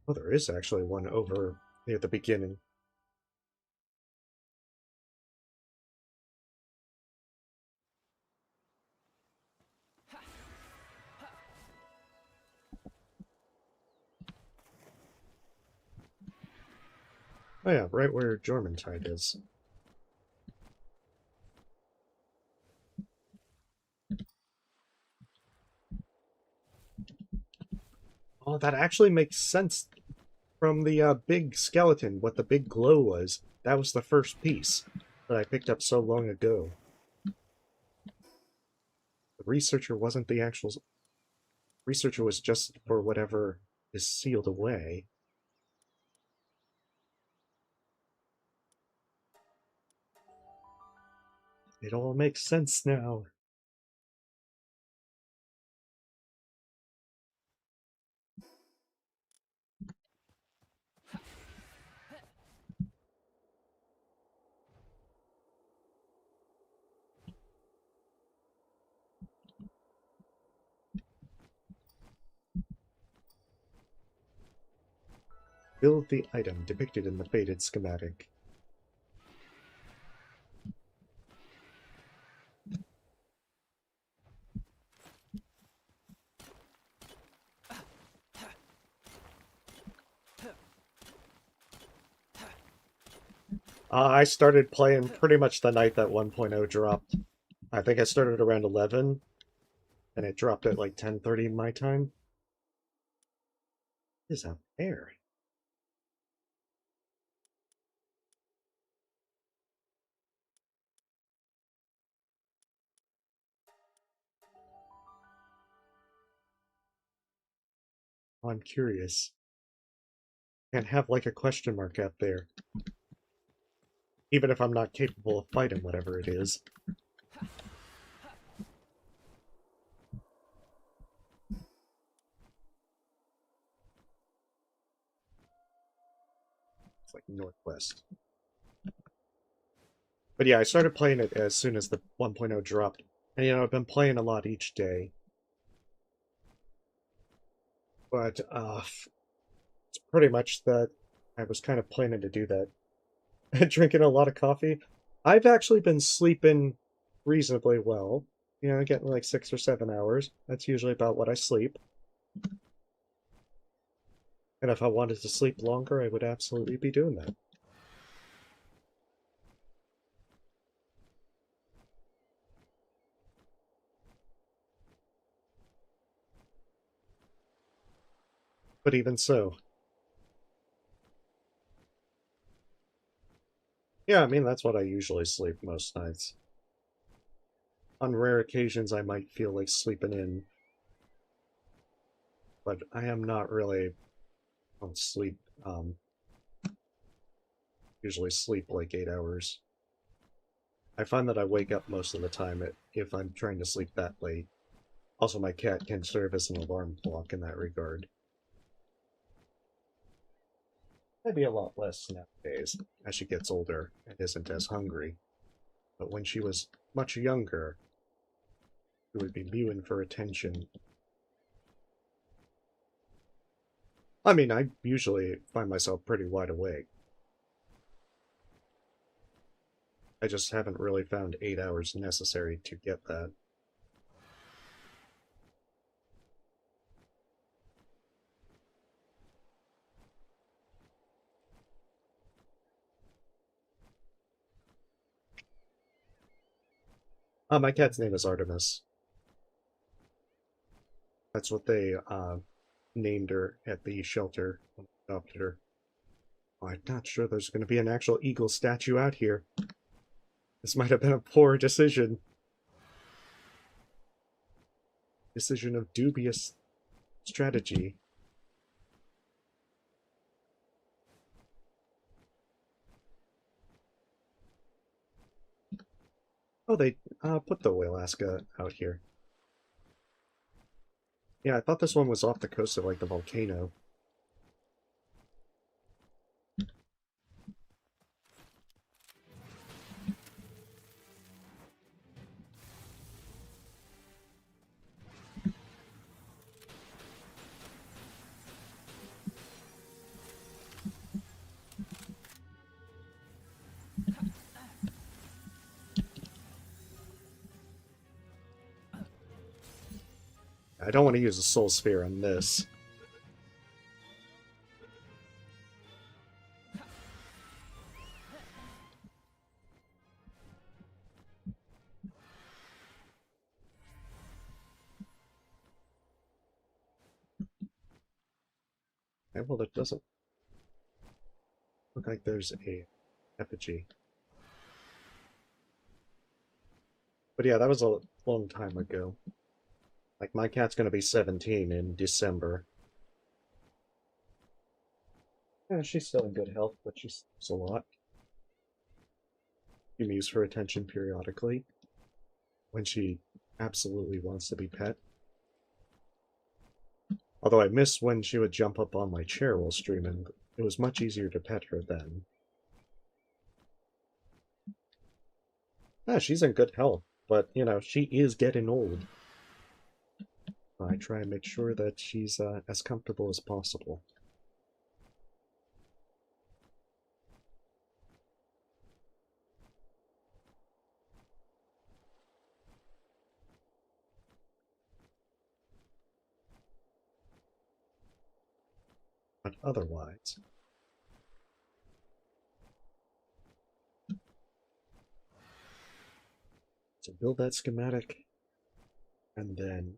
Oh, there is actually one over near the beginning. Oh yeah, right where Jormuntide is. Oh, that actually makes sense from the big skeleton, what the big glow was. That was the first piece that I picked up so long ago. The researcher wasn't the actual... Researcher was just for whatever is sealed away. It all makes sense now. Build the item depicted in the faded schematic. I started playing pretty much the night that 1.0 dropped. I think I started around 11, and it dropped at like 10:30 my time. What is up there? I'm curious. And have like a question mark out there. Even if I'm not capable of fighting whatever it is. It's like northwest. But yeah, I started playing it as soon as the 1.0 dropped. And you know, I've been playing a lot each day. But it's pretty much that I was kind of planning to do that. Drinking a lot of coffee. I've actually been sleeping reasonably well. You know, getting like 6 or 7 hours. That's usually about what I sleep. And if I wanted to sleep longer, I would absolutely be doing that. But even so. Yeah, I mean, that's what I usually sleep most nights. On rare occasions, I might feel like sleeping in, but I am not really on sleep, usually sleep like 8 hours. I find that I wake up most of the time if I'm trying to sleep that late. Also, my cat can serve as an alarm clock in that regard. Maybe a lot less nowadays, as she gets older and isn't as hungry. But when she was much younger, she would be mewing for attention. I mean, I usually find myself pretty wide awake. I just haven't really found 8 hours necessary to get that. My cat's name is Artemis. That's what they named her at the shelter when I adopted her. I'm not sure there's going to be an actual eagle statue out here. This might have been a poor decision. Decision of dubious strategy. Oh, they put the Alaska out here. Yeah, I thought this one was off the coast of like the volcano. I don't want to use a soul sphere on this. Okay, well, it doesn't look like there's a effigy. But yeah, that was a long time ago. Like, my cat's gonna be 17 in December. Yeah, she's still in good health, but she sleeps a lot. You mews for attention periodically when she absolutely wants to be pet. Although I miss when she would jump up on my chair while streaming. It was much easier to pet her then. Ah, she's in good health, but, you know, she is getting old. I try and make sure that she's as comfortable as possible. otherwise. So build that schematic, and then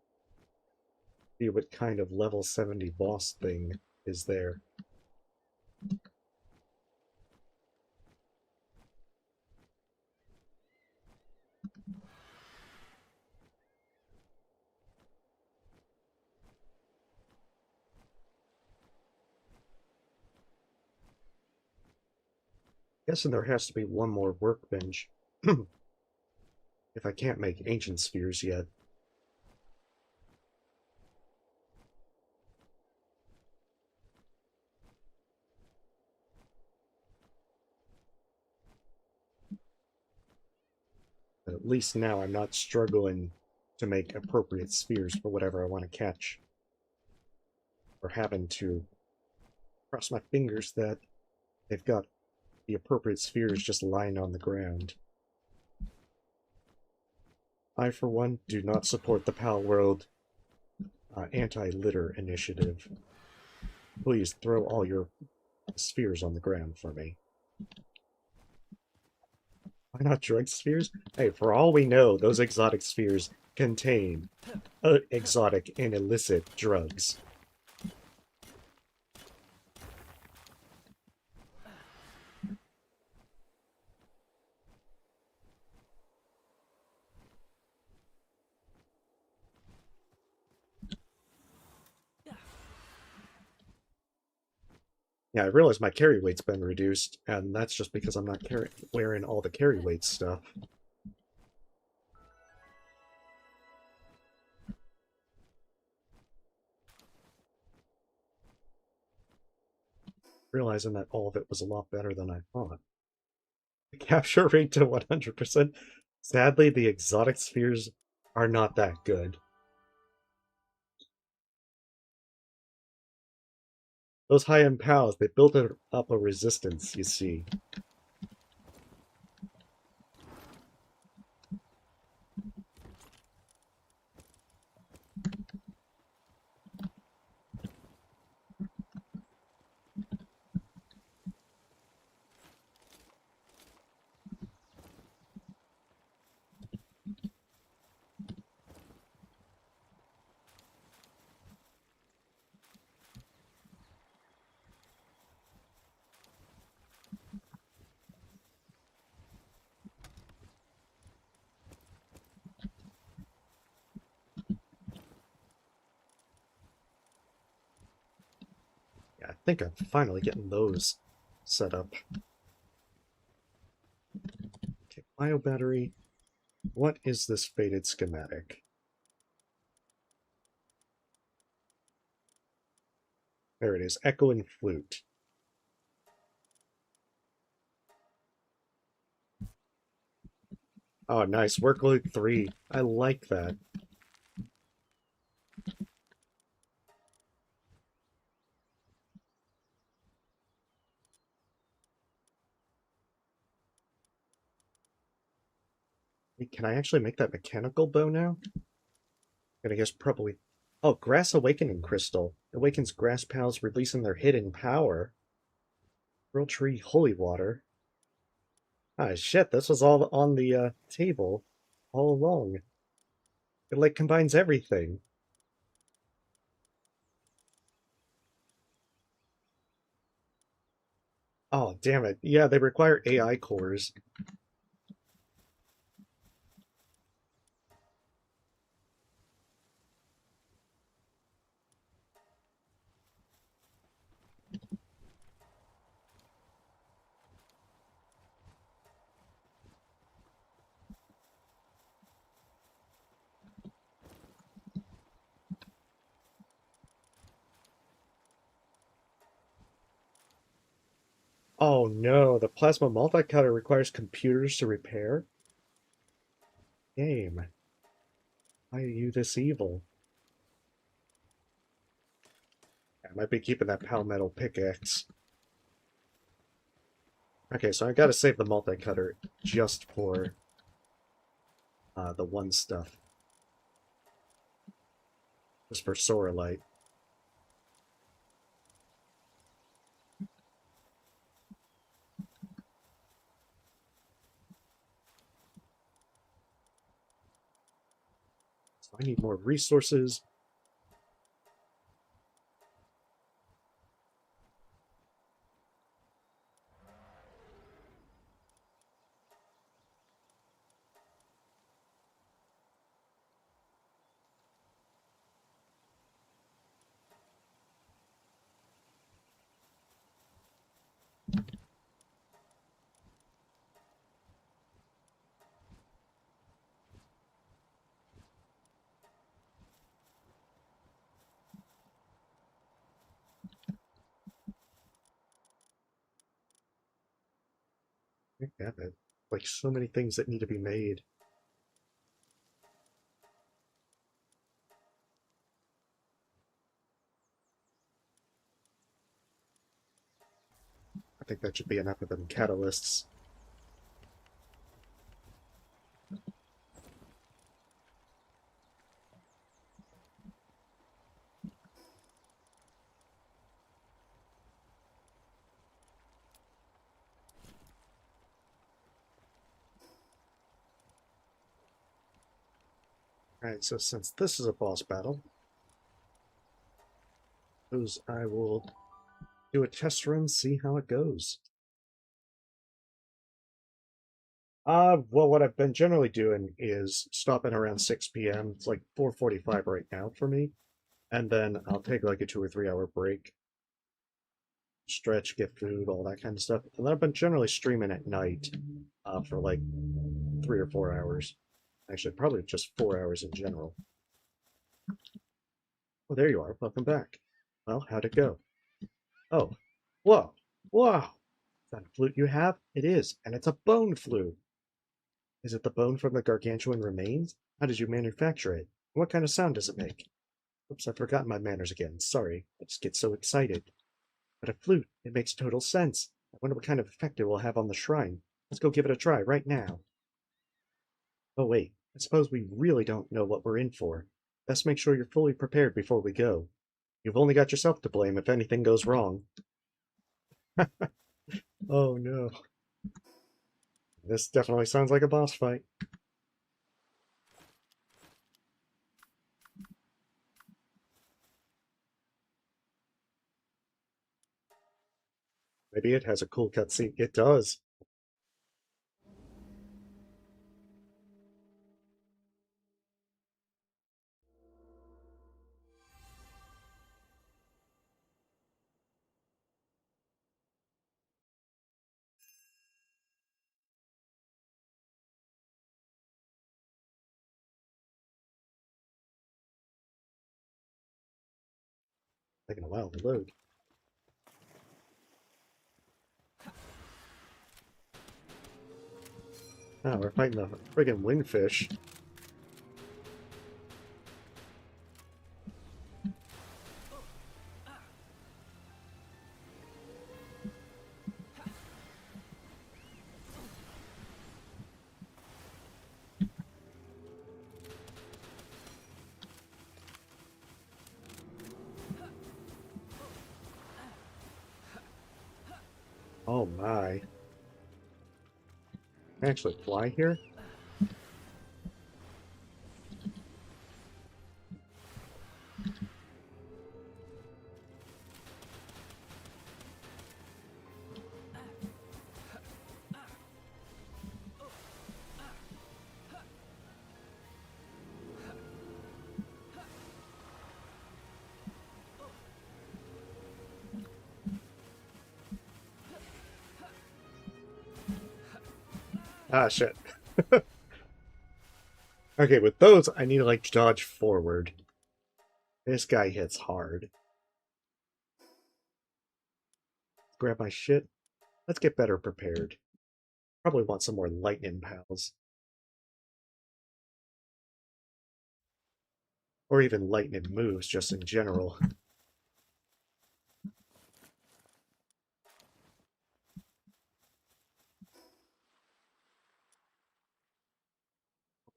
see what kind of level 70 boss thing is there. Guessing there has to be one more workbench if I can't make ancient spheres yet. But at least now I'm not struggling to make appropriate spheres for whatever I want to catch. Or having to cross my fingers that they've got the appropriate spheres just lying on the ground. I, for one, do not support the Palworld anti-litter initiative. Please throw all your spheres on the ground for me. Why not drug spheres? Hey, for all we know, those exotic spheres contain exotic and illicit drugs. Yeah, I realize my carry weight's been reduced, and that's just because I'm not wearing all the carry weight stuff. Realizing that all of it was a lot better than I thought. The capture rate to 100%. Sadly, the exotic spheres are not that good. Those high-end pals, they built up a resistance, you see. Yeah, I think I'm finally getting those set up. Okay, bio battery. What is this faded schematic? There it is, echo and flute. Oh, nice, workload 3. I like that. Wait, can I actually make that mechanical bow now? And I guess probably... Oh, Grass Awakening Crystal. Awakens grass pals, releasing their hidden power. Real Tree Holy Water. Ah, shit, this was all on the table all along. It, like, combines everything. Oh, damn it. Yeah, they require AI cores. Oh no, the plasma multicutter requires computers to repair? Game. Why are you this evil? I might be keeping that Palmetto pickaxe. Okay, so I gotta save the multicutter just for the one stuff. Just for Soralite. I need more resources. Yeah, like so many things that need to be made. I think that should be enough of them catalysts. Alright, so since this is a boss battle, I will do a test run, see how it goes. Well, what I've been generally doing is stopping around 6 p.m. It's like 4:45 right now for me. And then I'll take like a 2 or 3 hour break, stretch, get food, all that kind of stuff. And then I've been generally streaming at night for like 3 or 4 hours. Actually, probably just 4 hours in general. Well, there you are. Welcome back. Well, how'd it go? Oh, whoa, whoa. Is that a flute you have? It is, and it's a bone flute. Is it the bone from the gargantuan remains? How did you manufacture it? What kind of sound does it make? Oops, I've forgotten my manners again. Sorry. I just get so excited. But a flute, it makes total sense. I wonder what kind of effect it will have on the shrine. Let's go give it a try right now. Oh, wait. I suppose we really don't know what we're in for. Best make sure you're fully prepared before we go. You've only got yourself to blame if anything goes wrong. Oh, no. This definitely sounds like a boss fight. Maybe it has a cool cutscene. It does. Taking a while to load. Oh, we're fighting the friggin' windfish. Oh my. Can I actually fly here? Ah, shit. Okay, with those, I need to, like, dodge forward. This guy hits hard. Grab my shit. Let's get better prepared. Probably want some more lightning pals. Or even lightning moves, just in general.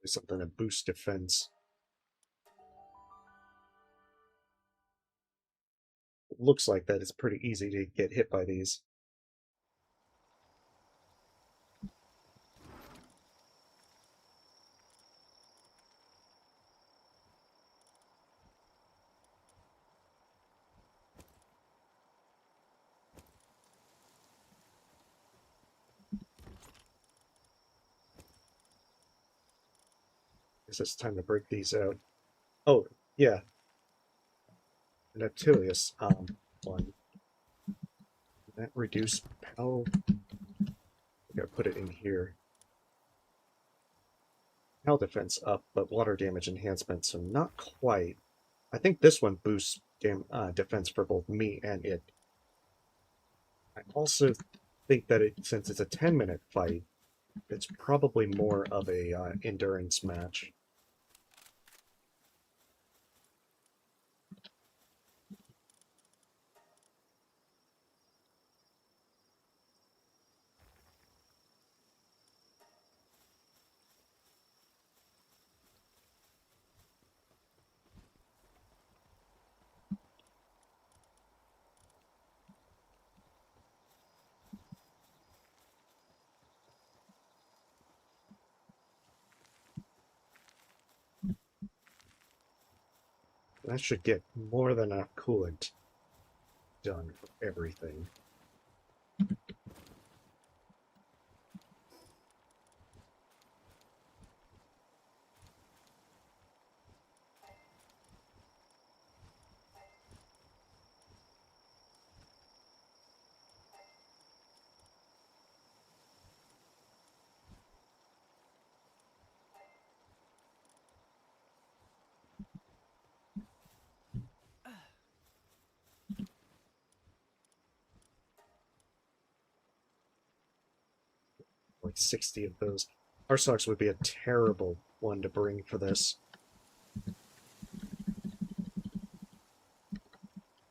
Something to boost defense. It looks like that it's pretty easy to get hit by these. guess it's time to break these out. Oh, yeah. An Attilius one. That reduce PAL. I gotta put it in here. PAL defense up, but water damage enhancement, so not quite. I think this one boosts defense for both me and it. I also think that since it's a 10-minute fight, it's probably more of a endurance match. That should get more than enough coolant done for everything. Like 60 of those. Arsox would be a terrible one to bring for this.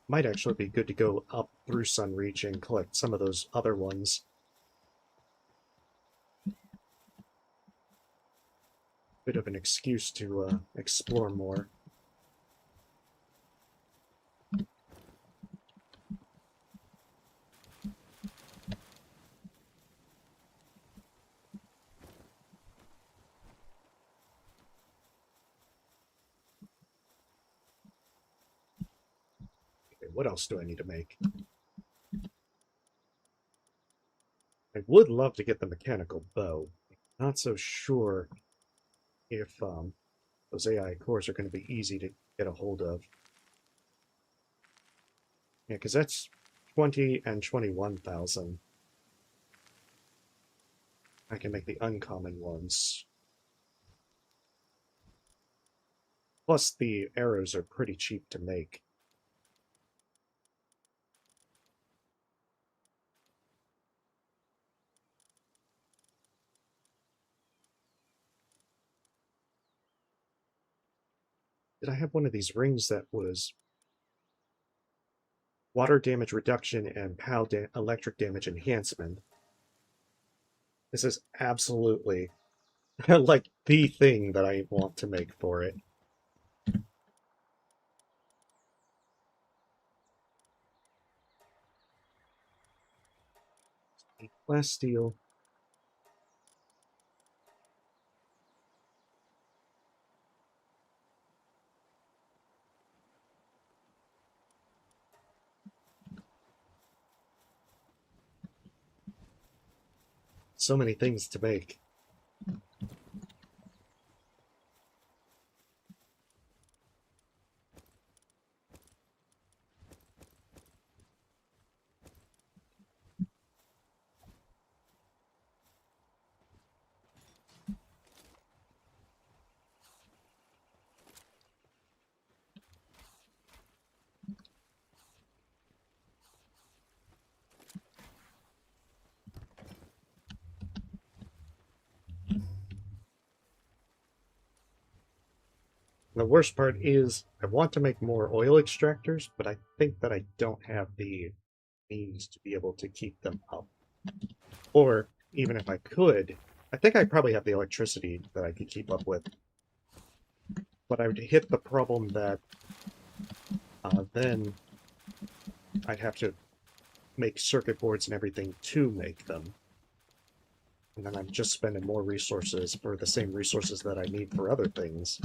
Might actually be good to go up through Sunreach and collect some of those other ones. Bit of an excuse to explore more. Okay, what else do I need to make? I would love to get the mechanical bow. Not so sure if those AI cores are going to be easy to get a hold of. Yeah, because that's 20 and 21,000. I can make the uncommon ones. Plus, the arrows are pretty cheap to make. Did I have one of these rings that was water damage reduction and PAL electric damage enhancement? This is absolutely like the thing that I want to make for it. Glass steel. So many things to make. The worst part is I want to make more oil extractors, but I think that I don't have the means to be able to keep them up. Or even if I could, I think I probably have the electricity that I could keep up with. But I would hit the problem that then I'd have to make circuit boards and everything to make them. And then I'm just spending more resources for the same resources that I need for other things.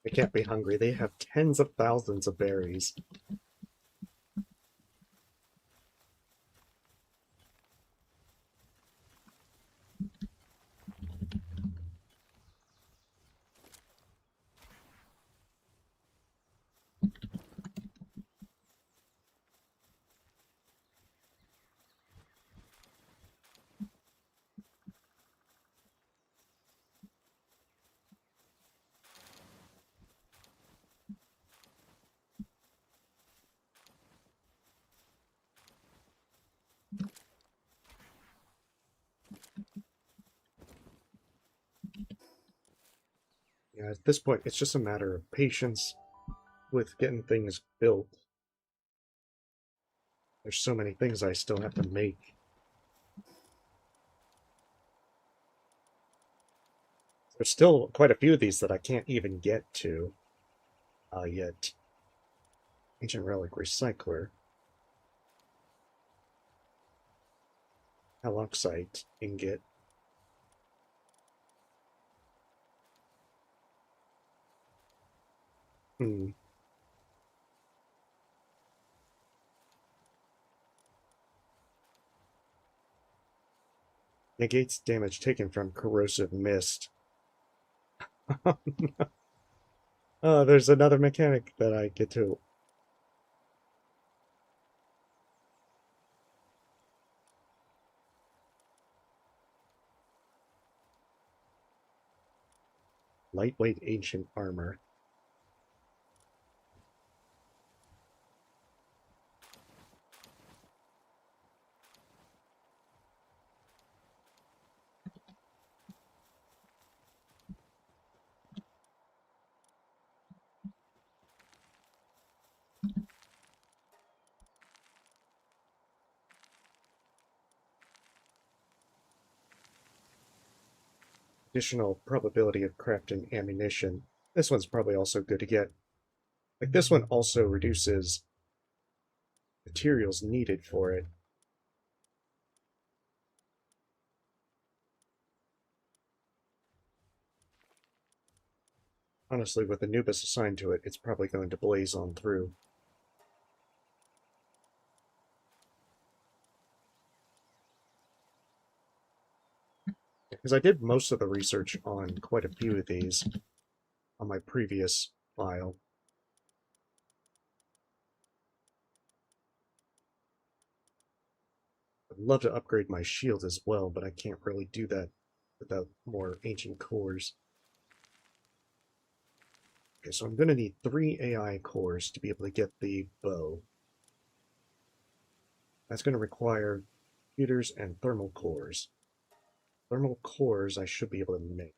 They can't be hungry. They have tens of thousands of berries. Yeah, at this point, it's just a matter of patience with getting things built. There's so many things I still have to make. There's still quite a few of these that I can't even get to yet. Ancient Relic Recycler. Haloxite Ingot. Hmm. Negates damage taken from corrosive mist. Oh, there's another mechanic that I get to. Lightweight ancient armor. Additional probability of crafting ammunition. This one's probably also good to get. Like, this one also reduces materials needed for it. Honestly, with Anubis assigned to it, it's probably going to blaze on through. Because I did most of the research on quite a few of these on my previous file. I'd love to upgrade my shield as well, but I can't really do that without more ancient cores. Okay, so I'm going to need 3 AI cores to be able to get the bow. That's going to require computers and thermal cores. Thermal cores I should be able to make.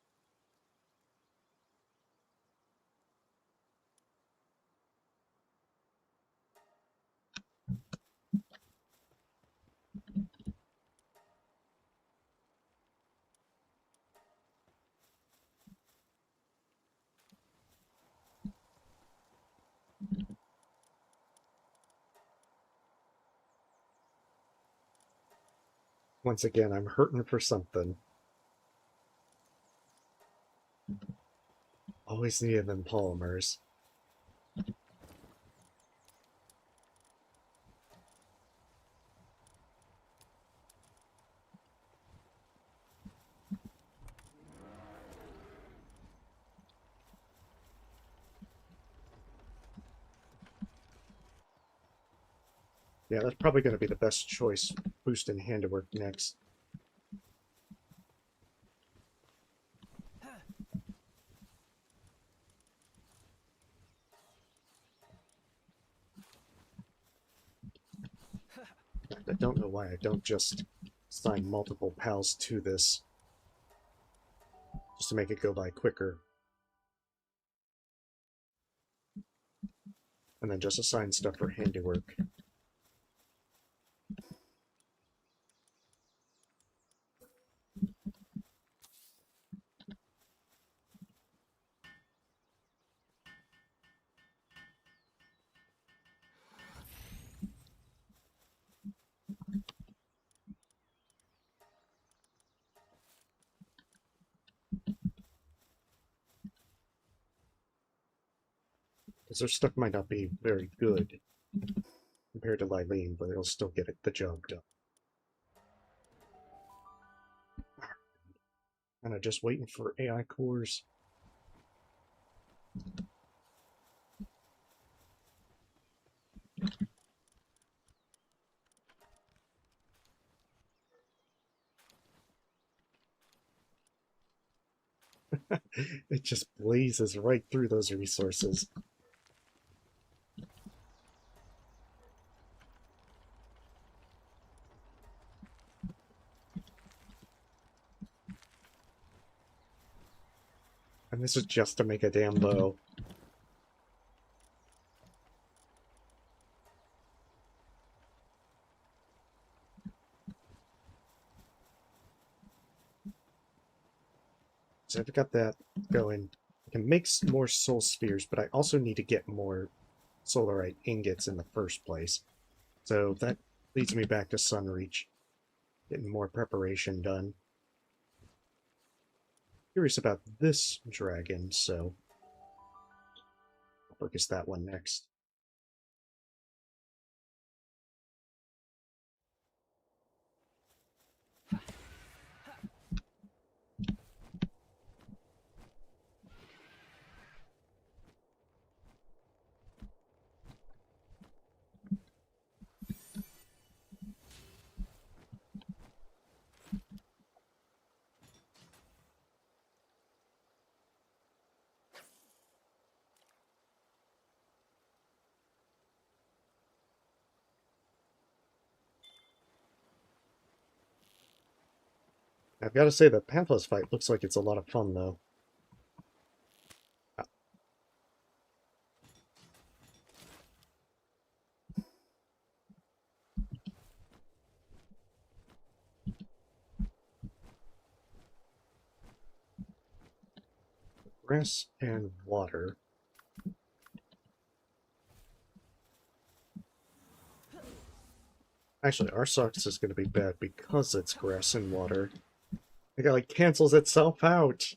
Once again, I'm hurting for something. Always needed them polymers. Yeah, that's probably going to be the best choice. Boosting handiwork next. I don't know why I don't just assign multiple pals to this, just to make it go by quicker. And then just assign stuff for handiwork. Because their stuff might not be very good compared to Lylene, but it'll still get the job done. Kind of just waiting for AI cores. It just blazes right through those resources. And this is just to make a damn bow. So I've got that going. I can make more soul spheres, but I also need to get more solarite ingots in the first place. So that leads me back to Sunreach, getting more preparation done. Curious about this dragon, so I'll focus that one next. I've got to say the Panthless fight looks like it's a lot of fun, though. Grass and water. Actually, our socks is going to be bad because it's grass and water. It like cancels itself out.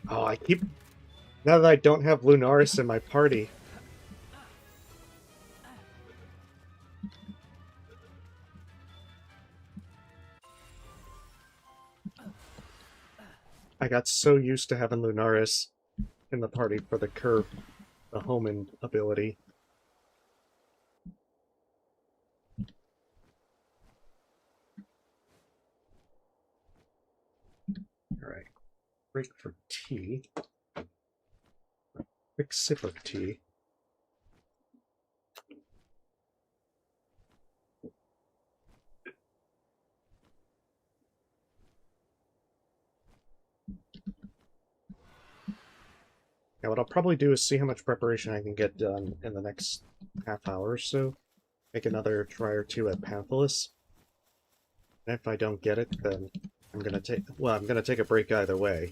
Oh, I keep... Now that I don't have Lunaris in my party. I got so used to having Lunaris in the party for the curve, the homing ability. Alright. Break for tea. Quick sip of tea. Now what I'll probably do is see how much preparation I can get done in the next half hour or so. Make another try or two at Panthelus. And if I don't get it, then I'm gonna take a break either way.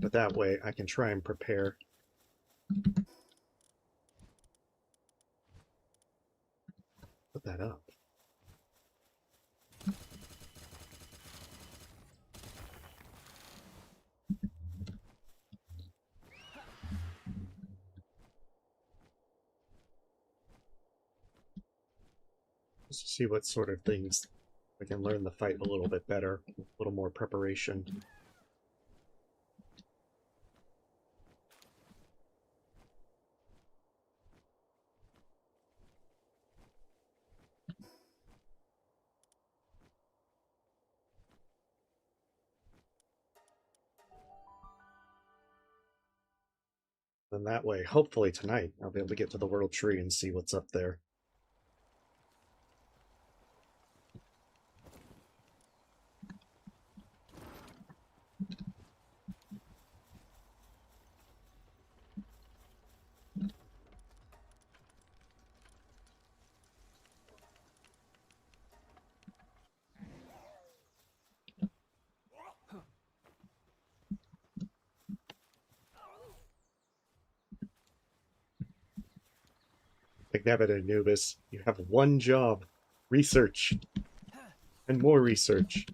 But that way I can try and prepare. Put that up. Just to see what sort of things I can learn the fight a little bit better, a little more preparation. Then that way, hopefully tonight, I'll be able to get to the World Tree and see what's up there. Ignabit Anubis, you have one job. Research. And more research.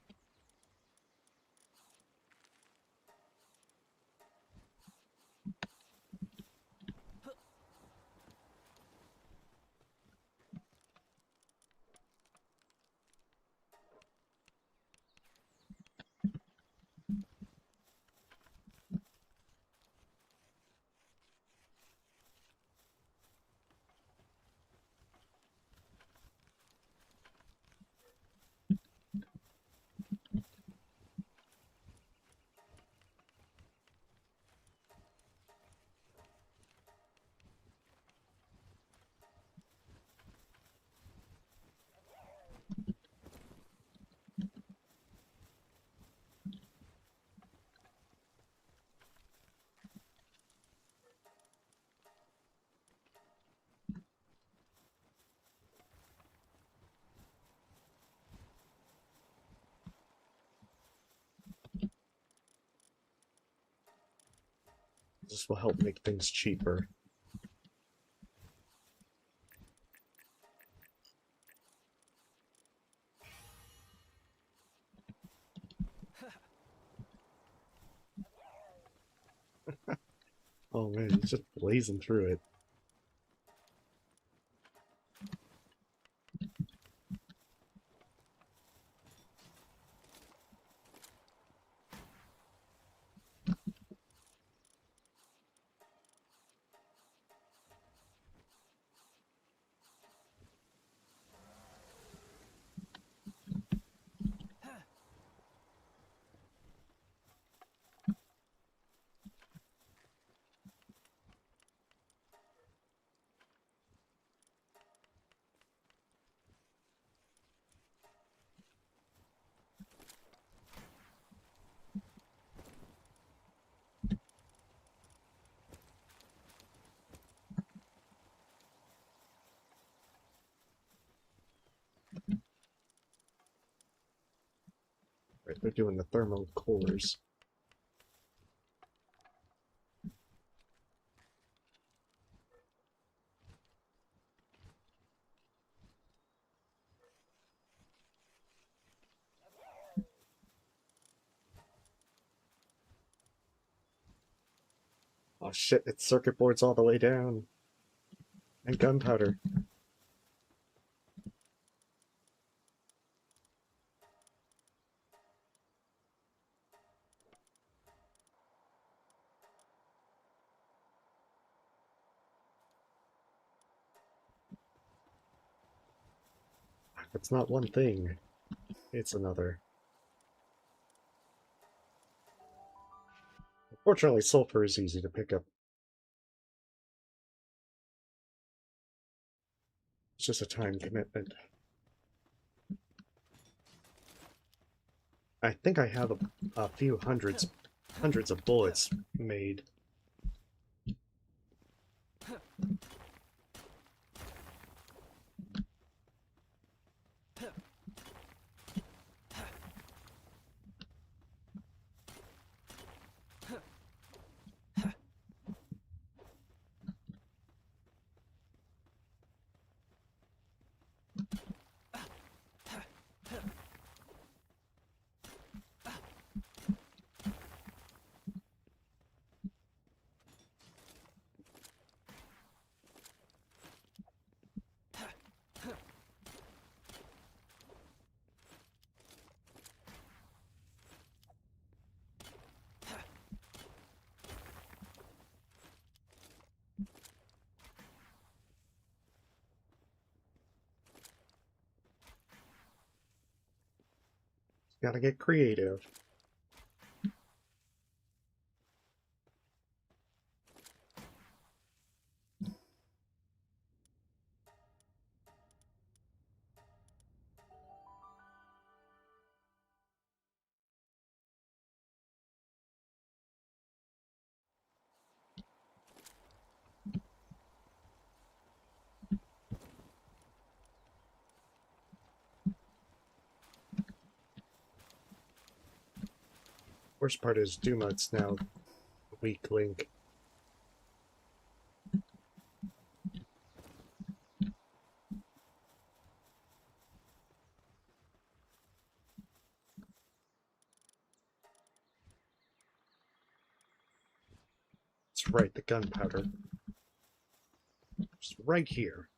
This will help make things cheaper. Oh man, he's just blazing through it. Right, they're doing the thermal cores. Oh shit, it's circuit boards all the way down. And gunpowder. It's not one thing, it's another. Fortunately, sulfur is easy to pick up. It's just a time commitment. I think I have a few hundreds of bullets made. Gotta get creative. Worst part is Dumat's now a weak link. That's right, the gunpowder. Just right here.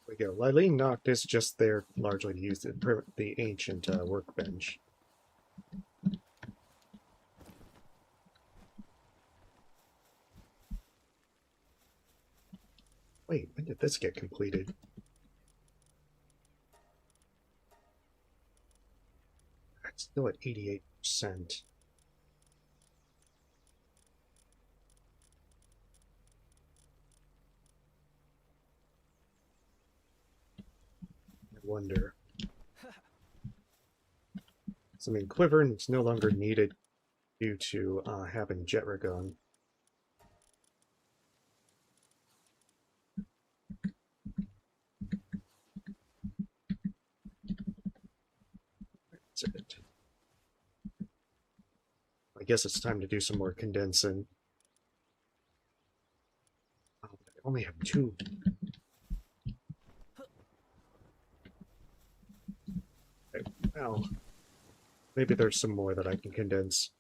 We go. Lylene Noct is just there largely to use the ancient workbench. Wait, when did this get completed? It's still at 88%. I wonder. So, I mean, Quivern is no longer needed due to having Jetragon. That's it. I guess it's time to do some more condensing. Oh, I only have 2. Okay, well, maybe there's some more that I can condense.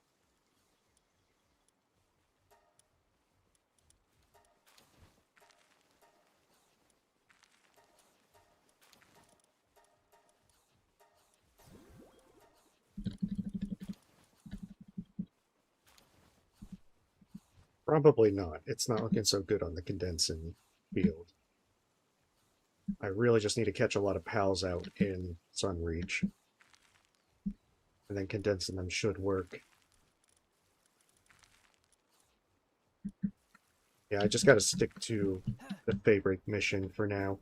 Probably not. It's not looking so good on the condensing field. I really just need to catch a lot of pals out in Sunreach. And then condensing them should work. Yeah, I just gotta stick to the Feybreak mission for now.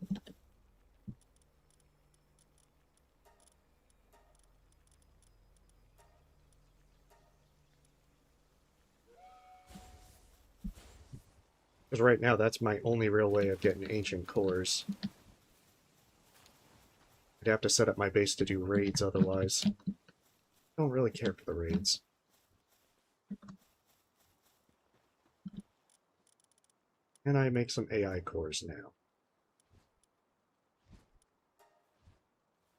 Because right now, that's my only real way of getting ancient cores. I'd have to set up my base to do raids otherwise. I don't really care for the raids. And I make some AI cores now.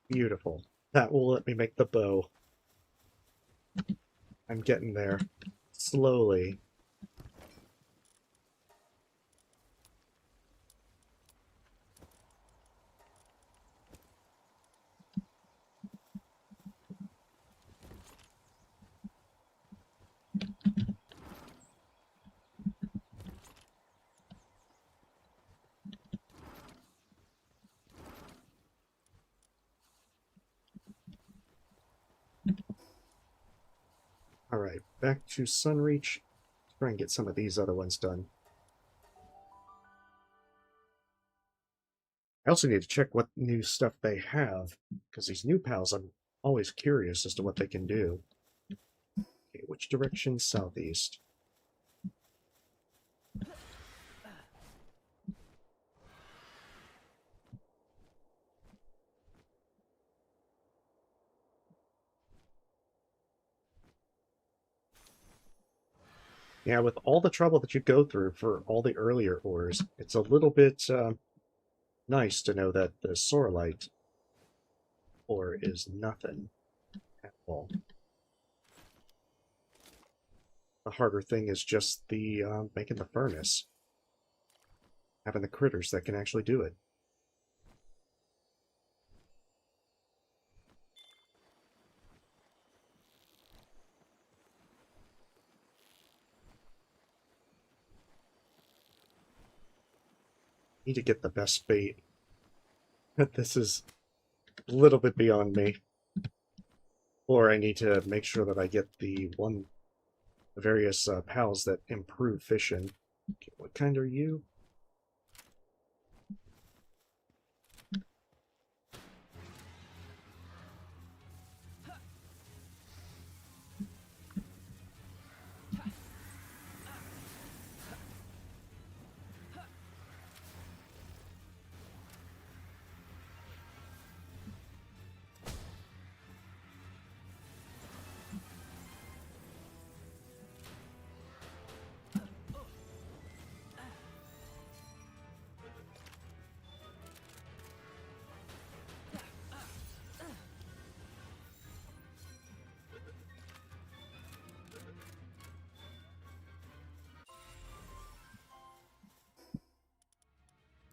Beautiful. That will let me make the bow. I'm getting there. Slowly. Alright, back to Sunreach. Try and get some of these other ones done. I also need to check what new stuff they have, because these new pals, I'm always curious as to what they can do. Okay, which direction? Southeast. Yeah, with all the trouble that you go through for all the earlier ores, it's a little bit nice to know that the Sorlite ore is nothing at all. The harder thing is just the making the furnace. Having the critters that can actually do it. Need to get the best bait. This is a little bit beyond me. Or I need to make sure that I get the various pals that improve fishing. Okay, what kind are you?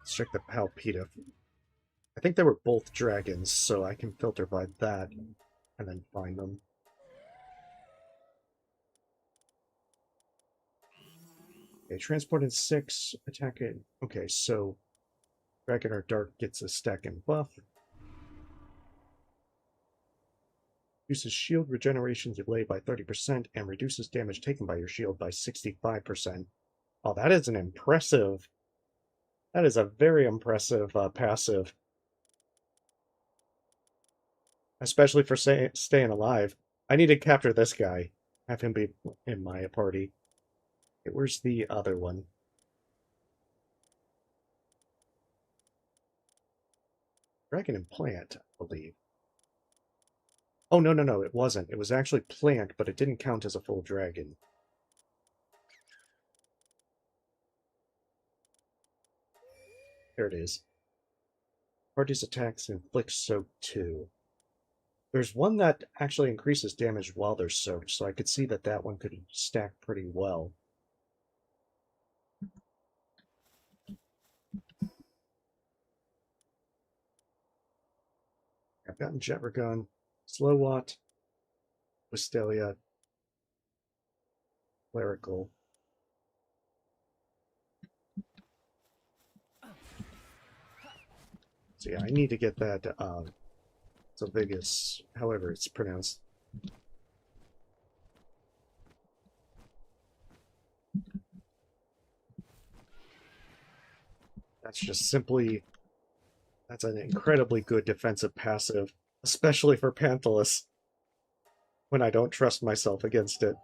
Let's check the Palpita. I think they were both dragons, so I can filter by that and then find them. Okay, transported 6, attack it. Okay, so Dragon or Dark gets a stack and buff. Reduces shield regeneration delay by 30% and reduces damage taken by your shield by 65%. Oh, that is an impressive. That is a very impressive passive. Especially for staying alive. I need to capture this guy. Have him be in my party. Okay, where's the other one? Dragon and Plant, I believe. Oh, no, no, no, it wasn't. It was actually Plant, but it didn't count as a full dragon. There it is. Party's attacks inflict soak 2. There's one that actually increases damage while they're soaked, so I could see that that one could stack pretty well. I've gotten Jetragon, Slowwatt, Wistelia, Clerical. So yeah, I need to get that Zilvigus, however it's pronounced. That's just simply, that's an incredibly good defensive passive, especially for Panthalus, when I don't trust myself against it.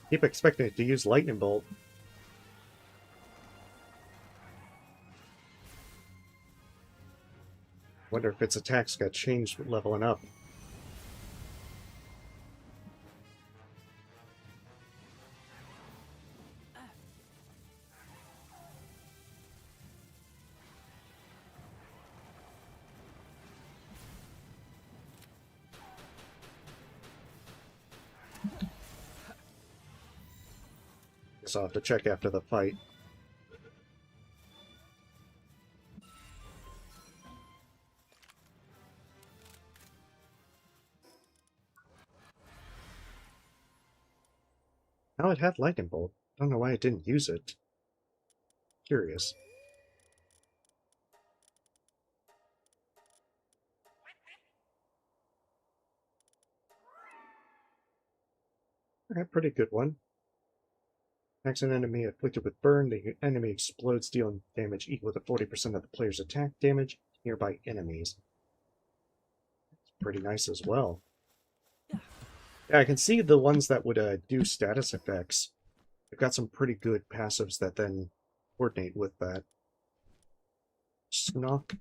Keep expecting it to use Lightning Bolt. Wonder if its attacks got changed with leveling up. Guess I'll have to check after the fight. Now it had Lightning Bolt. Don't know why it didn't use it. Curious. Okay, pretty good one. Attacks an enemy afflicted with burn. The enemy explodes, dealing damage equal to 40% of the player's attack damage to nearby enemies. It's pretty nice as well. Yeah, I can see the ones that would do status effects. They've got some pretty good passives that then coordinate with that. Snock.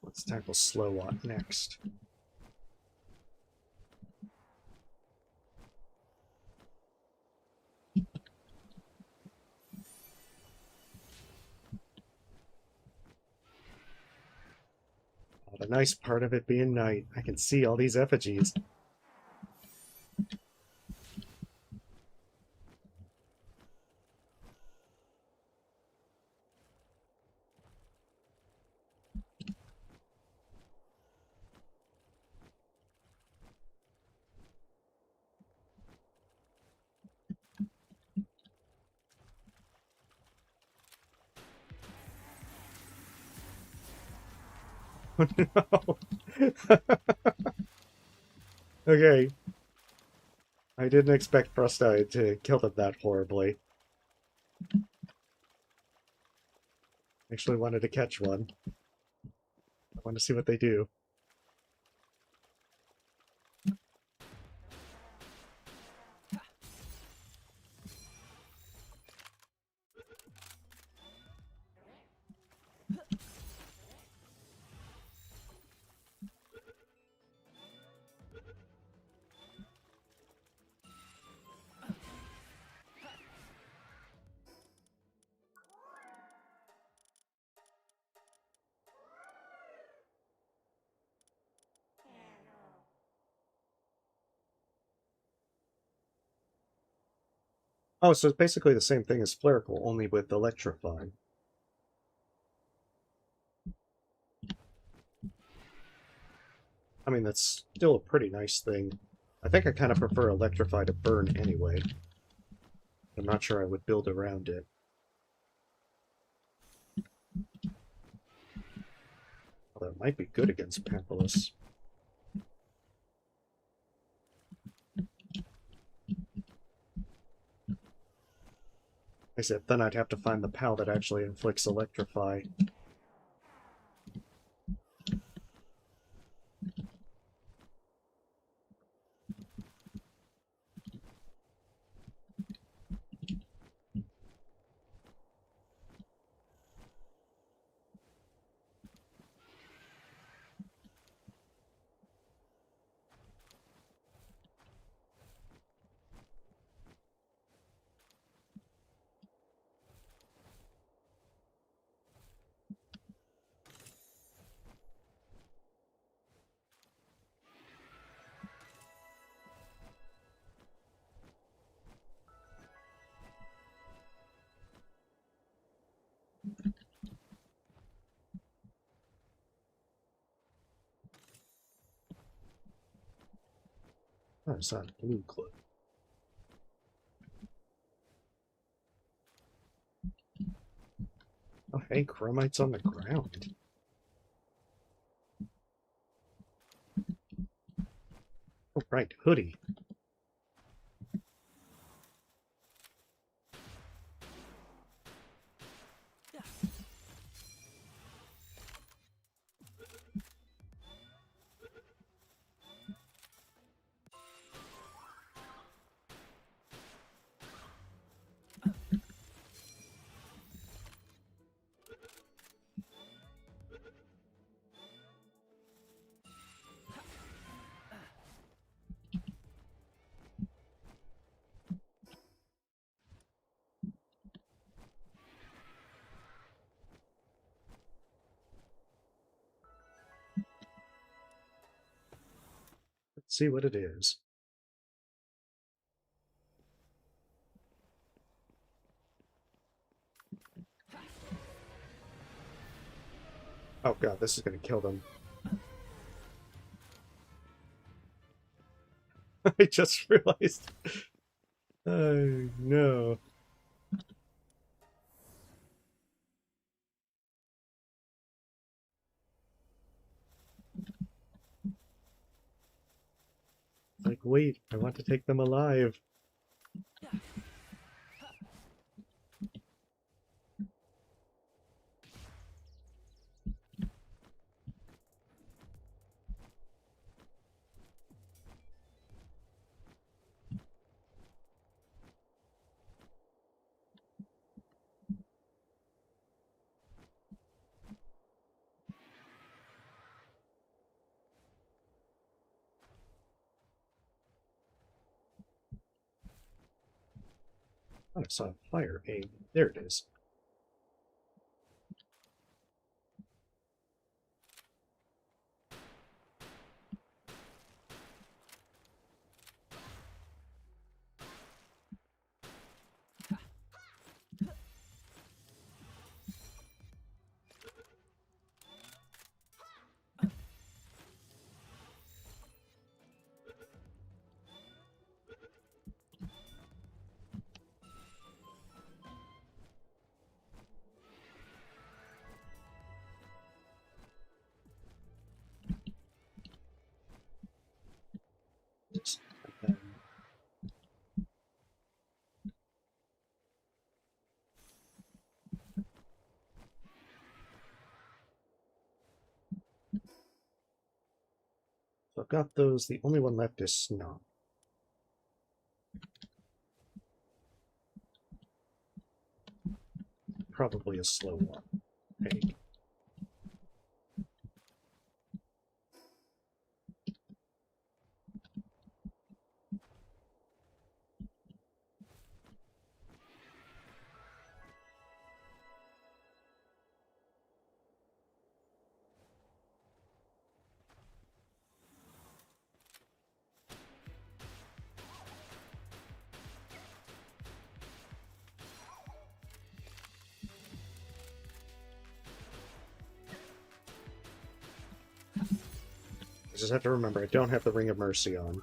Let's tackle Slowot next. Oh, the nice part of it being night, I can see all these effigies. No. Okay. I didn't expect Frosteye to kill them that horribly. Actually wanted to catch one. I want to see what they do. Oh, so it's basically the same thing as Fluricle, only with Electrify. I mean, that's still a pretty nice thing. I think I kind of prefer Electrify to Burn anyway. I'm not sure I would build around it. Although it might be good against Pampalus. I said, then I'd have to find the PAL that actually inflicts Electrify. Oh, it's not blue clue. Oh, hey, Chromite's on the ground. Oh, right, Hoodie. Let's see what it is. Oh god, this is gonna kill them. I just realized. Oh no. Like, wait, I want to take them alive. Oh, I saw a fire aim. There it is. And so I've got those. The only one left is Snob. Probably a slow one. Hey. I just have to remember I don't have the Ring of Mercy on.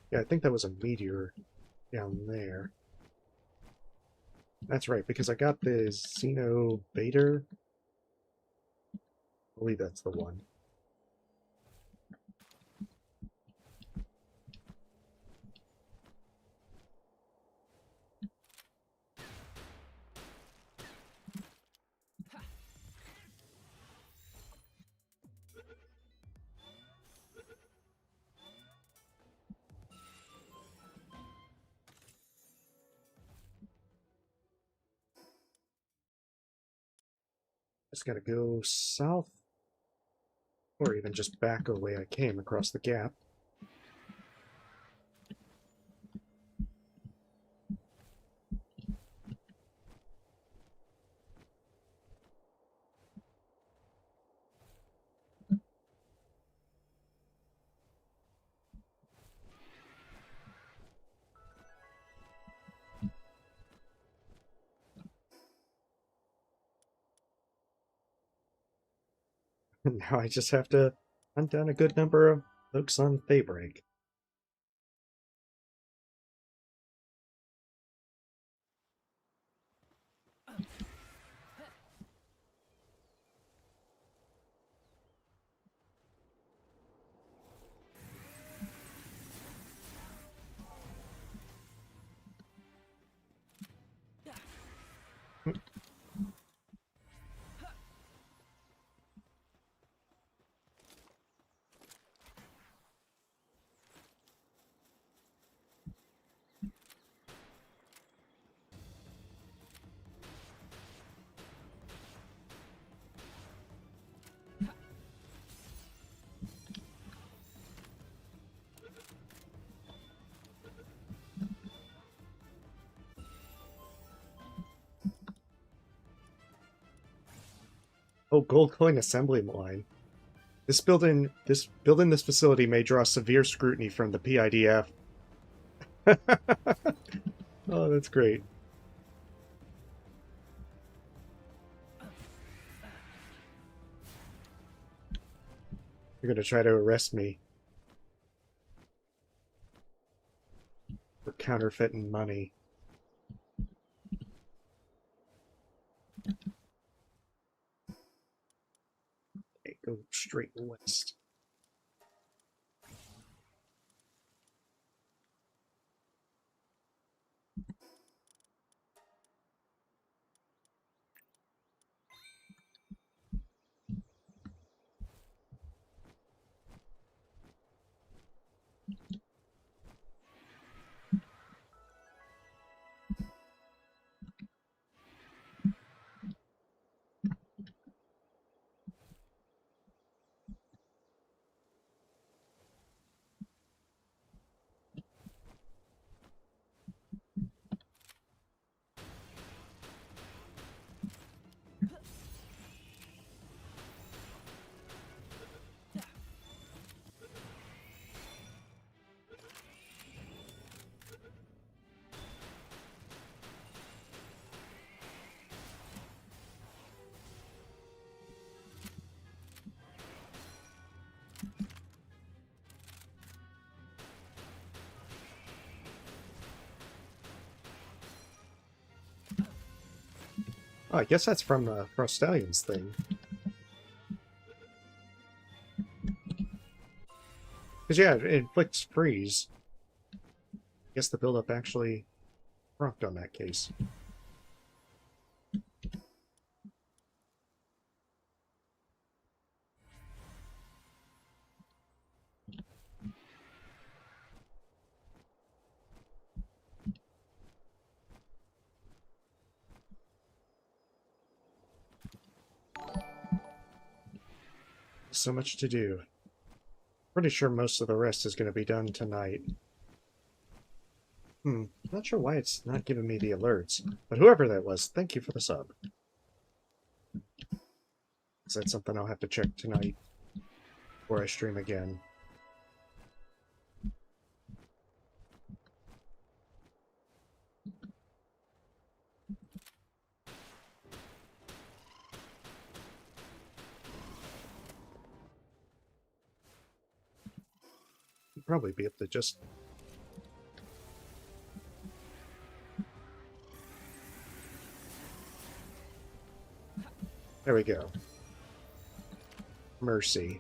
Yeah, I think that was a meteor down there. That's right, because I got the Xeno Bader. I believe that's the one. Just gotta go south, or even just back the way I came across the gap. Now I just have to hunt down a good number of folks on Feybreak. Oh, gold coin assembly line. This building, this facility may draw severe scrutiny from the PIDF. Oh, that's great. You're gonna try to arrest me for counterfeiting money. Okay, go straight west. Oh, I guess that's from Frostallion's thing. Because, yeah, it inflicts freeze. I guess the build-up actually rocked on that case. So much to do. Pretty sure most of the rest is going to be done tonight. Not sure why it's not giving me the alerts. But whoever that was, thank you for the sub. Is that something I'll have to check tonight before I stream again? You'd probably be able to just... There we go. Mercy.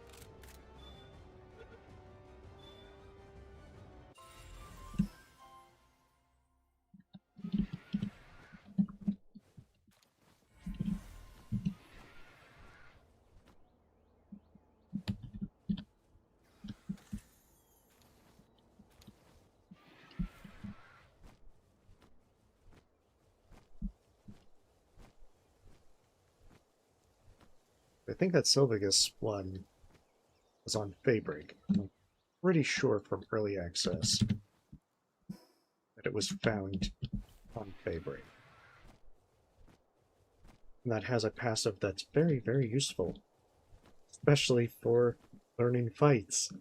I think that Sylvagus one was on Feybreak. I'm pretty sure from early access that it was found on Feybreak. And that has a passive that's very, very useful, especially for learning fights.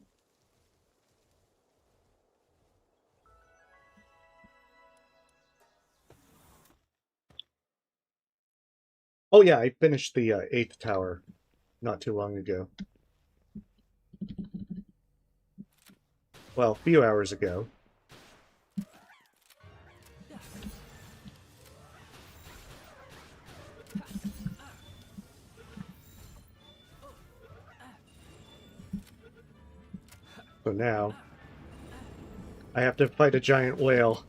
Oh yeah, I finished the 8th tower not too long ago. Well, a few hours ago. So now, I have to fight a giant whale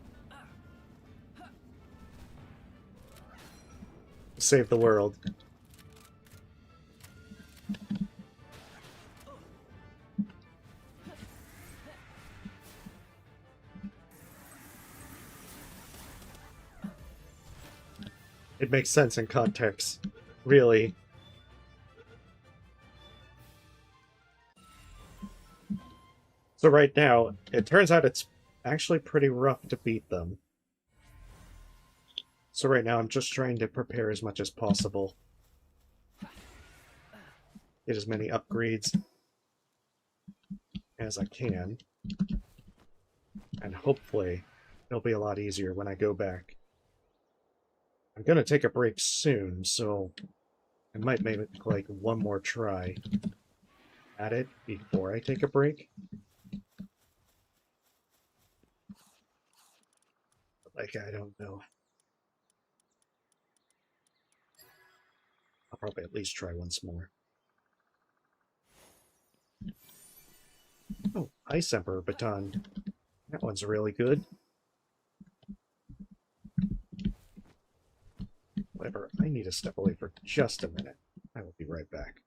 to save the world. It makes sense in context, really. So right now, it turns out it's actually pretty rough to beat them. So right now I'm just trying to prepare as much as possible. get as many upgrades as I can, and hopefully it'll be a lot easier when I go back. I'm gonna take a break soon, so I might make like one more try at it before I take a break. Like, I don't know. I'll probably at least try once more. Oh, Ice Emperor Baton. That one's really good. However, I need to step away for just a minute. I will be right back.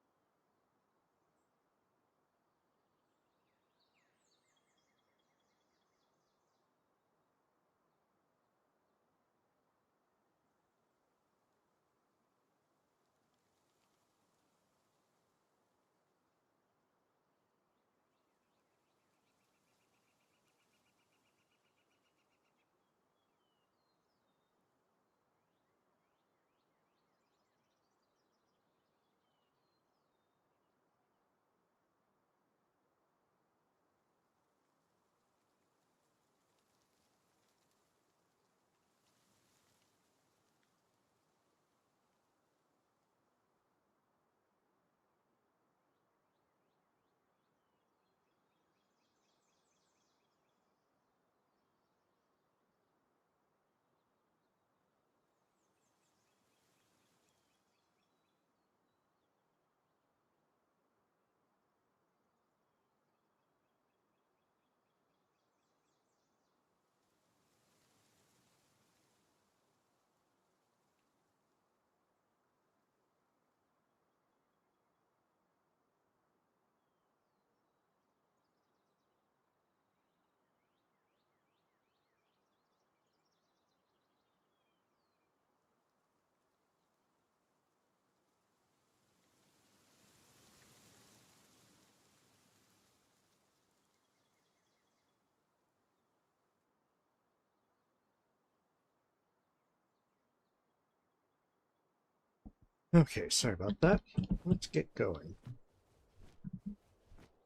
Okay, sorry about that. Let's get going.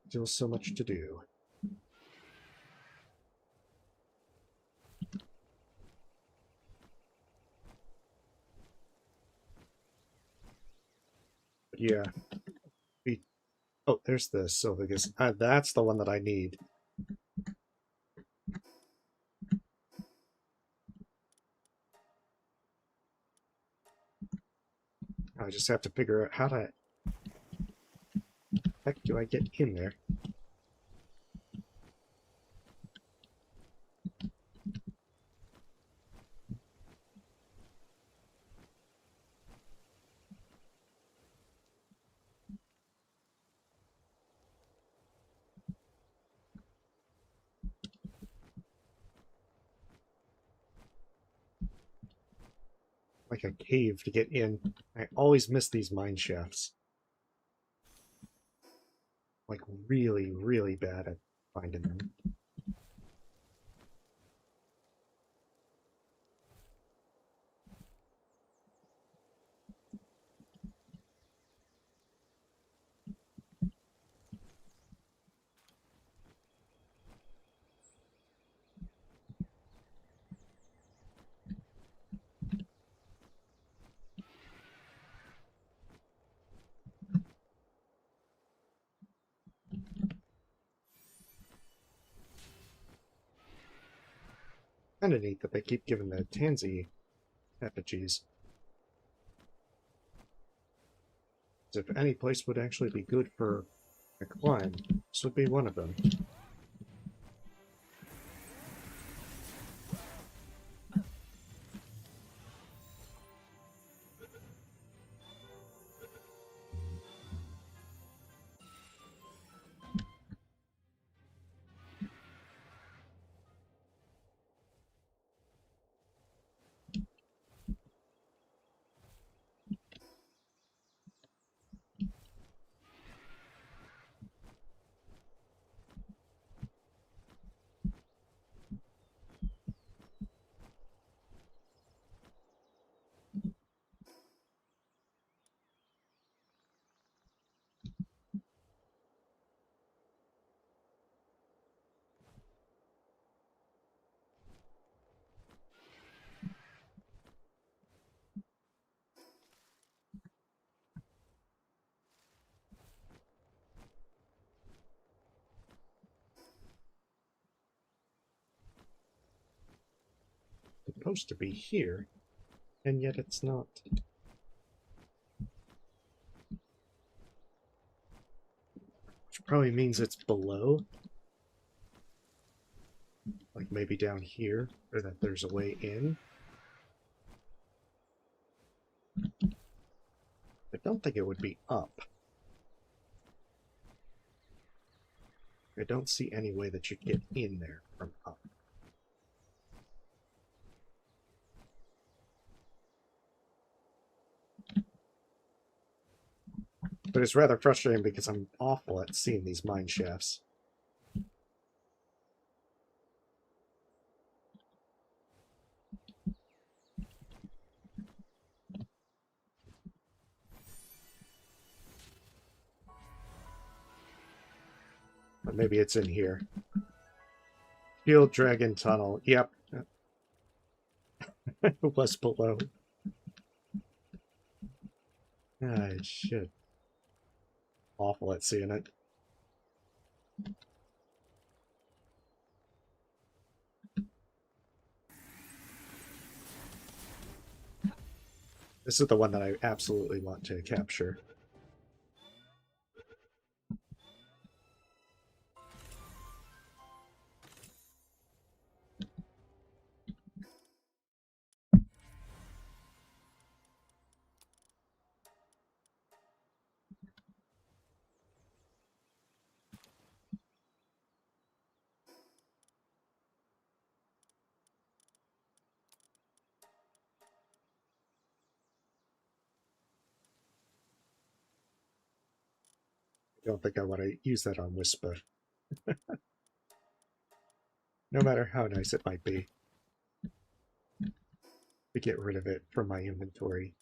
Still so much to do. But yeah. Oh, there's the Sylvagus. That's the one that I need. I just have to figure out how to... heck do I get in there? Like a cave to get in. I always miss these mine shafts. Like really, really bad at finding them. Kinda neat that they keep giving the tansy effigies. As if any place would actually be good for a climb, this would be one of them. supposed to be here, and yet it's not. Which probably means it's below. Like maybe down here, or that there's a way in. I don't think it would be up. I don't see any way that you get in there from up. But it's rather frustrating because I'm awful at seeing these mine shafts. But maybe it's in here. Shield Dragon Tunnel. Yep. It was below. Ah, shit. Awful at seeing it. This is the one that I absolutely want to capture. I don't think I want to use that on Whisper. No matter how nice it might be. To get rid of it from my inventory.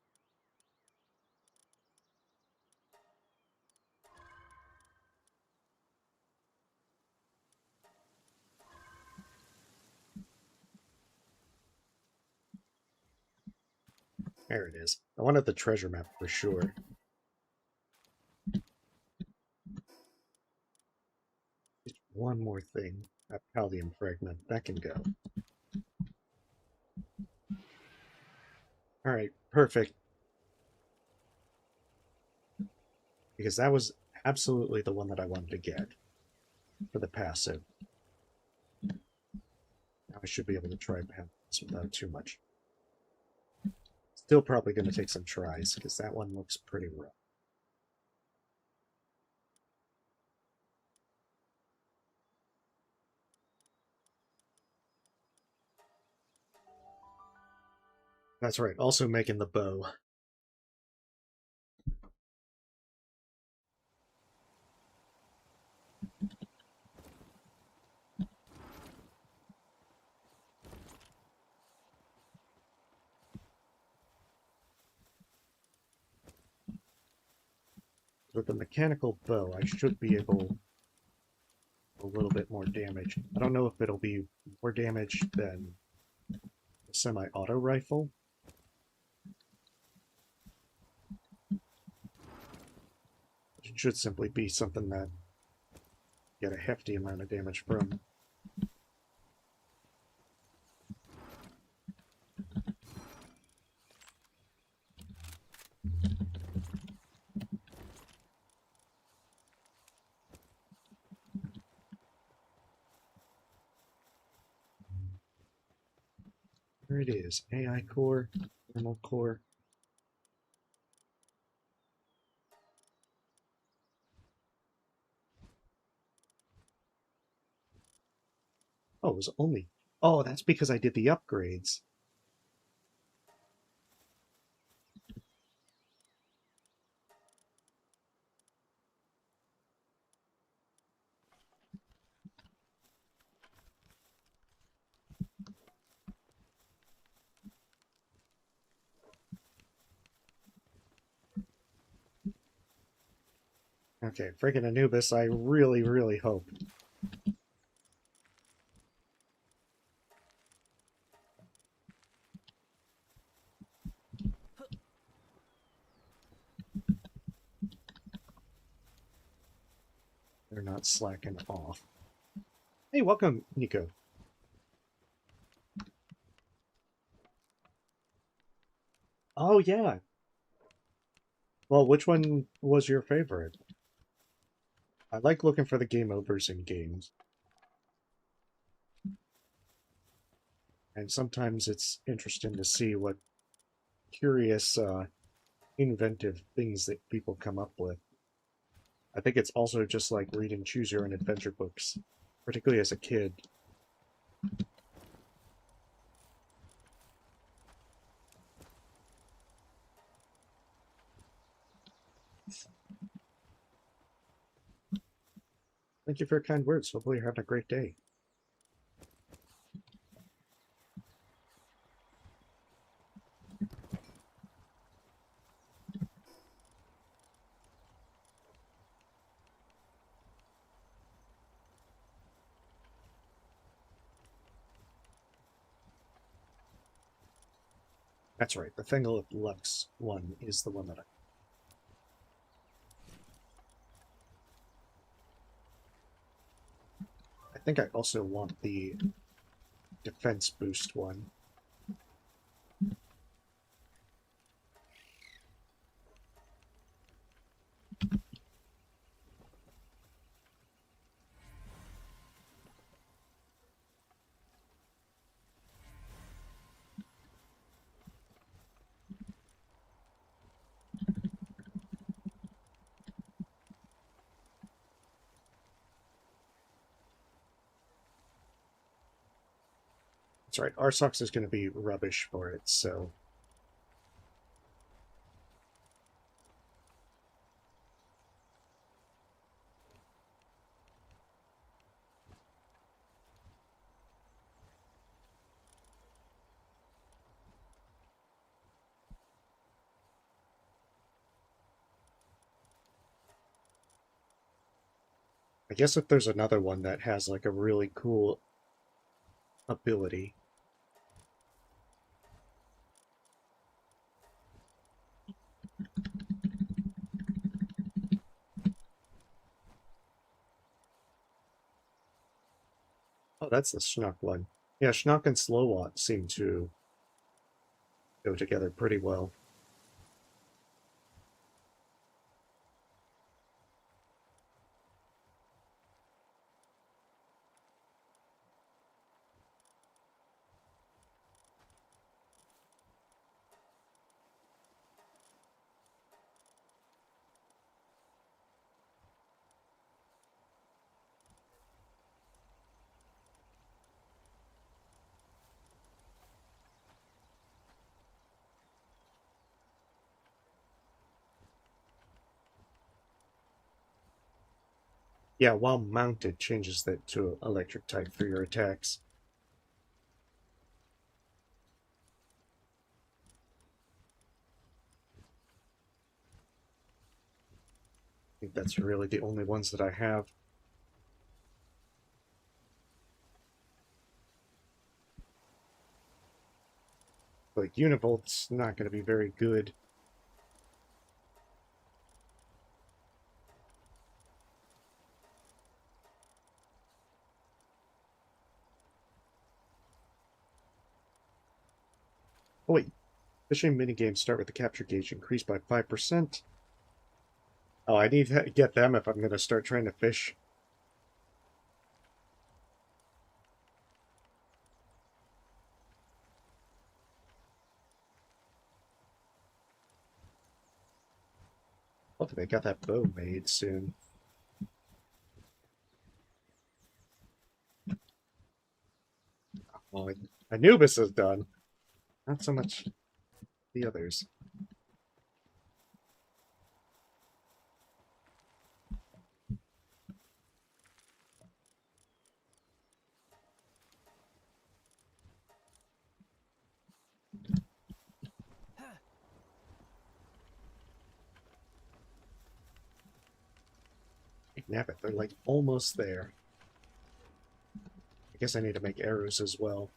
There it is. I wanted the treasure map for sure. Just one more thing. That Pallium fragment. That can go. Alright, perfect. Because that was absolutely the one that I wanted to get for the passive. Now I should be able to try this without too much. Still probably going to take some tries, because that one looks pretty rough. That's right, also making the bow. With the mechanical bow, I should be able a little bit more damage. I don't know if it'll be more damage than the semi-auto rifle. It should simply be something that you get a hefty amount of damage from. There it is. AI core, thermal core. Oh, it was only... Oh, that's because I did the upgrades. Okay, friggin' Anubis, I really, really hope. They're not slacking off. Hey, welcome, Nico. Oh, yeah. Well, which one was your favorite? I like looking for the game overs in games. And sometimes it's interesting to see what curious, inventive things that people come up with. I think it's also just like reading choose your own adventure books, particularly as a kid. Thank you for your kind words. Hopefully you're having a great day. That's right, the Fengal Lux one is the one that I think I also want the defense boost one. That's right, Arsox is going to be rubbish for it, so... I guess if there's another one that has like a really cool ability. Oh, that's the Schnock one. Yeah, Schnock and Slowwatt seem to go together pretty well. Yeah, while mounted changes that to electric type for your attacks. I think that's really the only ones that I have. Like, Univolt's not going to be very good. Oh wait, fishing minigames start with the capture gauge increased by 5%. Oh, I need to get them if I'm going to start trying to fish. Hopefully they got that bow made soon. Oh, Anubis is done. Not so much the others. Nap it, they're like almost there. I guess I need to make arrows as well.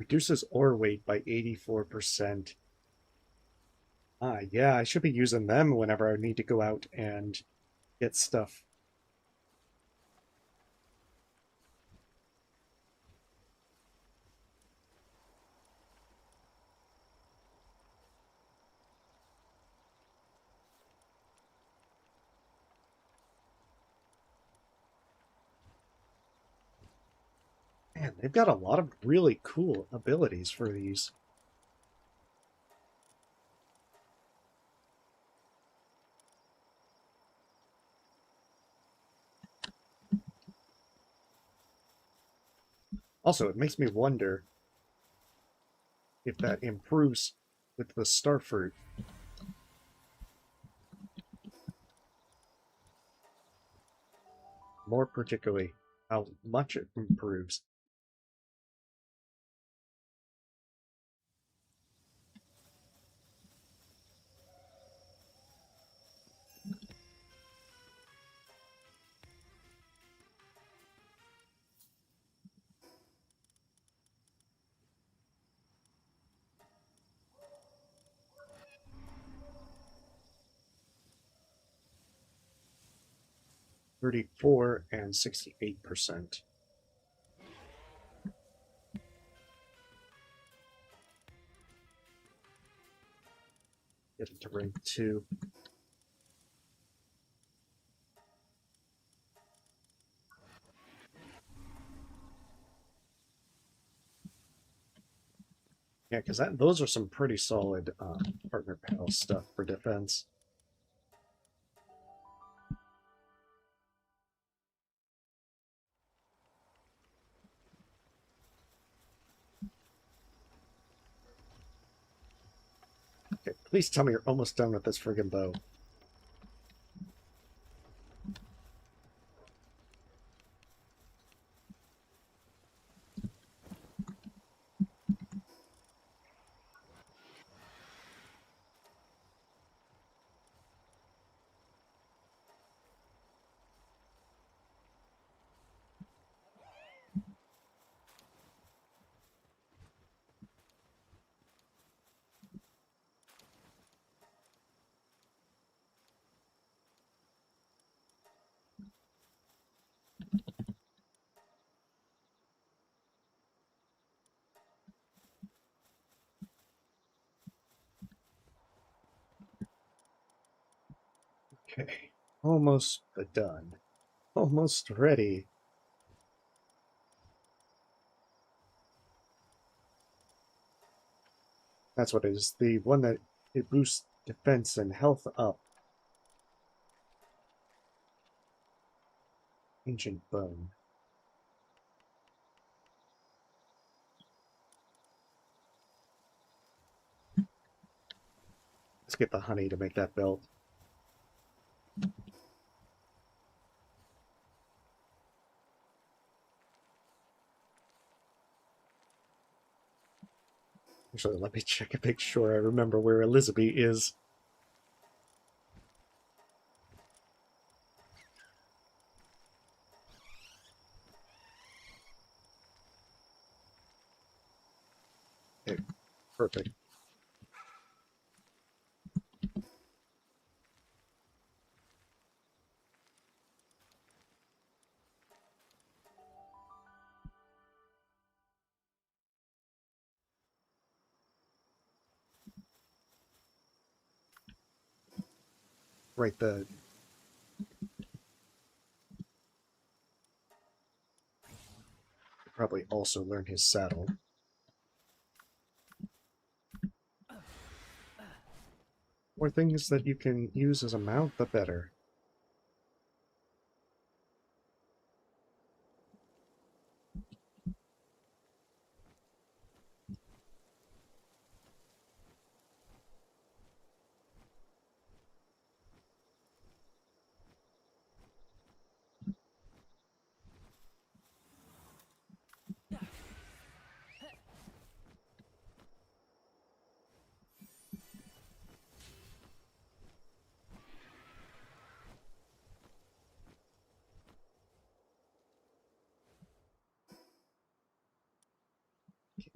Reduces ore weight by 84%. Ah, yeah, I should be using them whenever I need to go out and get stuff. Man, they've got a lot of really cool abilities for these. Also, it makes me wonder if that improves with the starfruit. More particularly, how much it improves. $34 and 68%. Get it to rank 2. Yeah, because those are some pretty solid partner pal stuff for defense. Okay, please tell me you're almost done with this friggin' bow. Okay, almost done. Almost ready. That's what it is. The one that it boosts defense and health up. Ancient Bone. Let's get the honey to make that belt. Actually, let me check and make sure I remember where Elizabeth is. Okay, perfect. Right, the probably also learn his saddle. More things that you can use as a mount, the better.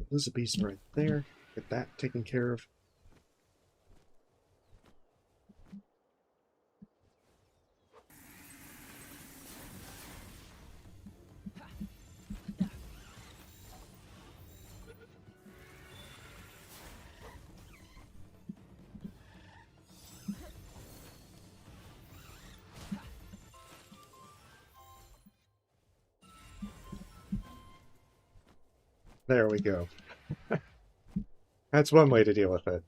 There's a beast right there. Get that taken care of. There we go. That's one way to deal with it.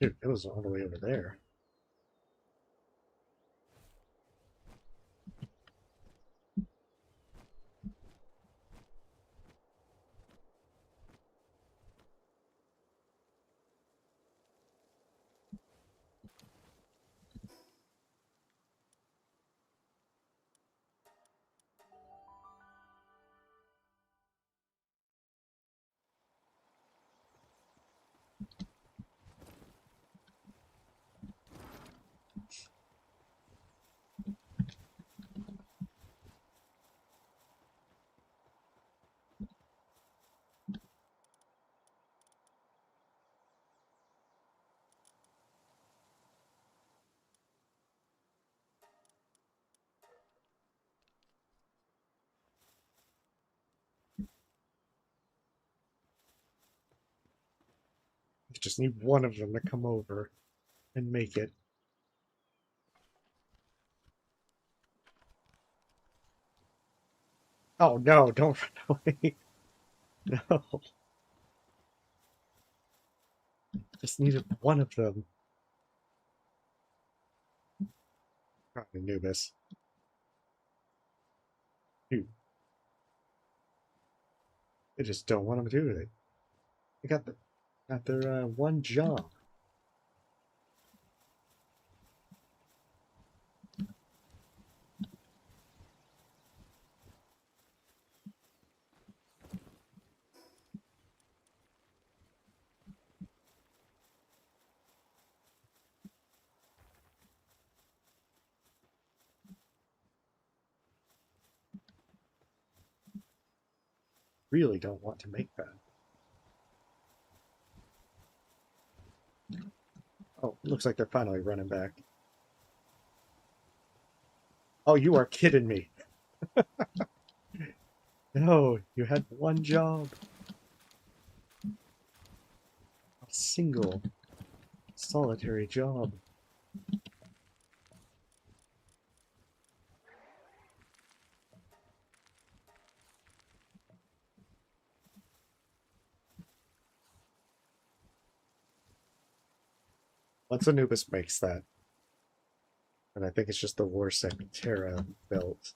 Dude, it was all the way over there. I just need one of them to come over and make it. Oh no, don't run away. No. Just needed one of them. Probably Anubis. Dude. They just don't want them to do it. They got their one job. Really don't want to make that. Oh, looks like they're finally running back. Oh, you are kidding me. No, you had one job. A single, solitary job. Once Anubis makes that, and I think it's just the Warsec Terra belt.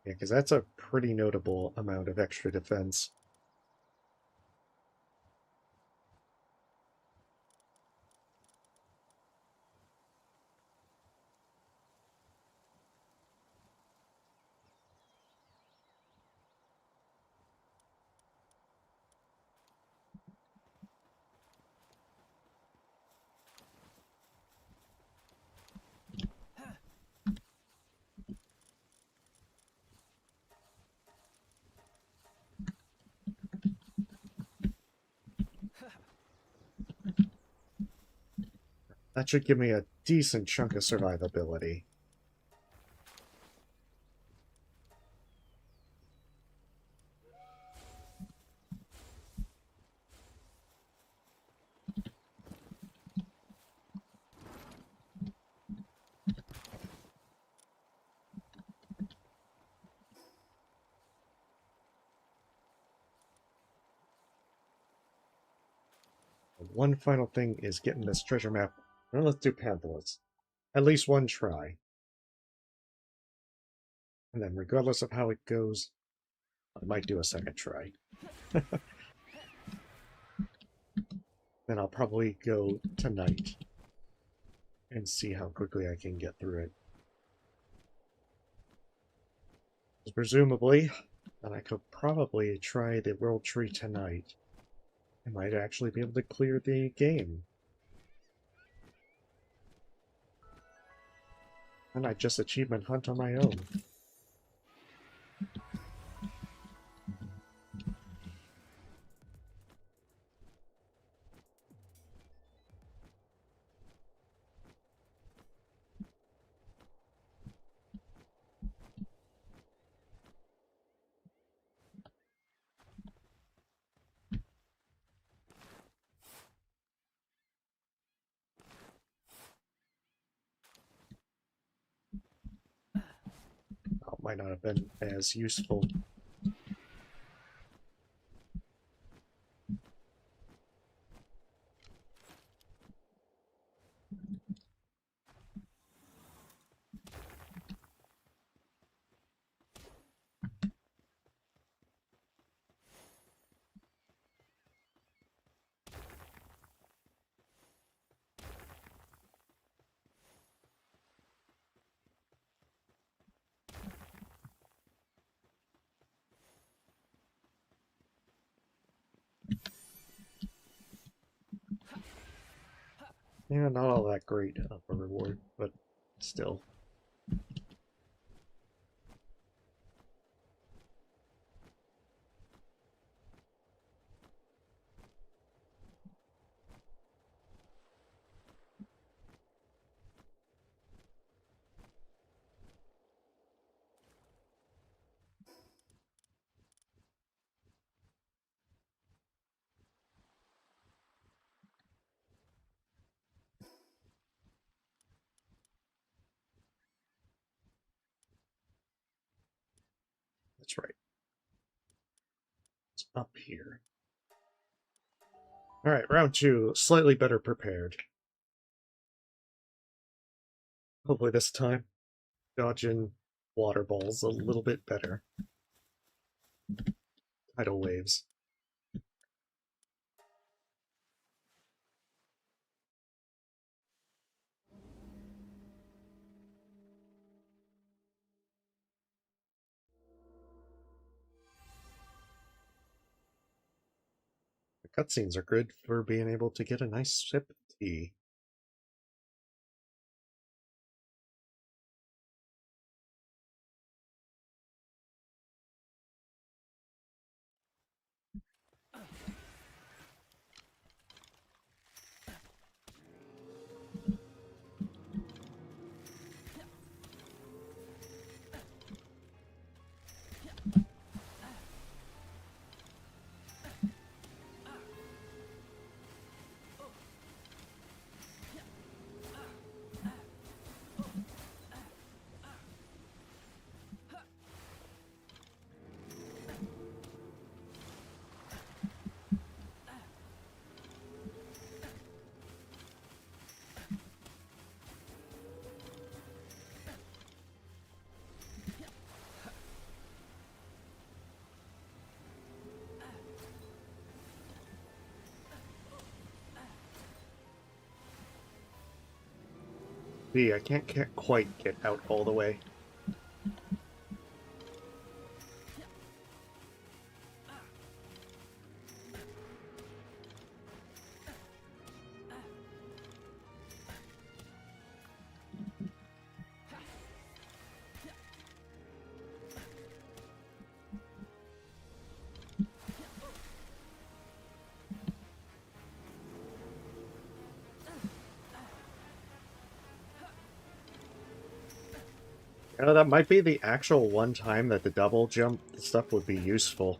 Yeah, because that's a pretty notable amount of extra defense. That should give me a decent chunk of survivability. one final thing is getting this treasure map. Well, let's do Panthalus. At least one try. And then regardless of how it goes, I might do a second try. Then I'll probably go tonight and see how quickly I can get through it. Presumably, and I could probably try the World Tree tonight. I might actually be able to clear the game. And I just achievement hunt on my own. Oh, might not have been as useful. Yeah, not all that great of a reward, but still. That's right. It's up here. Alright, round 2. Slightly better prepared. Hopefully this time, dodging water balls a little bit better. Tidal waves. The cutscenes are good for being able to get a nice sip of tea. See, I can't quite get out all the way. You know, that might be the actual one time that the double jump stuff would be useful.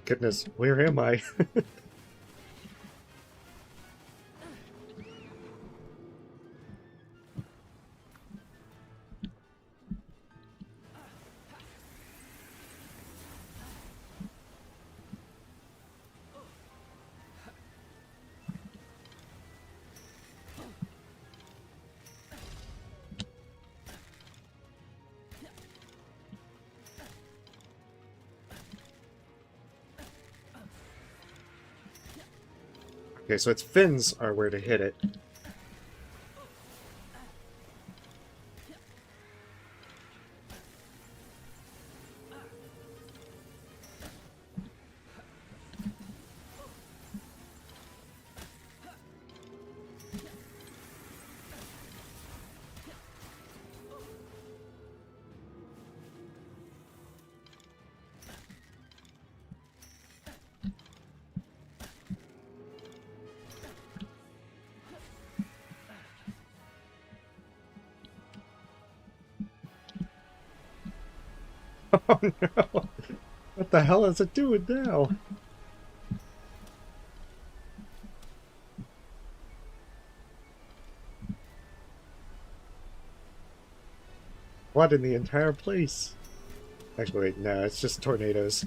goodness, where am I? Okay, so its fins are where to hit it. Oh no! What the hell is it doing now? What in the entire place? Actually, wait, no, it's just tornadoes.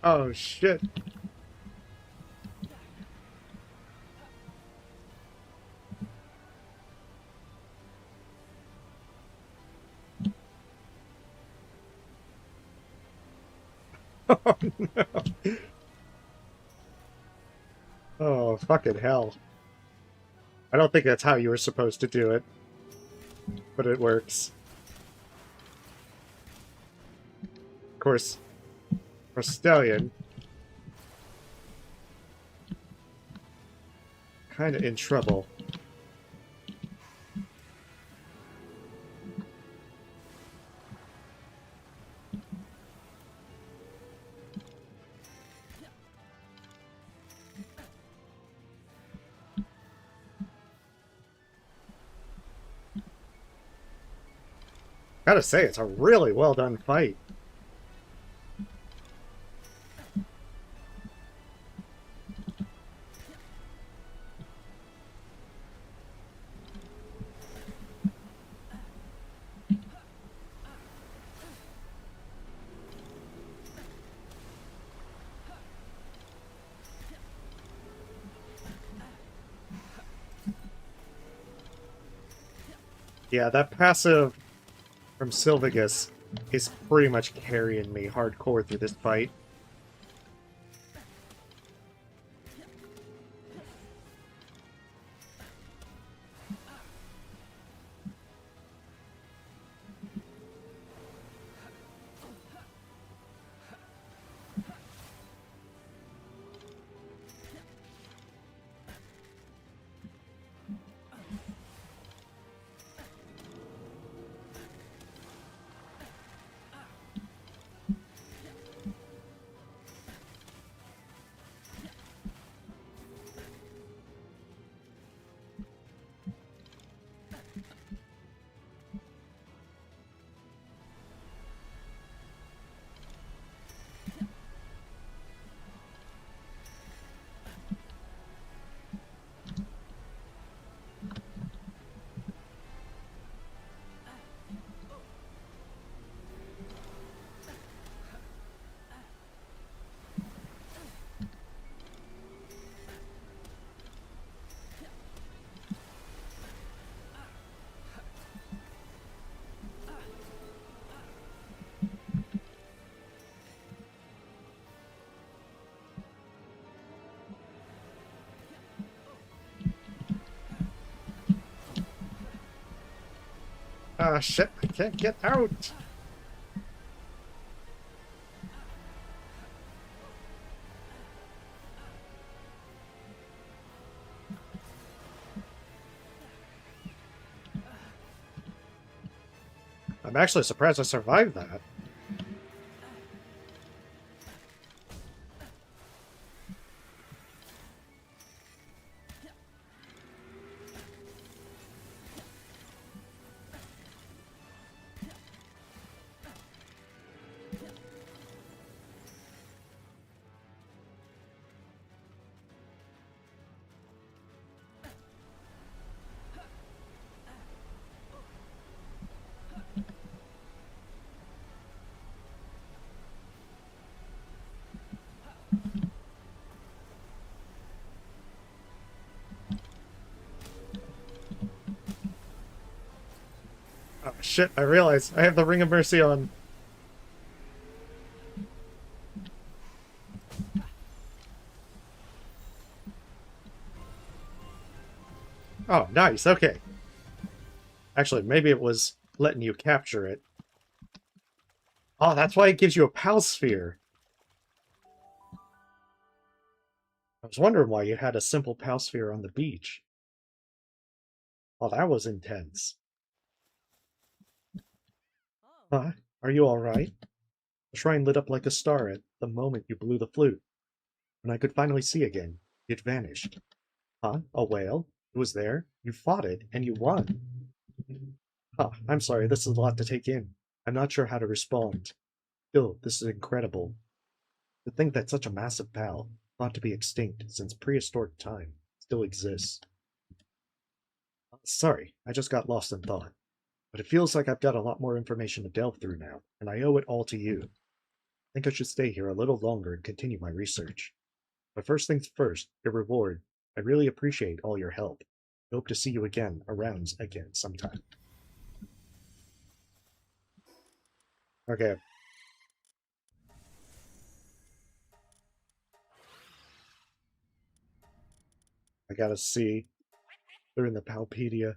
Oh shit! Oh no! Oh fucking hell! I don't think that's how you were supposed to do it, but it works. Of course, for Stallion, kind of in trouble. Gotta say, it's a really well done fight. Yeah, that passive from Sylvagus is pretty much carrying me hardcore through this fight. Ah, shit, I can't get out! I'm actually surprised I survived that. Oh, shit, I realize I have the Ring of Mercy on. Oh, nice, okay. Actually, maybe it was letting you capture it. Oh, that's why it gives you a Pal Sphere. I was wondering why you had a simple Pal Sphere on the beach. Oh, that was intense. Huh? Are you alright? The shrine lit up like a star at the moment you blew the flute. When I could finally see again, it vanished. Huh? A whale? It was there? You fought it, and you won. Huh, I'm sorry, this is a lot to take in. I'm not sure how to respond. Still, this is incredible. To think that such a massive pal, thought to be extinct since prehistoric time, still exists. Sorry, I just got lost in thought. But it feels like I've got a lot more information to delve through now, and I owe it all to you. I think I should stay here a little longer and continue my research. But first things first, your reward. I really appreciate all your help. I hope to see you around again sometime. Okay. I gotta see. They're in the Palpedia.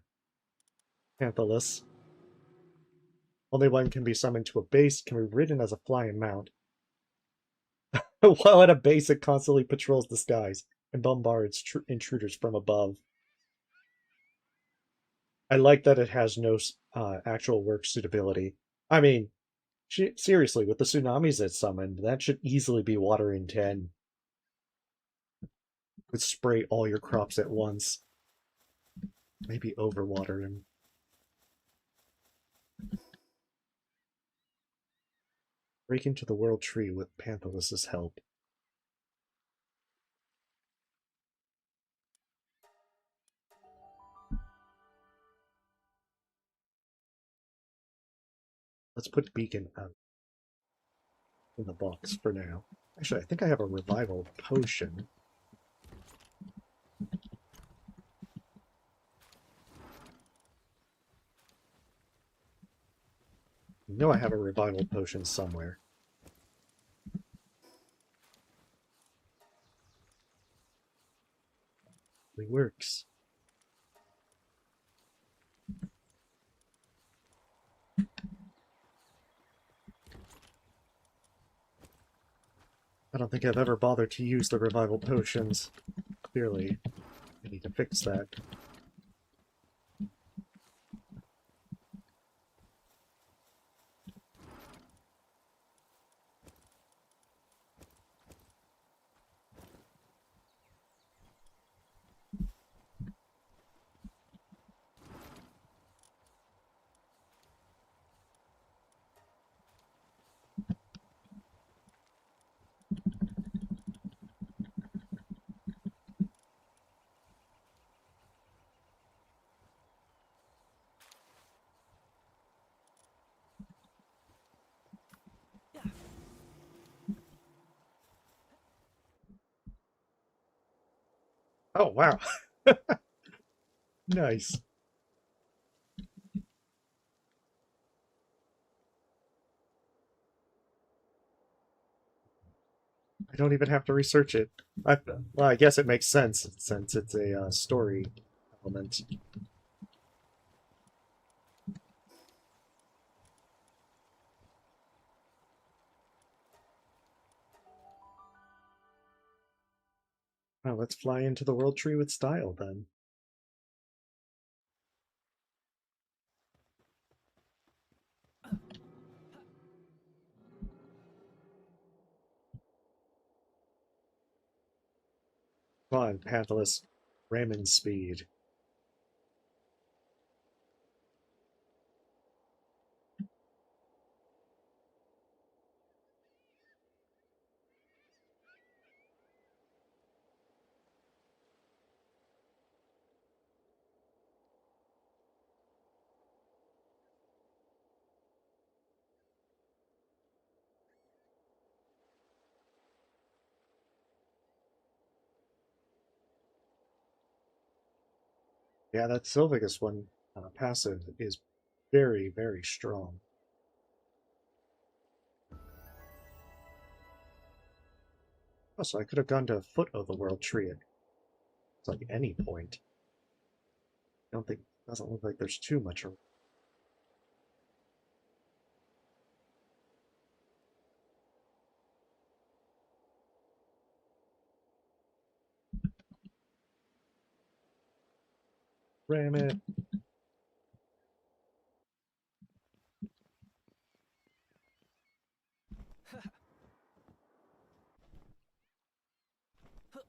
Panthalus. Only one can be summoned to a base, can be ridden as a flying mount. While at a base, it constantly patrols the skies and bombards intruders from above. I like that it has no actual work suitability. I mean, seriously, with the tsunamis it summoned, that should easily be water in 10. Could spray all your crops at once. Maybe overwater them. Break into the world tree with Panthalus's help. Let's put Beacon out in the box for now. Actually, I think I have a revival potion. You know I have a revival potion somewhere. It works. I don't think I've ever bothered to use the revival potions. Clearly, I need to fix that. Oh, wow. Nice. I don't even have to research it. Well, I guess it makes sense since it's a story element. Well, let's fly into the world tree with style then. Come on, Pantalus. Ramming speed. Yeah, that Sylvagus one passive is very, very strong. Oh, so I could have gone to foot of the World Tree at like any point. I don't think doesn't look like there's too much. Ram it.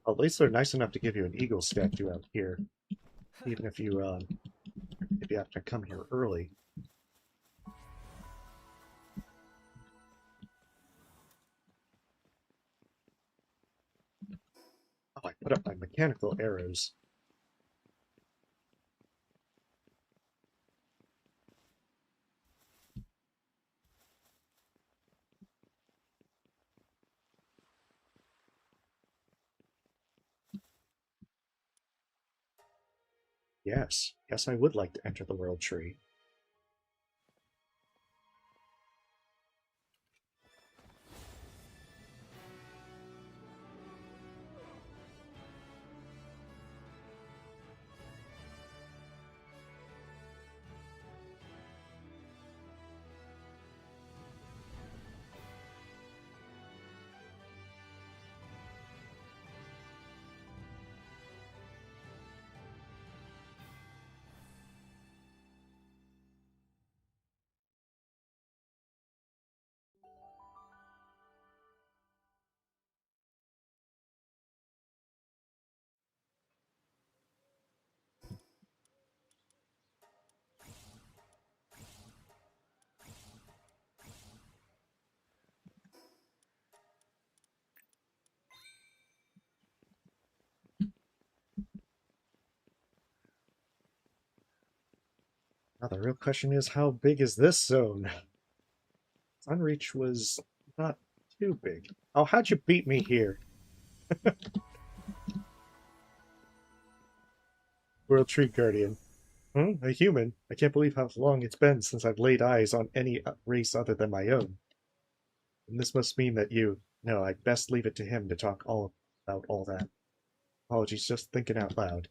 At least they're nice enough to give you an eagle statue out here, even if you have to come here early. Oh, I put up my mechanical arrows. Yes, yes, I would like to enter the World Tree. Now the real question is, how big is this zone? Sunreach was not too big. Oh, how'd you beat me here? World Tree Guardian. Hmm? A human? I can't believe how long it's been since I've laid eyes on any race other than my own. And this must mean that you... No, I'd best leave it to him to talk all about all that. Apologies, just thinking out loud.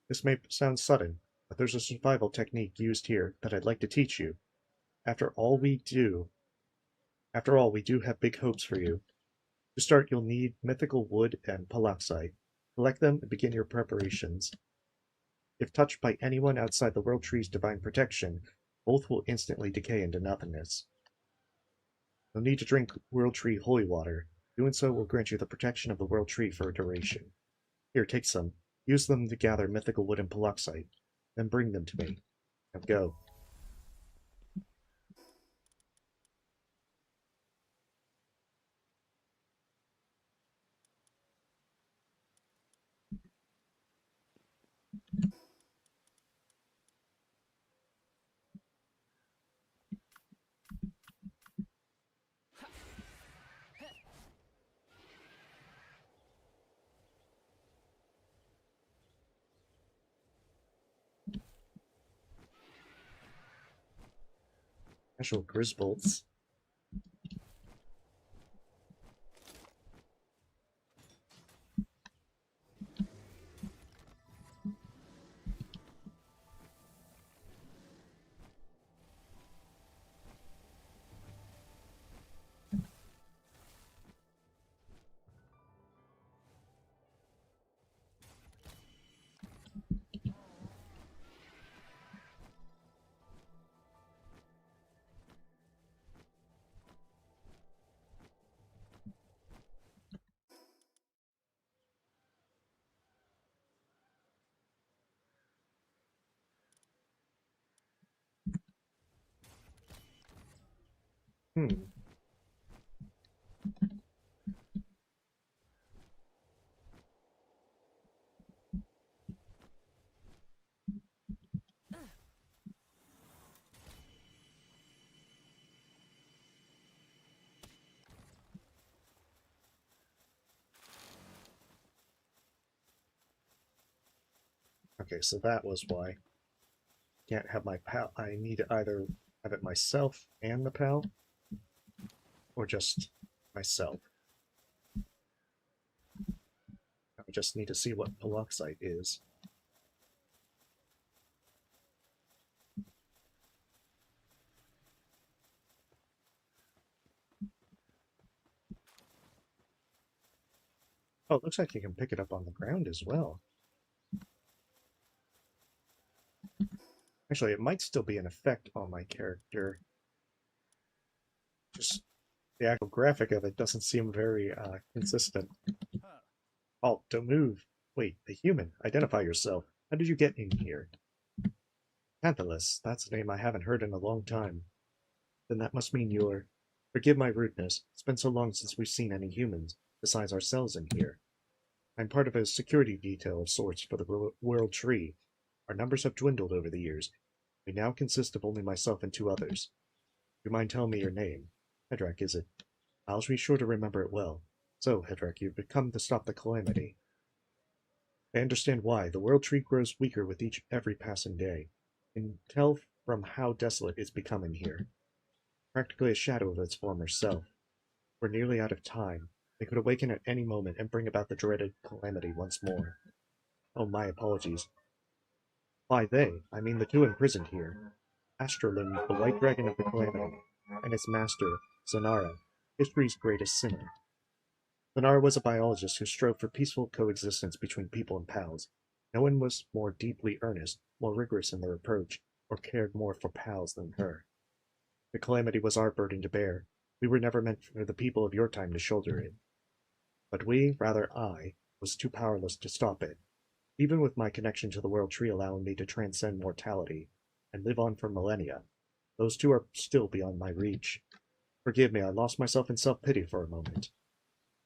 This may sound sudden, but there's a survival technique used here that I'd like to teach you. After all, we do have big hopes for you. To start, you'll need mythical wood and paloxite. Collect them and begin your preparations. If touched by anyone outside the World Tree's divine protection, both will instantly decay into nothingness. You'll need to drink World Tree holy water. Doing so will grant you the protection of the World Tree for a duration. Here, take some. Use them to gather mythical wood and paloxite. Then bring them to me. Now go. Special Grisbolts. Hmm. Okay, so that was why. Can't have my pal. I need to either have it myself and the pal, or just myself. I just need to see what peroxide is. Oh, it looks like you can pick it up on the ground as well. Actually, it might still be an effect on my character. Just the actual graphic of it doesn't seem very consistent. Halt, don't move. Wait, a human. Identify yourself. How did you get in here? Panthalus. That's a name I haven't heard in a long time. Then that must mean you're... Forgive my rudeness. It's been so long since we've seen any humans, besides ourselves in here. I'm part of a security detail of sorts for the World Tree. Our numbers have dwindled over the years. We now consist of only myself and two others. Do you mind telling me your name? Hedrak, is it? I'll be sure to remember it well. So, Hedrak, you've come to stop the calamity. I understand why. The World Tree grows weaker with every passing day. You can tell from how desolate it's becoming here. Practically a shadow of its former self. We're nearly out of time. They could awaken at any moment and bring about the dreaded calamity once more. Oh, my apologies. By they, I mean the two imprisoned here. Astrolin, the white dragon of the calamity, and its master, Zanara, history's greatest sinner. Zanara was a biologist who strove for peaceful coexistence between people and pals. No one was more deeply earnest, more rigorous in their approach, or cared more for pals than her. The calamity was our burden to bear. We were never meant for the people of your time to shoulder it. But we, rather I, was too powerless to stop it. Even with my connection to the World Tree allowing me to transcend mortality and live on for millennia, those two are still beyond my reach. Forgive me, I lost myself in self-pity for a moment.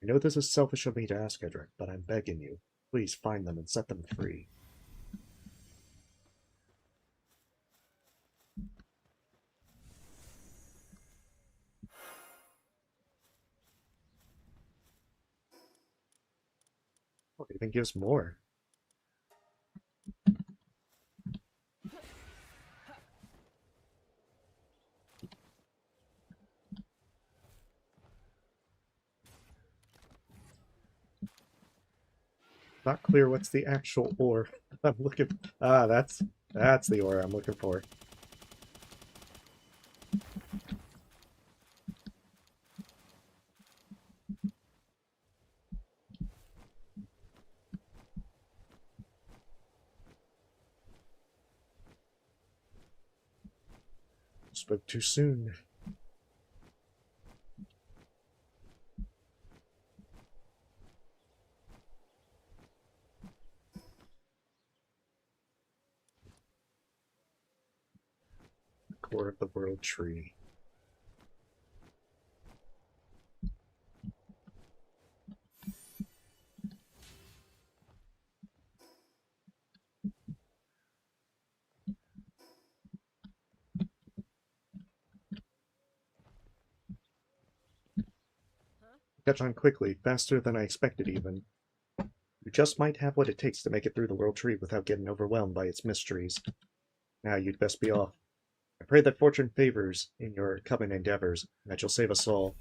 I know this is selfish of me to ask, Edric, but I'm begging you. Please find them and set them free. Oh, it even gives more. Not clear what's the actual ore I'm looking. Ah, that's the ore I'm looking for. Spoke too soon. Core of the World Tree. Catch on quickly, faster than I expected even. You just might have what it takes to make it through the World Tree without getting overwhelmed by its mysteries. Now you'd best be off. I pray that fortune favors in your coming endeavors, and that you'll save us all.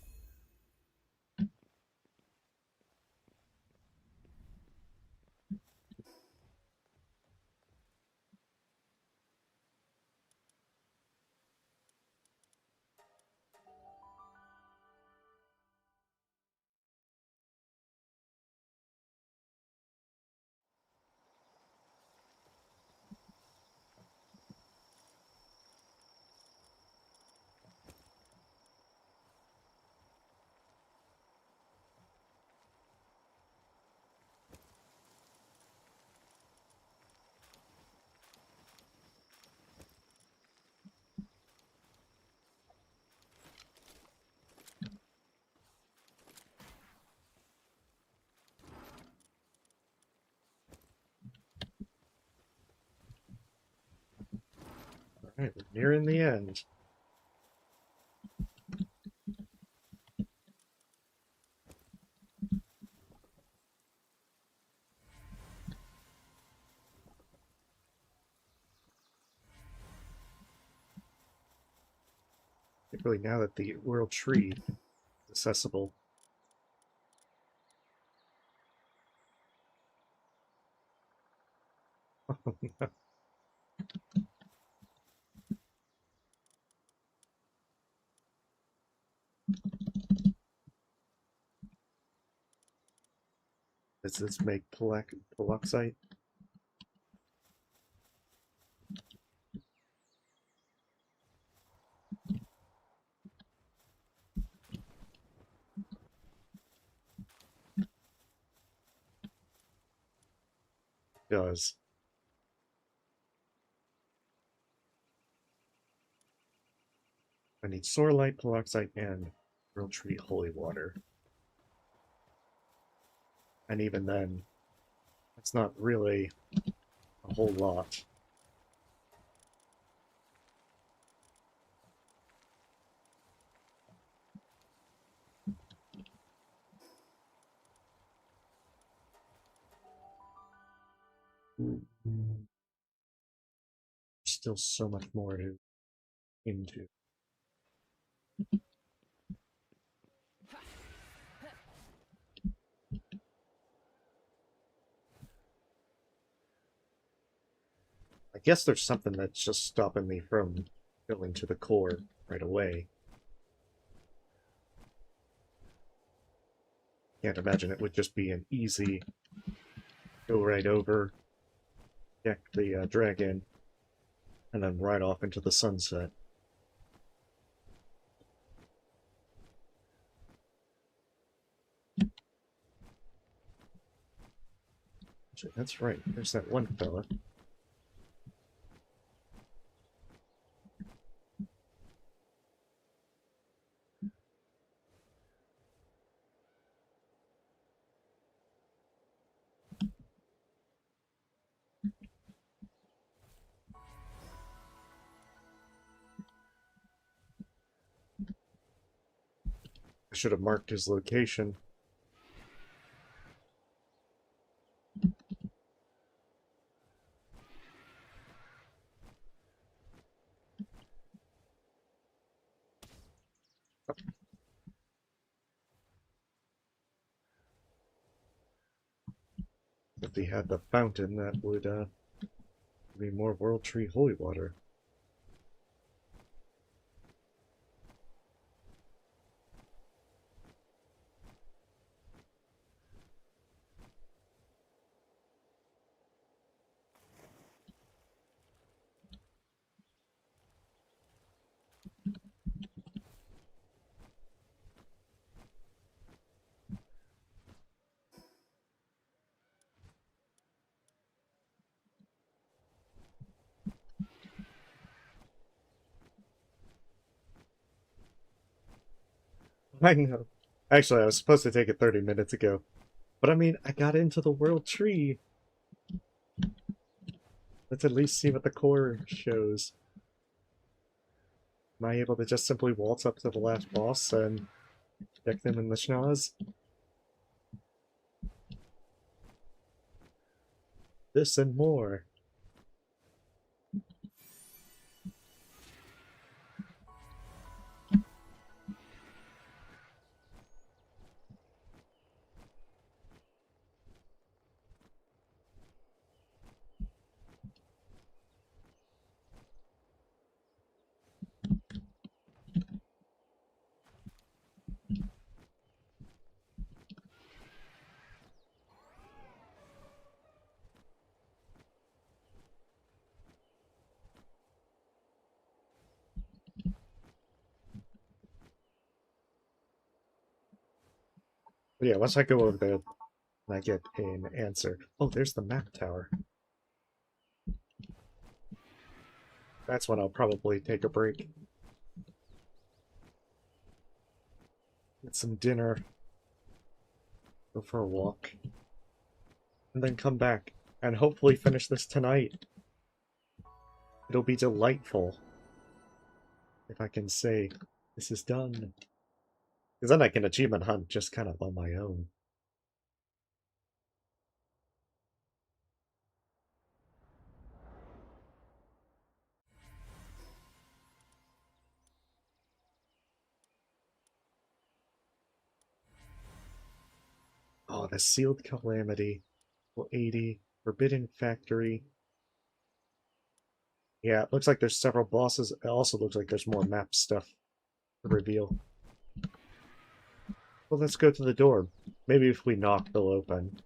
Alright, we're nearing the end. Particularly now that the World Tree is accessible. Does this make Paloxite? Does. I need Sorlite, Paloxite, and World Tree Holy Water. And even then, it's not really a whole lot. Still so much more to into. I guess there's something that's just stopping me from going to the core right away. Can't imagine it would just be an easy go right over, deck the dragon, and then ride off into the sunset. That's right, there's that one fella. I should have marked his location. If he had the fountain, that would be more World Tree Holy Water. I know. Actually, I was supposed to take it 30 minutes ago. But I mean, I got into the World Tree. Let's at least see what the core shows. Am I able to just simply waltz up to the last boss and deck them in the schnoz? This and more. But yeah, once I go over there, I get an answer. Oh, there's the map tower. That's when I'll probably take a break. Get some dinner. Go for a walk. And then come back. And hopefully finish this tonight. It'll be delightful. if I can say this is done. Because then I can achievement hunt just kind of on my own. Oh, the Sealed Calamity. Level 80. Forbidden Factory. Yeah, it looks like there's several bosses. It also looks like there's more map stuff to reveal. Well, let's go to the door. Maybe if we knock, they'll open.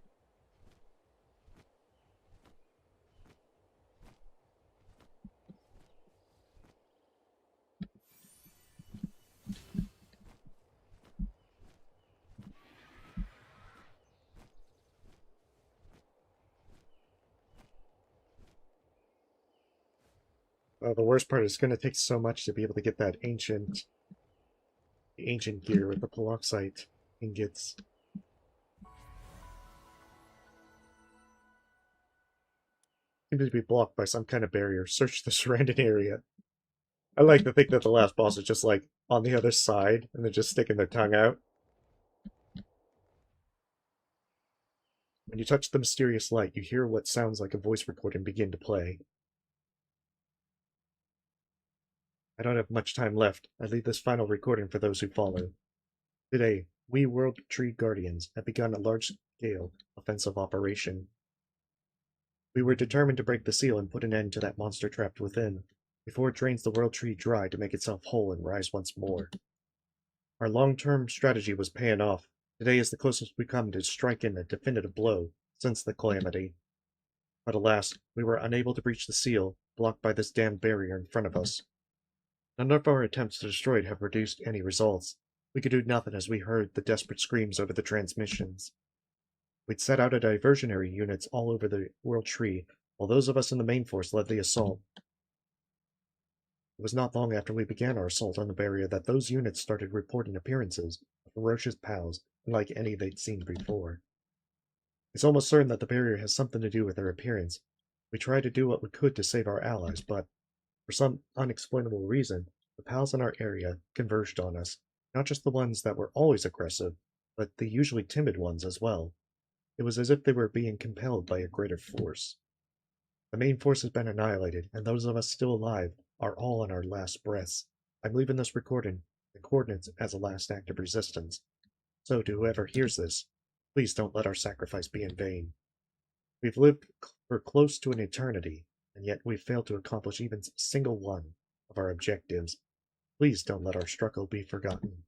The worst part is going to take so much to be able to get that ancient gear with the peroxite ingots. Seems to be blocked by some kind of barrier. Search the surrounding area. I like to think that the last boss is just like on the other side and they're just sticking their tongue out. When you touch the mysterious light, you hear what sounds like a voice recording begin to play. I don't have much time left. I leave this final recording for those who follow. Today, we World Tree Guardians have begun a large-scale offensive operation. We were determined to break the seal and put an end to that monster trapped within, before it drains the World Tree dry to make itself whole and rise once more. Our long-term strategy was paying off. Today is the closest we come to striking a definitive blow since the calamity. But alas, we were unable to breach the seal, blocked by this damned barrier in front of us. None of our attempts to destroy it have produced any results. We could do nothing as we heard the desperate screams over the transmissions. We'd set out a diversionary units all over the World Tree, while those of us in the main force led the assault. It was not long after we began our assault on the barrier that those units started reporting appearances of ferocious pals unlike any they'd seen before. It's almost certain that the barrier has something to do with their appearance. We tried to do what we could to save our allies, but for some unexplainable reason, the pals in our area converged on us, not just the ones that were always aggressive, but the usually timid ones as well. It was as if they were being compelled by a greater force. The main force has been annihilated, and those of us still alive are all on our last breaths. I'm leaving this recording, the coordinates as a last act of resistance. So to whoever hears this, please don't let our sacrifice be in vain. We've lived for close to an eternity, and yet we've failed to accomplish even a single one of our objectives. Please don't let our struggle be forgotten.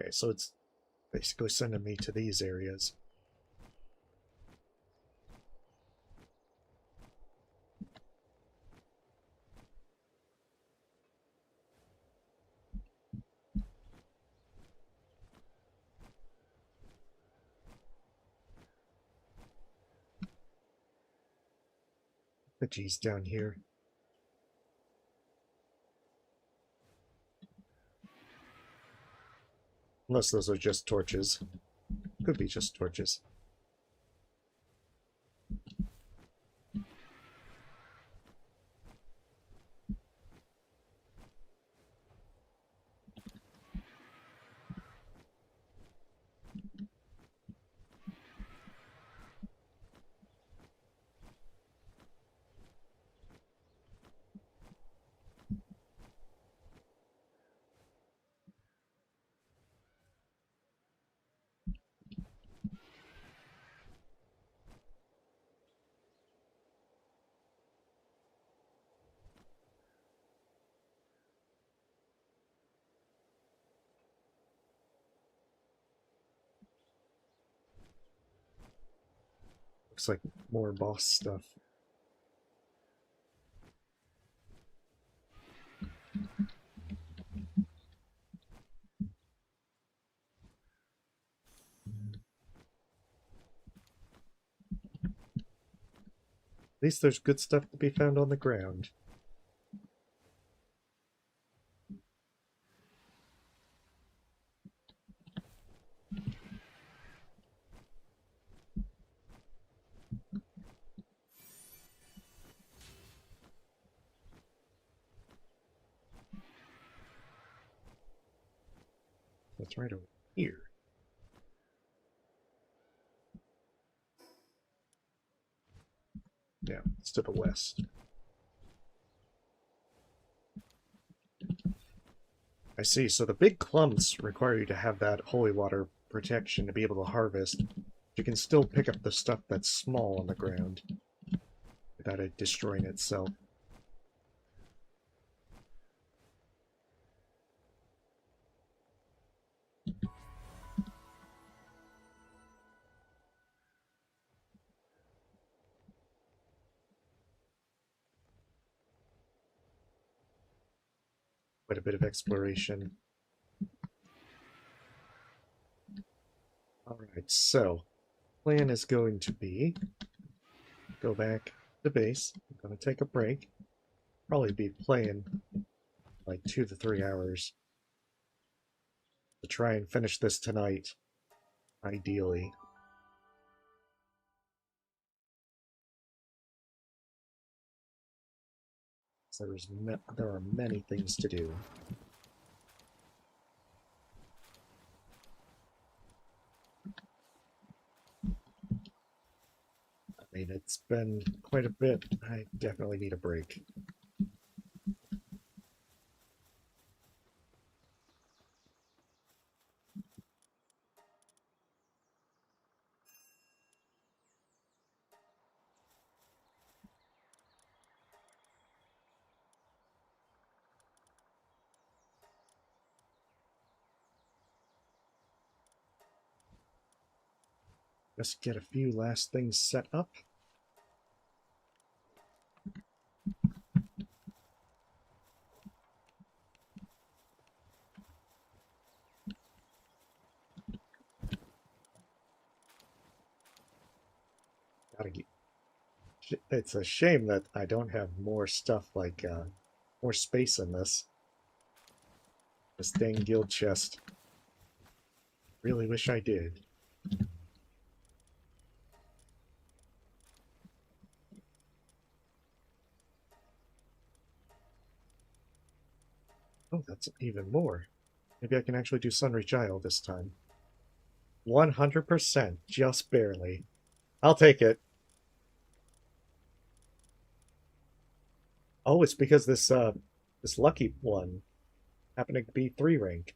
Okay, so it's basically sending me to these areas. The G's down here. Unless those are just torches. Could be just torches. Looks like more boss stuff. At least there's good stuff to be found on the ground. That's right over here. Yeah, it's to the west. I see. So the big clumps require you to have that holy water protection to be able to harvest. You can still pick up the stuff that's small on the ground without it destroying itself. Quite a bit of exploration. Alright, so plan is going to be go back to base. I'm going to take a break. Probably be playing like 2 to 3 hours to try and finish this tonight, ideally. So there are many things to do. I mean, it's been quite a bit. I definitely need a break. Just get a few last things set up. Gotta get. It's a shame that I don't have more stuff like more space in this. This dang guild chest. Really wish I did. Oh, that's even more. Maybe I can actually do Sunreach Isle this time. 100%, just barely. I'll take it. Oh, it's because this lucky one happened to be 3 rank.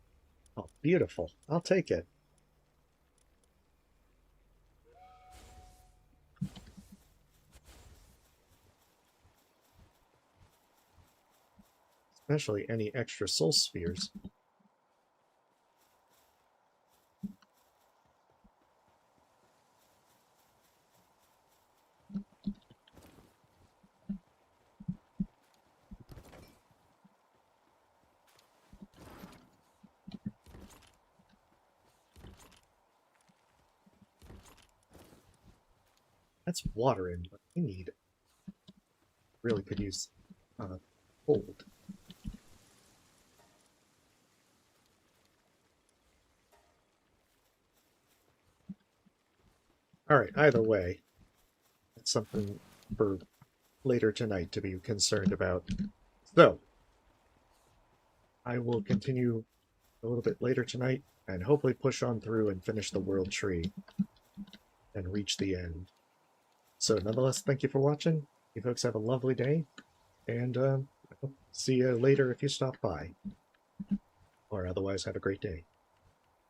Oh, beautiful. I'll take it. Especially any extra soul spheres. That's water in, but I need really could use gold. Alright, either way, it's something for later tonight to be concerned about. So, I will continue a little bit later tonight and hopefully push on through and finish the world tree and reach the end. So, nonetheless, thank you for watching. You folks have a lovely day, and see you later if you stop by. Or otherwise, have a great day.